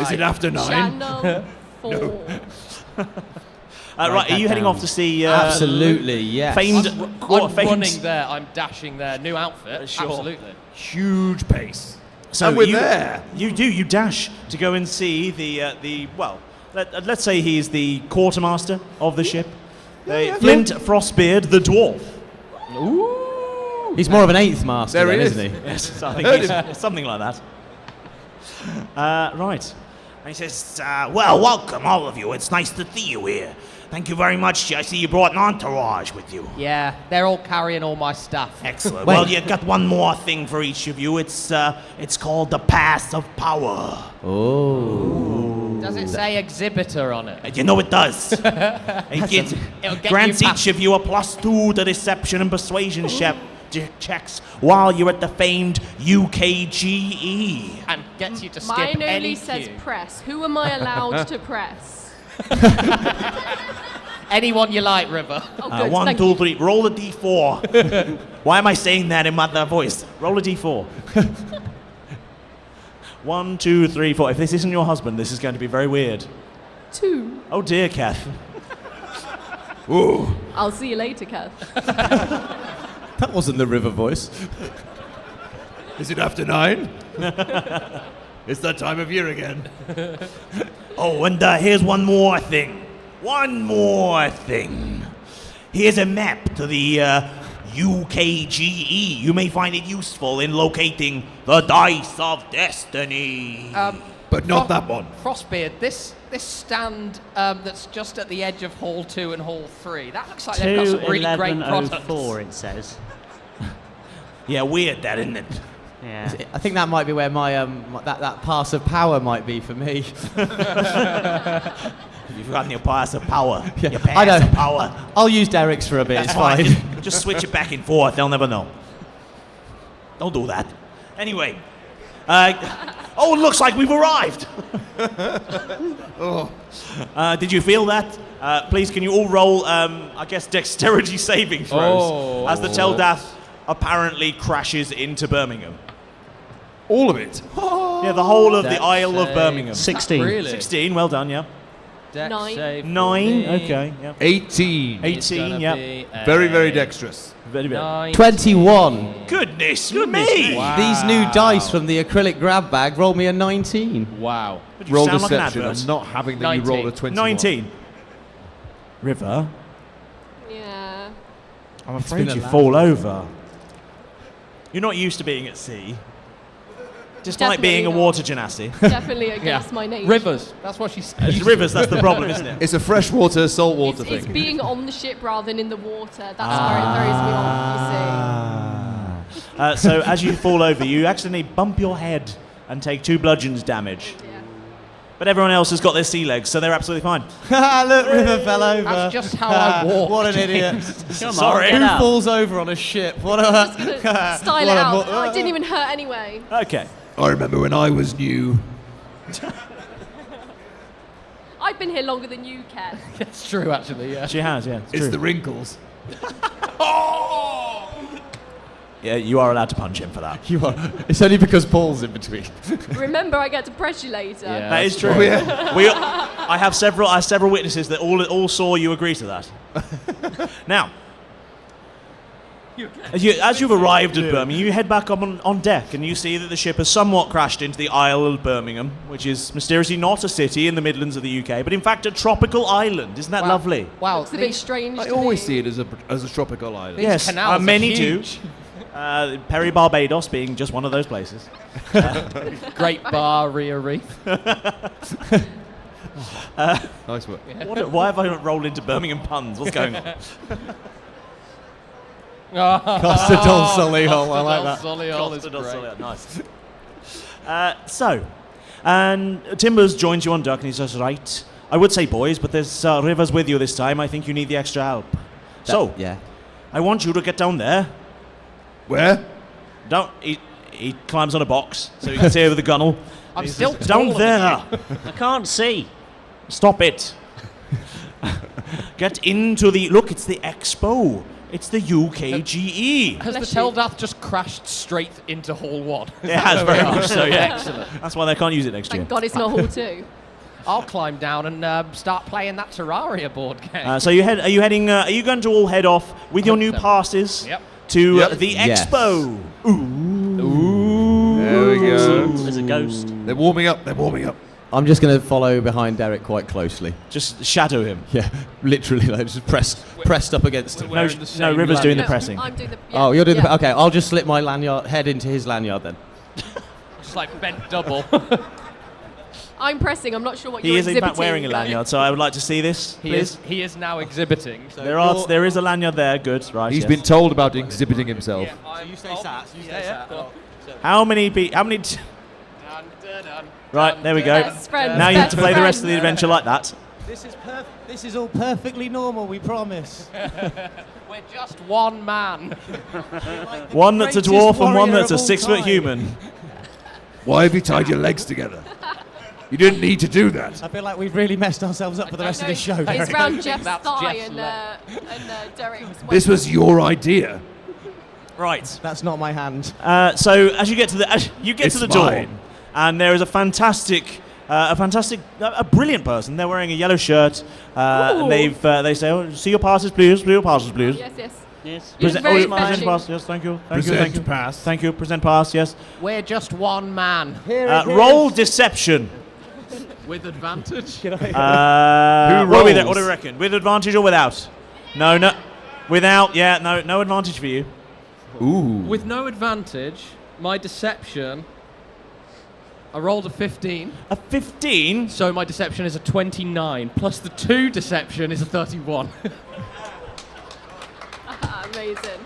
Is it after 9? Channel 4. No. Right, are you heading off to see... Absolutely, yes. Famed... I'm running there. I'm dashing there. New outfit. Sure. Absolutely. Huge pace. So and we're there. You dash to go and see let's say he's the quartermaster of the ship. Flint Frostbeard, the dwarf. Ooh. He's more of an 8th master, There he is. isn't he? Yes, I think he's something like that. Right. And he says, well, welcome, all of you. It's nice to see you here. Thank you very much. I see you brought an entourage with you. Yeah, they're all carrying all my stuff. Excellent. Well, you got one more thing for each of you. It's called the Pass of Power. Oh. Does it say exhibitor on it? You know it does. It grants each of you a +2 to deception and persuasion checks while you're at the famed UKGE. And gets you to skip Mine any only says queue. press. Who am I allowed to press? Anyone you like, River. Oh, good. 1, thank 2, you. 3. Roll a d4. Why am I saying that in my voice? Roll a d4. 1, 2, 3, 4. If this isn't your husband, this is going to be very weird. 2. Oh dear, Kath. Ooh. I'll see you later, Kev. That wasn't the River voice. Is it after 9? It's that time of year again. Oh, and here's one more thing. One more thing. Here's a map to the UKGE. You may find it useful in locating the Dice of Destiny. But not that one. Frostbeard, this stand that's just at the edge of Hall 2 and Hall 3, that looks like they've got some really great products. 1104 it says. Yeah, weird that, isn't it? Yeah. I think that might be where my that pass of power might be for me. You've forgotten your pass of power. Yeah, Your I pass don't. of power. I'll use Derek's for a bit. That's It's fine. Just switch it back and forth. They'll never know. Don't do that. Anyway. Oh, it looks like we've arrived. Did you feel that? Please, can you all roll, I guess, dexterity saving throws as the Teldath apparently crashes into Birmingham. All of it. Yeah, the whole of the Dex Isle of save. Birmingham. 16. Really? 16, well done, yeah. Dex 9. save. 9, for me. okay, yeah. 18. It's 18, gonna yeah. be Very, very a dexterous. Very, very. 19. 21. Goodness me! Wow. These new dice from the acrylic grab bag rolled me a 19. Wow. But you Roll sound like an deception. advert. I'm not having that you 19. roll a 21. 19. River, Yeah. I'm been afraid a you laugh. fall over. You're not used to being at sea. Despite Definitely being a not. water genasi. Definitely against my nature. Rivers. That's what she's. It's rivers, that's the problem, isn't it? It's a freshwater, saltwater It's thing. being on the ship rather than in the water. That's where it throws me off, you see. So as you fall over, you accidentally bump your head and take 2 bludgeons damage. Yeah. But everyone else has got their sea legs, so they're absolutely fine. Look, River fell over. That's just how I walk. What an idiot. Sorry. Who falls over on a ship? What a... Just gonna style it What a out. mo- Oh, it didn't even hurt anyway. Okay. I remember when I was new. I've been here longer than you, Ken. It's true, actually. Yeah. She has, yeah. It's true. the wrinkles. Yeah, you are allowed to punch him for that. You are. It's only because Paul's in between. Remember, I get to press you later. Yeah. That is true. I have several witnesses that all saw you agree to that. Now, as you've arrived at Birmingham, you head back up on deck and you see that the ship has somewhat crashed into the Isle of Birmingham, which is mysteriously not a city in the Midlands of the UK, but in fact a tropical island. Isn't that lovely? Wow. Looks a bit strange I to always me. see it as a tropical island. These Yes, canals are many do. huge. Perry Barbados being just one of those places. Great Barrier Reef. Nice work. Why have I rolled into Birmingham puns? What's going on? Costa del Solihull, I like that. Solihull is Costa del great. Solihull, nice. And Timbers joins you on deck and he says, right, I would say boys, but there's Rivers with you this time. I think you need the extra help. So, Yeah. I want you to get down there. Where? He climbs on a box so he can see over the gunnel. I'm He still says, down taller there. I can't see. Stop it. Get into the... Look, it's the Expo. It's the UKGE. Has the Teldath just crashed straight into Hall 1? It has very much so, yeah. Excellent. That's why they can't use it next year. Thank God it's not Hall 2. I'll climb down and start playing that Terraria board game. So are you heading? Are you going to all head off with your new passes Yep. to the Yes. Expo? There we go. There's a ghost. They're warming up. They're warming up. I'm just going to follow behind Derek quite closely. Just shadow him. Yeah, literally, like just pressed up against him. No, River's doing the pressing. I'm doing the. Oh, you're doing yeah. the... Okay, I'll just slip my head into his lanyard then. Just like bent double. I'm pressing. I'm not sure what He you're is in exhibiting. fact wearing a lanyard, so I would like to see this, please. He is now exhibiting. So There is a lanyard there. Good, right? He's yes. been told about exhibiting himself. So you stay sat. You stay sat. How many? Right, there we go. Best friends, Now you have to best play the rest of friends. the adventure like that. This is all perfectly normal, we promise. We're just one man. One that's a greatest dwarf and one warrior that's a of all 6 foot time. human. Why have you tied your legs together? You didn't need to do that. I feel like we've really messed ourselves up for the rest of this show. It's Derek. round Jeff's that's thigh Jeff's and Derek's. This was your idea. Right. That's not my hand. So as you get to the It's door, mine. and there is a brilliant person. They're wearing a yellow shirt, and they say, "Oh, see your passes, please. See your passes, please." Yes, yes. Yes. You're very present fetching. pass. Yes, thank you. Present pass. Thank you. Present pass. Yes. We're just one man. Roll deception. With advantage. What do we reckon? With advantage or without? No. Without. Yeah. No advantage for you. Ooh. With no advantage, my deception. I rolled a 15. A 15? So my deception is a 29. Plus the 2 deception is a 31. Amazing.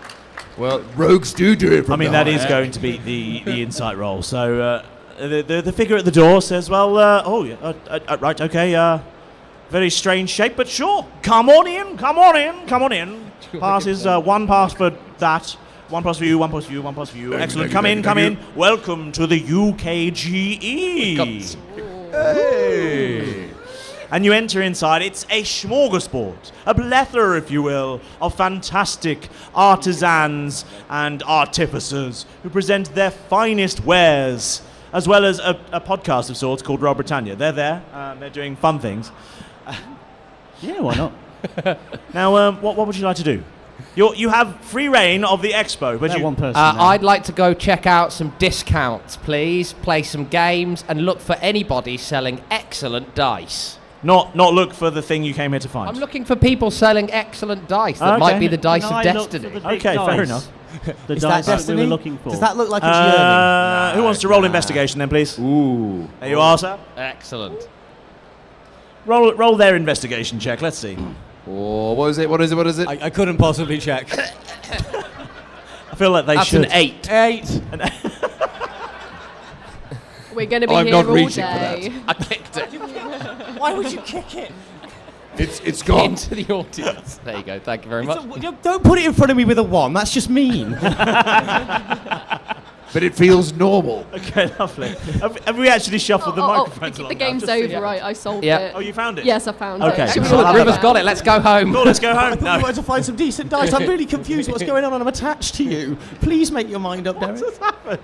Well, rogues do it from I mean, the that heart. is going to be the insight roll. So the figure at the door says, "Well, right, okay, very strange shape, but sure, come on in. Passes, one pass for that, one pass for you, one pass for you, one pass for you. Excellent. Come in. Welcome to the UKGE. Hey. And you enter inside. It's a smorgasbord, a plethora, if you will, of fantastic artisans and artificers who present their finest wares as well as a podcast of sorts called Roll Britannia. They're there. They're doing fun things. Yeah, why not? Now, what would you like to do? You have free reign of the expo, but one person. I'd like to go check out some discounts, please. Play some games and look for anybody selling excellent dice. Not look for the thing you came here to find. I'm looking for people selling excellent dice that might be the dice of destiny. Okay, fair enough. The dice that we were looking for. Does that look like a journey? Who wants to roll investigation then, please? Ooh. There you are, sir. Excellent. Roll their investigation check. Let's see. Oh, what is it? I couldn't possibly check. I feel like they That's should. an 8. 8. We're going to be I'm here not all reaching for day. I kicked it. Why would you kick it? It's gone. Into the audience. There you go. Thank you very much. Don't put it in front of me with a 1. That's just mean. But it feels normal. Okay, lovely. Have we actually shuffled the microphones along The now? game's Just so over, you- right? I solved Yeah. it. Oh, you found it? Yes, I found Okay. it. Should we Excellent. all River's go got now? it. Let's go home. Cool, let's go home. I thought you wanted to find some decent dice. I'm really confused what's going on and I'm attached to you. Please make your mind up, Derek. What's happened?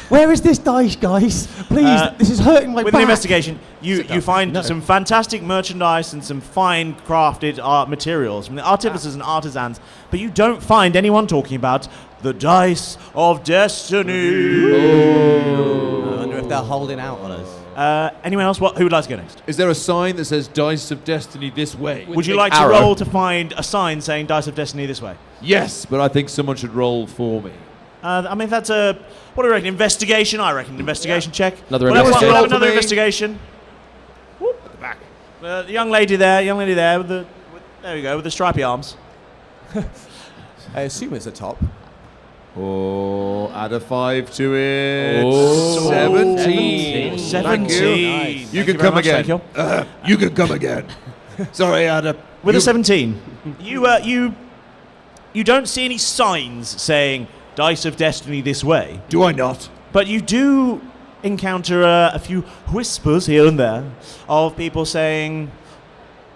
Where is this dice, guys? Please, this is hurting my With back. the investigation, you find some fantastic merchandise and some fine crafted art materials from the artificers and artisans, but you don't find anyone talking about the dice of destiny. I wonder if they're holding out on us. Anyone else? Who would like to go next? Is there a sign that says Dice of Destiny this way? Would you like to roll to find a sign saying Dice of Destiny this way? Yes, but I think someone should roll for me. I mean, that's a... What do you reckon? Investigation? I reckon investigation check. Another Well, let's investigation. roll another investigation. Whoop, at the back. The young lady there with the... There we go, with the stripy arms. I assume it's a top. Oh, add a 5 to it. Oh. 17. 17. Thank you. Nice. You Thank can very come much, again. thank You can come again. Sorry, Ada. With a 17, you don't see any signs saying Dice of Destiny this way. Do I not? But you do encounter a few whispers here and there of people saying,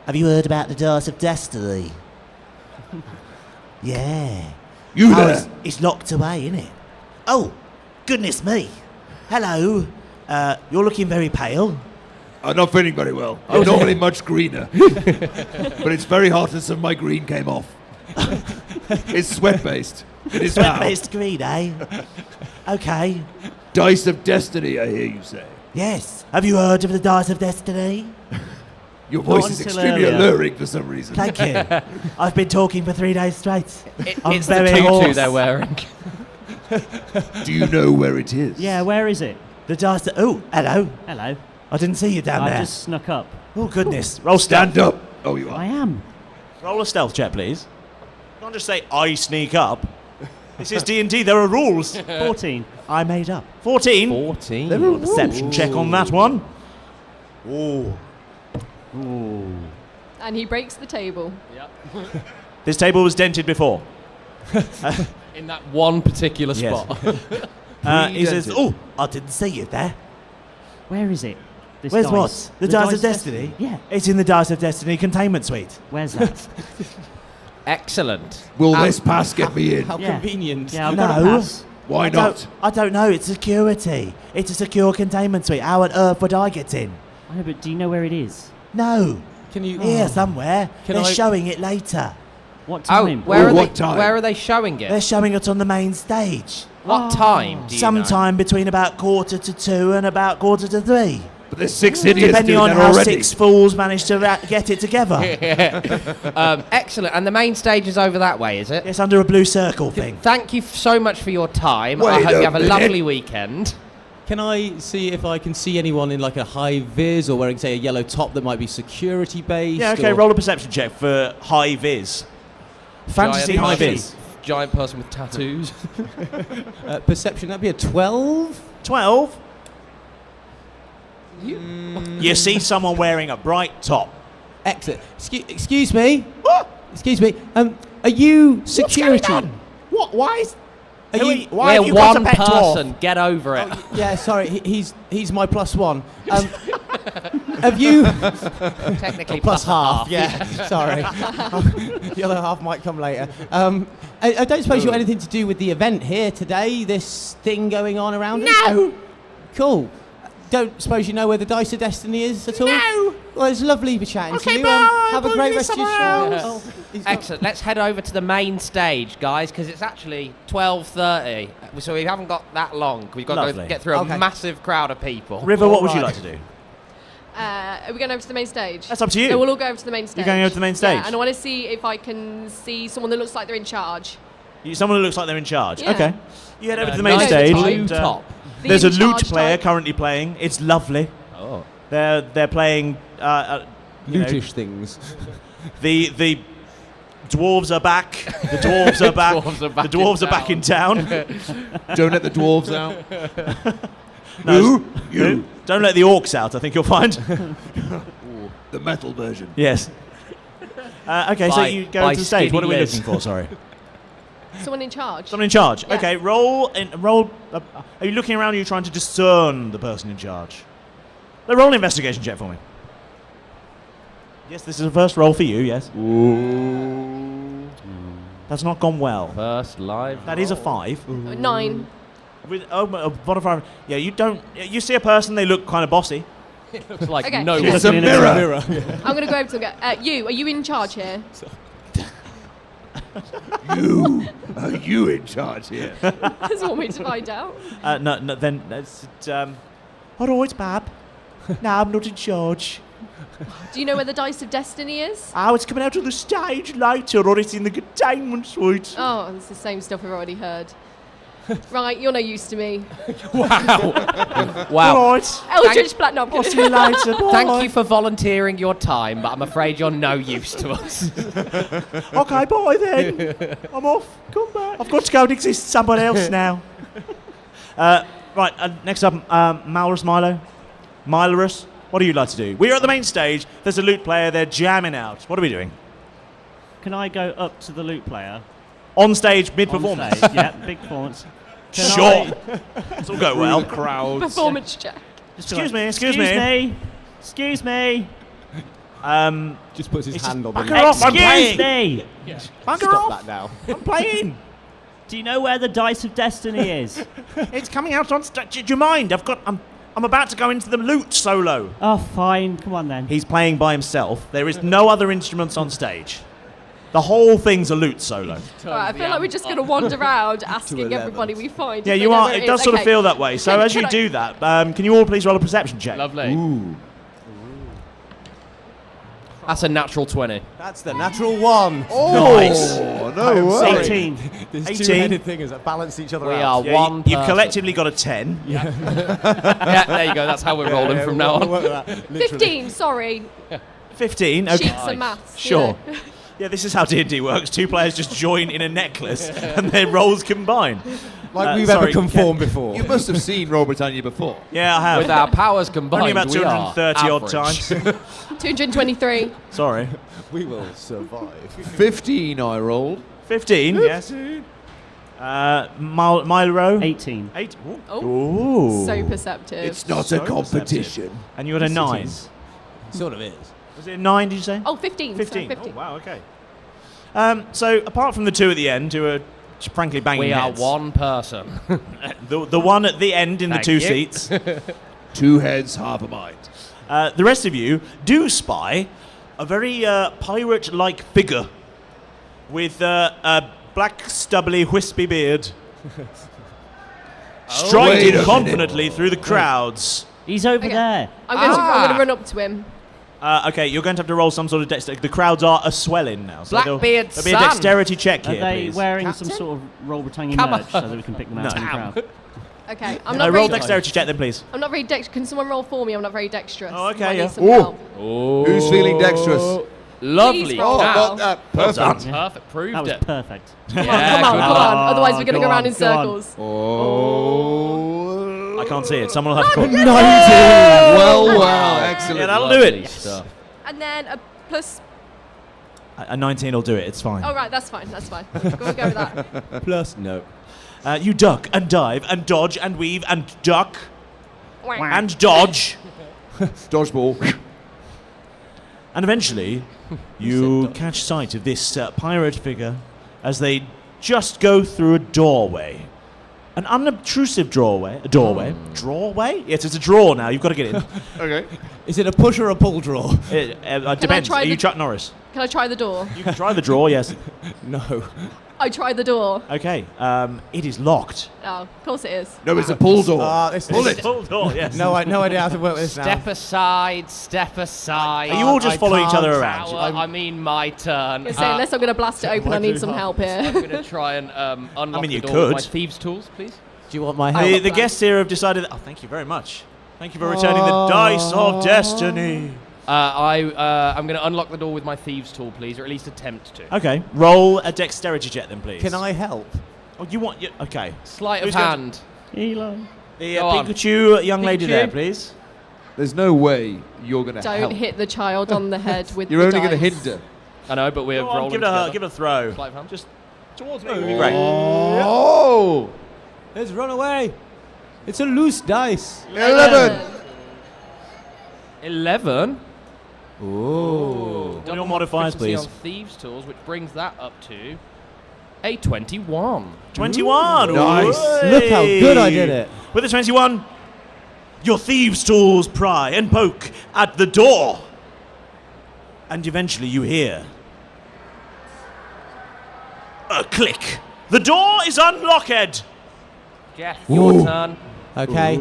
Have you heard about the Dice of Destiny? Yeah. You there? It's locked away, isn't it? Oh, goodness me. Hello. You're looking very pale. I'm not feeling very well. I'm normally much greener. But it's very hot and some of my green came off. It's sweat-based. It is now. Sweat-based green, eh? Okay. Dice of Destiny, I hear you say. Yes. Have you heard of the Dice of Destiny? Your voice Not is until extremely earlier. alluring for some reason. Thank you. I've been talking for 3 days straight. I'm It's the very tutu hoarse. they're wearing. Do you know where it is? Yeah, where is it? The Dice... Oh, hello. Hello. I didn't see you down I there. just snuck up. Oh, goodness. roll stealth. Stand up. Oh, you are. I am. Roll a stealth check, please. Don't just say, I sneak up. This is D&D, there are rules. 14. I made up. 14. 14. There a perception check on that one. Ooh. Ooh. And he breaks the table. This table was dented before. In that one particular Yes. spot. He says, Oh, I didn't see you there. Where is it? This Where's dice? what? The Dice of Destiny? Yeah. It's in the Dice of Destiny containment suite. Where's that? Excellent. Will this pass get me in? How Yeah. convenient. Yeah, I've got a No. pass. Why not? I don't know. It's security. It's a secure containment suite. How on earth would I get in? I know, but do you know where it is? No. Can you... Here somewhere. Can They're I- showing it later. What Oh, time? where are what they? time? Where are they showing They're it? showing it on the main stage. What time? Do you know? Sometime between about 2:45 and about 2:45. But there's 6 idiots Depending doing on that how already. 6 fools manage to get it together. Excellent. And the main stage is over that way, is it? It's under a blue circle thing. Thank you so much for your time. I Wait hope a you have a minute. lovely weekend. Can I see if I can see anyone in like a high vis or wearing, say, a yellow top that might be security based? Yeah, okay, roll a perception check for high vis. Fantasy Giant high person- vis. Giant person with tattoos. Perception, that'd be a 12? 12. You see someone wearing a bright top. Excellent. Excuse me? Excuse me. Are you security? What? Why is... Are you... Why have We're you got a one pet dwarf? person. Get over it. Yeah, sorry, he's my +1. Have you? Technically plus half. half. Yeah. Sorry. The other half might come later. I don't suppose you got anything to do with the event here today. This thing going on around us? No. Cool. Don't suppose you know where the Dice of Destiny is at all? No. Well, it's lovely chatting to you. Have a great rest of your show. Excellent. Let's head over to the main stage, guys, because it's actually 12:30, so we haven't got that long. We've got to Lovely. get through a massive crowd of people. River, what would you like to do? Are we going over to the main stage? That's up to you. So we'll all go over to the main stage. You're going over to the main stage? Yeah, and I want to see if I can see someone that looks like they're in charge. Someone who looks like they're in charge. Yeah. Okay. You head over to the main nice stage. blue top. The There's a in lute charge player type. currently playing. It's lovely. Oh. They're playing Lutish things. The dwarves are back. The dwarves are back. The dwarves are back in town. Don't let the dwarves out. No, you. Don't let the orcs out, I think you'll find. Ooh, the metal version. Yes. Okay, so you go to the stage. What are we looking for? Sorry. Someone in charge. Someone in charge. Yeah. Okay, roll. Are you looking around? Or are you trying to discern the person in charge? Roll an investigation check for me. Yes, this is a first roll for you. Yes. Ooh. That's not gone well. First live. That is a 5. 9. With modifier. Yeah, you don't. You see a person. They look kind of bossy. It looks like Okay. no. It's a mirror. I'm going to go over to them. Are you in charge here? Are you in charge here? Does you want me to find out? No. Then it's. All right, Bab. No, I'm not in charge. Do you know where the Dice of Destiny is? Oh, it's coming out on the stage later, or it's in the containment suite. Oh, it's the same stuff we've already heard. Right, you're no use to me. Wow. All right. Eldritch Platinum. I'll see you later. Bye. Thank you for volunteering your time, but I'm afraid you're no use to us. Okay, bye then. I'm off. Come back. I've got to go and exist somewhere else now. Right, next up, Malrus Milo. Milorus, what do you like to do? We're at the main stage. There's a lute player. They're jamming out. What are we doing? Can I go up to the lute player? On stage, mid-performance. On stage, yeah, big performance. Sure. This will go well. Crowds. Performance check. Excuse me. Excuse me. Just puts his hand on the Back her off, I'm Excuse playing. me. Back her Stop off. that now. I'm playing. Do you know where the Dice of Destiny is? It's coming out on stage. Do you mind? I'm about to go into the lute solo. Oh, fine. Come on then. He's playing by himself. There is no other instruments on stage. The whole thing's a lute solo. Alright, I feel like we're just going to wander around asking everybody we find. Yeah, if they you know are. where It is. does sort of Okay. feel that way. So as you Can I- do that, can you all please roll a perception check? Lovely. Ooh. That's a natural 20. That's the natural 1. Nice. Oh, no way. 18. There's 18. two-headed thingers that balance each other We out. are Yeah, one you've person. collectively got a 10. Yeah, there you go. That's how we're rolling from now we'll on. work with that, literally. 15, sorry. 15. Okay. Sheets and maths. you Sure. know. Yeah, this is how D&D works. 2 players just join in a necklace and their roles combine. Like we've sorry, ever conformed before. You must have seen Royal Britannia before. Yeah, I have. With our powers combined, Only about we are 230 odd average. times. 223. Sorry. We will survive. 15 I rolled. 15, yes. Milo? 18. 8. Oh, Ooh. so perceptive. It's not So a competition. And you had a 9. Sort of is. Was it a 9, did you say? Oh, 15. sorry, 15. 15. Oh, wow, okay. So, apart from the 2 at the end, who are frankly banging We are heads, one person. the one at the end in the Thank 2 you. seats, 2 heads, half a mind. the rest of you do spy a very pirate-like figure with a black, stubbly, wispy beard Wait striding a confidently through the crowds. He's over Okay. there. I'm going to run up to him. Okay, you're going to have to roll some sort of dexterity. The crowds are a-swelling now. So there'll Blackbeard be a son. dexterity check Are here, they please. wearing some sort of Royal Britannia Come merch so on. that we can pick them out No. in the crowd? Okay, I'm not roll very dexterity check then, please. I'm not very dexterous. Can someone roll for me? I'm not very dexterous. Oh, okay, Might need yeah. some help. Who's feeling dexterous? Lovely. Please roll. Oh, Wow. got that. Perfect. Perfect. Proved That was it. perfect. Come Yeah, on, good come on. one. Otherwise, we're going to go go around on, in go on. circles. Oh. I can't see it. Someone will have to call. 19! Well, excellent. Yeah, that'll do Lovely it. stuff. And then a plus. A 19 will do it. It's fine. Oh, right, that's fine. That's fine. Go with that. Plus, no. You duck and dive and dodge and weave and duck and dodge. Dodgeball. And eventually, you catch sight of this pirate figure as they just go through a doorway. An unobtrusive doorway. A doorway. Drawway? Yes, it's a drawer now. You've got to get in. Okay. Is it a push or a pull draw? It depends. try Are you the- Chuck Norris? Can I try the door? You can try the drawer, yes. No. I tried the door. Okay. It is locked. Oh, of course it is. No, it's a pull door. Pull it. Pull door, yes. No idea how to work with this now. Step aside, step aside. Are you all just following each other around? I mean, my turn. I say, unless I'm going to blast it open, I need some help I'm here. going to try and unlock you the door with my could. thieves' tools, please. Do you want my help? The guests here have decided. Oh, thank you very much. Thank you for returning the dice of destiny. I'm going to unlock the door with my thieves' tool, please, or at least attempt to. Okay. Roll a dexterity check then, please. Can I help? Oh, you want? Okay. Sleight of Who's going hand. The Go on. Pikachu young lady Pikachu. there, please. There's no way you're going to Don't help. hit the child on the head with You're the only going to dice. hinder. I know, but we're Go on, rolling give it a together. throw. Sleight of hand. Just towards me would be great. Oh! Let's run away. It's a loose dice. 11! 11? Ooh. All your modifiers, Proficiency please. on thieves' tools, which brings that up to a 21. 21. Nice. Ooh. Look how good I did it. With a 21, your thieves' tools pry and poke at the door. And eventually you hear a click. The door is unlocked. Jeff, your turn. Okay.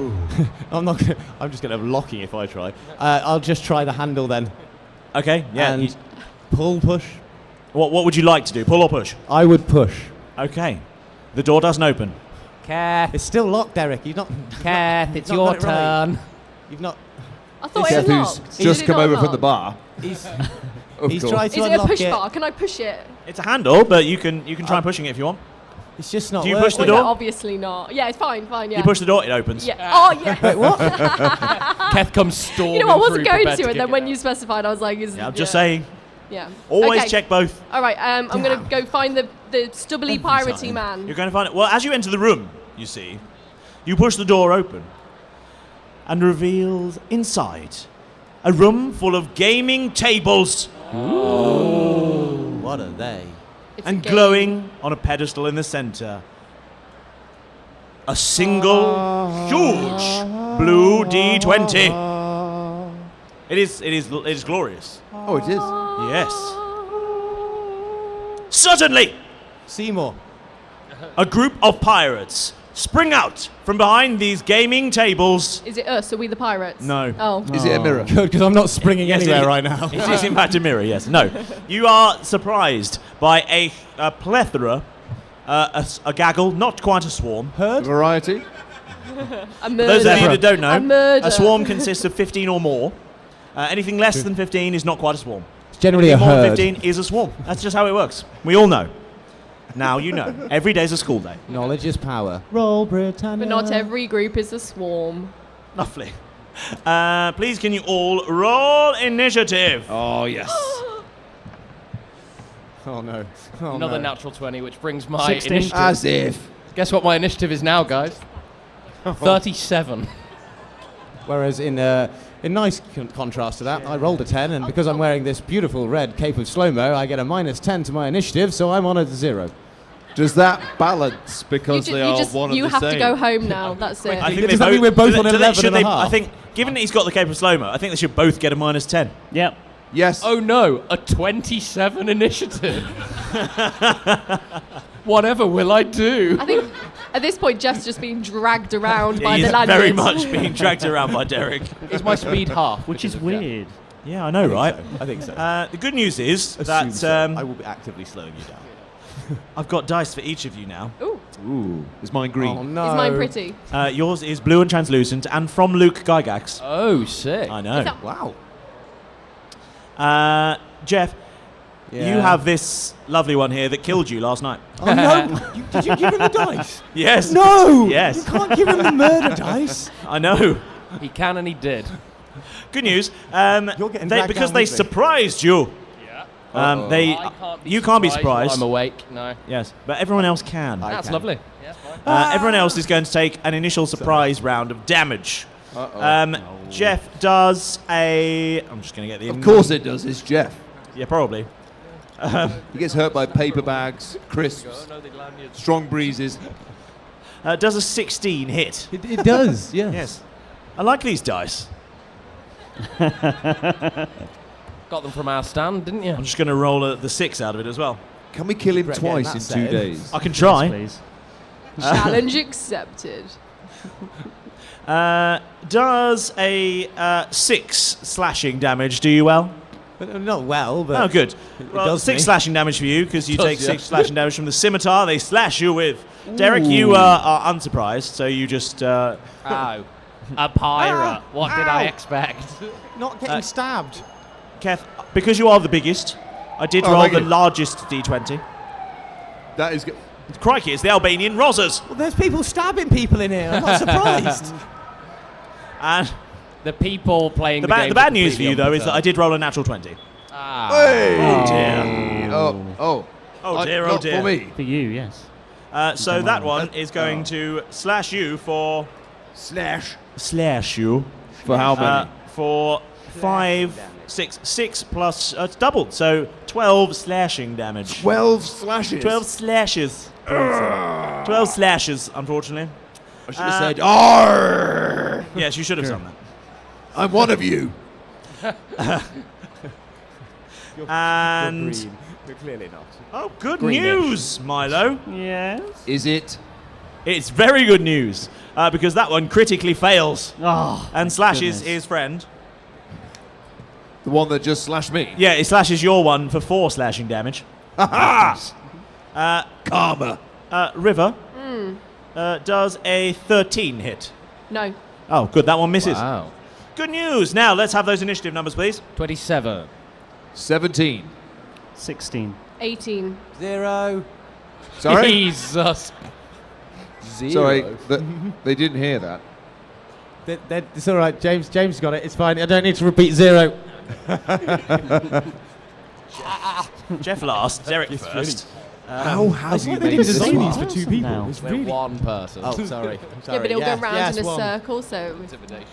I'm just gonna have locking if I try. I'll just try the handle then. Okay, yeah. And pull, push. What would you like to do? Pull or push? I would push. Okay. The door doesn't open. Kath, It's still locked, Derek. You've not. Kath, it's not your got it right. turn. You've not. I thought Seth, it was who's locked. just Did it come not over from the unlock? bar. He's Of he's course. tried to Is it a unlock push it. bar? Can I push it? It's a handle, but you can try and pushing it if you want. It's just not. Do you push the working. Well, door? yeah, obviously not. Yeah, it's fine, yeah. You push the door, it opens. Yeah. Oh, yeah. Wait, what? Kath comes storming You know what? I wasn't through, going prepared to, and kick then it when out. you specified, I was like, Yeah, I'm just saying. Yeah. Always Okay. check both. All right, I'm going to go find the stubbly piratey man. You're going to find it. Well, as you enter the room, you see, you push the door open and reveals inside a room full of gaming tables. Ooh. What are they? It's And a game. glowing on a pedestal in the center, a single huge blue D20. It is glorious. Oh, it is. Yes. Suddenly, Seymour. a group of pirates spring out from behind these gaming tables. Is it us? Are we the pirates? No. Oh. Is it a mirror? Good, because I'm not springing Yes, anywhere it- right now. It is in fact a mirror, yes. No. You are surprised by a plethora, a gaggle, not quite a swarm. Variety? A murder. Those of you that don't know, A murder. a swarm consists of 15 or more. Anything less than 15 is not quite a swarm. It's generally a Anything more than herd. 15 is a swarm. That's just how it works. We all know. Now you know. Every day's a school day. Knowledge is power. Roll Britannia. But not every group is a swarm. Lovely. Please, can you all roll initiative? Oh, yes. Oh no. Oh, Another no. natural 20, which brings my 16. initiative. As if. Guess what my initiative is now, guys? 37. Whereas in nice contrast to that, I rolled a 10, and because I'm wearing this beautiful red cape of slow-mo, I get a -10 to my initiative, so I'm on a 0. Does that balance because they are one you of the have same? to go home now. That's it. I think Does that mean we're both on 11 and a half? I think, given that he's got the cape of slow-mo, I think they should both get a -10. Yep. Yes. Oh no, a 27 initiative. Whatever will I do? I think at this point, Jeff's just being dragged around by He's the landlord. very much being dragged around by Derek. Is my speed half? Which is weird. Yeah, I know, right? I think so. The good news is Assume that so. I will be actively slowing you down. I've got dice for each of you now. Ooh, Ooh. Is mine green? Oh no. is mine pretty? Yours is blue and translucent, and from Luke Gygax. Oh, sick. I know. Wow. Jeff, Yeah. you have this lovely one here that killed you last night. Oh no! Did you give him the dice? Yes. No! Yes. You can't give him the murder dice. I know. He can and he did. Good news. You're getting dragged because down they with me. surprised you. Uh-oh. You can't be surprised. While I'm awake. No. Yes, but everyone else can. That's can. lovely. Everyone else is going to take an initial surprise round of damage. Uh-oh. Jeff does a... I'm just going to get the... Of course it does. It's Jeff. Yeah, probably. He gets hurt by paper bags, crisps, strong breezes. Does a 16 hit? It does, yes. Yes. I like these dice. Got them from our stand, didn't you? I'm just going to roll the 6 out of it as well. Can we kill him twice in 2 days? I can try. Yes, please. Challenge accepted. Does a 6 slashing damage do you well? Not well, but... Oh, good. It Well, does 6 me. slashing damage for you, because you Does, take yeah. 6 slashing damage from the scimitar they slash you with. Derek, you are unsurprised, so you just... Ow. A pirate. What did I Ow. expect? Not getting stabbed. Keth, because you are the biggest, I did Oh, roll thank the you. largest d20. That is good. Crikey, it's the Albanian Rozzers. Well, there's people stabbing people in here. I'm not surprised. And The people playing the the game. bad news for you, though, is that I did roll a natural 20. Ah. Hey! Oh, dear. Oh dear, oh not dear. for me. For you, yes. So that one is going to slash you for... Slash you. For how many? For 5, 6 plus... it's doubled, so 12 slashing damage. 12 slashes. 12 slashes. 12 slashes, unfortunately. I should have said, "Arr!" Yes, you should have done that. I'm one of you. And... You're clearly not. Oh, good Greenish. news, Milo. Yes. Is it? It's very good news, because that one critically fails Oh, and slashes goodness. his friend. The one that just slashed me? Yeah, it slashes your one for 4 slashing damage. Karma. River does a 13 hit. No. Oh, good. That one misses. Wow. Good news. Now, let's have those initiative numbers, please. 27. 17. 16. 18. 0. Sorry? Jesus. 0. Sorry, they didn't hear that. It's all right. James got it. It's fine. I don't need to repeat 0. Jeff last, Derek first. How have you They made didn't this design these far? for 2 people. Now. It's We're really... one person. Oh, sorry. Yeah, but it'll go round yes, in a one. circle, so... Intimidation.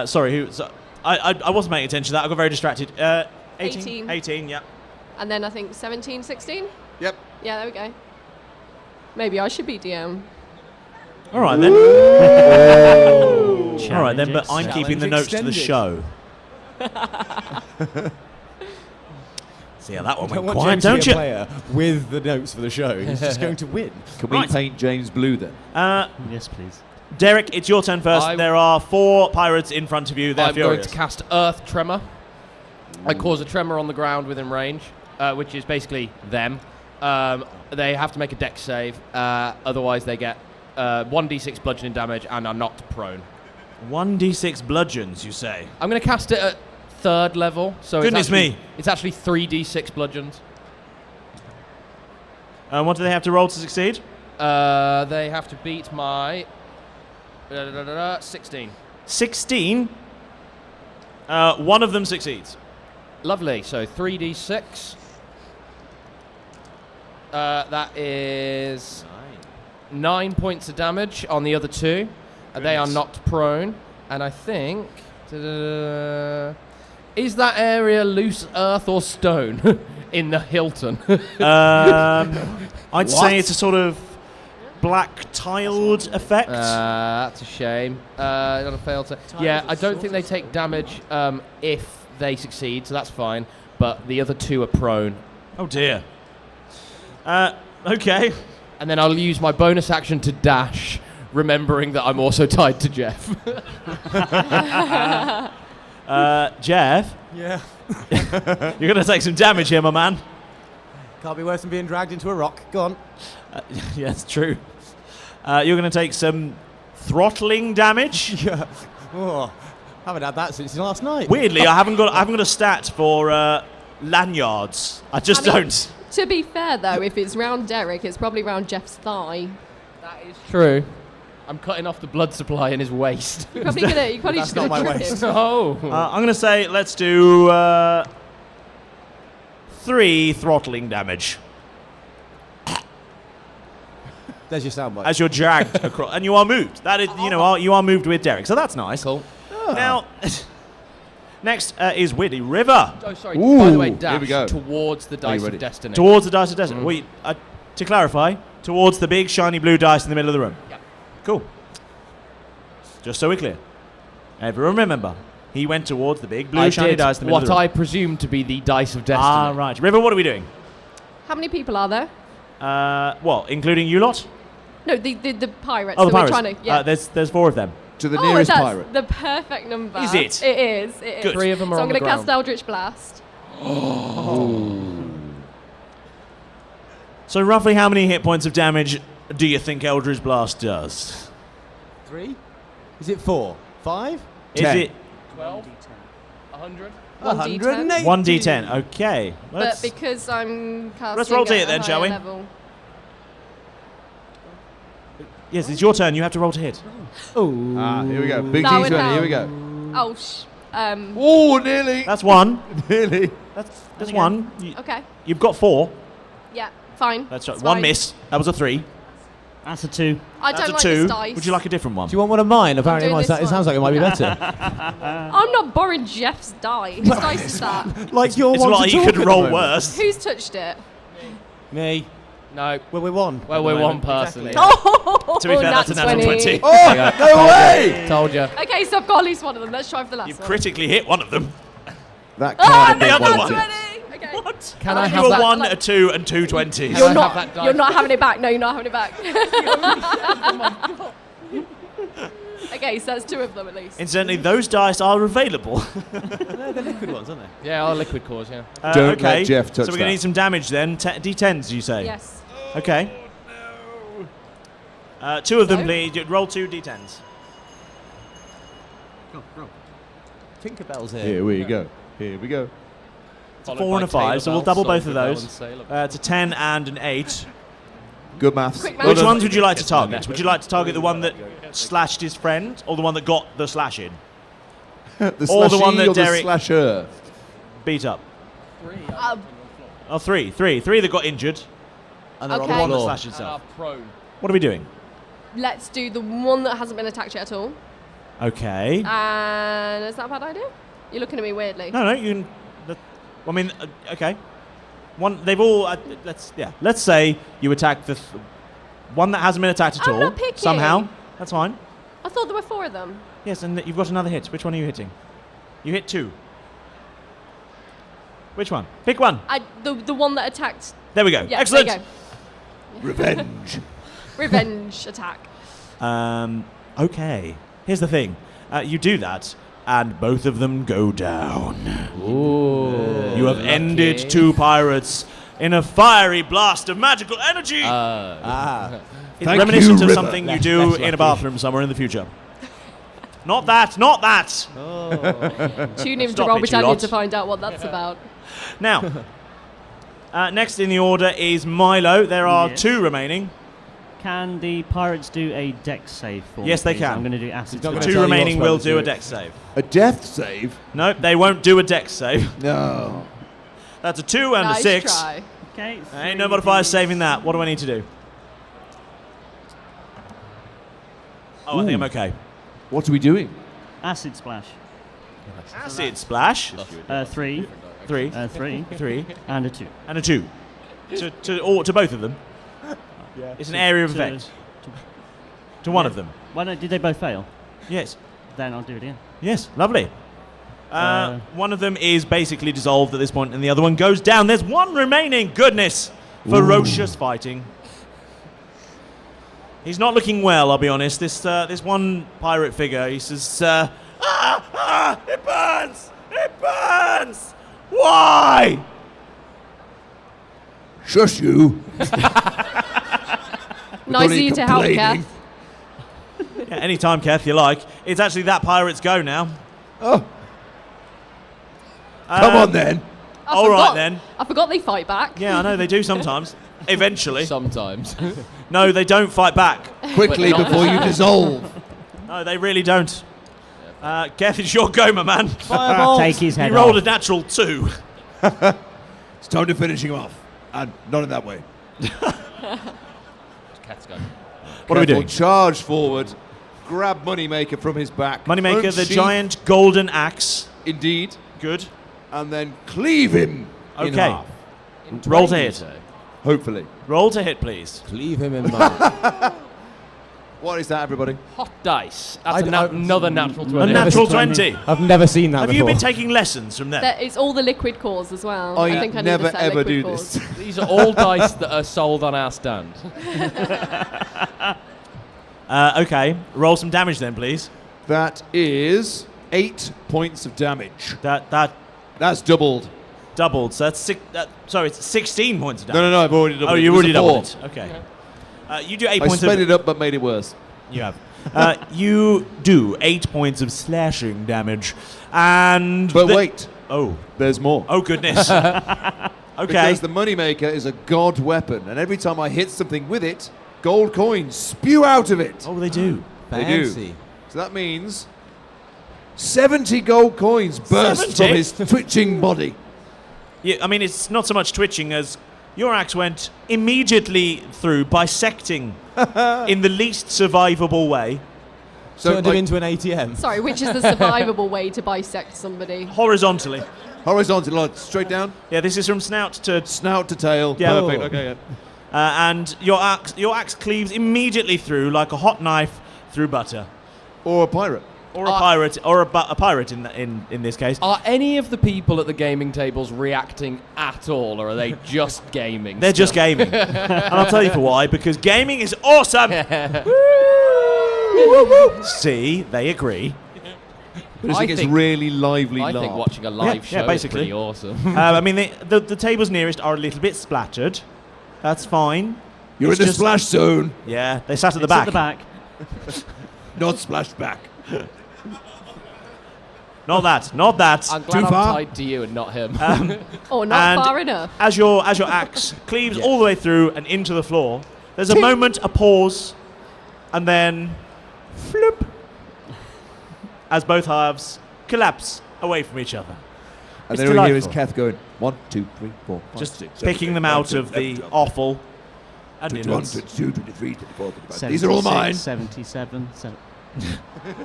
Sorry, who? So, I wasn't paying attention to that. I got very distracted. 18. 18, yeah. And then I think 17, 16? Yep. Yeah, there we go. Maybe I should be DM. All right, then. All right, then, but I'm Challenge keeping the notes to the extended. show. See how that one Don't went want quiet, James to don't be you? a player with the notes for the show. He's just going to win. Can we paint James blue then? Yes, please. Derek, it's your turn first. There are 4 pirates in front of you. They're I'm furious. going to cast Earth Tremor. I cause a tremor on the ground within range, which is basically them. They have to make a dex save, otherwise they get 1d6 bludgeoning damage and are knocked prone. 1d6 bludgeons, you say? I'm going to cast it at 3rd level, so Goodness me. It's actually 3d6 bludgeons. And what do they have to roll to succeed? They have to beat my 16. 16? One of them succeeds. Lovely. So 3d6. That is 9 points of damage on the other 2. They are knocked prone. And I think... is that area loose earth or stone in the Hilton? I'd say it's a sort of black tiled effect. That's a shame. Not a failed save. Yeah, I don't think they take damage if they succeed, so that's fine. But the other 2 are prone. Oh dear. Okay. And then I'll use my bonus action to dash, remembering that I'm also tied to Jeff. Jeff? Yeah. You're going to take some damage here, my man. Can't be worse than being dragged into a rock. Go on. Yeah, it's true. You're going to take some throttling damage. Yeah. Oh, haven't had that since last night. Weirdly, I haven't got a stat for lanyards. I just don't. To be fair, though, if it's round Derek, it's probably round Jeff's thigh. That is true. I'm cutting off the blood supply in his waist. You're probably just not my gonna trip waist. him. No. I'm going to say let's do 3 throttling damage There's your soundbite. as you're dragged across, and you are moved. That is, you are moved with Derek, so that's nice. Cool. Now, next is Whitty River. Oh, sorry. By the way, dash Here we go. towards the dice of destiny. Towards the dice of destiny. To clarify, towards the big shiny blue dice in the middle of the room. Yep. Cool. Just so we're clear. Everyone remember, he went towards the big blue I shiny did dice in the middle of the what room. I presume to be the dice of destiny. Ah, right. River, what are we doing? How many people are there? Including you lot? No, the pirates. Oh, the that pirates. We're trying to, yeah. There's 4 of them. To the Oh, that's the perfect number. Is it? It is. It Good. is. 3 of them are so on I'm the going to cast ground. Eldritch Blast. So roughly how many hit points of damage do you think Eldritch Blast does? 3? Is it 4? 5? Is it 12? 100? 100? 1d10. Okay. But because I'm casting let's roll to at hit a then, shall higher we? level. Yes, it's your turn. You have to roll to hit. Ah, here we go. Big That would D20. Here we help. go. Oh, Oh, nearly. That's 1. Nearly. That's 1. Okay. You've got 4. Yeah, fine. That's right. It's 1 fine. miss. That was a 3. That's a 2. I That's don't a like 2. this dice. Would you like a different one? Do you want one of mine? Apparently, doing it this sounds like it might be better. I'm not borrowing Jeff's die. Whose dice is that? Like your It's one like to you talk could at roll the moment. worse. Who's touched it? Me. No. Well, we're one. Well, we're one person. Exactly. Oh, To be fair, that's a natural 20. Oh, no way! Told you. Okay, so I've got at least one of them. Let's try for the last You've one. critically hit one of them. That Oh, can't the no, be other that's one. 20. Okay. What? Can I You have were that? 1, a 2, and 2 20s. You're I have not. that die? You're not having it back. No, you're not having it back. Okay, so that's 2 of them at least. Incidentally, those dice are available. They're liquid ones, aren't they? Yeah, our liquid cores, yeah. Don't okay. let Jeff touch So we're going to that. need some damage then. D10s, you say? Yes. Okay. 2 of them, No. please. Roll 2 D10s. Tinkerbell's here. Here we go. Here we go. It's a 4 and a 5, so we'll double both of those. It's a 10 and an 8. Good maths. Quick Which maths. ones would you like to target? Would you like to target the one that slashed his friend, or the one that got the slash in? The Or the one slashee that or the Derek- slasher? Beat up. 3. Oh, 3 that got injured. And they're Okay. on One the that floor. slashed himself. Prone. What are we doing? Let's do the one that hasn't been attacked yet at all. Okay. And is that a bad idea? You're looking at me weirdly. No, you can. I mean, okay. One. They've all. Let's say you attack the one that hasn't been attacked at I'm all. not picky. Somehow. That's fine. I thought there were 4 of them. Yes, and you've got another hit. Which one are you hitting? You hit 2. Which one? Pick one. The one that attacked. There we go. Yeah, Excellent. There you go. Revenge. Revenge attack. Okay. Here's the thing. You do that, and both of them go down. Ooh. You have ended 2 pirates in a fiery blast of magical energy. It's Thank reminiscent you, of River. something you do in a bathroom somewhere in the future. Not that, not that. Tune in to Stop Roll it, you Britannia lot. to find out what that's about. Now, next in the order is Milo. There are Yes. 2 remaining. Can the pirates do a dex save for me? Yes, they please? can. I'm going to do acid. not The gonna splash. 2 tell you remaining what will spell do to a do. dex save. A death save? No, they won't do a dex save. No. That's a 2 and Nice a 6. try. Okay. Ain't no modifiers saving that. What do I need to do? Oh, I think I'm okay. What are we doing? Acid splash. Acid splash. 3. 3. 3. 3. And a 2. And a 2. To both of them. It's an area of effect. To one of them. Why not? Did they both fail? Yes. Then I'll do it again. Yes. Lovely. One of them is basically dissolved at this point, and the other one goes down. There's 1 remaining. Goodness. Ferocious fighting. He's not looking well, I'll be honest. This one pirate figure, he says, it burns! It burns! Why? Shush you. Nice of you to help, complaining. Kath. Yeah, anytime, Kath, you like. It's actually that pirate's go now. Oh. Come on then. All right then. I forgot they fight back. Yeah, I know they do sometimes. Eventually. Sometimes. No, they don't fight back. Quickly before you dissolve. No, they really don't. Kath, it's your go, my man. Fireball. Take his head He rolled off. a natural 2. It's time to finish him off. And not in that way. Cat's go. What are we Kath will doing? charge forward grab Moneymaker from his back. Moneymaker, the unsheath- giant golden axe. Indeed. Good. And then cleave him in Okay. half. Roll to hit. Hopefully. Roll to hit, please. Cleave him in half. What is that, everybody? Hot dice. That's another natural 20. A natural 20. I've never seen that Have before. you been taking lessons from them? It's all the liquid cores as well. I think I never need to say ever liquid do cores. this. These are all dice that are sold on our stand. Okay, roll some damage then, please. That is 8 points of damage. That's doubled. Doubled. So that's sorry, it's 16 points of No, damage. no, I've already doubled Oh, it. you It was already a doubled 4. it. Okay. You do 8 I points sped of... it up but made it worse. You have. You do 8 points of slashing damage, and... But wait. Oh. There's more. Oh, goodness. Okay. Because the Moneymaker is a god weapon, and every time I hit something with it, gold coins spew out of it. Oh, they do. They Fancy. do. So that means 70 gold coins burst 70? from his twitching body. Yeah, I mean, it's not so much twitching as your axe went immediately through, bisecting in the least survivable way. So Turned him into an ATM. Sorry, which is the survivable way to bisect somebody? Horizontally. Horizontally, like straight down? Yeah, this is from snout to tail. Yeah. Perfect. Okay, yeah. And your axe cleaves immediately through like a hot knife through butter. Or a pirate. Or a pirate, or a pirate in this case. Are any of the people at the gaming tables reacting at all, or are they just gaming? They're just still? gaming. And I'll tell you for why, because gaming is awesome! See, they agree. But I think it's really lively I think laugh. watching a live show is basically. pretty awesome. I mean, the tables nearest are a little bit splattered. That's fine. You're It's in the just- splash zone. Yeah, they sat at the It's back. at the back. Not splashed back. Not that. Not that. I'm glad Too I'm far. tied to you and not him. Or not And far enough. As your axe cleaves all the way through and into the floor, there's a moment, a pause, and then flip, as both halves collapse away from each other. And It's then we hear his delightful. Keth going 1, 2, 3, 4, 5, Just 6, 7, picking 8, them 9, out 10, of the 11, offal. And 21, inwards. 22, 23, 24, 25. These are all 76, mine. 77,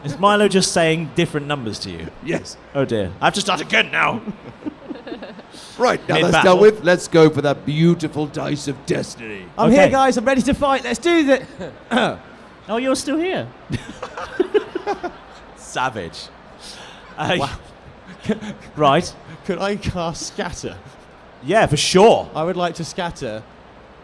Is Milo just saying different numbers to you? Yes. Oh dear. I have to start again now. Right, now that's Mid-battle. dealt with. Let's go for that beautiful dice of destiny. I'm here, guys. I'm ready to fight. Let's do this. Oh, you're still here. Savage. Wow. Right. Could I cast scatter? Yeah, for sure. I would like to scatter.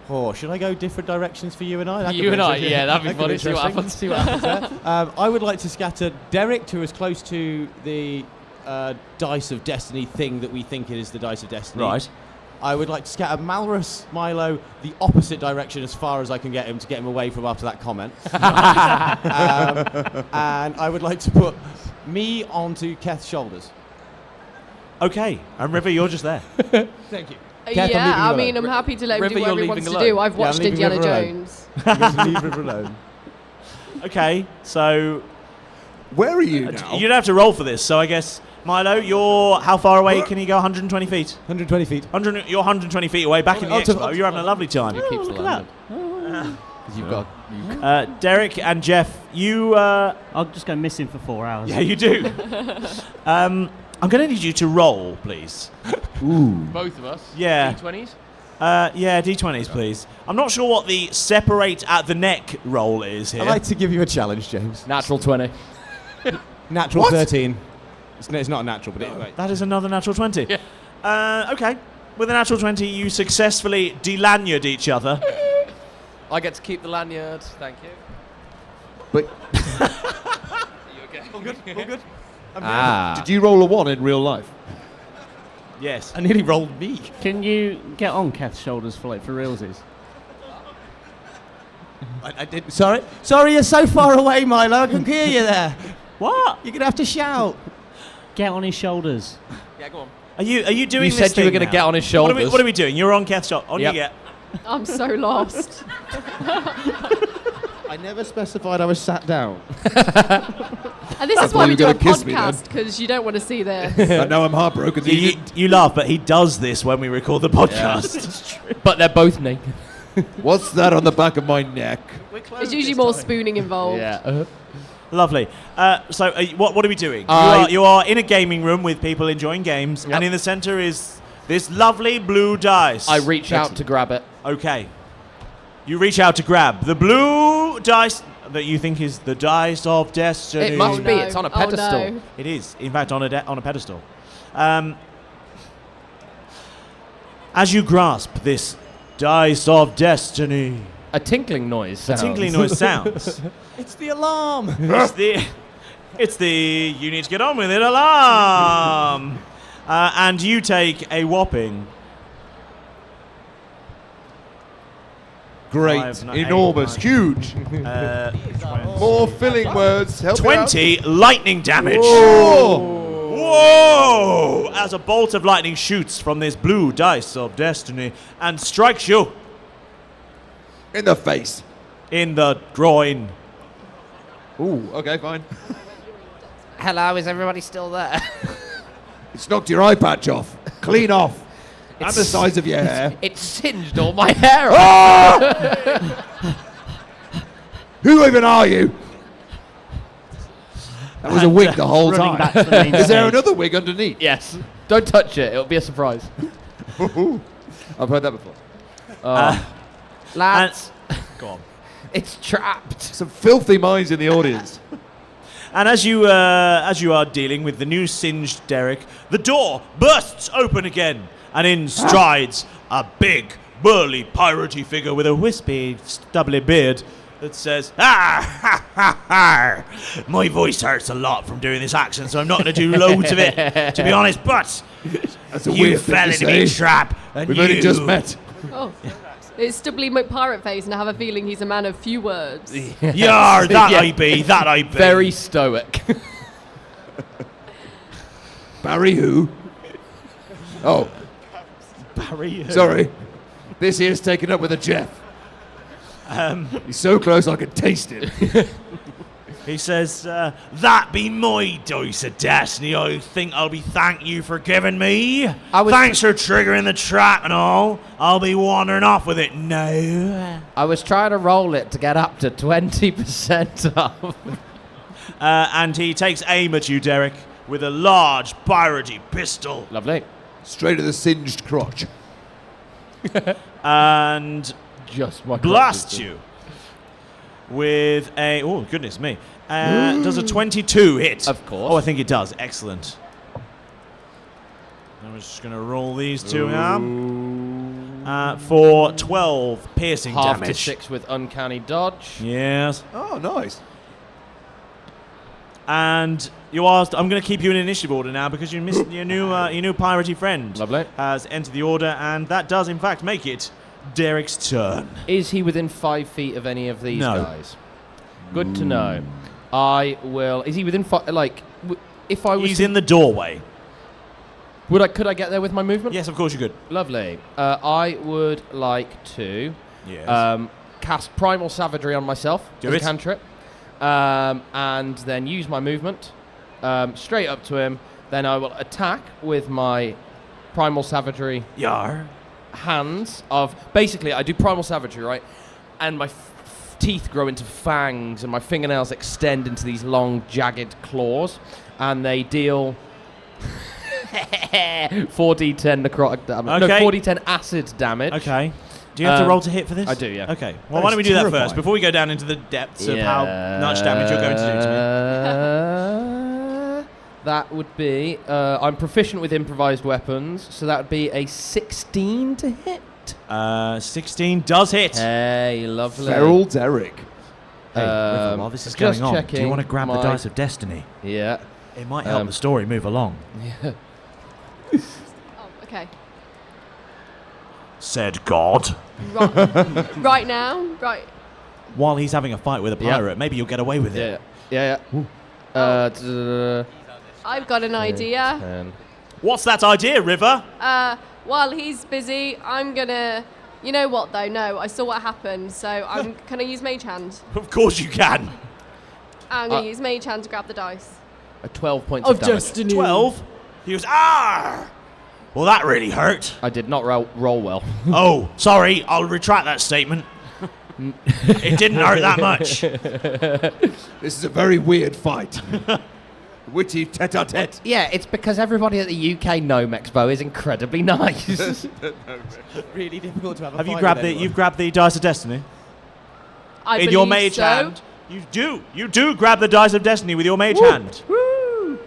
Oh, should I go different directions for you and I? That could You be and I, interesting. yeah, that'd be That could funny. See what interesting. happens. See what happens there. I would like to scatter Derek to as close to the dice of destiny thing that we think it is the dice of destiny. Right. I would like to scatter Malrus Milo the opposite direction as far as I can get him to get him away from after that comment. And I would like to put me onto Keth's shoulders. Okay. And River, you're just there. Thank you. Yeah, I mean, I'm happy to let him do River, whatever you're he wants leaving to do. alone. I've Yeah, I'm watched leaving Indiana River alone. Jones. Leave River alone. Okay, so Where are you now? you'd have to roll for this. So I guess Milo, you're how far away can you go? 120 feet. 120 feet. You're 120 feet away, back in the Up to- expo. You're having a lovely time. It keeps the look at landing. You've got. Derek and Jeff, you. I'll just go missing for 4 hours. Yeah, you do. I'm going to need you to roll, please. Ooh. Both of us. Yeah. D20s. Yeah, d20s, please. I'm not sure what the separate at the neck roll is here. I'd like to give you a challenge, James. Natural 20. Natural What? 13. It's not a natural, but it, That is another natural 20. Okay. With a natural 20, you successfully de-lanyard each other. I get to keep the lanyard. Thank you. But Are you okay? All good? All good? did you roll a 1 in real life? Yes. I nearly rolled me. Can you get on Keth's shoulders for realsies? I did. Sorry, you're so far away, Milo. I can hear you there. What? You're gonna have to shout. Get on his shoulders. Yeah, go on. Are you doing You this said you were thing going to now? get on his What shoulders. are we doing? You're on Keth's shoulders. On Yep. you get. I'm so lost. I never specified I was sat down. And this I is thought why you we were do a gonna kiss me then. podcast, because you don't want to see this. And now I'm heartbroken. that you You laugh, but he does this when we record the podcast. But they're both naked. What's that on the back of my neck? There's usually more spooning involved. Yeah. Lovely. So, what are we doing? I- You are in a gaming room with people enjoying games, and in the center is this lovely blue dice. I reach out to grab it. Okay. You reach out to grab the blue dice that you think is the dice of destiny. It must be. It's on a pedestal. no. It is, in fact, on a pedestal. As you grasp this dice of destiny, a tinkling noise sounds. A tinkling noise sounds. It's the alarm. It's the you need to get on with it alarm. And you take a whopping. Great, 5, 9, enormous, 8, huge. More filling words. Help me out. 20 lightning damage. Whoa. Whoa! As a bolt of lightning shoots from this blue dice of destiny and strikes you in the face, in the groin. Ooh, okay, fine. Hello, is everybody still there? It's knocked your eye patch off. Clean off. And the size of your hair. It singed all my hair off. Ah! Who even are you? That was a wig the whole running time. back to the main Is there stage. another wig underneath? Yes. Don't touch it. It'll be a surprise. I've heard that before. Lads, Go on. it's trapped. Some filthy minds in the audience. And as you are dealing with the new singed Derek, the door bursts open again, and in strides a big, burly, piratey figure with a wispy, stubbly beard that says, "Ah, ha, ha, ha. My voice hurts a lot from doing this accent, so I'm not going to do loads of it, to be honest, but That's a you weird thing fell to into me say. trap, and We've only just met. Oh. It's stubbly McPirate face, and I have a feeling he's a man of few words. Yar, that I be, that I be. Very stoic. Barry who? Oh, Barry. sorry. This here's taken up with a Jeff. He's so close I can taste it. He says, that be my dice of destiny. I think I'll be thanking you for giving me. Thanks for triggering the trap and all. I'll be wandering off with it now. I was trying to roll it to get up to 20% off. And he takes aim at you, Derek, with a large piratey pistol. Lovely. Straight to the singed crotch. And just my blasts you with a... Oh, goodness me. Does a 22 hit? Of course. Oh, I think it does. Excellent. I'm just going to roll these two now. For 12 piercing Half damage. to 6 with uncanny dodge. Yes. Oh, nice. And you asked, I'm going to keep you in initiative order now because you missed your new piratey friend. Lovely. Has entered the order, and that does in fact make it Derek's turn. Is he within 5 feet of any of these No. guys? Good to know. I will. Is he within if I was? He's in the doorway. Could I get there with my movement? Yes, of course you could. Lovely. I would like to Yes. cast Primal Savagery on myself Do as it. a cantrip, and then use my movement straight up to him. Then I will attack with my Primal Savagery Yar. hands of basically I do Primal Savagery, right, and my teeth grow into fangs and my fingernails extend into these long jagged claws, and they deal 4d10 necrotic damage. Okay. No, 4d10 acid damage. Okay. Do you have to roll to hit for this? I do, yeah. Okay. Well, why don't we do that first before we go down into the depths of how much damage you're going to do to me? That would be I'm proficient with improvised weapons, so that would be a 16 to hit. 16 does hit. Hey, lovely. Feral Derek. Hey, River, while this is going on, do you want to grab the dice of destiny? Yeah. It might help the story move along. Yeah. Oh, okay. Said God. Right now? Right. While he's having a fight with a pirate, maybe you'll get away with it. Yeah. I've got an idea. What's that idea, River? While he's busy, I'm gonna... You know what, though? No, I saw what happened, so can I use Mage Hand? Of course you can. I'm gonna use Mage Hand to grab the dice. 12 points of damage. Destiny. 12? He goes, ah! Well, that really hurt. I did not roll well. Oh, sorry. I'll retract that statement. It didn't hurt that much. This is a very weird fight. Witty tete-a-tete. Yeah, it's because everybody at the UK Gnome Expo is incredibly nice. Really difficult to have a Have you fight grabbed with the? anyone. You've grabbed the dice of destiny I in your believe mage so. hand. You do. You do grab the dice of destiny with your mage hand. Ooh.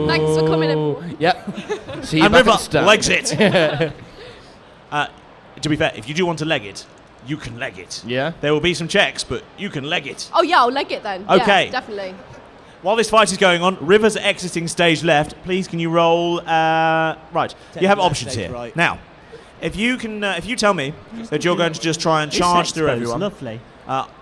Thanks for coming in. Yep. See you And back River at stand. legs it. To be fair, if you do want to leg it, you can leg it. Yeah. There will be some checks, but you can leg it. Oh yeah, I'll leg it then. Okay. Yeah, definitely. While this fight is going on, River's exiting stage left. Please, can you roll? Right. You have options stage here. right. Now, if you can, if you tell me that you're going to just try and This charge through expo's everyone, lovely.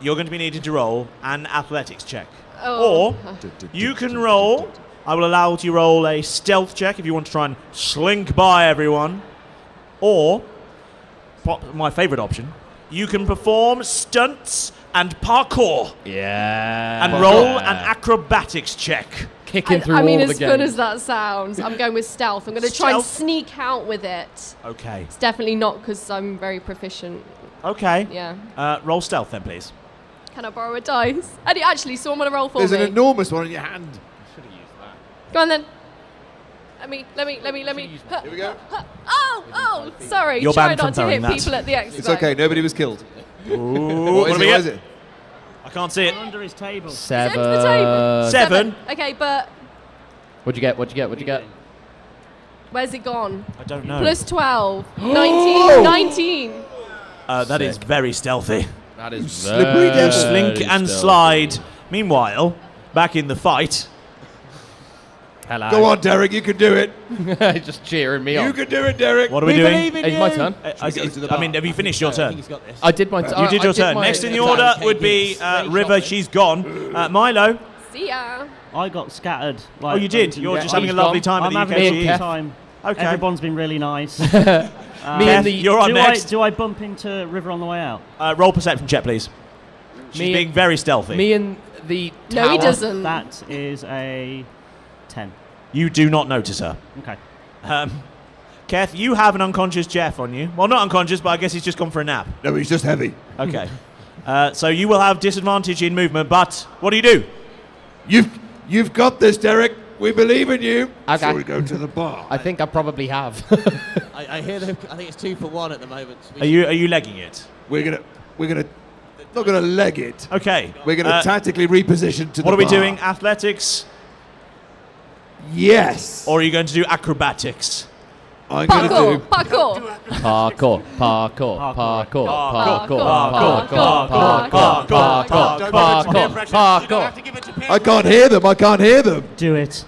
you're going to be needed to roll an athletics check. Oh. Or you can roll. I will allow you to roll a stealth check if you want to try and slink by everyone. Or, my favourite option, you can perform stunts and parkour. Yeah. And roll an acrobatics check. Kicking through I mean, all as the fun games. as that sounds, I'm going with stealth. I'm going to try and sneak out with it. Okay. It's definitely not because I'm very proficient. Okay. Yeah. Roll stealth then, please. Can I borrow a dice? Actually, someone want to roll for There's me. an enormous one in your hand. Go on then. Let me. Here we go. Oh, sorry. You're Try banned from not to throwing hit that. people at the expo. It's okay. Nobody was killed. Ooh, What is it? What is it? I can't see it. Under his table. Is it under the table? 7. Okay, but What'd you get? where's it gone? I don't know. Plus 12. 19. 19. That is very stealthy. That is slippery devil. You slink and slide. Meanwhile, back in the fight. Hello. Go on, Derek. You can do it. Just cheering me on. You can do it, Derek. What are we doing? It's my turn. I mean, have you finished your turn? I did my turn. You did your turn. Next in the order would be River. She's gone. Milo. See ya. I got scattered. Oh, you did. You're just having a lovely time I'm at the having a UKG. lovely time. Okay. Everyone's been really nice. You're on next. Do I bump into River on the way out? Roll perception check, please. She's Me- being very stealthy. Me and the No, he tower. doesn't. That is a 10. You do not notice her. Okay. Keth, you have an unconscious Jeff on you. Well, not unconscious, but I guess he's just gone for a nap. No, he's just heavy. Okay. So you will have disadvantage in movement, but what do you do? You've got this, Derek. We believe in you. Okay. Shall we go to the bar? I think I probably have. I hear them. I think it's 2 for 1 at the moment. Are you legging it? We're gonna not gonna leg it. Okay. We're gonna tactically reposition to the What are we bar. doing? Athletics? Yes. Or are you going to do acrobatics? I'm gonna do. Parkour. Parkour. Parkour. Parkour. Parkour. I can't hear them. I can't hear them. Do it.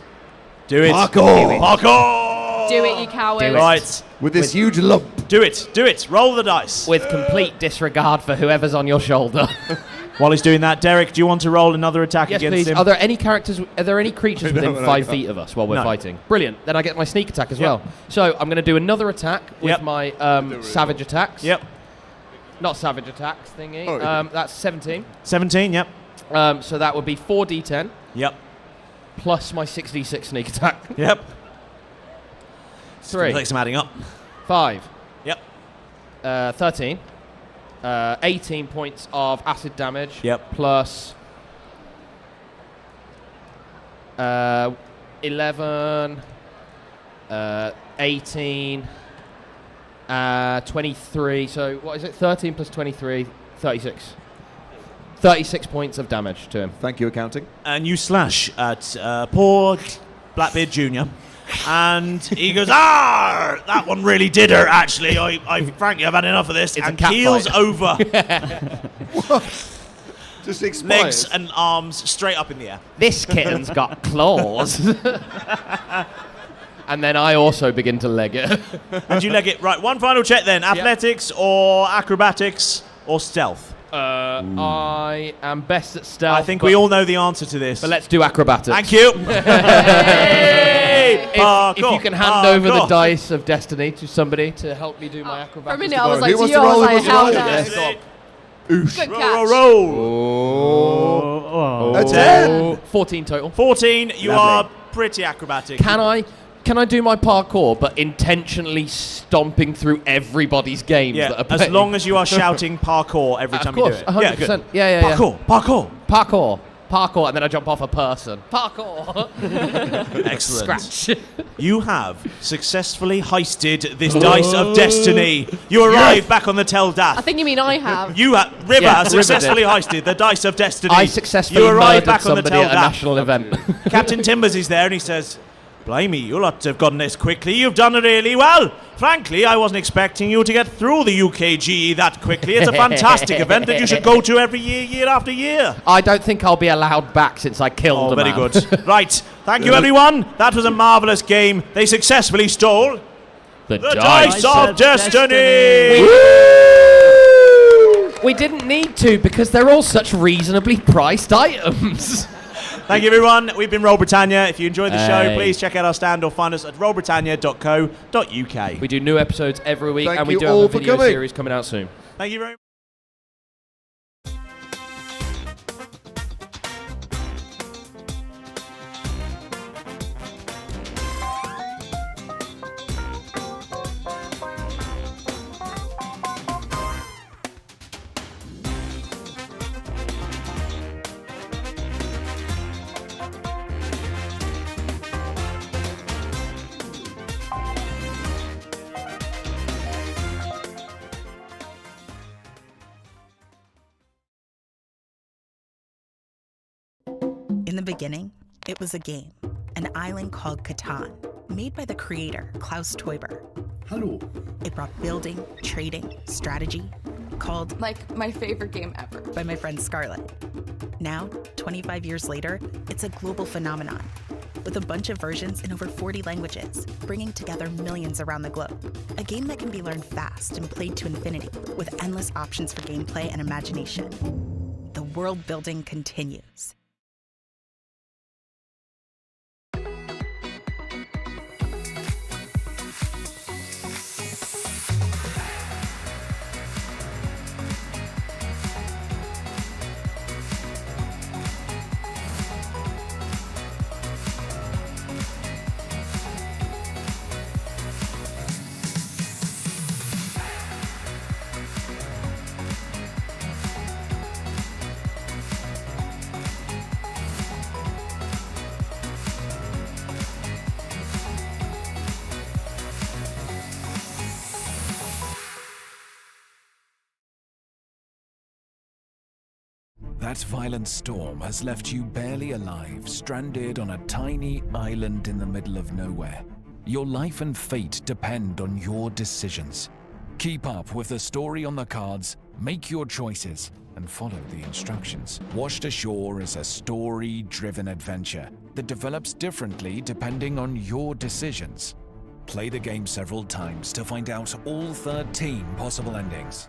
Do it. Parkour. Parkour. Do it, you coward. Right. With this huge lump. Do it. Do it. Roll the dice. With complete disregard for whoever's on your shoulder. While he's doing that, Derek, do you want to roll another attack Yes, against please. him? Are there any creatures within No, 5 feet of us while we're No. fighting? Brilliant. Then I get my sneak attack as well. So I'm going to do another attack with Yep. my savage attacks. Yep. Not savage attacks thingy. Oh, yeah. That's 17. 17, yep. So that would be 4d10 Yep. plus my 6d6 sneak attack. Yep. 3, Take some adding up. 5, Yep. 13, 18 points of acid damage. Yep. Plus 11, 18, 23. So what is it? 13 plus 23, 36. 36 points of damage to him. Thank you, accounting. And you slash at poor Blackbeard Jr. And he goes, that one really did hurt, actually. I frankly, I've had enough of this. It's a and cat keels fight. over. Just expired. Legs and arms straight up in the air. This kitten's got claws. And then I also begin to leg it. And you leg it. Right, one final check then. Athletics or acrobatics or stealth? I am best at stealth. I think we all know the answer to this. But let's do acrobatics. Thank you. If you can hand over the dice of destiny to somebody to help me do my acrobatics. For a minute, I was like, Who wants to to you, I roll? was Who like, wants to hell roll? no. Yes. Good catch. Roll. A 10. 14 total. 14, you Lovely. are pretty acrobatic. Can I Can I do my parkour, but intentionally stomping through everybody's games that are playing? As long as you are shouting parkour every time you do it. 100%. Good. Yeah. Parkour, and then I jump off a person. Parkour. Excellent. Scratch. You have successfully heisted this dice of destiny. You arrive back on the Teldath. I think you mean I have. River has River successfully did. heisted the dice of destiny. I successfully You arrive murdered back on the somebody at a Teldath. national event. Captain Timbers is there and he says, "Blimey, you lot have gotten this quickly. You've done really well. Frankly, I wasn't expecting you to get through the UKGE that quickly. It's a fantastic event that you should go to every year, year after year." I don't think I'll be allowed back since I killed a very man. good. Right. Thank you, everyone. That was a marvellous game. They successfully stole the Dice of Destiny. We didn't need to because they're all such reasonably priced items. Thank you, everyone. We've been Roll Britannia. If you enjoyed the show, Hey. please check out our stand or find us at rollbritannia.co.uk. We do new episodes every week, Thank and we you do have all a for video coming. series coming out soon. Thank you very much. In the beginning, it was a game, an island called Catan, made by the creator, Klaus Teuber. Hello. It brought building, trading, strategy, called Like my favorite game ever. by my friend Scarlett. Now, 25 years later, it's a global phenomenon, with a bunch of versions in over 40 languages, bringing together millions around the globe. A game that can be learned fast and played to infinity, with endless options for gameplay and imagination. The world building continues. That violent storm has left you barely alive, stranded on a tiny island in the middle of nowhere. Your life and fate depend on your decisions. Keep up with the story on the cards, make your choices, and follow the instructions. Washed Ashore is a story-driven adventure that develops differently depending on your decisions. Play the game several times to find out all 13 possible endings.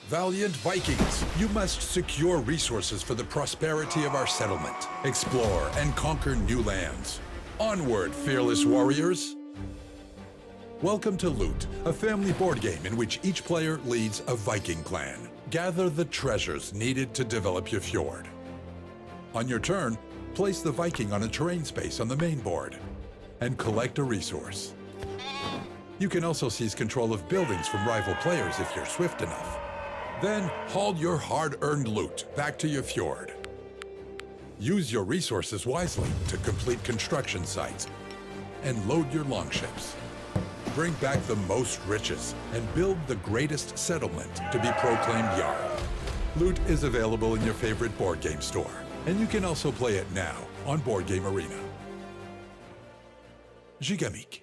Valiant Vikings, you must secure resources for the prosperity of our settlement. Explore and conquer new lands. Onward, fearless warriors. Welcome to Loot, a family board game in which each player leads a Viking clan. Gather the treasures needed to develop your fjord. On your turn, place the Viking on a terrain space on the main board and collect a resource. You can also seize control of buildings from rival players if you're swift enough. Then haul your hard-earned loot back to your fjord. Use your resources wisely to complete construction sites and load your longships. Bring back the most riches and build the greatest settlement to be proclaimed Jarl. Loot is available in your favorite board game store, and you can also play it now on Board Game Arena. Gigamik.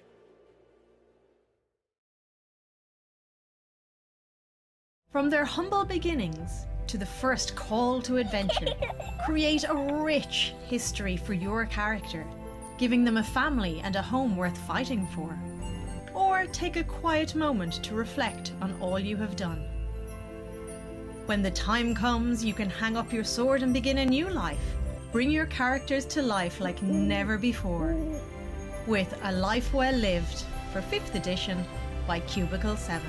From their humble beginnings to the first call to adventure, create a rich history for your character, giving them a family and a home worth fighting for. Or take a quiet moment to reflect on all you have done. When the time comes, you can hang up your sword and begin a new life. Bring your characters to life like never before. With A Life Well Lived for 5th edition by Cubicle 7.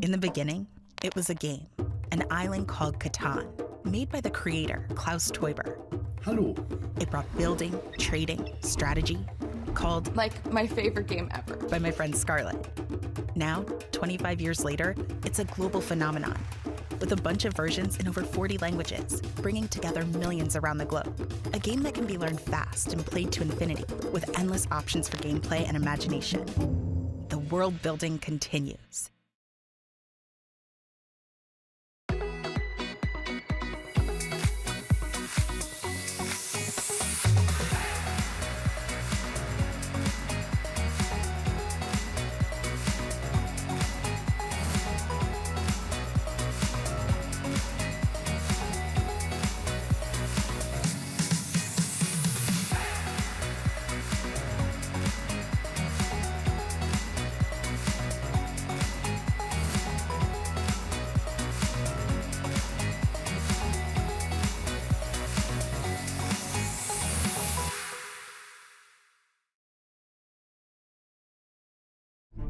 In the beginning, it was a game, an island called Catan, made by the creator, Klaus Teuber. Hello. It brought building, trading, strategy, called Like my favorite game ever. by my friend Scarlett. Now, 25 years later, it's a global phenomenon, with a bunch of versions in over 40 languages, bringing together millions around the globe. A game that can be learned fast and played to infinity, with endless options for gameplay and imagination. The world building continues.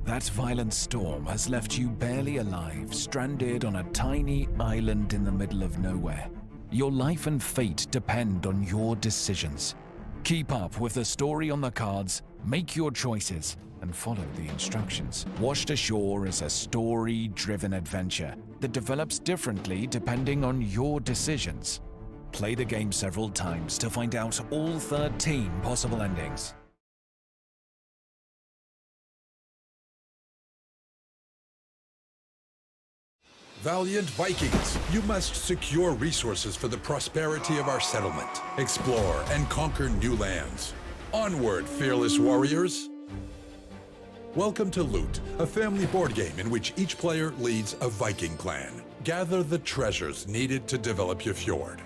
That violent storm has left you barely alive, stranded on a tiny island in the middle of nowhere. Your life and fate depend on your decisions. Keep up with the story on the cards, make your choices, and follow the instructions. Washed Ashore is a story-driven adventure that develops differently depending on your decisions. Play the game several times to find out all 13 possible endings. Valiant Vikings, you must secure resources for the prosperity of our settlement. Explore and conquer new lands. Onward, fearless warriors! Welcome to Loot, a family board game in which each player leads a Viking clan. Gather the treasures needed to develop your fjord.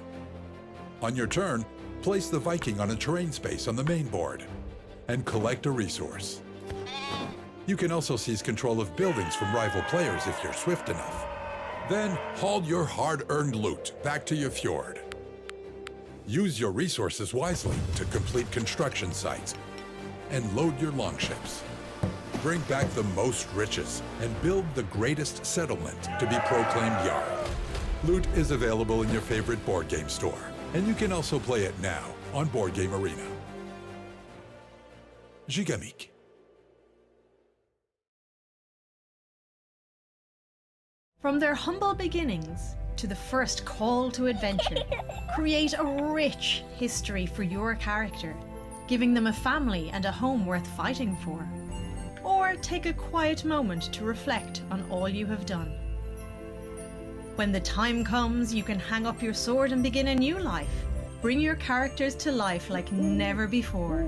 On your turn, place the Viking on a terrain space on the main board and collect a resource. You can also seize control of buildings from rival players if you're swift enough. Then haul your hard-earned loot back to your fjord. Use your resources wisely to complete construction sites and load your longships. Bring back the most riches and build the greatest settlement to be proclaimed Jarl. Loot is available in your favorite board game store, and you can also play it now on Board Game Arena. Gigamik. From their humble beginnings to the first call to adventure, create a rich history for your character, giving them a family and a home worth fighting for. Or take a quiet moment to reflect on all you have done. When the time comes, you can hang up your sword and begin a new life. Bring your characters to life like never before.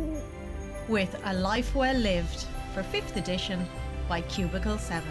With A Life Well Lived for 5th edition by Cubicle 7.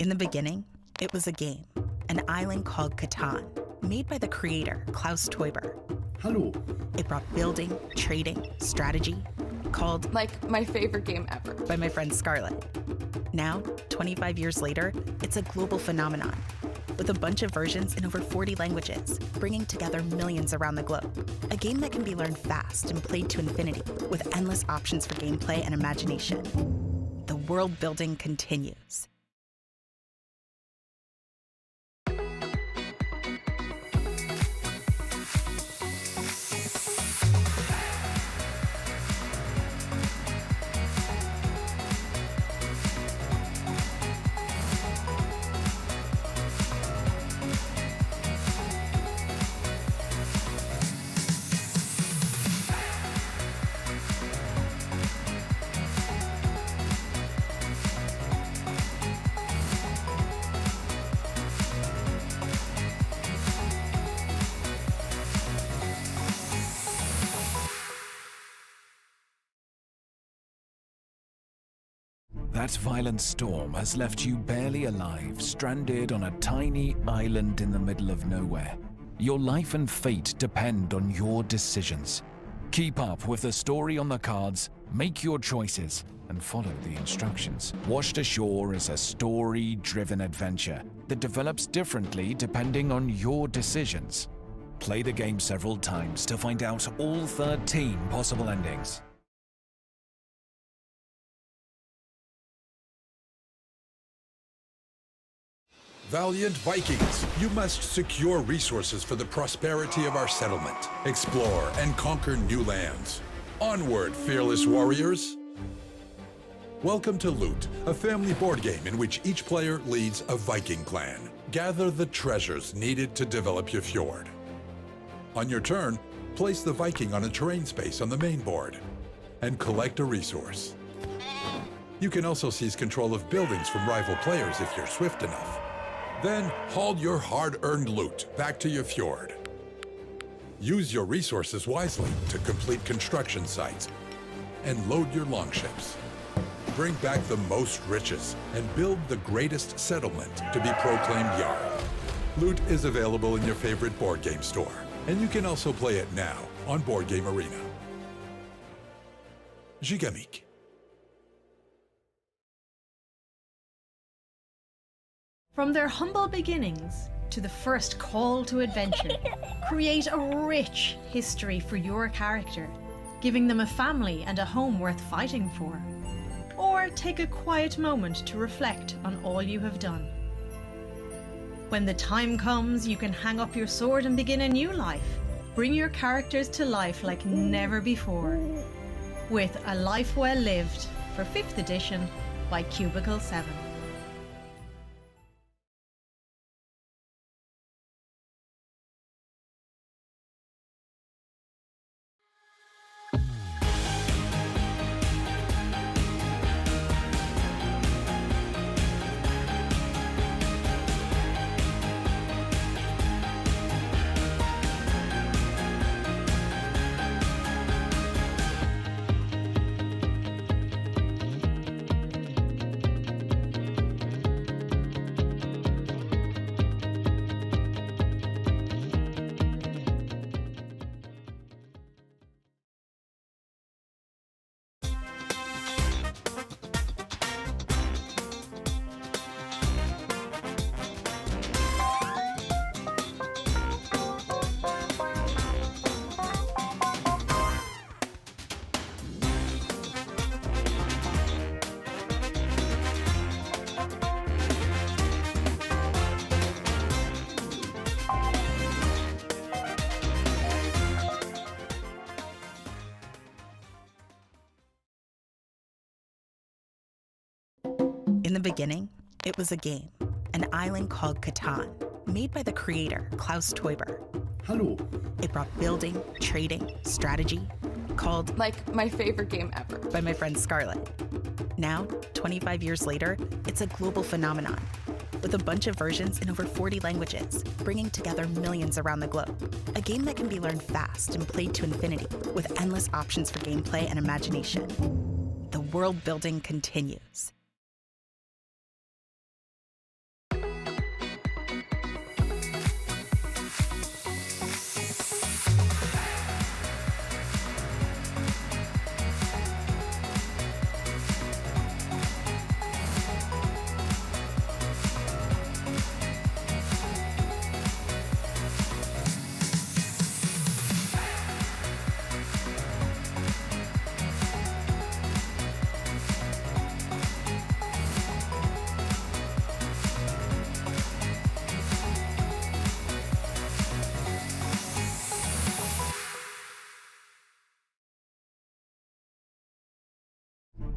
In the beginning, it was a game, an island called Catan, made by the creator, Klaus Teuber. Hello. It brought building, trading, strategy, called Like my favorite game ever. by my friend Scarlett. Now, 25 years later, it's a global phenomenon, with a bunch of versions in over 40 languages, bringing together millions around the globe. A game that can be learned fast and played to infinity, with endless options for gameplay and imagination. The world building continues. That violent storm has left you barely alive, stranded on a tiny island in the middle of nowhere. Your life and fate depend on your decisions. Keep up with the story on the cards, make your choices, and follow the instructions. Washed Ashore is a story-driven adventure that develops differently depending on your decisions. Play the game several times to find out all 13 possible endings. Valiant Vikings, you must secure resources for the prosperity of our settlement. Explore and conquer new lands. Onward, fearless warriors! Welcome to Loot, a family board game in which each player leads a Viking clan. Gather the treasures needed to develop your fjord. On your turn, place the Viking on a terrain space on the main board and collect a resource. You can also seize control of buildings from rival players if you're swift enough. Then haul your hard-earned loot back to your fjord. Use your resources wisely to complete construction sites and load your longships. Bring back the most riches and build the greatest settlement to be proclaimed Jarl. Loot is available in your favorite board game store, and you can also play it now on Board Game Arena. Gigamik. From their humble beginnings to the first call to adventure, create a rich history for your character, giving them a family and a home worth fighting for. Or take a quiet moment to reflect on all you have done. When the time comes, you can hang up your sword and begin a new life. Bring your characters to life like never before. With A Life Well Lived for 5th edition by Cubicle 7. In the beginning, it was a game, an island called Catan, made by the creator, Klaus Teuber. Hello. It brought building, trading, strategy, called like my favorite game ever by my friend Scarlett. Now, 25 years later, it's a global phenomenon, with a bunch of versions in over 40 languages, bringing together millions around the globe. A game that can be learned fast and played to infinity, with endless options for gameplay and imagination. The world building continues.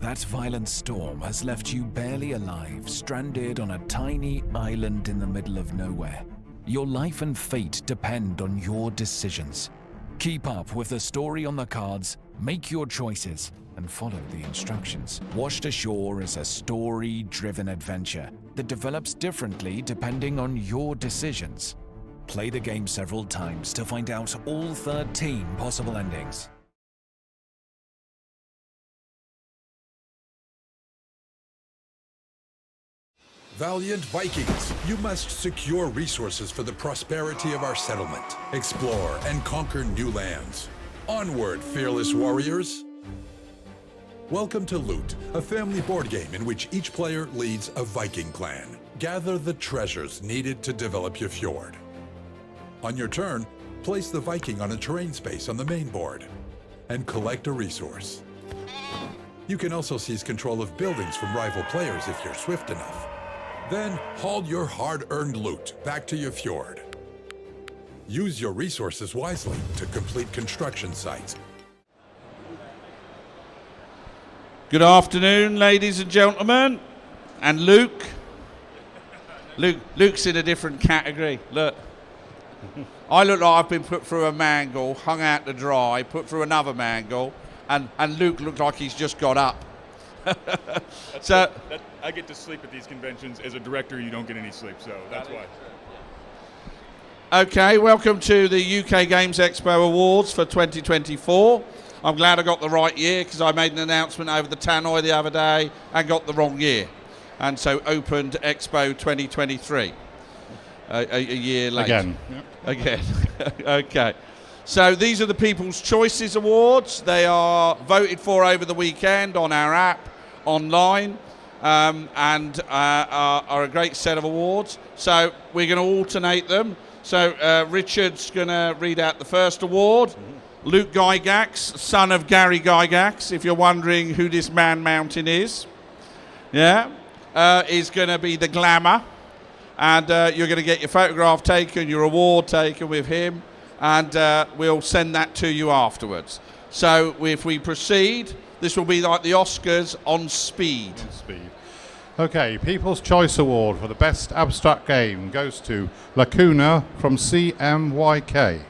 That violent storm has left you barely alive, stranded on a tiny island in the middle of nowhere. Your life and fate depend on your decisions. Keep up with the story on the cards, make your choices, and follow the instructions. Washed Ashore is a story-driven adventure that develops differently depending on your decisions. Play the game several times to find out all 13 possible endings. Valiant Vikings, you must secure resources for the prosperity of our settlement. Explore and conquer new lands. Onward, fearless warriors. Welcome to Loot, a family board game in which each player leads a Viking clan. Gather the treasures needed to develop your fjord. On your turn, place the Viking on a terrain space on the main board and collect a resource. You can also seize control of buildings from rival players if you're swift enough. Then haul your hard-earned loot back to your fjord. Use your resources wisely to complete construction sites. Good afternoon, ladies and gentlemen. And Luke. Luke's in a different category. Look. I look like I've been put through a mangle, hung out to dry, put through another mangle, and Luke looked like he's just got up. I get to sleep at these conventions. As a director, you don't get any sleep, so that's why. Okay, welcome to the UK Games Expo Awards for 2024. I'm glad I got the right year because I made an announcement over the tannoy the other day and got the wrong year. And so opened Expo 2023 a year late. Again. Again. Okay. So these are the People's Choices Awards. They are voted for over the weekend on our app, online, and are a great set of awards. So we're going to alternate them. So Richard's going to read out the first award. Luke Gygax, son of Gary Gygax, if you're wondering who this man mountain is. Yeah. Is going to be the glamour. And you're going to get your photograph taken, your award taken with him. And we'll send that to you afterwards. So if we proceed, this will be like the Oscars on speed. Okay, People's Choice Award for the Best Abstract Game goes to Lacuna from CMYK.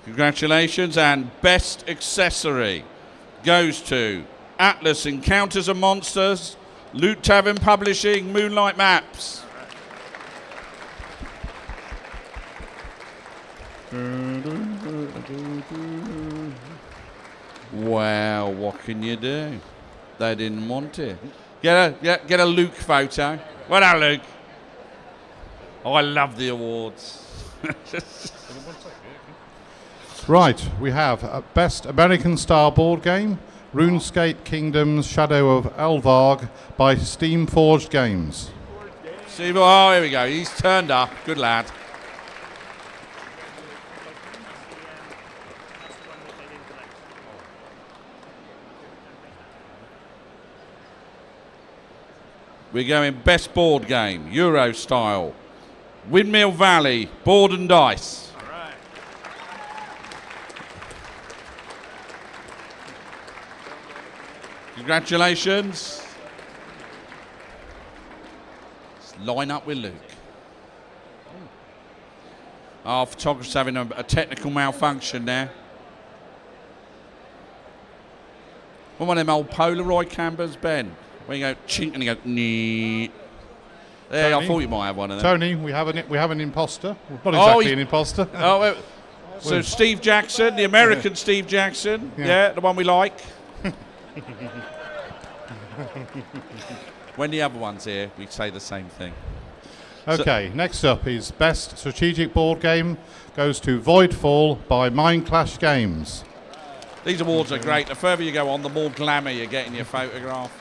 Congratulations, and Best Accessory goes to Atlas Encounters and Monsters, Loot Tavern Publishing, Moonlight Maps. Wow, what can you do? They didn't want it. Get a Luke photo. Well done, Luke. Oh, I love the awards. Right, we have Best American Style Board Game, RuneScape Kingdoms Shadow of Elvarg by Steamforged Games. Oh, here we go. He's turned up. Good lad. We're going Best Board Game, Euro Style, Windmill Valley, Board and Dice. Congratulations. Let's line up with Luke. Our photographer's having a technical malfunction there. One of them old Polaroid cameras, Ben. Where you go chink and you go nee. There, Tony, I thought you might have one of them. Tony, we have an imposter. Not exactly an imposter. So Steve Jackson, the American Steve Jackson. Yeah, the one we like. When the other one's here, we say the same thing. Okay, next up is Best Strategic Board Game goes to Voidfall by Mind Clash Games. These awards are great. The further you go on, the more glamour you get in your photograph.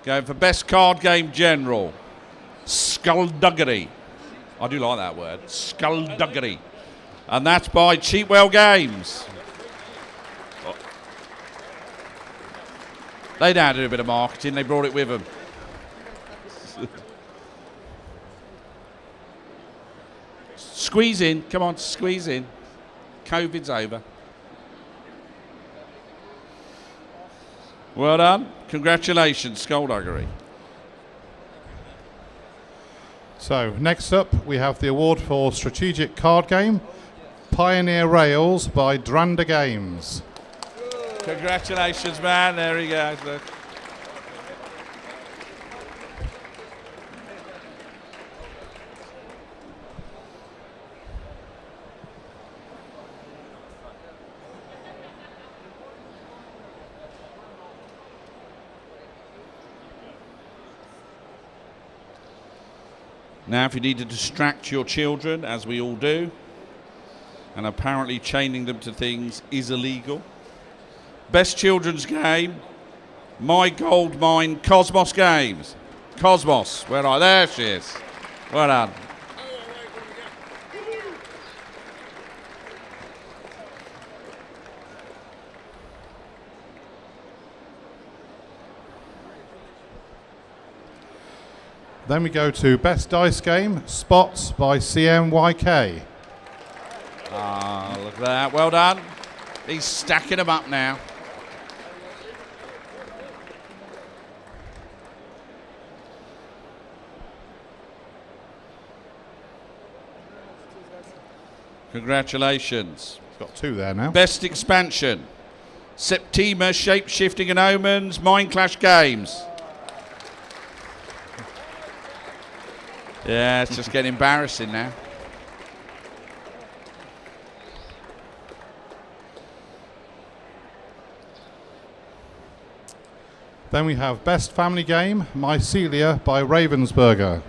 Going for Best Card Game General, Skullduggery. I do like that word, Skullduggery. And that's by Cheapwell Games. They know how to do a bit of marketing, they brought it with them. Squeeze in, come on, squeeze in. COVID's over. Well done. Congratulations, Skullduggery. So, next up, we have the award for strategic card game, Pioneer Rails by Dranda Games. Congratulations, man. There he goes. Look. Now, if you need to distract your children, as we all do, and apparently chaining them to things is illegal, best children's game, My Gold Mine Cosmos Games. Cosmos, where are there she is. Well done. Then we go to Best Dice Game, Spots by CMYK. Ah, look at that. Well done. He's stacking them up now. Congratulations. Got two there now. Best expansion, Septima, Shape-Shifting and Omens, Mind Clash Games. Yeah, it's just getting embarrassing now. Then we have Best Family Game, Mycelia by Ravensburger.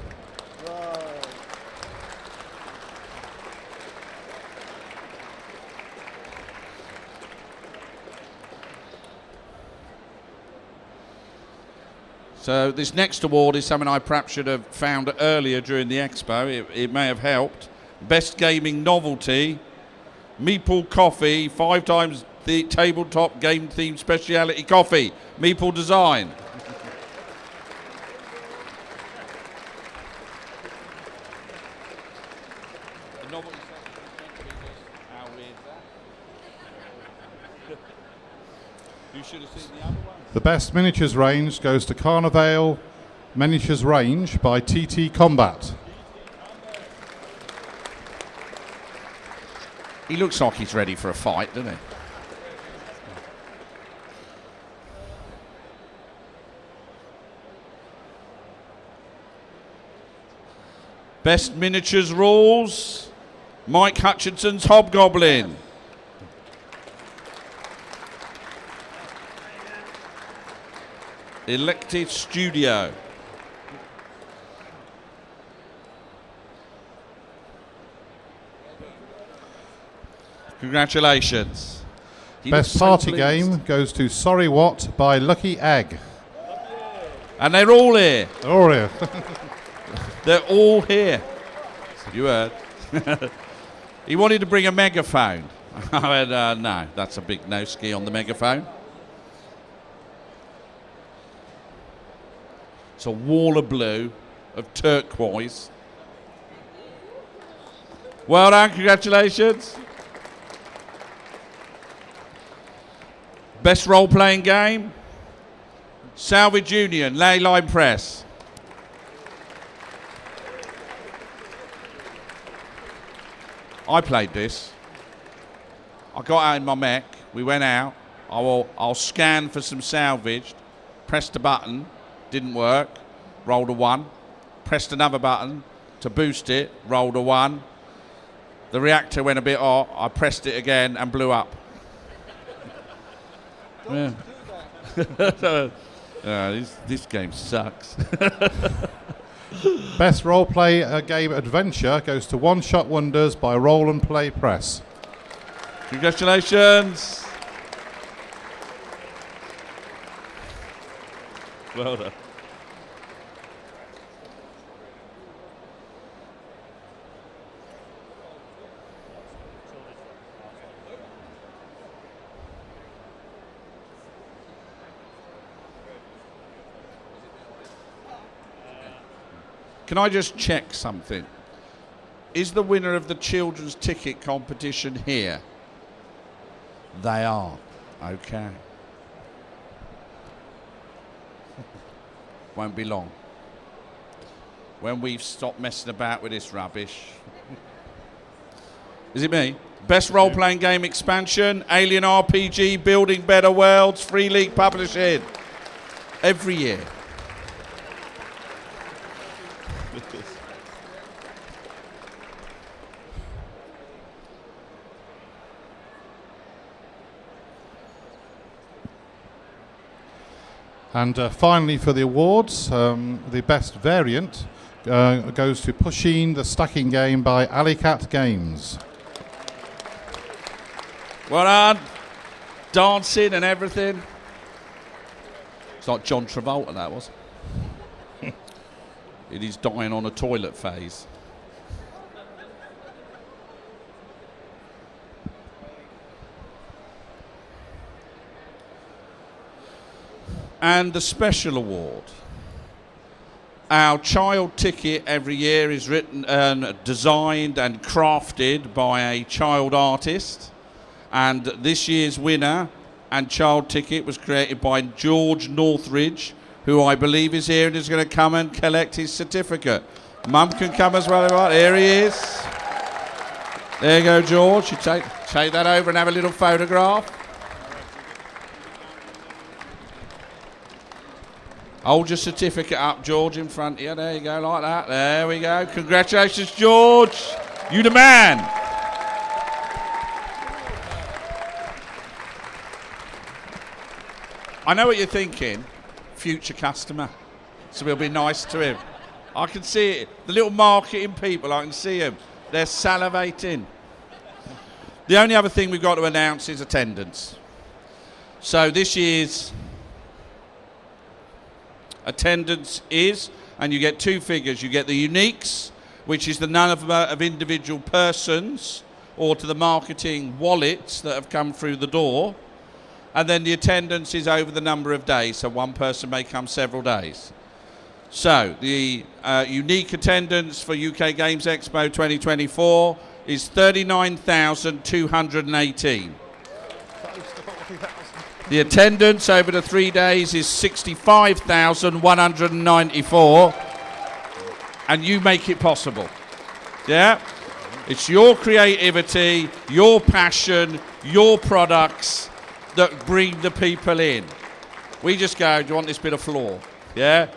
So this next award is something I perhaps should have found earlier during the expo. It may have helped. Best Gaming Novelty, Meeple Coffee, 5 times the tabletop game themed speciality coffee, Meeple Design. You should have seen the other one. The Best Miniatures Range goes to Carnivale Miniatures Range by TT Combat. He looks like he's ready for a fight, doesn't he? Best Miniatures Rules, Mike Hutchinson's Hobgoblin. Elected Studio. Congratulations. Best Party Game goes to Sorry What by Lucky Egg. And they're all here. They're all here. They're all here. You heard. He wanted to bring a megaphone. I went, no, that's a big no-ski on the megaphone. It's a wall of blue, of turquoise. Well done, congratulations. Best role-playing game, Salvage Union, Leyline Press. I played this. I got out in my mech, we went out, I'll scan for some salvaged, pressed a button, didn't work, rolled a 1, pressed another button to boost it, rolled a 1. The reactor went a bit hot, I pressed it again and blew up. Yeah. This game sucks. Best Role-Play Game Adventure goes to One Shot Wonders by Roll and Play Press. Congratulations. Well done. Can I just check something? Is the winner of the children's ticket competition here? They are. Okay. Won't be long. when we've stopped messing about with this rubbish. Is it me? Best role-playing game expansion, Alien RPG, Building Better Worlds, Free League Publishing. Every year. And finally for the awards, the best variant goes to Pusheen the Stacking Game by Alicat Games. Well done. Dancing and everything. It's like John Travolta, that was. It is dying on a toilet phase. And the special award. Our child ticket every year is written and designed and crafted by a child artist. And this year's winner and child ticket was created by George Northridge, who I believe is here and is going to come and collect his certificate. Mum can come as well. Here he is. There you go, George. You take that over and have a little photograph. Hold your certificate up, George, in front of you. There you go, like that. There we go. Congratulations, George. You the man. I know what you're thinking. Future customer. So we'll be nice to him. I can see it. The little marketing people, I can see them. They're salivating. The only other thing we've got to announce is attendance. So this year's attendance is, and you get two figures. You get the uniques, which is the number of individual persons or to the marketing wallets that have come through the door. And then the attendance is over the number of days, so one person may come several days. So the unique attendance for UK Games Expo 2024 is 39,218. The attendance over the 3 days is 65,194. And you make it possible. Yeah? It's your creativity, your passion, your products that bring the people in. We just go, do you want this bit of floor? Yeah?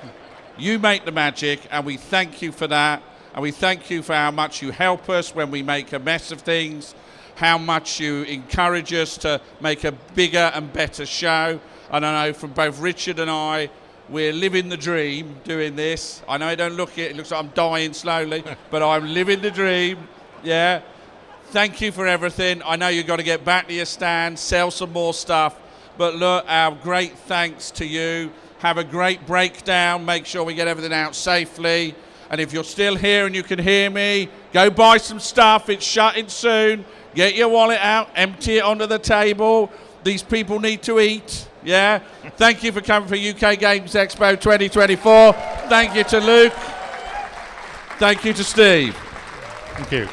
You make the magic, and we thank you for that. And we thank you for how much you help us when we make a mess of things, how much you encourage us to make a bigger and better show. And I know from both Richard and I, we're living the dream doing this. I know I don't look it looks like I'm dying slowly, but I'm living the dream. Yeah. Thank you for everything. I know you've got to get back to your stand, sell some more stuff. But look, our great thanks to you. Have a great breakdown. Make sure we get everything out safely. And if you're still here and you can hear me, go buy some stuff. It's shutting soon. Get your wallet out. Empty it onto the table. These people need to eat. Yeah? Thank you for coming for UK Games Expo 2024. Thank you to Luke. Thank you to Steve. Thank you.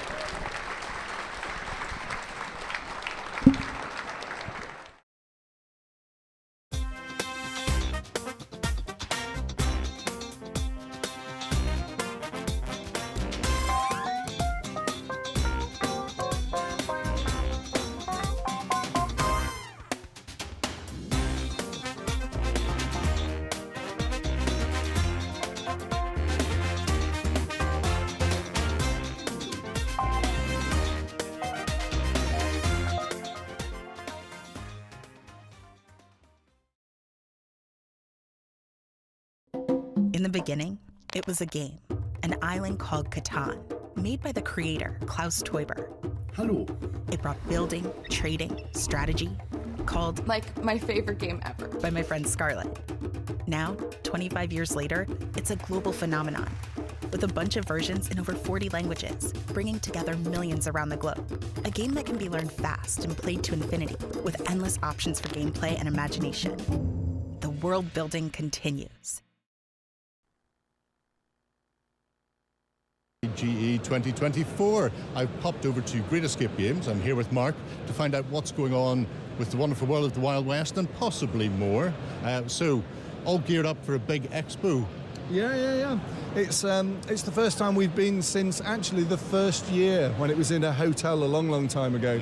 In the beginning, it was a game, an island called Catan, made by the creator, Klaus Teuber. Hello. It brought building, trading, strategy, called like my favorite game ever by my friend Scarlett. Now, 25 years later, it's a global phenomenon, with a bunch of versions in over 40 languages, bringing together millions around the globe. A game that can be learned fast and played to infinity, with endless options for gameplay and imagination. The world building continues. GE 2024. I've popped over to Great Escape Games. I'm here with Mark to find out what's going on with the wonderful world of the Wild West and possibly more. So, all geared up for a big expo. Yeah. It's the first time we've been since actually the first year when it was in a hotel a long time ago.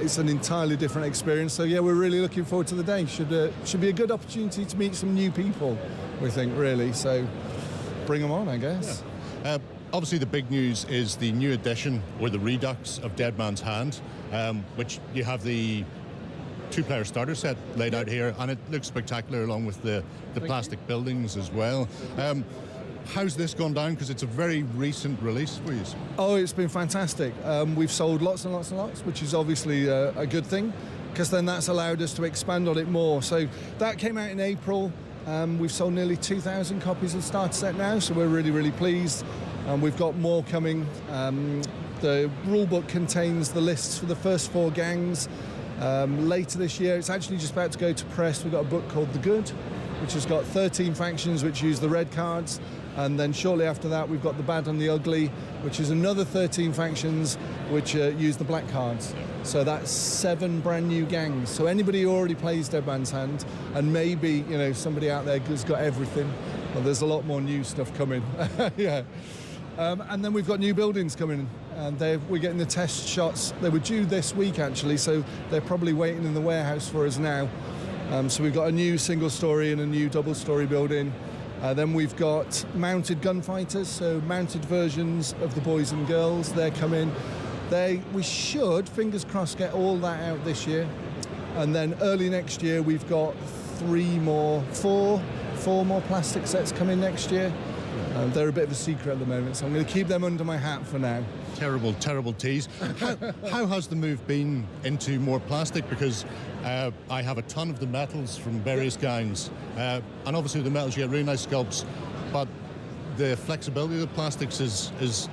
It's an entirely different experience. So yeah, we're really looking forward to the day. Should be a good opportunity to meet some new people, we think, really. So bring them on, I guess. Yeah. Obviously, the big news is the new edition, or the Redux of Dead Man's Hand, which you have the two-player starter set laid out here, and it looks spectacular along with the plastic buildings as well. How's this gone down? Because it's a very recent release for you. Oh, it's been fantastic. We've sold lots and lots, which is obviously a good thing, because then that's allowed us to expand on it more. So that came out in April. We've sold nearly 2,000 copies of the starter set now, so we're really pleased. We've got more coming. The rulebook contains the lists for the first 4 gangs. Later this year, it's actually just about to go to press. We've got a book called The Good, which has got 13 factions which use the red cards. And then shortly after that, we've got The Bad and the Ugly, which is another 13 factions which use the black cards. So that's 7 brand new gangs. So anybody who already plays Dead Man's Hand, and maybe somebody out there who's got everything, well, there's a lot more new stuff coming. Yeah. And then we've got new buildings coming, and we're getting the test shots. They were due this week, actually, so they're probably waiting in the warehouse for us now. So we've got a new single-story and a new double-story building. Then we've got mounted gunfighters, so mounted versions of the boys and girls. They're coming. We should, fingers crossed, get all that out this year. And then early next year, we've got 4 more plastic sets coming next year. They're a bit of a secret at the moment, so I'm going to keep them under my hat for now. Terrible tease. How has the move been into more plastic? Because I have a ton of the metals from various kinds, and obviously the metals you get really nice sculpts, but the flexibility of the plastics is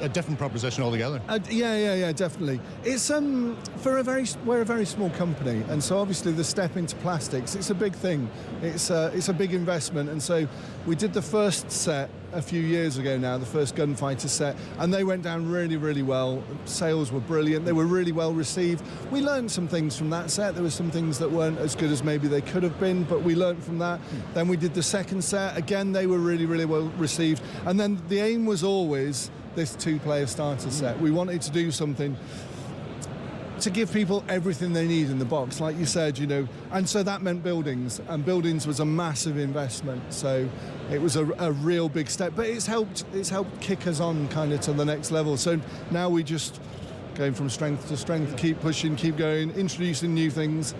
a different proposition altogether. Yeah, definitely. It's we're a very small company, and so obviously the step into plastics, it's a big thing. It's a big investment, and so we did the first set a few years ago now, the first gunfighter set, and they went down really well. Sales were brilliant. They were really well received. We learned some things from that set. There were some things that weren't as good as maybe they could have been, but we learned from that. Then we did the second set. Again, they were really well received. And then the aim was always this 2-player starter set. We wanted to do something to give people everything they need in the box, like you said, and so that meant buildings, and buildings was a massive investment, so it was a real big step, but it's helped kick us on kind of to the next level. So now we just going from strength to strength, keep pushing, keep going, introducing new things,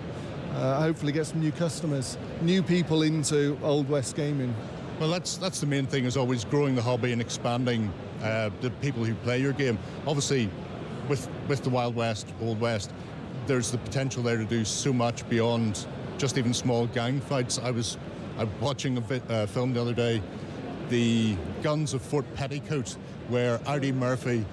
hopefully get some new customers, new people into Old West gaming. Well, that's the main thing, is always growing the hobby and expanding the people who play your game. Obviously, with the Wild West, Old West, there's the potential there to do so much beyond just even small gang fights. I was watching a film the other day, The Guns of Fort Petticoat, where Artie Murphy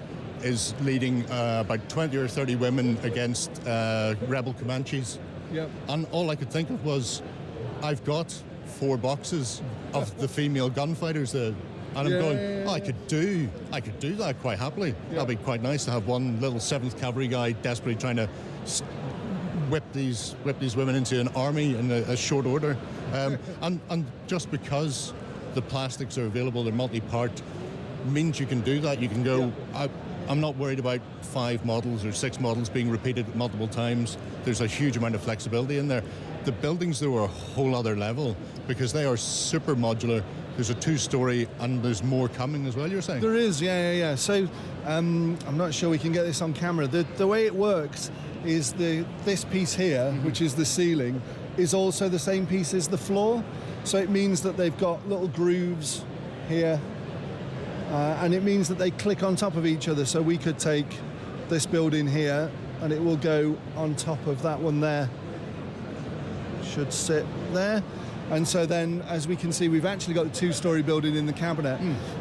is leading about 20 or 30 women against rebel Comanches. Yep. And all I could think of was, I've got 4 boxes of the female gunfighters there. And I'm going, I could do that quite happily. Yeah. That'd be quite nice to have one little 7th Cavalry guy desperately trying to whip these women into an army in a short order. And just because the plastics are available, they're multi-part, means you can do that. You can go, I'm not worried about 5 models or 6 models being repeated multiple times. There's a huge amount of flexibility in there. The buildings, though, are a whole other level because they are super modular. There's a 2-story, and there's more coming as well, you're saying? There is, yeah. So I'm not sure we can get this on camera. The way it works is this piece here, which is the ceiling, is also the same piece as the floor. So it means that they've got little grooves here, and it means that they click on top of each other. So we could take this building here, and it will go on top of that one there. Should sit there. And so then, as we can see, we've actually got the 2-story building in the cabinet.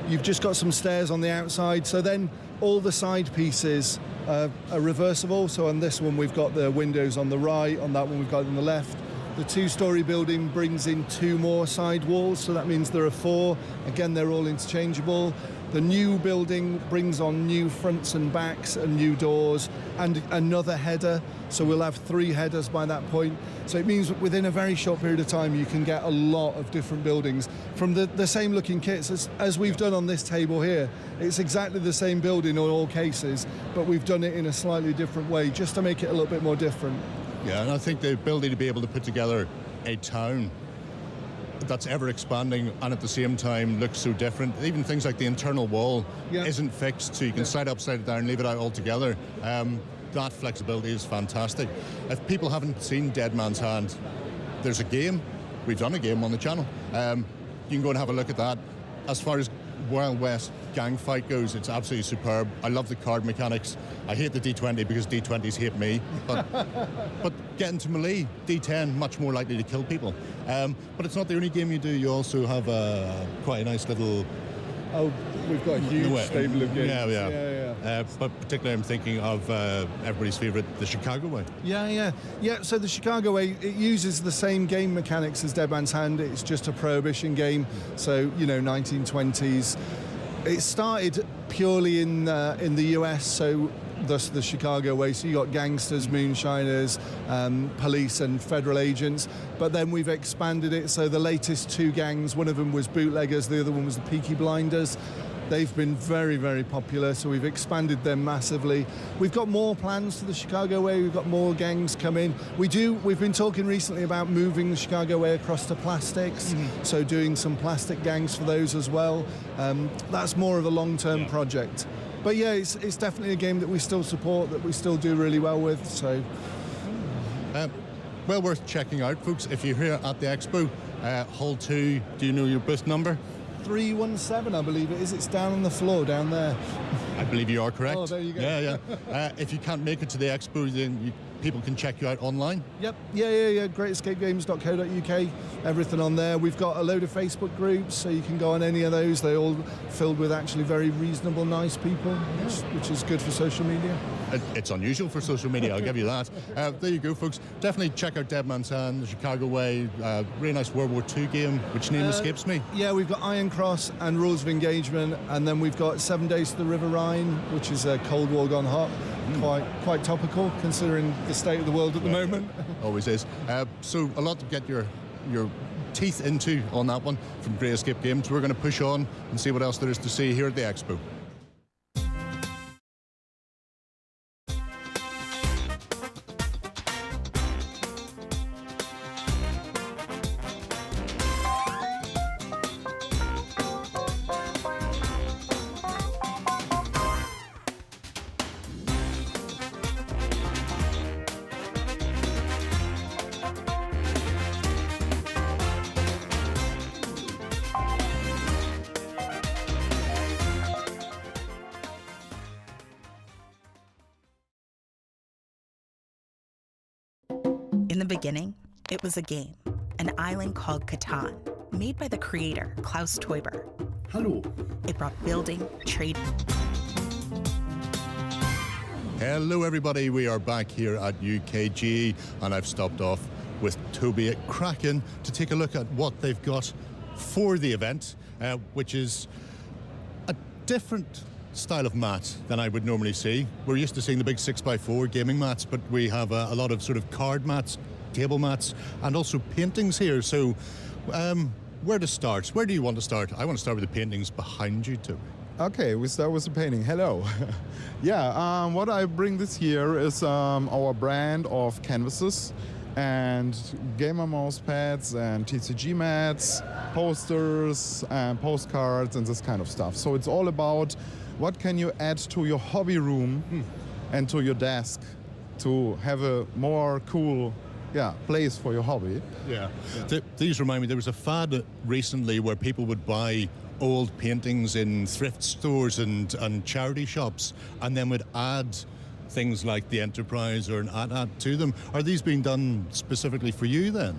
You've just got some stairs on the outside. So then all the side pieces are reversible. So on this one, we've got the windows on the right. On that one, we've got it on the left. The 2-story building brings in 2 more side walls, so that means there are 4. Again, they're all interchangeable. The new building brings on new fronts and backs and new doors and another header, so we'll have 3 headers by that point. So it means within a very short period of time you can get a lot of different buildings from the same looking kits as we've done on this table here. It's exactly the same building in all cases, but we've done it in a slightly different way just to make it a little bit more different. Yeah, and I think the ability to be able to put together a town that's ever expanding and at the same time looks so different. Even things like the internal wall isn't fixed, so you can slide upside it down, leave it out altogether. That flexibility is fantastic. If people haven't seen Dead Man's Hand, there's a game. We've done a game on the channel. You can go and have a look at that. As far as Wild West gang fight goes, it's absolutely superb. I love the card mechanics. I hate the D20 because D20s hate me. But getting to melee, D10, much more likely to kill people. But it's not the only game you do. You also have quite a nice little... Oh, we've got a huge stable of games. Yeah. But particularly I'm thinking of everybody's favourite, the Chicago Way. Yeah. So the Chicago Way, it uses the same game mechanics as Dead Man's Hand. It's just a prohibition game. So, 1920s. It started purely in the US, so thus the Chicago Way. So you got gangsters, moonshiners, police and federal agents. But then we've expanded it. So the latest 2 gangs, one of them was bootleggers, the other one was the Peaky Blinders. They've been very, very popular, so we've expanded them massively. We've got more plans for the Chicago Way. We've got more gangs coming. We've been talking recently about moving the Chicago Way across to plastics, so doing some plastic gangs for those as well. That's more of a long-term project. But yeah, it's definitely a game that we still support, that we still do really well with. So, well worth checking out, folks. If you're here at the Expo, Hall 2, do you know your booth number? 317, I believe it is. It's down on the floor down there. I believe you are correct. Oh, there you go. Yeah. If you can't make it to the Expo, then people can check you out online. Yep. Yeah. GreatEscapeGames.co.uk. Everything on there. We've got a load of Facebook groups, so you can go on any of those. They're all filled with actually very reasonable, nice people, which is good for social media. It's unusual for social media, I'll give you that. There you go, folks. Definitely check out Dead Man's Hand, the Chicago Way, really nice World War II game, which name escapes me. Yeah, we've got Iron Cross and Rules of Engagement, and then we've got 7 Days to the River Rhine, which is a Cold War gone hot. Quite topical, considering the state of the world at the moment. Always is. So a lot to get your teeth into on that one from Great Escape Games. We're going to push on and see what else there is to see here at the Expo. In the beginning, it was a game, an island called Catan, made by the creator, Klaus Teuber. Hello. It brought building, trade. Hello, everybody. We are back here at UKGE, and I've stopped off with Toby at Kraken to take a look at what they've got for the event, which is a different style of mat than I would normally see. We're used to seeing the big 6x4 gaming mats, but we have a lot of sort of card mats, table mats, and also paintings here. So where to start? Where do you want to start? I want to start with the paintings behind you, Toby. Okay, we start with the painting. Hello. What I bring this year is our brand of canvases and gamer mouse pads and TCG mats, posters and postcards and this kind of stuff. So it's all about what can you add to your hobby room and to your desk to have a more cool place for your hobby. These remind me, there was a fad recently where people would buy old paintings in thrift stores and charity shops and then would add things like the Enterprise or an AT-AT to them. Are these being done specifically for you then?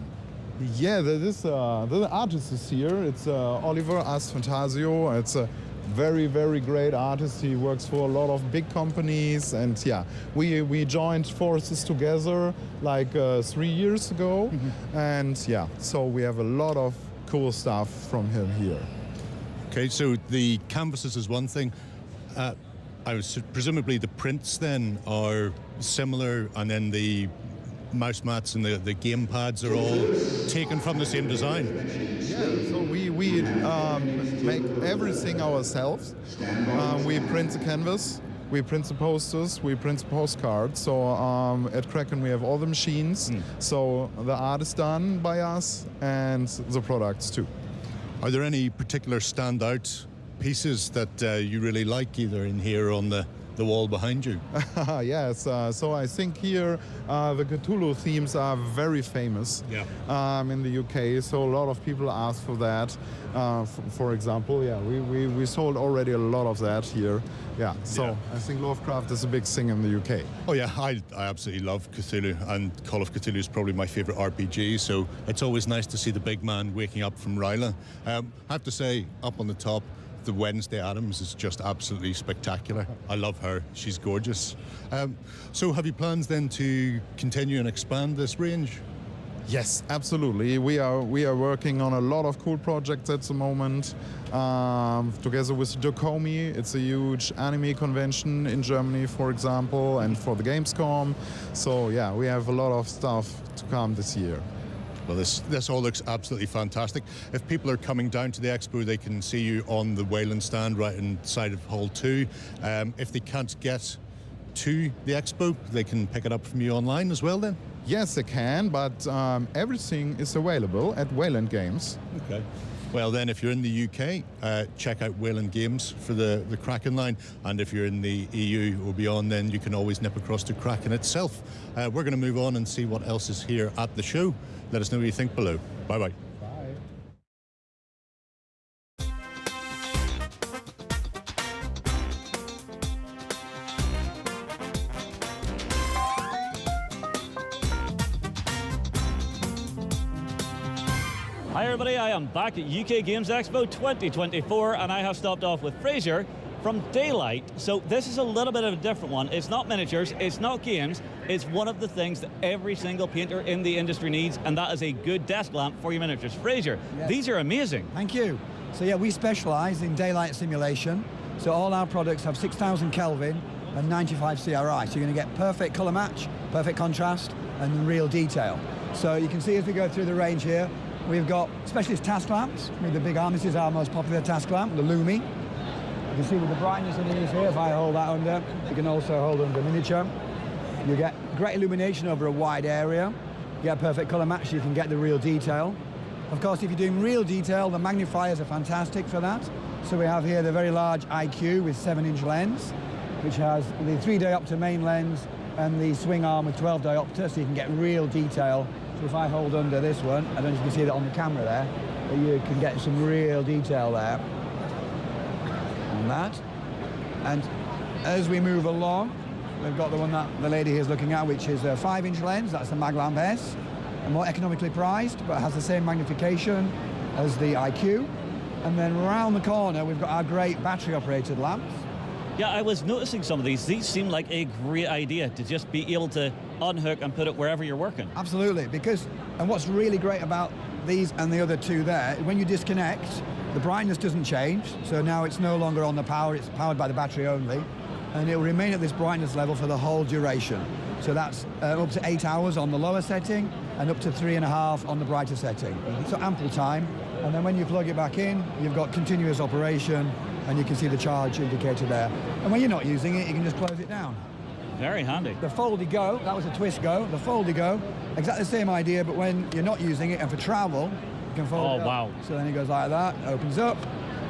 Yeah, the artist is here. It's Oliver As Fantasio. It's a very, very great artist. He works for a lot of big companies, and yeah, we joined forces together like 3 years ago, and yeah, so we have a lot of cool stuff from him here. Okay, so the canvases is one thing. Presumably the prints then are similar, and then the mouse mats and the game pads are all taken from the same design. Yeah, so we make everything ourselves. We print the canvas, we print the posters, we print the postcards. So at Kraken we have all the machines. So the art is done by us and the products too. Are there any particular standout pieces that you really like, either in here or on the wall behind you? Yes, so I think here the Cthulhu themes are very famous in the UK, so a lot of people ask for that. For example, yeah, we sold already a lot of that here. Yeah, so I think Lovecraft is a big thing in the UK. Oh yeah, I absolutely love Cthulhu, and Call of Cthulhu is probably my favourite RPG, so it's always nice to see the big man waking up from Ryla. I have to say, up on the top, the Wednesday Addams is just absolutely spectacular. I love her. She's gorgeous. So have you plans then to continue and expand this range? Yes, absolutely. We are working on a lot of cool projects at the moment. Together with Dokomi, it's a huge anime convention in Germany, for example, and for the Gamescom. So yeah, we have a lot of stuff to come this year. Well, this all looks absolutely fantastic. If people are coming down to the expo, they can see you on the Wayland stand right inside of Hall 2. If they can't get to the expo, they can pick it up from you online as well then? Yes, they can, but everything is available at Wayland Games. Okay. Well then, if you're in the UK, check out Wayland Games for the Kraken line, and if you're in the EU or beyond, then you can always nip across to Kraken itself. We're going to move on and see what else is here at the show. Let us know what you think below. Bye-bye. Hi everybody, I am back at UK Games Expo 2024 and I have stopped off with Fraser from Daylight. So this is a little bit of a different one. It's not miniatures, it's not games, it's one of the things that every single painter in the industry needs, and that is a good desk lamp for your miniatures. Fraser, these are amazing. Thank you. So yeah, we specialize in daylight simulation. So all our products have 6,000 Kelvin and 95 CRI. So you're going to get perfect color match, perfect contrast, and real detail. So you can see as we go through the range here, we've got specialist task lamps with the big arm. This is our most popular task lamp, the Lumi. You can see with the brightness it is here, if I hold that under, you can also hold under miniature. You get great illumination over a wide area. You get perfect color match, so you can get the real detail. Of course, if you're doing real detail, the magnifiers are fantastic for that. So we have here the very large IQ with 7-inch lens, which has the 3 diopter main lens and the swing arm with 12 diopter, so you can get real detail. So if I hold under this one, I don't know if you can see that on the camera there, but you can get some real detail there on that. And as we move along, we've got the one that the lady here is looking at, which is a 5-inch lens. That's the Maglamp S, and more economically priced, but has the same magnification as the IQ. And then around the corner, we've got our great battery-operated lamps. Yeah, I was noticing some of these. These seem like a great idea to just be able to unhook and put it wherever you're working. Absolutely, and what's really great about these and the other two there, when you disconnect, the brightness doesn't change, so now it's no longer on the power, it's powered by the battery only, and it will remain at this brightness level for the whole duration. So that's up to 8 hours on the lower setting, and up to 3.5 on the brighter setting. So ample time, and then when you plug it back in, you've got continuous operation, and you can see the charge indicator there. And when you're not using it, you can just close it down. Very handy. The Foldy Go, that was a twist go. The Foldy Go, exactly the same idea, but when you're not using it and for travel, you can fold it up. Wow. So then it goes like that, opens up,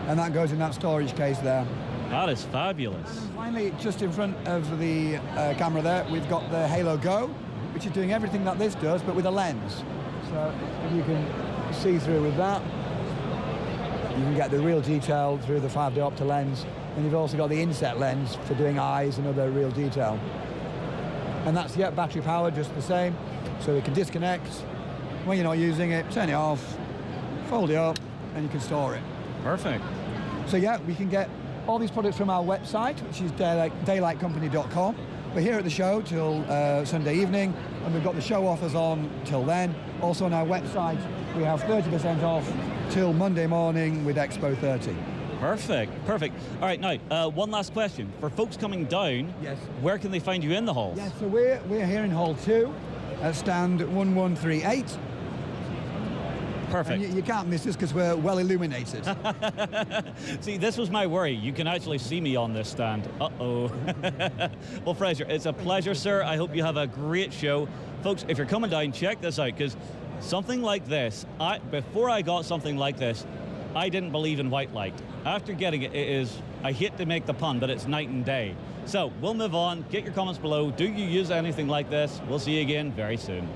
and that goes in that storage case there. That is fabulous. And finally, just in front of the camera there, we've got the Halo Go, which is doing everything that this does, but with a lens. So if you can see through with that, you can get the real detail through the 5 diopter lens, and you've also got the inset lens for doing eyes and other real detail. And that's, battery powered, just the same, so you can disconnect. When you're not using it, turn it off, fold it up, and you can store it. Perfect. So yeah, we can get all these products from our website, which is daylightcompany.com. We're here at the show till Sunday evening, and we've got the show offers on till then. Also on our website, we have 30% off till Monday morning with Expo 30. Perfect, perfect. All right, now, one last question. For folks coming down, yes, where can they find you in the halls? Yes, so we're here in Hall 2 at stand 1138. Perfect. And you can't miss us because we're well illuminated. See, this was my worry. You can actually see me on this stand. Uh-oh. Well, Fraser, it's a pleasure, sir. I hope you have a great show. Folks, if you're coming down, check this out, because something like this, before I got something like this, I didn't believe in white light. After getting it, it is, I hate to make the pun, but it's night and day. So we'll move on. Get your comments below. Do you use anything like this? We'll see you again very soon.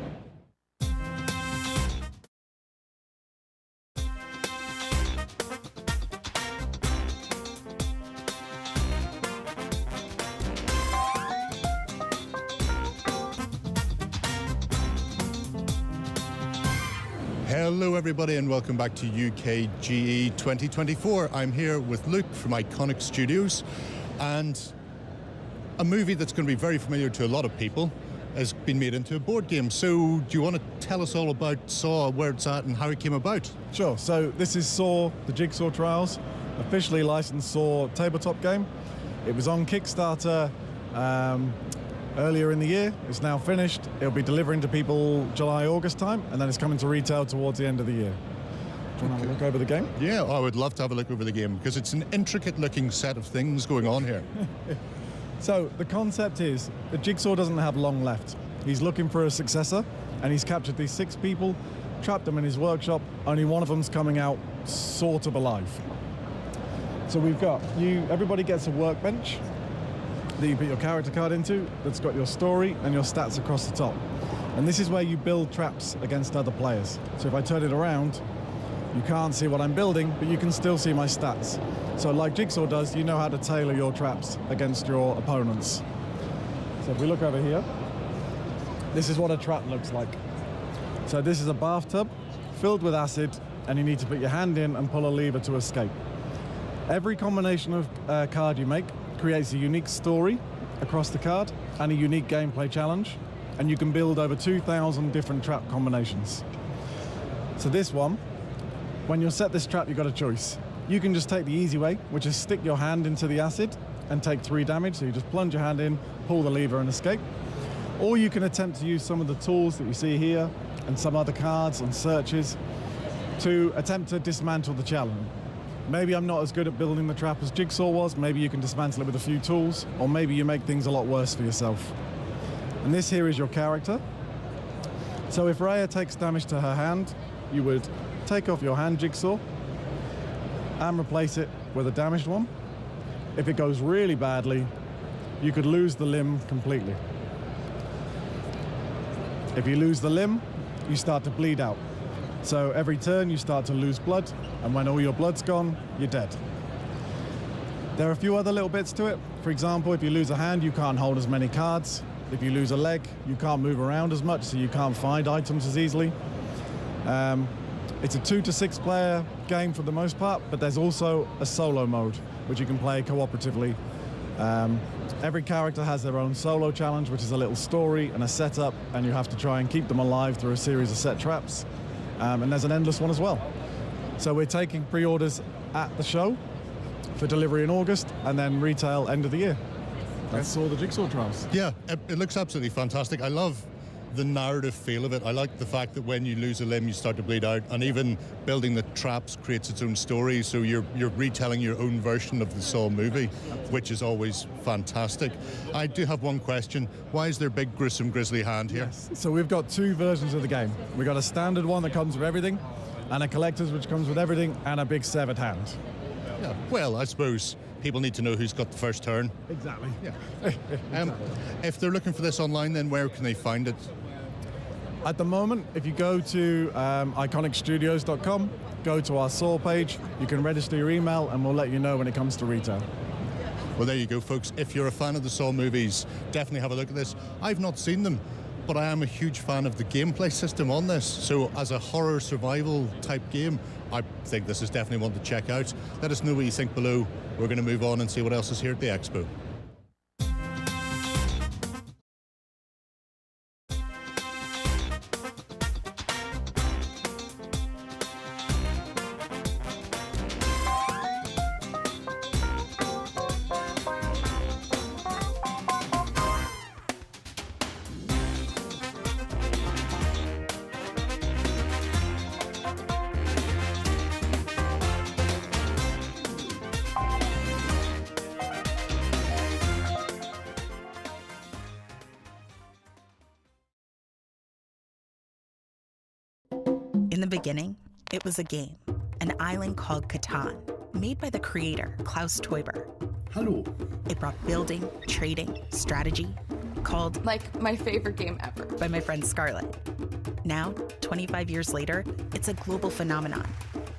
Hello everybody and welcome back to UKGE 2024. I'm here with Luke from Iconic Studios, and a movie that's going to be very familiar to a lot of people has been made into a board game. So do you want to tell us all about Saw, where it's at and how it came about? Sure, so this is Saw, the Jigsaw Trials, officially licensed Saw tabletop game. It was on Kickstarter earlier in the year. It's now finished. It'll be delivering to people July, August time, and then it's coming to retail towards the end of the year. Do you want to have a look over the game? Yeah, I would love to have a look over the game because it's an intricate looking set of things going on here. So the concept is the Jigsaw doesn't have long left. He's looking for a successor, and he's captured these 6 people, trapped them in his workshop. Only one of them's coming out sort of alive. So we've got everybody gets a workbench that you put your character card into, that's got your story and your stats across the top. And this is where you build traps against other players. So if I turn it around, you can't see what I'm building, but you can still see my stats. So like Jigsaw does, you know how to tailor your traps against your opponents. So if we look over here, this is what a trap looks like. So this is a bathtub filled with acid, and you need to put your hand in and pull a lever to escape. Every combination of card you make creates a unique story across the card and a unique gameplay challenge, and you can build over 2,000 different trap combinations. So this one, when you set this trap, you've got a choice. You can just take the easy way, which is stick your hand into the acid and take 3 damage. So you just plunge your hand in, pull the lever and escape. Or you can attempt to use some of the tools that you see here and some other cards and searches to attempt to dismantle the challenge. Maybe I'm not as good at building the trap as Jigsaw was. Maybe you can dismantle it with a few tools, or maybe you make things a lot worse for yourself. And this here is your character. So if Raya takes damage to her hand, you would take off your hand Jigsaw and replace it with a damaged one. If it goes really badly, you could lose the limb completely. If you lose the limb, you start to bleed out. So every turn you start to lose blood, and when all your blood's gone, you're dead. There are a few other little bits to it. For example, if you lose a hand, you can't hold as many cards. If you lose a leg, you can't move around as much, so you can't find items as easily. It's a 2 to 6 player game for the most part, but there's also a solo mode, which you can play cooperatively. Every character has their own solo challenge, which is a little story and a setup, and you have to try and keep them alive through a series of set traps. And there's an endless one as well. So we're taking pre-orders at the show for delivery in August, and then retail end of the year. That's all the Jigsaw Trials. Yeah, it looks absolutely fantastic. I love the narrative feel of it. I like the fact that when you lose a limb, you start to bleed out, and even building the traps creates its own story, so you're retelling your own version of the Saw movie, which is always fantastic. I do have one question. Why is there a big gruesome grisly hand here? Yes. So we've got 2 versions of the game. We've got a standard one that comes with everything, and a collector's which comes with everything, and a big severed hand. Yeah. Well, I suppose people need to know who's got the first turn. Exactly. Yeah. If they're looking for this online, then where can they find it? At the moment, if you go to iconicstudios.com, go to our Saw page, you can register your email and we'll let you know when it comes to retail. Well, there you go, folks. If you're a fan of the Saw movies, definitely have a look at this. I've not seen them, but I am a huge fan of the gameplay system on this. So as a horror survival type game, I think this is definitely one to check out. Let us know what you think below. We're going to move on and see what else is here at the Expo. In the beginning, it was a game, an island called Catan, made by the creator, Klaus Teuber. Hello. It brought building, trading, strategy, called Like my favorite game ever. by my friend Scarlett. Now, 25 years later, it's a global phenomenon,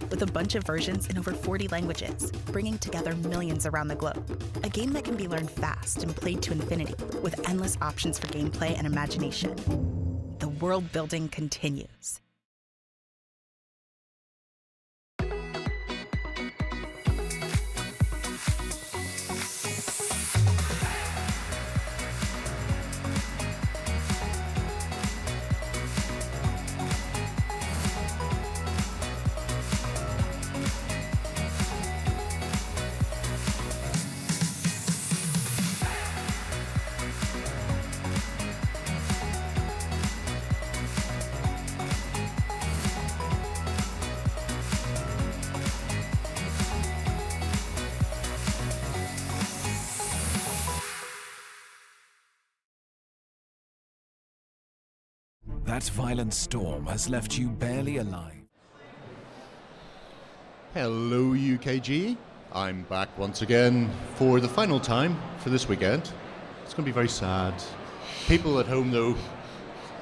with a bunch of versions in over 40 languages, bringing together millions around the globe. A game that can be learned fast and played to infinity, with endless options for gameplay and imagination. The world building continues. That violent storm has left you barely alive. Hello UKG, I'm back once again for the final time for this weekend. It's going to be very sad. People at home though,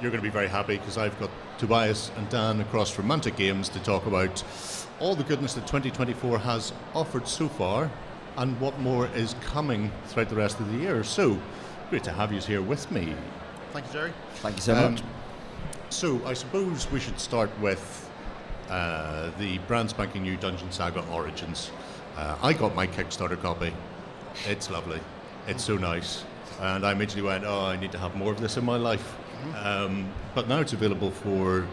you're going to be very happy because I've got Tobias and Dan across from Mantic Games to talk about all the goodness that 2024 has offered so far and what more is coming throughout the rest of the year. So, great to have you here with me. Thank you, Jerry. Thank you so much. So I suppose we should start with the brand spanking new Dungeon Saga Origins. I got my Kickstarter copy. It's lovely. It's so nice. And I immediately went, oh, I need to have more of this in my life. But now it's available for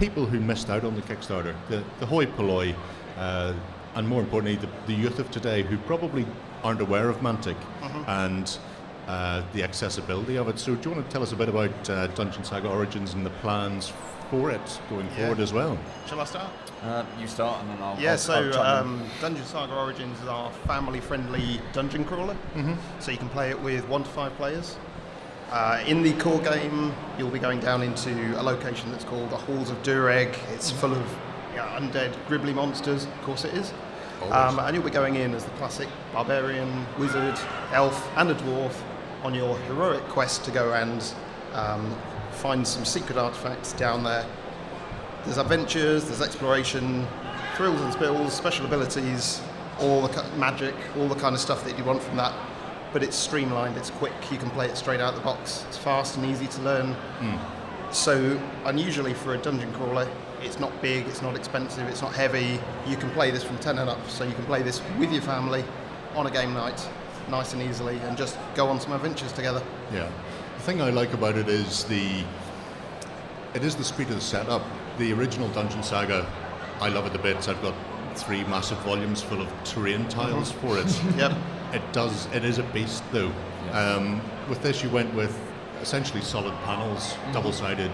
people who missed out on the Kickstarter, the hoi polloi, and more importantly, the youth of today who probably aren't aware of Mantic and the accessibility of it. So do you want to tell us a bit about Dungeon Saga Origins and the plans for it going forward as well? Shall I start? You start and then I'll... Yeah, I'll Dungeon Saga Origins is our family-friendly dungeon crawler. So you can play it with 1 to 5 players. In the core game, you'll be going down into a location that's called the Halls of Dureg. It's full of undead, gribbly monsters, of course it is. And you'll be going in as the classic barbarian, wizard, elf, and a dwarf on your heroic quest to go and find some secret artifacts down there. There's adventures, there's exploration, thrills and spills, special abilities, all the magic, all the kind of stuff that you want from that. But it's streamlined, it's quick, you can play it straight out of the box. It's fast and easy to learn. So unusually for a dungeon crawler, it's not big, it's not expensive, it's not heavy. You can play this from 10 and up, so you can play this with your family on a game night, nice and easily, and just go on some adventures together. Yeah. The thing I like about it is the speed of the setup. The original Dungeon Saga, I love it to bits. I've got 3 massive volumes full of terrain tiles for it. Yep. It is a beast though. Yes. With this you went with essentially solid panels, double-sided,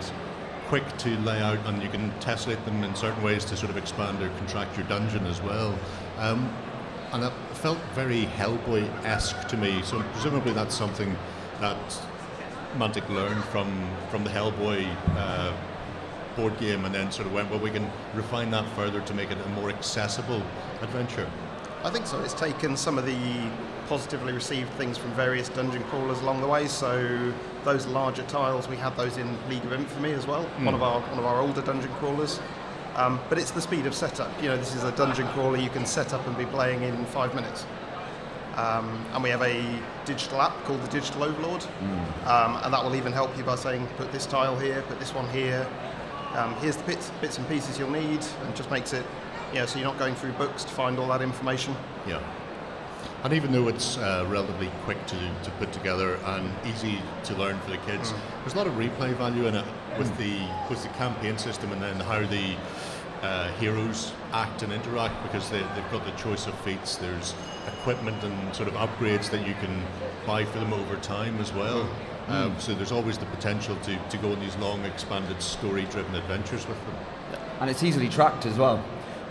quick to lay out, and you can tessellate them in certain ways to sort of expand or contract your dungeon as well. And it felt very Hellboy-esque to me, so presumably that's something that Mantic learned from the Hellboy board game and then sort of went, well, we can refine that further to make it a more accessible adventure. I think so. It's taken some of the positively received things from various dungeon crawlers along the way. So those larger tiles, we had those in League of Infamy as well, one of our older dungeon crawlers. But it's the speed of setup. You know, this is a dungeon crawler you can set up and be playing in 5 minutes. And we have a digital app called the Digital Overlord, and that will even help you by saying, put this tile here, put this one here. Here's the bits and pieces you'll need, and just makes it So you're not going through books to find all that information. Yeah. And even though it's relatively quick to put together and easy to learn for the kids, there's a lot of replay value in it with the campaign system, and then how the heroes act and interact, because they've got the choice of feats. There's equipment and sort of upgrades that you can buy for them over time as well. So there's always the potential to go on these long, expanded, story-driven adventures with them. And it's easily tracked as well.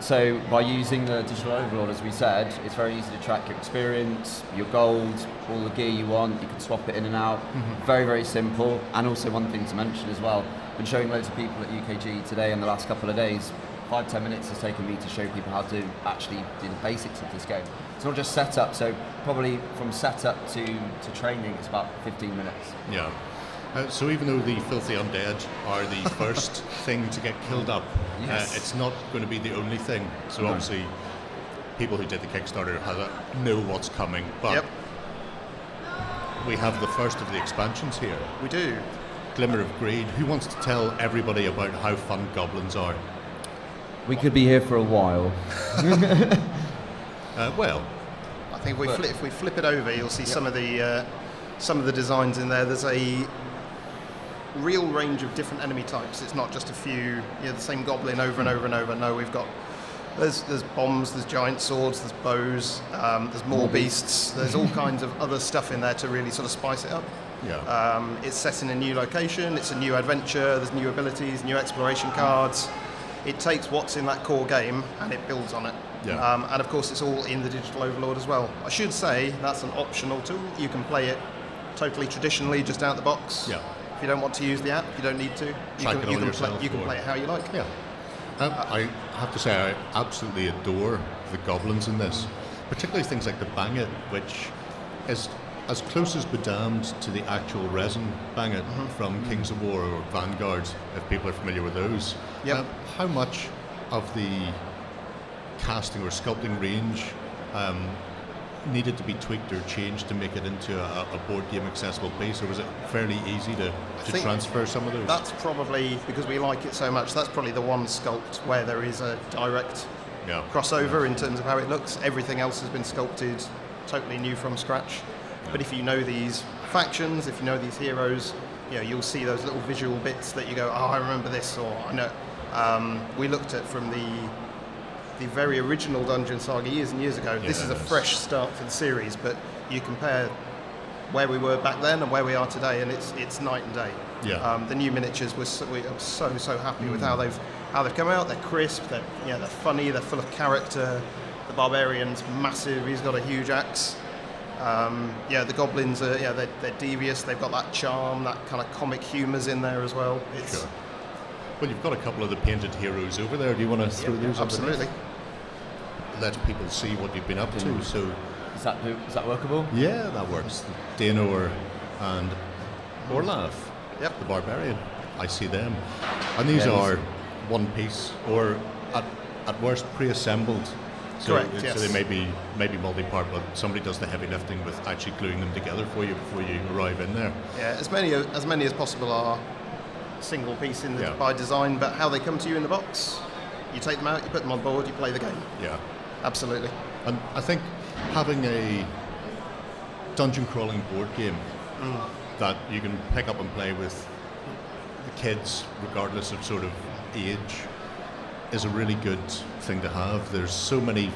So by using the digital overlord, as we said, it's very easy to track your experience, your gold, all the gear you want. You can swap it in and out. Very, very simple. And also one thing to mention as well, been showing loads of people at UKG today in the last couple of days. 5-10 minutes has taken me to show people how to actually do the basics of this game. It's not just setup, so probably from setup to training, it's about 15 minutes. Yeah. So even though the filthy undead are the first thing to get killed up, it's not going to be the only thing. So obviously, people who did the Kickstarter know what's coming, but we have the first of the expansions here. We do. Glimmer of Greed. Who wants to tell everybody about how fun goblins are? We could be here for a while. Well, I think if we flip it over, you'll see some of the designs in there. There's a real range of different enemy types. It's not just a few, the same goblin over and over and over. No, we've got there's bombs, there's giant swords, there's bows, there's more beasts. There's all kinds of other stuff in there to really sort of spice it up. Yeah. It's set in a new location. It's a new adventure. There's new abilities, new exploration cards. It takes what's in that core game and it builds on it. Yeah. And of course, it's all in the digital overlord as well. I should say that's an optional tool. You can play it totally traditionally, just out the box. Yeah. If you don't want to use the app, you don't need to. You can play it how you like. Yeah. I have to say, I absolutely adore the goblins in this, particularly things like the Bang It, which is as close as bedamned to the actual resin Bang It from Kings of War or Vanguard, if people are familiar with those. Yep. How much of the casting or sculpting range needed to be tweaked or changed to make it into a board game accessible piece, or was it fairly easy to transfer some of those? That's probably, because we like it so much, that's probably the one sculpt where there is a direct crossover in terms of how it looks. Everything else has been sculpted totally new from scratch. But if you know these factions, if you know these heroes, you'll see those little visual bits that you go, oh, I remember this, or I know. We looked at from the very original Dungeon Saga years and years ago. Yes. This is a fresh start for the series, but you compare where we were back then and where we are today, and it's night and day. Yeah. The new miniatures we are so happy with how they've come out. They're crisp. They're funny. They're full of character. The barbarian's massive. He's got a huge axe. The goblins are they're devious. They've got that charm, that kind of comic humour's in there as well. Sure. Well, you've got a couple of the painted heroes over there. Do you want to throw those up? Absolutely. Let people see what you've been up to. So, is that workable? Yeah, that works. Daenor and Orlav, the barbarian. I see them, and these are one piece, or at worst pre-assembled. So, correct. Yes. So they may be multi-part, but somebody does the heavy lifting with actually gluing them together for you before you arrive in there. Yeah, as many as possible are single piece by design, but how they come to you in the box, you take them out, you put them on board, you play the game. Yeah, absolutely. And I think having a dungeon crawling board game that you can pick up and play with the kids, regardless of sort of age, is a really good thing to have. There's so many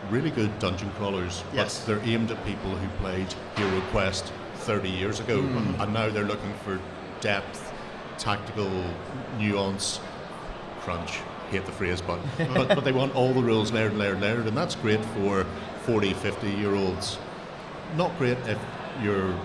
really good dungeon crawlers, but they're aimed at people who played Hero Quest 30 years ago, and now they're looking for depth, tactical nuance, crunch, hate the phrase, but they want all the rules layered, and that's great for 40, 50-year-olds. Not great if you're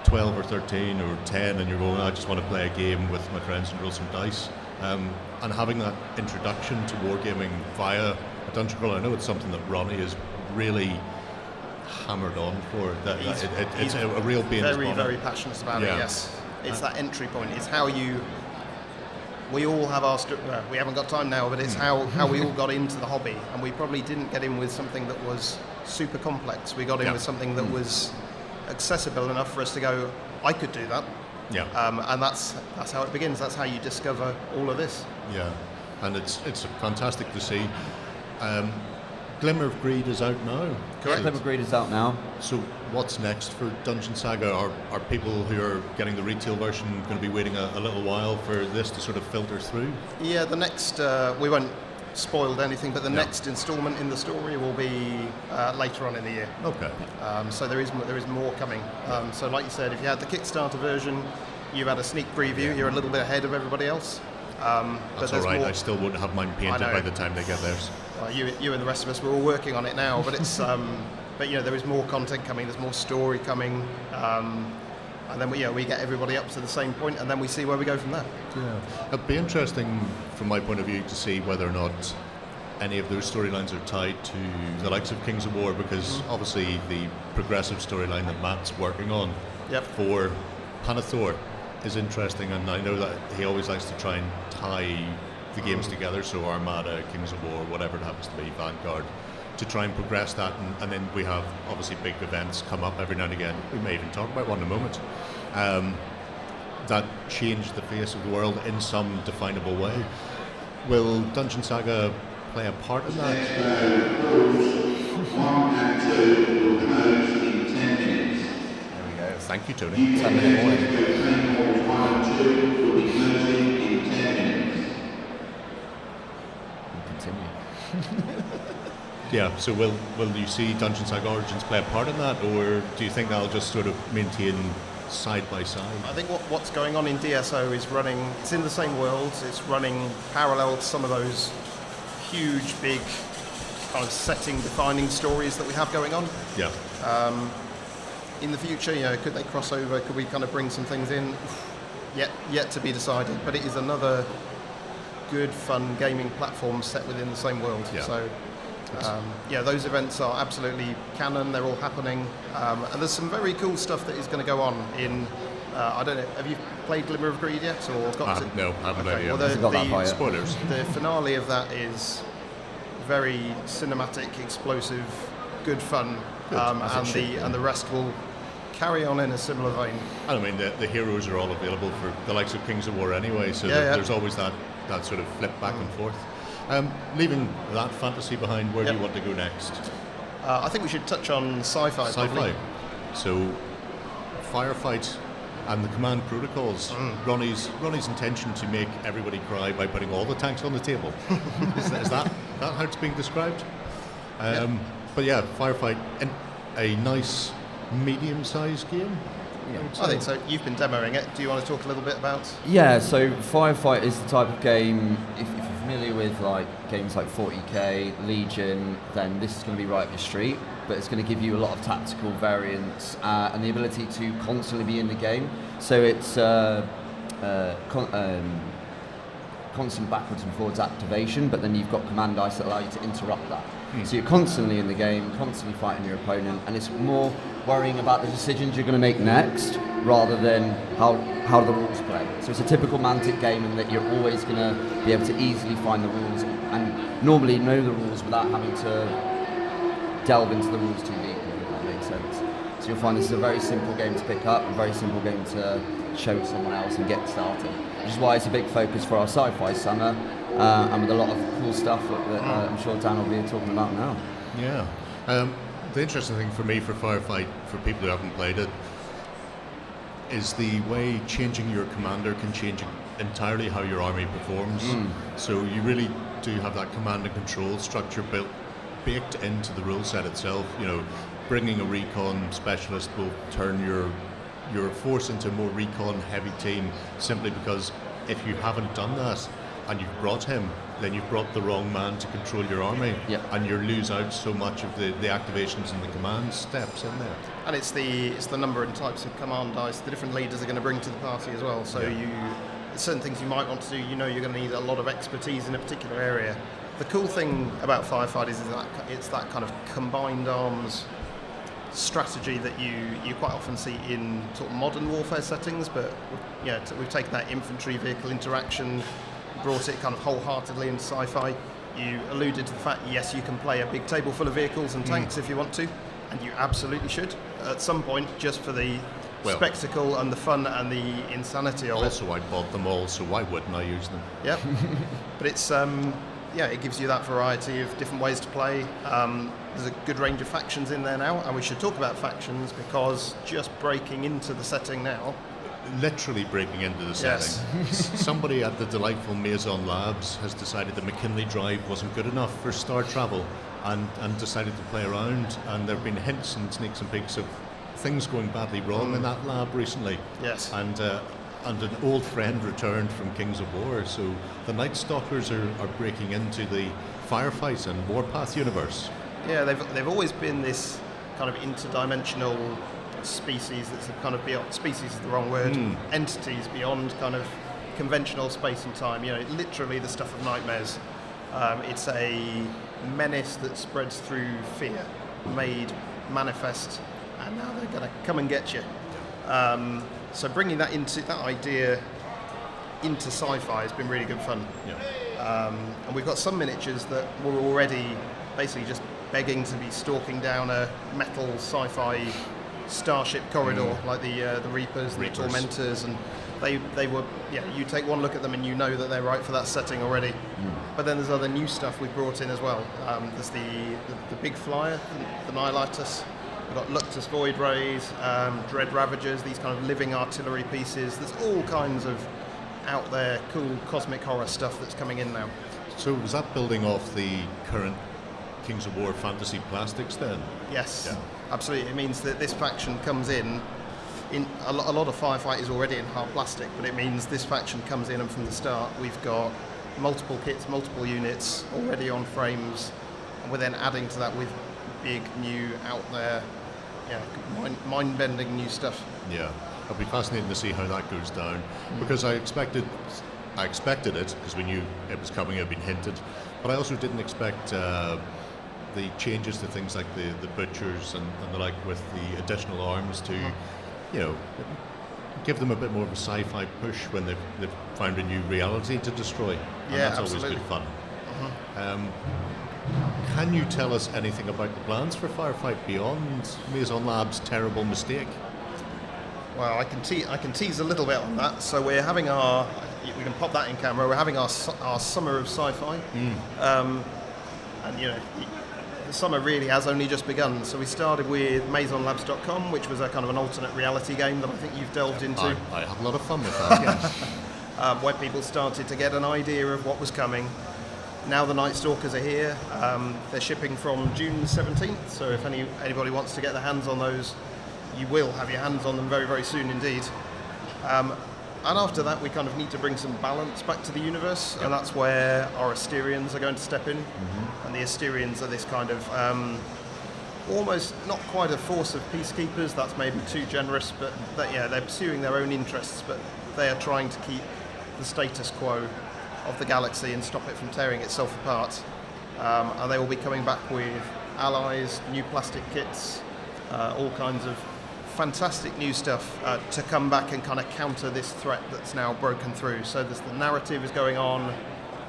12 or 13 or 10 and you're going, I just want to play a game with my friends and roll some dice. And having that introduction to wargaming via a dungeon crawler, I know it's something that Ronnie is really hammered on for. It's a real bane. Very passionate about it, yes. It's that entry point. It's how we all have our... we haven't got time now, but it's how we all got into the hobby. And we probably didn't get in with something that was super complex. We got in with something that was accessible enough for us to go, I could do that. Yeah. And that's how it begins. That's how you discover all of this. Yeah. And it's fantastic to see. Glimmer of Greed is out now. Correct. Glimmer of Greed is out now. So what's next for Dungeon Saga? Are people who are getting the retail version going to be waiting a little while for this to sort of filter through? Yeah, the next, we won't spoil anything, but the next instalment in the story will be later on in the year. Okay. So there is more coming. So like you said, if you had the Kickstarter version, you've had a sneak preview, you're a little bit ahead of everybody else. That's all right, I still won't have mine painted by the time they get theirs. Well, you and the rest of us, we're all working on it now, but it's but there is more content coming, there's more story coming, and then we get everybody up to the same point, and then we see where we go from there. Yeah, it'd be interesting from my point of view to see whether or not any of those storylines are tied to the likes of Kings of War, because obviously the progressive storyline that Matt's working on for Panathor is interesting, and I know that he always likes to try and tie the games together, so Armada, Kings of War, whatever it happens to be, Vanguard, to try and progress that, and then we have obviously big events come up every now and again. We may even talk about one in a moment, that change the face of the world in some definable way. Will Dungeon Saga play a part in that? There we go. Thank you, Tony. 10 minute Yeah, so will you see Dungeon Saga Origins play a part in that, or do you think that'll just sort of maintain side by side? I think what's going on in DSO is running, it's in the same world, it's running parallel to some of those huge, big, kind of setting-defining stories that we have going on. Yeah. In the future, could they cross over? Could we kind of bring some things in? Yet to be decided, but it is another good, fun gaming platform set within the same world. Yeah. So, those events are absolutely canon. They're all happening, and there's some very cool stuff that is going to go on in. I don't know. Have you played Glimmer of Greed yet, or got to? No, I haven't okay. yet. Well, spoilers. The finale of that is very cinematic, explosive, good fun, and the rest will carry on in a similar vein. I mean, the heroes are all available for the likes of Kings of War anyway, so there's always that sort of flip back and forth. Leaving that fantasy behind, where do you want to go next? I think we should touch on sci-fi. Sci-fi. So, Firefight and the command protocols. Ronnie's intention to make everybody cry by putting all the tanks on the table. is that how it's being described? But yeah, Firefight, a nice medium-sized game. I think so. You've been demoing it. Do you want to talk a little bit about? Yeah, so Firefight is the type of game, if you're familiar with like games like 40k, Legion, then this is going to be right up your street, but it's going to give you a lot of tactical variance and the ability to constantly be in the game. So it's constant backwards and forwards activation, but then you've got command dice that allow you to interrupt that. So you're constantly in the game, constantly fighting your opponent, and it's more worrying about the decisions you're going to make next rather than how the rules play. So it's a typical Mantic game in that you're always going to be able to easily find the rules and normally know the rules without having to delve into the rules too deeply, if that makes sense. So you'll find this is a very simple game to pick up, a very simple game to show someone else and get started, which is why it's a big focus for our sci-fi summer. And with a lot of cool stuff that I'm sure Dan will be talking about now. Yeah. The interesting thing for me for Firefight, for people who haven't played it, is the way changing your commander can change entirely how your army performs. So you really do have that command and control structure baked into the rule set itself. Bringing a recon specialist will turn your force into a more recon heavy team, simply because if you haven't done that and you've brought him, then you've brought the wrong man to control your army, and you lose out so much of the activations and the command steps in there. And it's the number and types of command dice the different leaders are going to bring to the party as well. So certain things you might want to do, you're going to need a lot of expertise in a particular area. The cool thing about Firefight is that it's that kind of combined arms strategy that you quite often see in sort of modern warfare settings, but we've taken that infantry vehicle interaction, brought it kind of wholeheartedly into sci-fi. You alluded to the fact, yes, you can play a big table full of vehicles and tanks if you want to, and you absolutely should at some point, just for the spectacle and the fun and the insanity of it. Also, I bought them all, so why wouldn't I use them? Yep. But it's yeah, it gives you that variety of different ways to play. There's a good range of factions in there now, and we should talk about factions because just breaking into the setting now. Literally breaking into the setting. Yes. Somebody at the delightful Maison Labs has decided the McKinley Drive wasn't good enough for star travel and decided to play around, and there have been hints and sneaks and peeks of things going badly wrong in that lab recently. Yes. And an old friend returned from Kings of War, so the Night Stalkers are breaking into the Firefight and Warpath universe. Yeah, they've always been this kind of interdimensional species that's kind of beyond, species is the wrong word, entities beyond kind of conventional space and time, you know, literally the stuff of nightmares. It's a menace that spreads through fear, made manifest, and now they're going to come and get you. So bringing that idea into sci-fi has been really good fun. Yeah. And we've got some miniatures that were already basically just begging to be stalking down a metal sci-fi starship corridor, like the Reapers, the Tormentors, and they were, yeah, you take one look at them and you know that they're right for that setting already. But then there's other new stuff we've brought in as well. There's the big flyer, the Nihilitus. We've got Luctus Void Rays, Dread Ravagers, these kind of living artillery pieces. There's all kinds of out there cool cosmic horror stuff that's coming in now. So was that building off the current Kings of War fantasy plastics then? Yes, yeah. Absolutely. It means that this faction comes in a lot of Firefight is already in hard plastic, but it means this faction comes in, and from the start we've got multiple kits, multiple units already on frames, and we're then adding to that with big, new, out there, mind-bending new stuff. Yeah, it'll be fascinating to see how that goes down, because I expected it because we knew it was coming, it had been hinted, but I also didn't expect the changes to things like the butchers and the like, with the additional arms to, you know, give them a bit more of a sci-fi push when they've found a new reality to destroy. And Yeah, that's absolutely. always good fun. Can you tell us anything about the plans for Firefight beyond Maison Labs' terrible mistake? Well, I can tease a little bit on that. So we're having we can pop that in camera. We're having our summer of sci-fi, and you know, the summer really has only just begun. So we started with MaisonLabs.com, which was a kind of an alternate reality game that I think you've delved into. I had a lot of fun with that. Yes. Where people started to get an idea of what was coming. Now the Night Stalkers are here. They're shipping from June 17th. So if anybody wants to get their hands on those, you will have your hands on them very, very soon indeed. And after that, we kind of need to bring some balance back to the universe, and that's where our Asterians are going to step in. And the Asterians are this kind of almost not quite a force of peacekeepers. That's maybe too generous, but they're pursuing their own interests, but they are trying to keep the status quo of the galaxy and stop it from tearing itself apart. And they will be coming back with allies, new plastic kits, all kinds of fantastic new stuff to come back and kind of counter this threat that's now broken through. So the narrative is going on,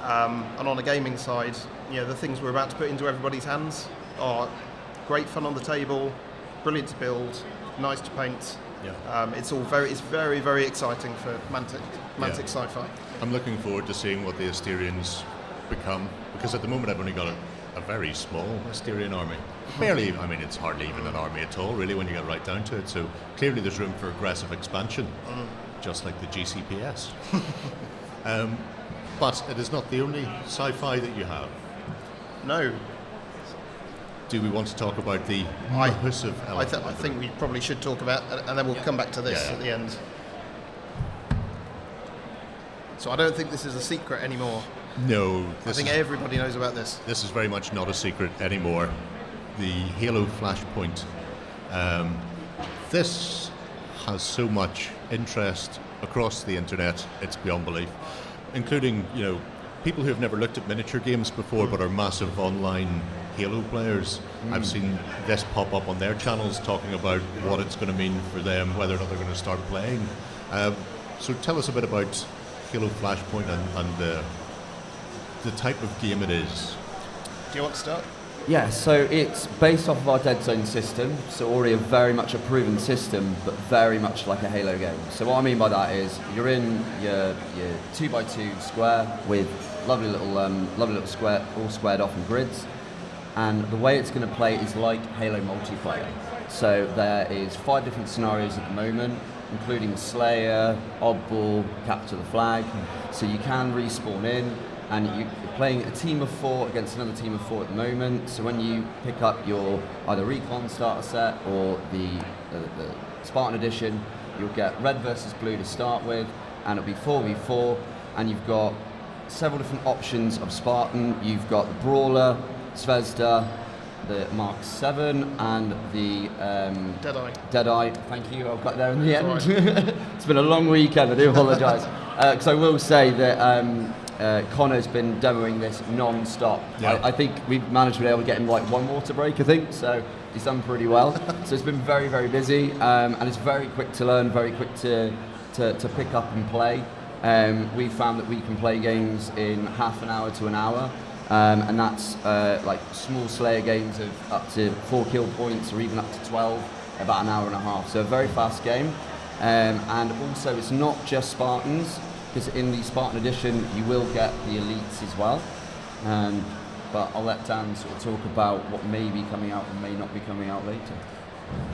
and on a gaming side, you know, the things we're about to put into everybody's hands are great fun on the table, brilliant to build, nice to paint. Yeah. It's very, very exciting for Mantic Sci-Fi. I'm looking forward to seeing what the Asterians become, because at the moment I've only got a very small Asterian army. Barely, I mean, it's hardly even an army at all, really, when you get right down to it. So clearly there's room for aggressive expansion, just like the GCPS. But it is not the only sci-fi that you have. No. Do we want to talk about the cohesive element? I think we probably should talk about, and then we'll come back to this at the end. So I don't think this is a secret anymore. No. I think everybody knows about this. This is very much not a secret anymore. The Halo Flashpoint. This has so much interest across the internet, it's beyond belief, including, you know, people who have never looked at miniature games before but are massive online Halo players. I've seen this pop up on their channels talking about what it's going to mean for them, whether or not they're going to start playing. So tell us a bit about Halo Flashpoint and the type of game it is. Do you want to start? Yeah, so it's based off of our Dead Zone system, so already a very much a proven system, but very much like a Halo game. So what I mean by that is you're in your 2x2 square with lovely little square, all squared off in grids, and the way it's going to play is like Halo multiplayer. So there is 5 different scenarios at the moment, including Slayer, Oddball, Capture the Flag. So you can respawn in, and you're playing a team of 4 against another team of 4 at the moment. So when you pick up your either Recon starter set or the Spartan edition, you'll get red versus blue to start with, and it'll be 4v4, and you've got several different options of Spartan. You've got the Brawler, Zvezda, the Mark 7 and the Deadeye. Thank you, I've got there in the end. Right. It's been a long weekend, I do apologise. Because I will say that Connor's been demoing this non-stop. Yeah. I think we've managed to be able to get him like 1 water break, I think, so he's done pretty well. So it's been very, very busy, and it's very quick to learn, very quick to pick up and play. We found that we can play games in half an hour to an hour. And that's like small Slayer games of up to 4 kill points or even up to 12, about an hour and a half. So a very fast game. And also it's not just Spartans, because in the Spartan edition you will get the elites as well. But I'll let Dan sort of talk about what may be coming out and may not be coming out later.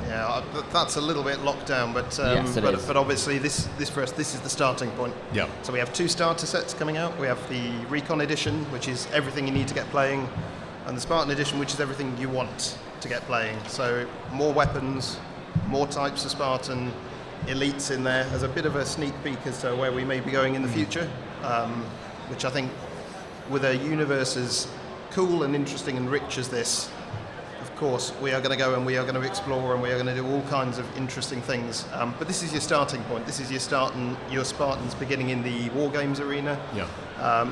Yeah, that's a little bit locked down, but yes, but obviously this for us, this is the starting point. Yeah. So we have 2 starter sets coming out. We have the Recon edition, which is everything you need to get playing, and the Spartan edition, which is everything you want to get playing. So more weapons, more types of Spartan, elites in there. There's a bit of a sneak peek as to where we may be going in the future, which I think with a universe as cool and interesting and rich as this, of course, we are going to go and we are going to explore and we are going to do all kinds of interesting things. But this is your starting point. This is your Spartans beginning in the War Games arena. Yeah.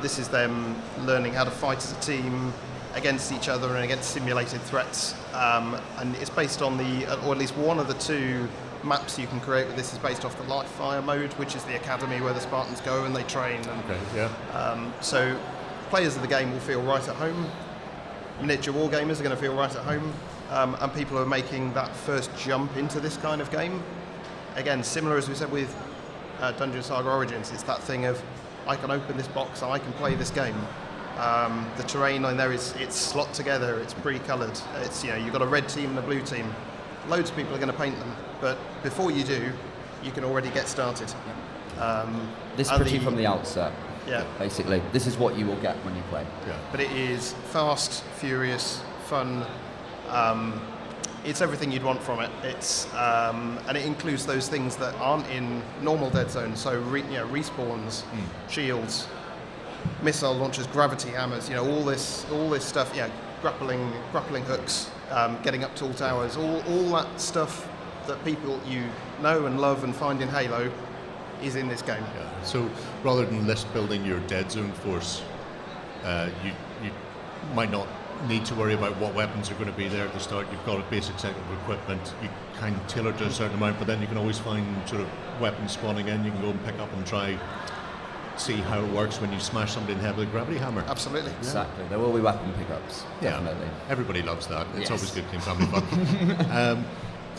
This is them learning how to fight as a team against each other and against simulated threats. And it's based on or at least one of the 2 maps you can create with this is based off the live fire mode, which is the academy where the Spartans go and they train. And, okay, yeah. So players of the game will feel right at home. Miniature war gamers are going to feel right at home, and people are making that first jump into this kind of game. Again, similar as we said with Dungeon Saga Origins, it's that thing of I can open this box and I can play this game. The terrain in there it's slot together, it's pre-coloured. It's you've got a red team and a blue team. Loads of people are going to paint them, but before you do, you can already get started. This is pretty from the outset. Yeah. Basically, this is what you will get when you play. Yeah. But it is fast, furious, fun. It's everything you'd want from it. It's and it includes those things that aren't in normal Dead Zone. So respawns, shields, missile launchers, gravity hammers. All this stuff. Yeah, grappling hooks, getting up tall towers. All that stuff that people know and love and find in Halo is in this game. Yeah. So rather than list building your Dead Zone force, you might not need to worry about what weapons are going to be there at the start. You've got a basic set of equipment. You can tailor to a certain amount, but then you can always find sort of weapons spawning in. You can go and pick up and try see how it works when you smash somebody in the head with a gravity hammer. Absolutely. Exactly. There will be weapon pickups. Definitely. Yeah. Everybody loves that. It's always good clean family fun.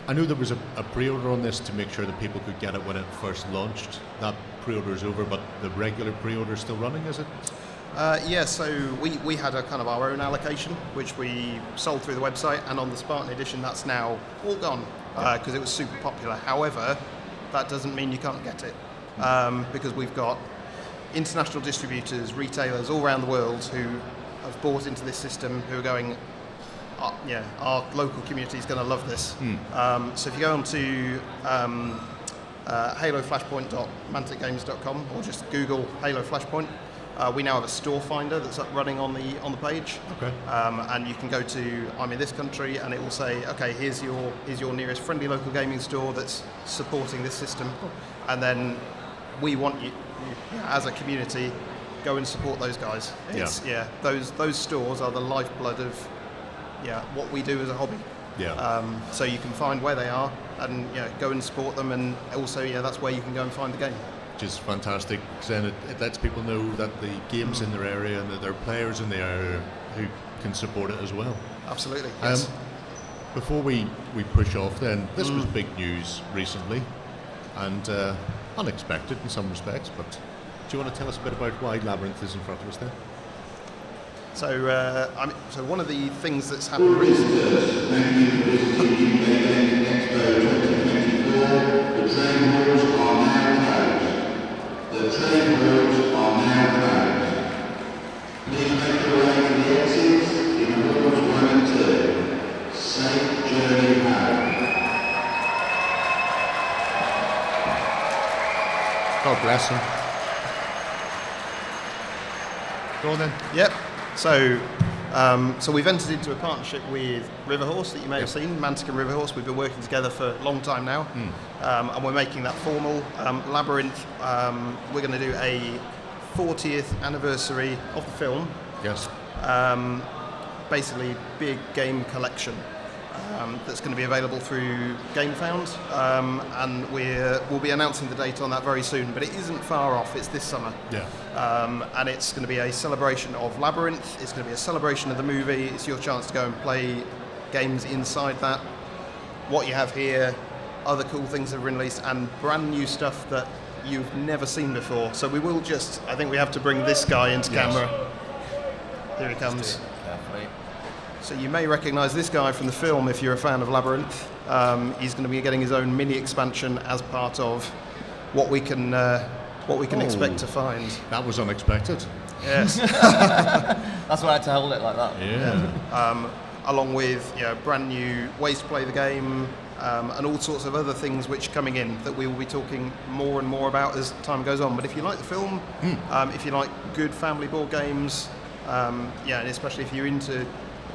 I know there was a pre-order on this to make sure that people could get it when it first launched. That pre-order is over, but the regular pre-order is still running, is it? Yeah, so we had a kind of our own allocation, which we sold through the website, and on the Spartan edition, that's now all gone because it was super popular. However, that doesn't mean you can't get it because we've got international distributors, retailers all around the world who have bought into this system, who are going, our local community is going to love this. So if you go on to haloflashpoint.manticgames.com or just Google Halo Flashpoint, we now have a store finder that's up running on the page. Okay. And you can go to I'm in this country, and it will say, okay, here's your nearest friendly local gaming store that's supporting this system, and then we want you as a community go and support those guys. Those stores are the lifeblood of what we do as a hobby. So you can find where they are and go and support them, and also that's where you can go and find the game. Which is fantastic, because then it lets people know that the game's in their area and that there are players in the area who can support it as well. Absolutely. Yes. Before we push off, then this was big news recently, and unexpected in some respects. But do you want to tell us a bit about why Labyrinth is in front of us then? So, so one of the things that's happened recently. The train roads are now closed. Please make your way to the exits in doors 1 and 2. Safe journey home. God bless him. Go on then. Yep. So, so we've entered into a partnership with Riverhorse that you may have seen, Mantic and Riverhorse. We've been working together for a long time now, and we're making that formal. Labyrinth, we're going to do a 40th anniversary of the film. Yes. Basically, big game collection that's going to be available through GameFound, and we'll be announcing the date on that very soon. But it isn't far off. It's this summer. Yeah. And it's going to be a celebration of Labyrinth. It's going to be a celebration of the movie. It's your chance to go and play games inside that. What you have here, other cool things that have been released, and brand new stuff that you've never seen before. So we will just, I think we have to bring this guy into camera. Here he comes. Carefully. So you may recognise this guy from the film if you're a fan of Labyrinth. He's going to be getting his own mini expansion as part of what we can expect to find. That was unexpected. Yes. That's why I had to hold it like that. Yeah. Along with brand new ways to play the game, and all sorts of other things which are coming in that we will be talking more and more about as time goes on. But if you like the film, if you like good family board games, and especially if you're into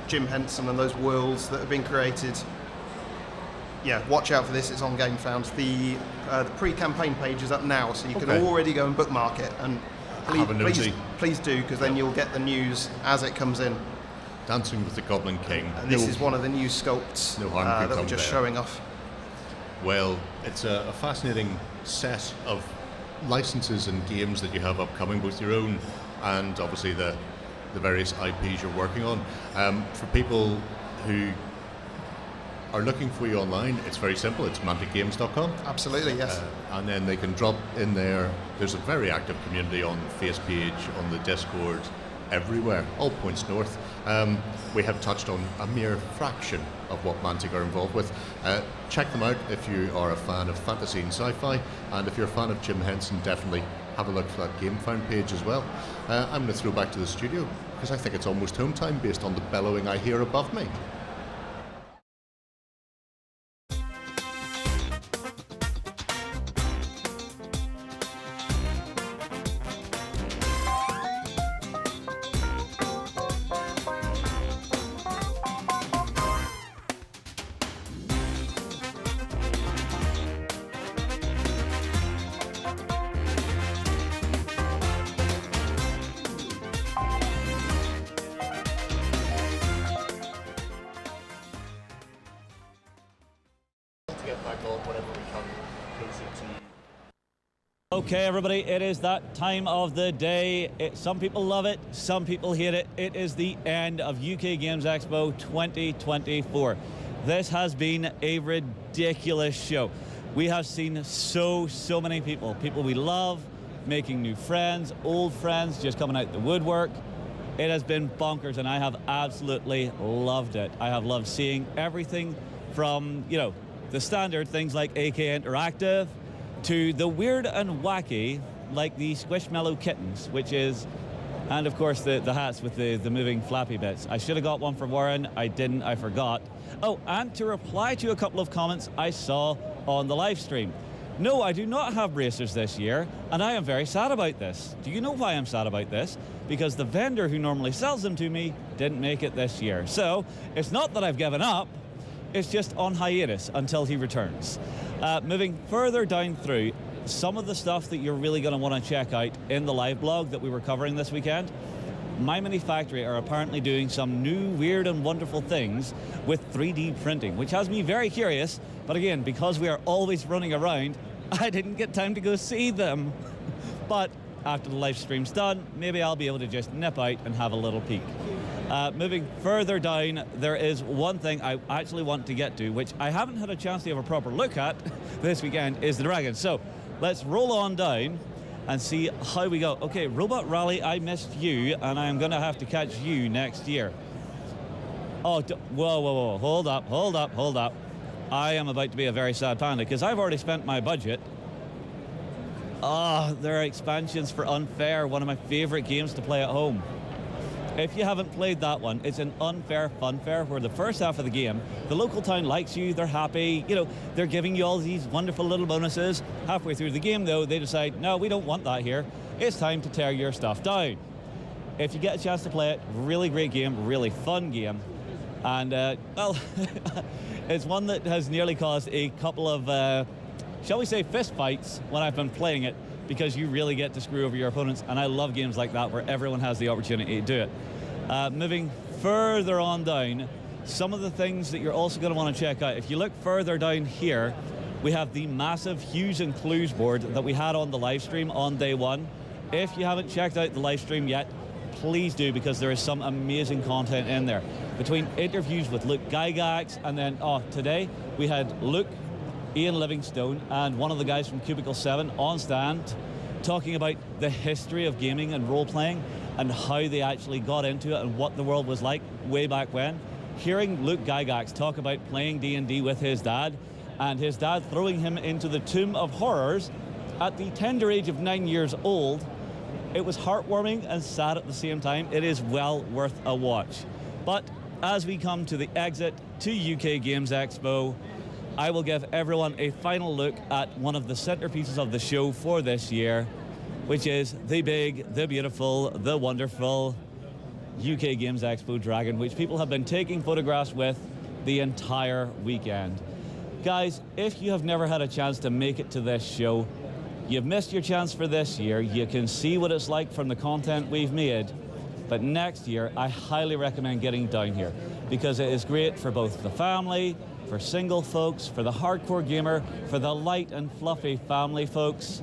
Jim Henson and those worlds that have been created, watch out for this. It's on GameFound. The pre-campaign page is up now, so you can already go and bookmark it. And please do, because then you'll get the news as it comes in. Dancing with the Goblin King. And this is one of the new sculpts that we're just showing off. Well, it's a fascinating set of licenses and games that you have upcoming, both your own and obviously the various IPs you're working on. For people who are looking for you online, it's very simple. It's manticgames.com. Absolutely, yes. And then they can drop in there. There's a very active community on the face page, on the Discord, everywhere, all points north. We have touched on a mere fraction of what Mantic are involved with. Check them out if you are a fan of fantasy and sci-fi, and if you're a fan of Jim Henson, definitely have a look for that GameFound page as well. I'm going to throw back to the studio, because I think it's almost home time based on the bellowing I hear above me. Okay, everybody, it is that time of the day. Some people love it, some people hate it. It is the end of UK Games Expo 2024. This has been a ridiculous show. We have seen so many people we love, making new friends, old friends just coming out the woodwork. It has been bonkers, and I have absolutely loved it. I have loved seeing everything from, the standard things like AK Interactive, to the weird and wacky, like the Squishmallow kittens, and of course the hats with the moving flappy bits. I should have got one for Warren, I didn't, I forgot. Oh, and to reply to a couple of comments I saw on the live stream. No, I do not have bracers this year, and I am very sad about this. Do you know why I'm sad about this? Because the vendor who normally sells them to me didn't make it this year. So, it's not that I've given up, it's just on hiatus until he returns. Moving further down through, some of the stuff that you're really going to want to check out in the live blog that we were covering this weekend. My Mini Factory are apparently doing some new weird and wonderful things with 3D printing, which has me very curious. But again, because we are always running around, I didn't get time to go see them. But after the live stream's done, maybe I'll be able to just nip out and have a little peek. Moving further down, there is one thing I actually want to get to, which I haven't had a chance to have a proper look at this weekend, is the dragon. So let's roll on down and see how we go. Okay, Robot Rally, I missed you, and I am going to have to catch you next year. Oh, whoa, hold up. I am about to be a very sad panda, because I've already spent my budget. There are expansions for Unfair, one of my favorite games to play at home. If you haven't played that one, it's an unfair funfair where the first half of the game, the local town likes you, they're happy, they're giving you all these wonderful little bonuses. Halfway through the game, though, they decide, no, we don't want that here. It's time to tear your stuff down. If you get a chance to play it, really great game, really fun game. And, well, it's one that has nearly caused a couple of, shall we say, fist fights when I've been playing it, because you really get to screw over your opponents, and I love games like that where everyone has the opportunity to do it. Moving further on down, some of the things that you're also going to want to check out. If you look further down here, we have the massive Hues and Clues board that we had on the live stream on day one. If you haven't checked out the live stream yet, please do, because there is some amazing content in there. Between interviews with Luke Gygax, and then, today we had Luke, Ian Livingstone, and one of the guys from Cubicle 7 on stand talking about the history of gaming and role-playing and how they actually got into it and what the world was like way back when. Hearing Luke Gygax talk about playing D&D with his dad, and his dad throwing him into the Tomb of Horrors at the tender age of 9 years old, it was heartwarming and sad at the same time. It is well worth a watch. But as we come to the exit to UK Games Expo, I will give everyone a final look at one of the centerpieces of the show for this year, which is the big, the beautiful, the wonderful UK Games Expo Dragon, which people have been taking photographs with the entire weekend. Guys, if you have never had a chance to make it to this show, you've missed your chance for this year. You can see what it's like from the content we've made. But next year, I highly recommend getting down here, because it is great for both the family, for single folks, for the hardcore gamer, for the light and fluffy family folks.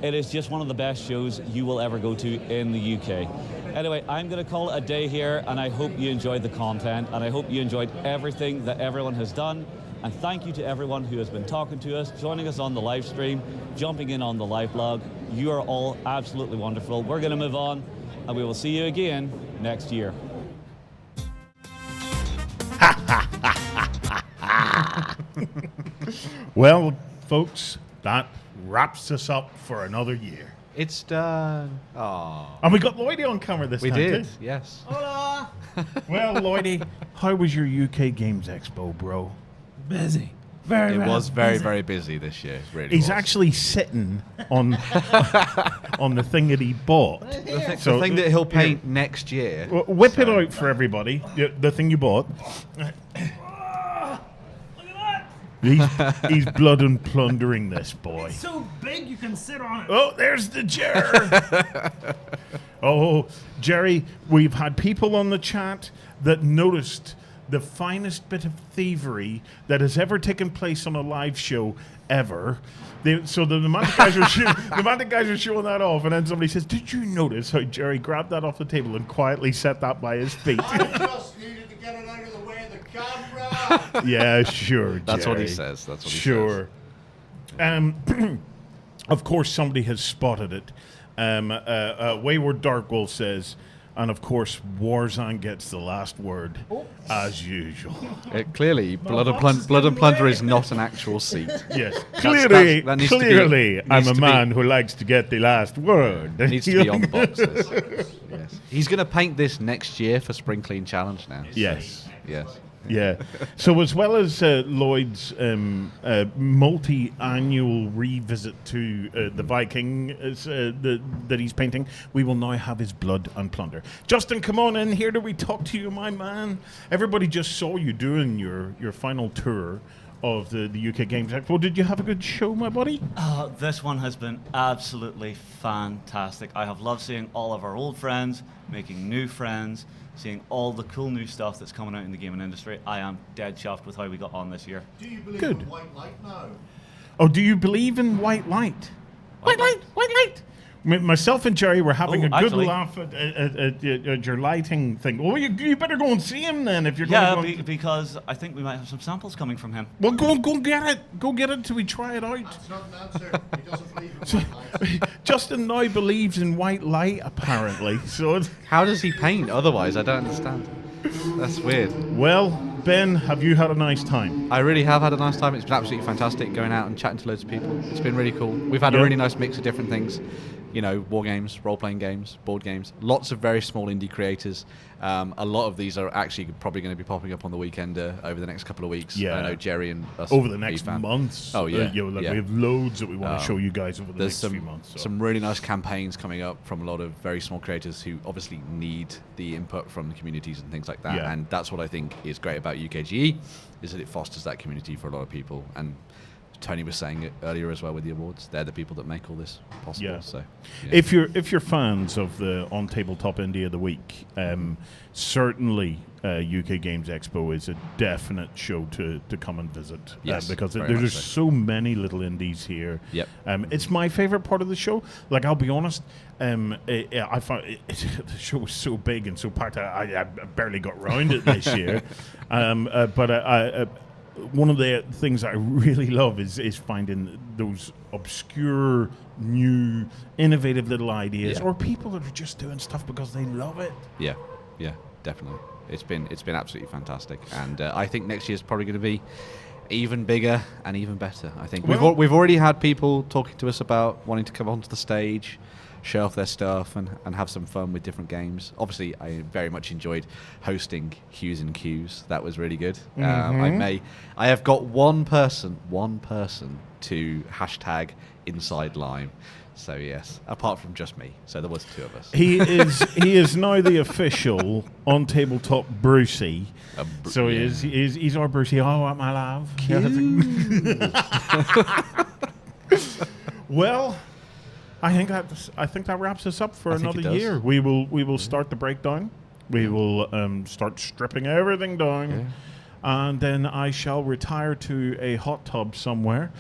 It is just one of the best shows you will ever go to in the UK. Anyway, I'm going to call it a day here, and I hope you enjoyed the content, and I hope you enjoyed everything that everyone has done. And thank you to everyone who has been talking to us, joining us on the live stream, jumping in on the live blog. You are all absolutely wonderful. We're going to move on, and we will see you again next year. Well, folks, that wraps us up for another year. It's done. Oh. And we got Lloydie on camera this time, We did, too. yes. Hola! Well, Lloydie, how was your UK Games Expo, bro? Busy. Very It was very, busy. very busy this year. Really He's was. actually sitting on on the thing that he bought. The thing that he'll paint next year. Whip it out for everybody. The thing you bought. He's blood and plundering this boy. It's so big you can sit on it. Oh, there's the chair. Oh, Jerry, we've had people on the chat that noticed the finest bit of thievery that has ever taken place on a live show ever. So the Romantic guys are showing that off, and then somebody says, "Did you notice how Jerry grabbed that off the table and quietly set that by his feet?" I just needed to get it out of the way of the camera. Yeah, sure. That's what he Jerry. says. That's what he Sure. Of course, somebody has spotted it. Wayward Darkwolf says, and of course, Warzone gets the last word, as usual. Clearly, Blood and Plunder is not an actual seat. Yes, That needs to be- clearly, I'm needs a to be- man who likes to get the last word. Needs to be on the boxes. Yes. He's going to paint this next year for Spring Clean Challenge now. Yes. Yes. Yeah. So as well as Lloyd's multi-annual revisit to the Viking that he's painting, we will now have his Blood and Plunder. Justin, come on in here. Do we talk to you, my man? Everybody just saw you doing your final tour of the UK Games Expo. Did you have a good show, my buddy? This one has been absolutely fantastic. I have loved seeing all of our old friends, making new friends, seeing all the cool new stuff that's coming out in the gaming industry. I am dead chuffed with how we got on this year. Do you believe Good. in white light now? Oh, do you believe in white light? White light, white light. Myself and Jerry were having a good actually. laugh at your lighting thing. Well, you better go and see him then if you're Yeah, going to go. because I think we might have some samples coming from him. Well, go get it. Go get it till we try it out. That's not an answer. He doesn't believe in white light. Justin now believes in white light, apparently. So how does he paint otherwise? I don't understand. That's weird. Well, Ben, have you had a nice time? I really have had a nice time. It's been absolutely fantastic going out and chatting to loads of people. It's been really cool. We've had a really nice mix of different things. You know, war games, role-playing games, board games. Lots of very small indie creators. A lot of these are actually probably going to be popping up on the weekend over the next couple of weeks. Yeah. I know Jerry and us. Over the next months. Oh, yeah. We have loads that we want to show you guys over the There's next few months. So. Some really nice campaigns coming up from a lot of very small creators who obviously need the input from the communities and things like that. Yeah. And that's what I think is great about UKGE, is that it fosters that community for a lot of people. And Tony was saying it earlier as well with the awards. They're the people that make all this possible. Yeah. So, if you're fans of the On Tabletop Indie of the Week, certainly UK Games Expo is a definite show to come and visit. Yes, because very much there's so. so many little indies here. Yep. It's my favorite part of the show. Like, I'll be honest, I found the show was so big and so packed. I barely got round it this year. But one of the things I really love is finding those obscure, new, innovative little ideas, or people that are just doing stuff because they love it. Yeah, definitely. It's been absolutely fantastic, and I think next year's probably going to be even bigger and even better. I think we've already had people talking to us about wanting to come onto the stage, show off their stuff and have some fun with different games. Obviously, I very much enjoyed hosting Hues and Cues. That was really good. I have got one person to hashtag Inside Lime. So yes, apart from just me. So there was two of us. He is now the official On Tabletop Brucey. So he's our Brucey. Oh, what my love. Well, I think that wraps us up for another year. We will start the breakdown. We will start stripping everything down, and then I shall retire to a hot tub somewhere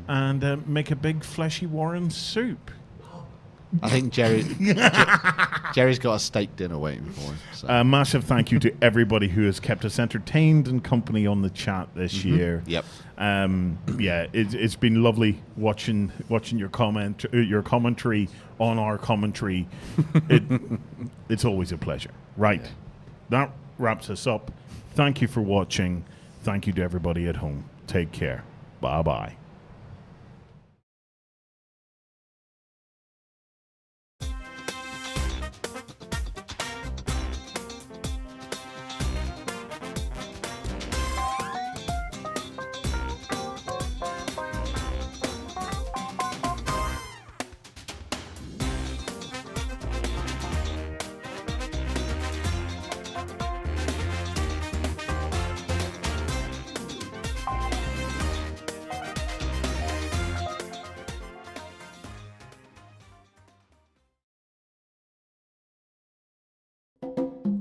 and make a big fleshy Warren soup. I think Jerry's got a steak dinner waiting for him. So. A massive thank you to everybody who has kept us entertained and company on the chat this year. Yep. It's been lovely watching your commentary on our commentary. It's always a pleasure. Right. Yeah. That wraps us up. Thank you for watching. Thank you to everybody at home. Take care. Bye-bye.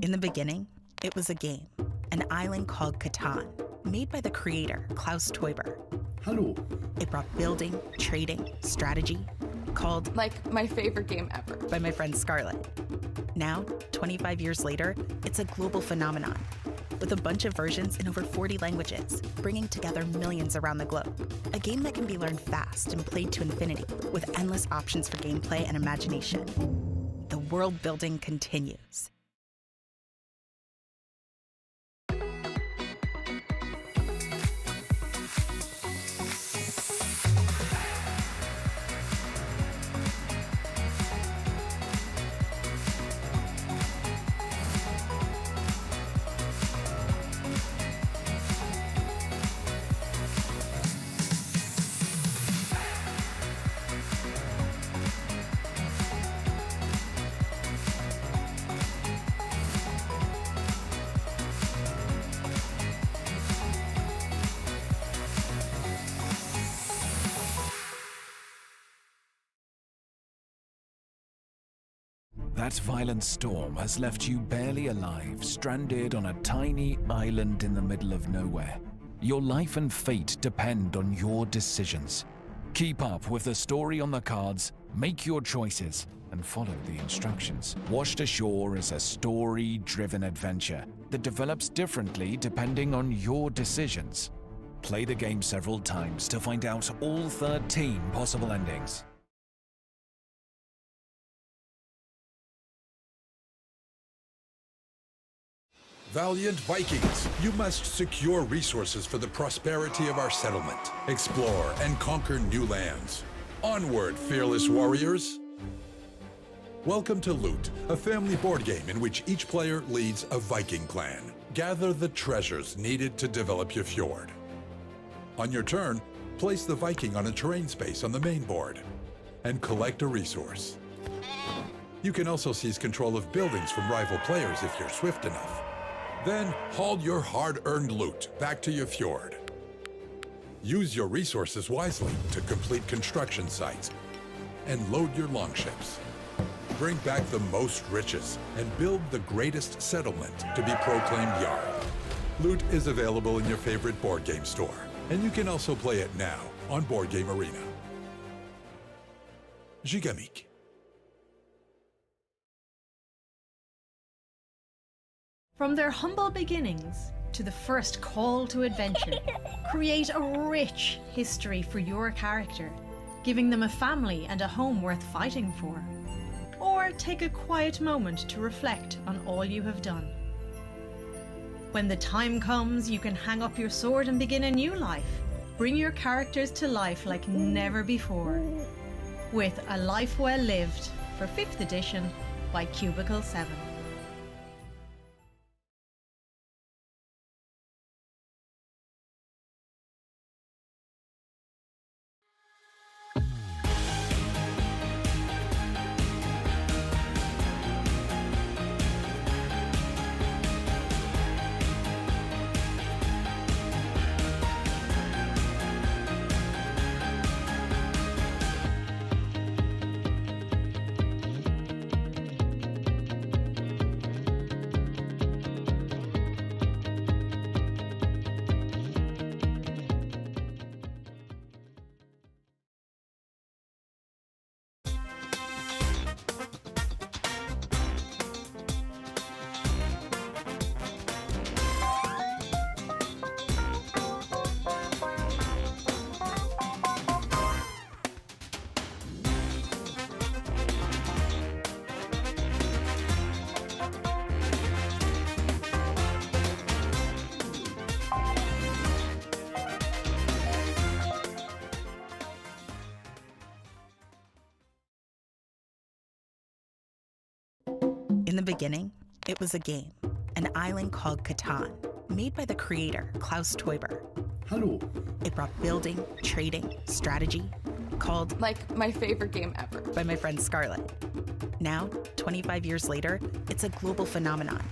In the beginning, it was a game, an island called Catan, made by the creator, Klaus Teuber. Hello. It brought building, trading, strategy, called Like my favorite game ever. by my friend Scarlett. Now, 25 years later, it's a global phenomenon, with a bunch of versions in over 40 languages, bringing together millions around the globe. A game that can be learned fast and played to infinity, with endless options for gameplay and imagination. The world building continues. That violent storm has left you barely alive, stranded on a tiny island in the middle of nowhere. Your life and fate depend on your decisions. Keep up with the story on the cards, Make your choices and follow the instructions. Washed Ashore is a story-driven adventure that develops differently depending on your decisions. Play the game several times to find out all 13 possible endings. Valiant Vikings, you must secure resources for the prosperity of our settlement. Explore and conquer new lands. Onward, fearless warriors! Welcome to Loot, a family board game in which each player leads a Viking clan. Gather the treasures needed to develop your fjord. On your turn, place the Viking on a terrain space on the main board and collect a resource. You can also seize control of buildings from rival players if you're swift enough. Then haul your hard-earned loot back to your fjord. Use your resources wisely to complete construction sites and load your longships. Bring back the most riches and build the greatest settlement to be proclaimed Jarl. Loot is available in your favorite board game store, and you can also play it now on Board Game Arena. Gigamik. From their humble beginnings to the first call to adventure, create a rich history for your character, giving them a family and a home worth fighting for. Or take a quiet moment to reflect on all you have done. When the time comes, you can hang up your sword and begin a new life. Bring your characters to life like never before. With A Life Well Lived for 5th edition by Cubicle 7. In the beginning, it was a game, an island called Catan, made by the creator, Klaus Teuber. Hello. It brought building, trading, strategy, called Like my favorite game ever. by my friend Scarlett. Now, 25 years later, it's a global phenomenon,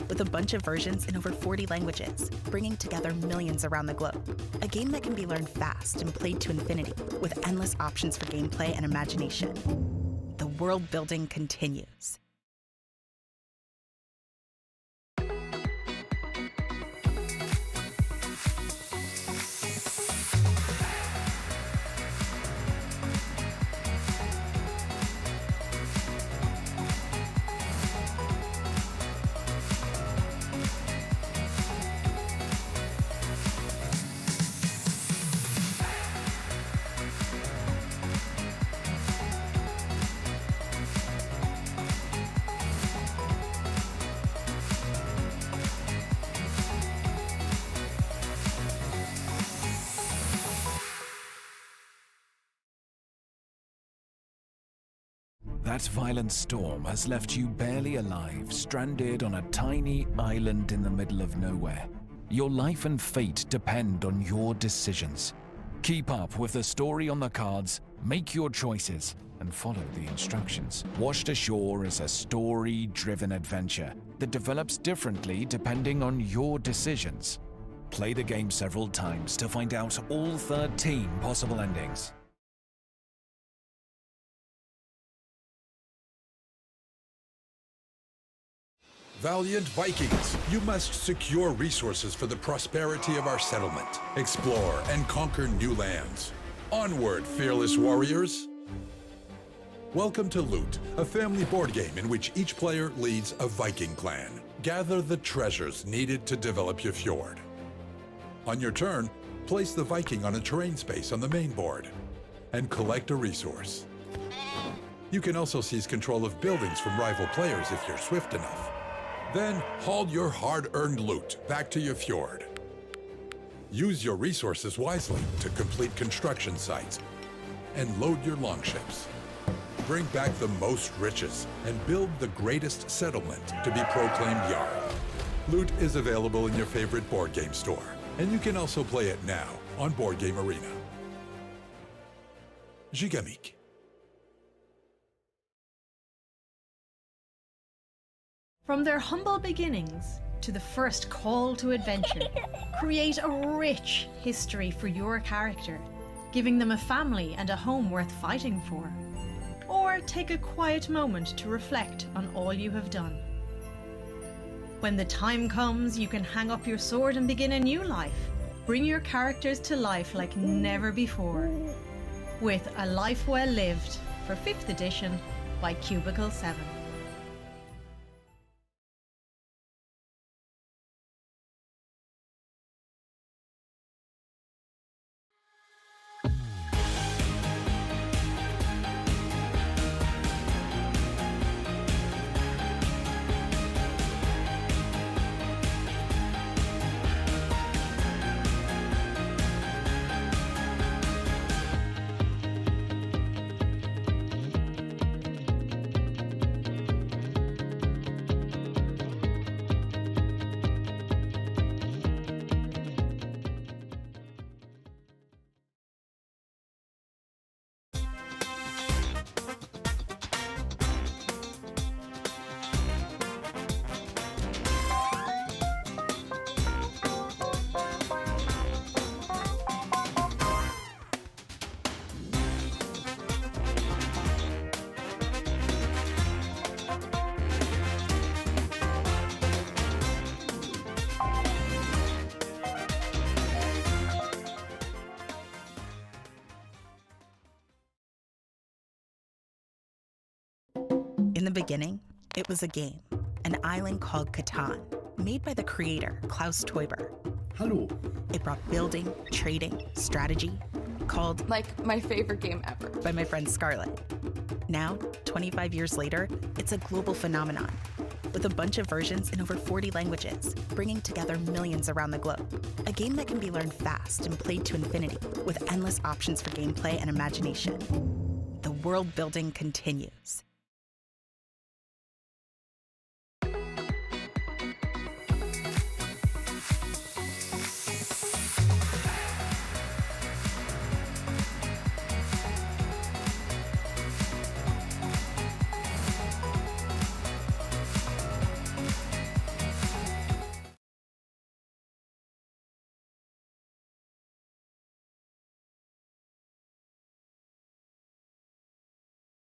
with a bunch of versions in over 40 languages, bringing together millions around the globe. A game that can be learned fast and played to infinity, with endless options for gameplay and imagination. The world building continues. That violent storm has left you barely alive, stranded on a tiny island in the middle of nowhere. Your life and fate depend on your decisions. Keep up with the story on the cards, make your choices, and follow the instructions. Washed Ashore is a story-driven adventure that develops differently depending on your decisions. Play the game several times to find out all 13 possible endings. Valiant Vikings, you must secure resources for the prosperity of our settlement. Explore and conquer new lands. Onward, fearless warriors! Welcome to Loot, a family board game in which each player leads a Viking clan. Gather the treasures needed to develop your fjord. On your turn, place the Viking on a terrain space on the main board and collect a resource. You can also seize control of buildings from rival players if you're swift enough. Then haul your hard-earned loot back to your fjord. Use your resources wisely to complete construction sites and load your longships. Bring back the most riches and build the greatest settlement to be proclaimed Jarl. Loot is available in your favorite board game store, and you can also play it now on Board Game Arena. Gigamik. From their humble beginnings to the first call to adventure, create a rich history for your character, giving them a family and a home worth fighting for. Or take a quiet moment to reflect on all you have done. When the time comes, you can hang up your sword and begin a new life. Bring your characters to life like never before. With A Life Well Lived for 5th edition by Cubicle 7. In the beginning, it was a game, an island called Catan, made by the creator, Klaus Teuber. Hello. It brought building, trading, strategy, called Like my favorite game ever. by my friend Scarlett. Now, 25 years later, it's a global phenomenon, with a bunch of versions in over 40 languages, bringing together millions around the globe. A game that can be learned fast and played to infinity, with endless options for gameplay and imagination. The world building continues.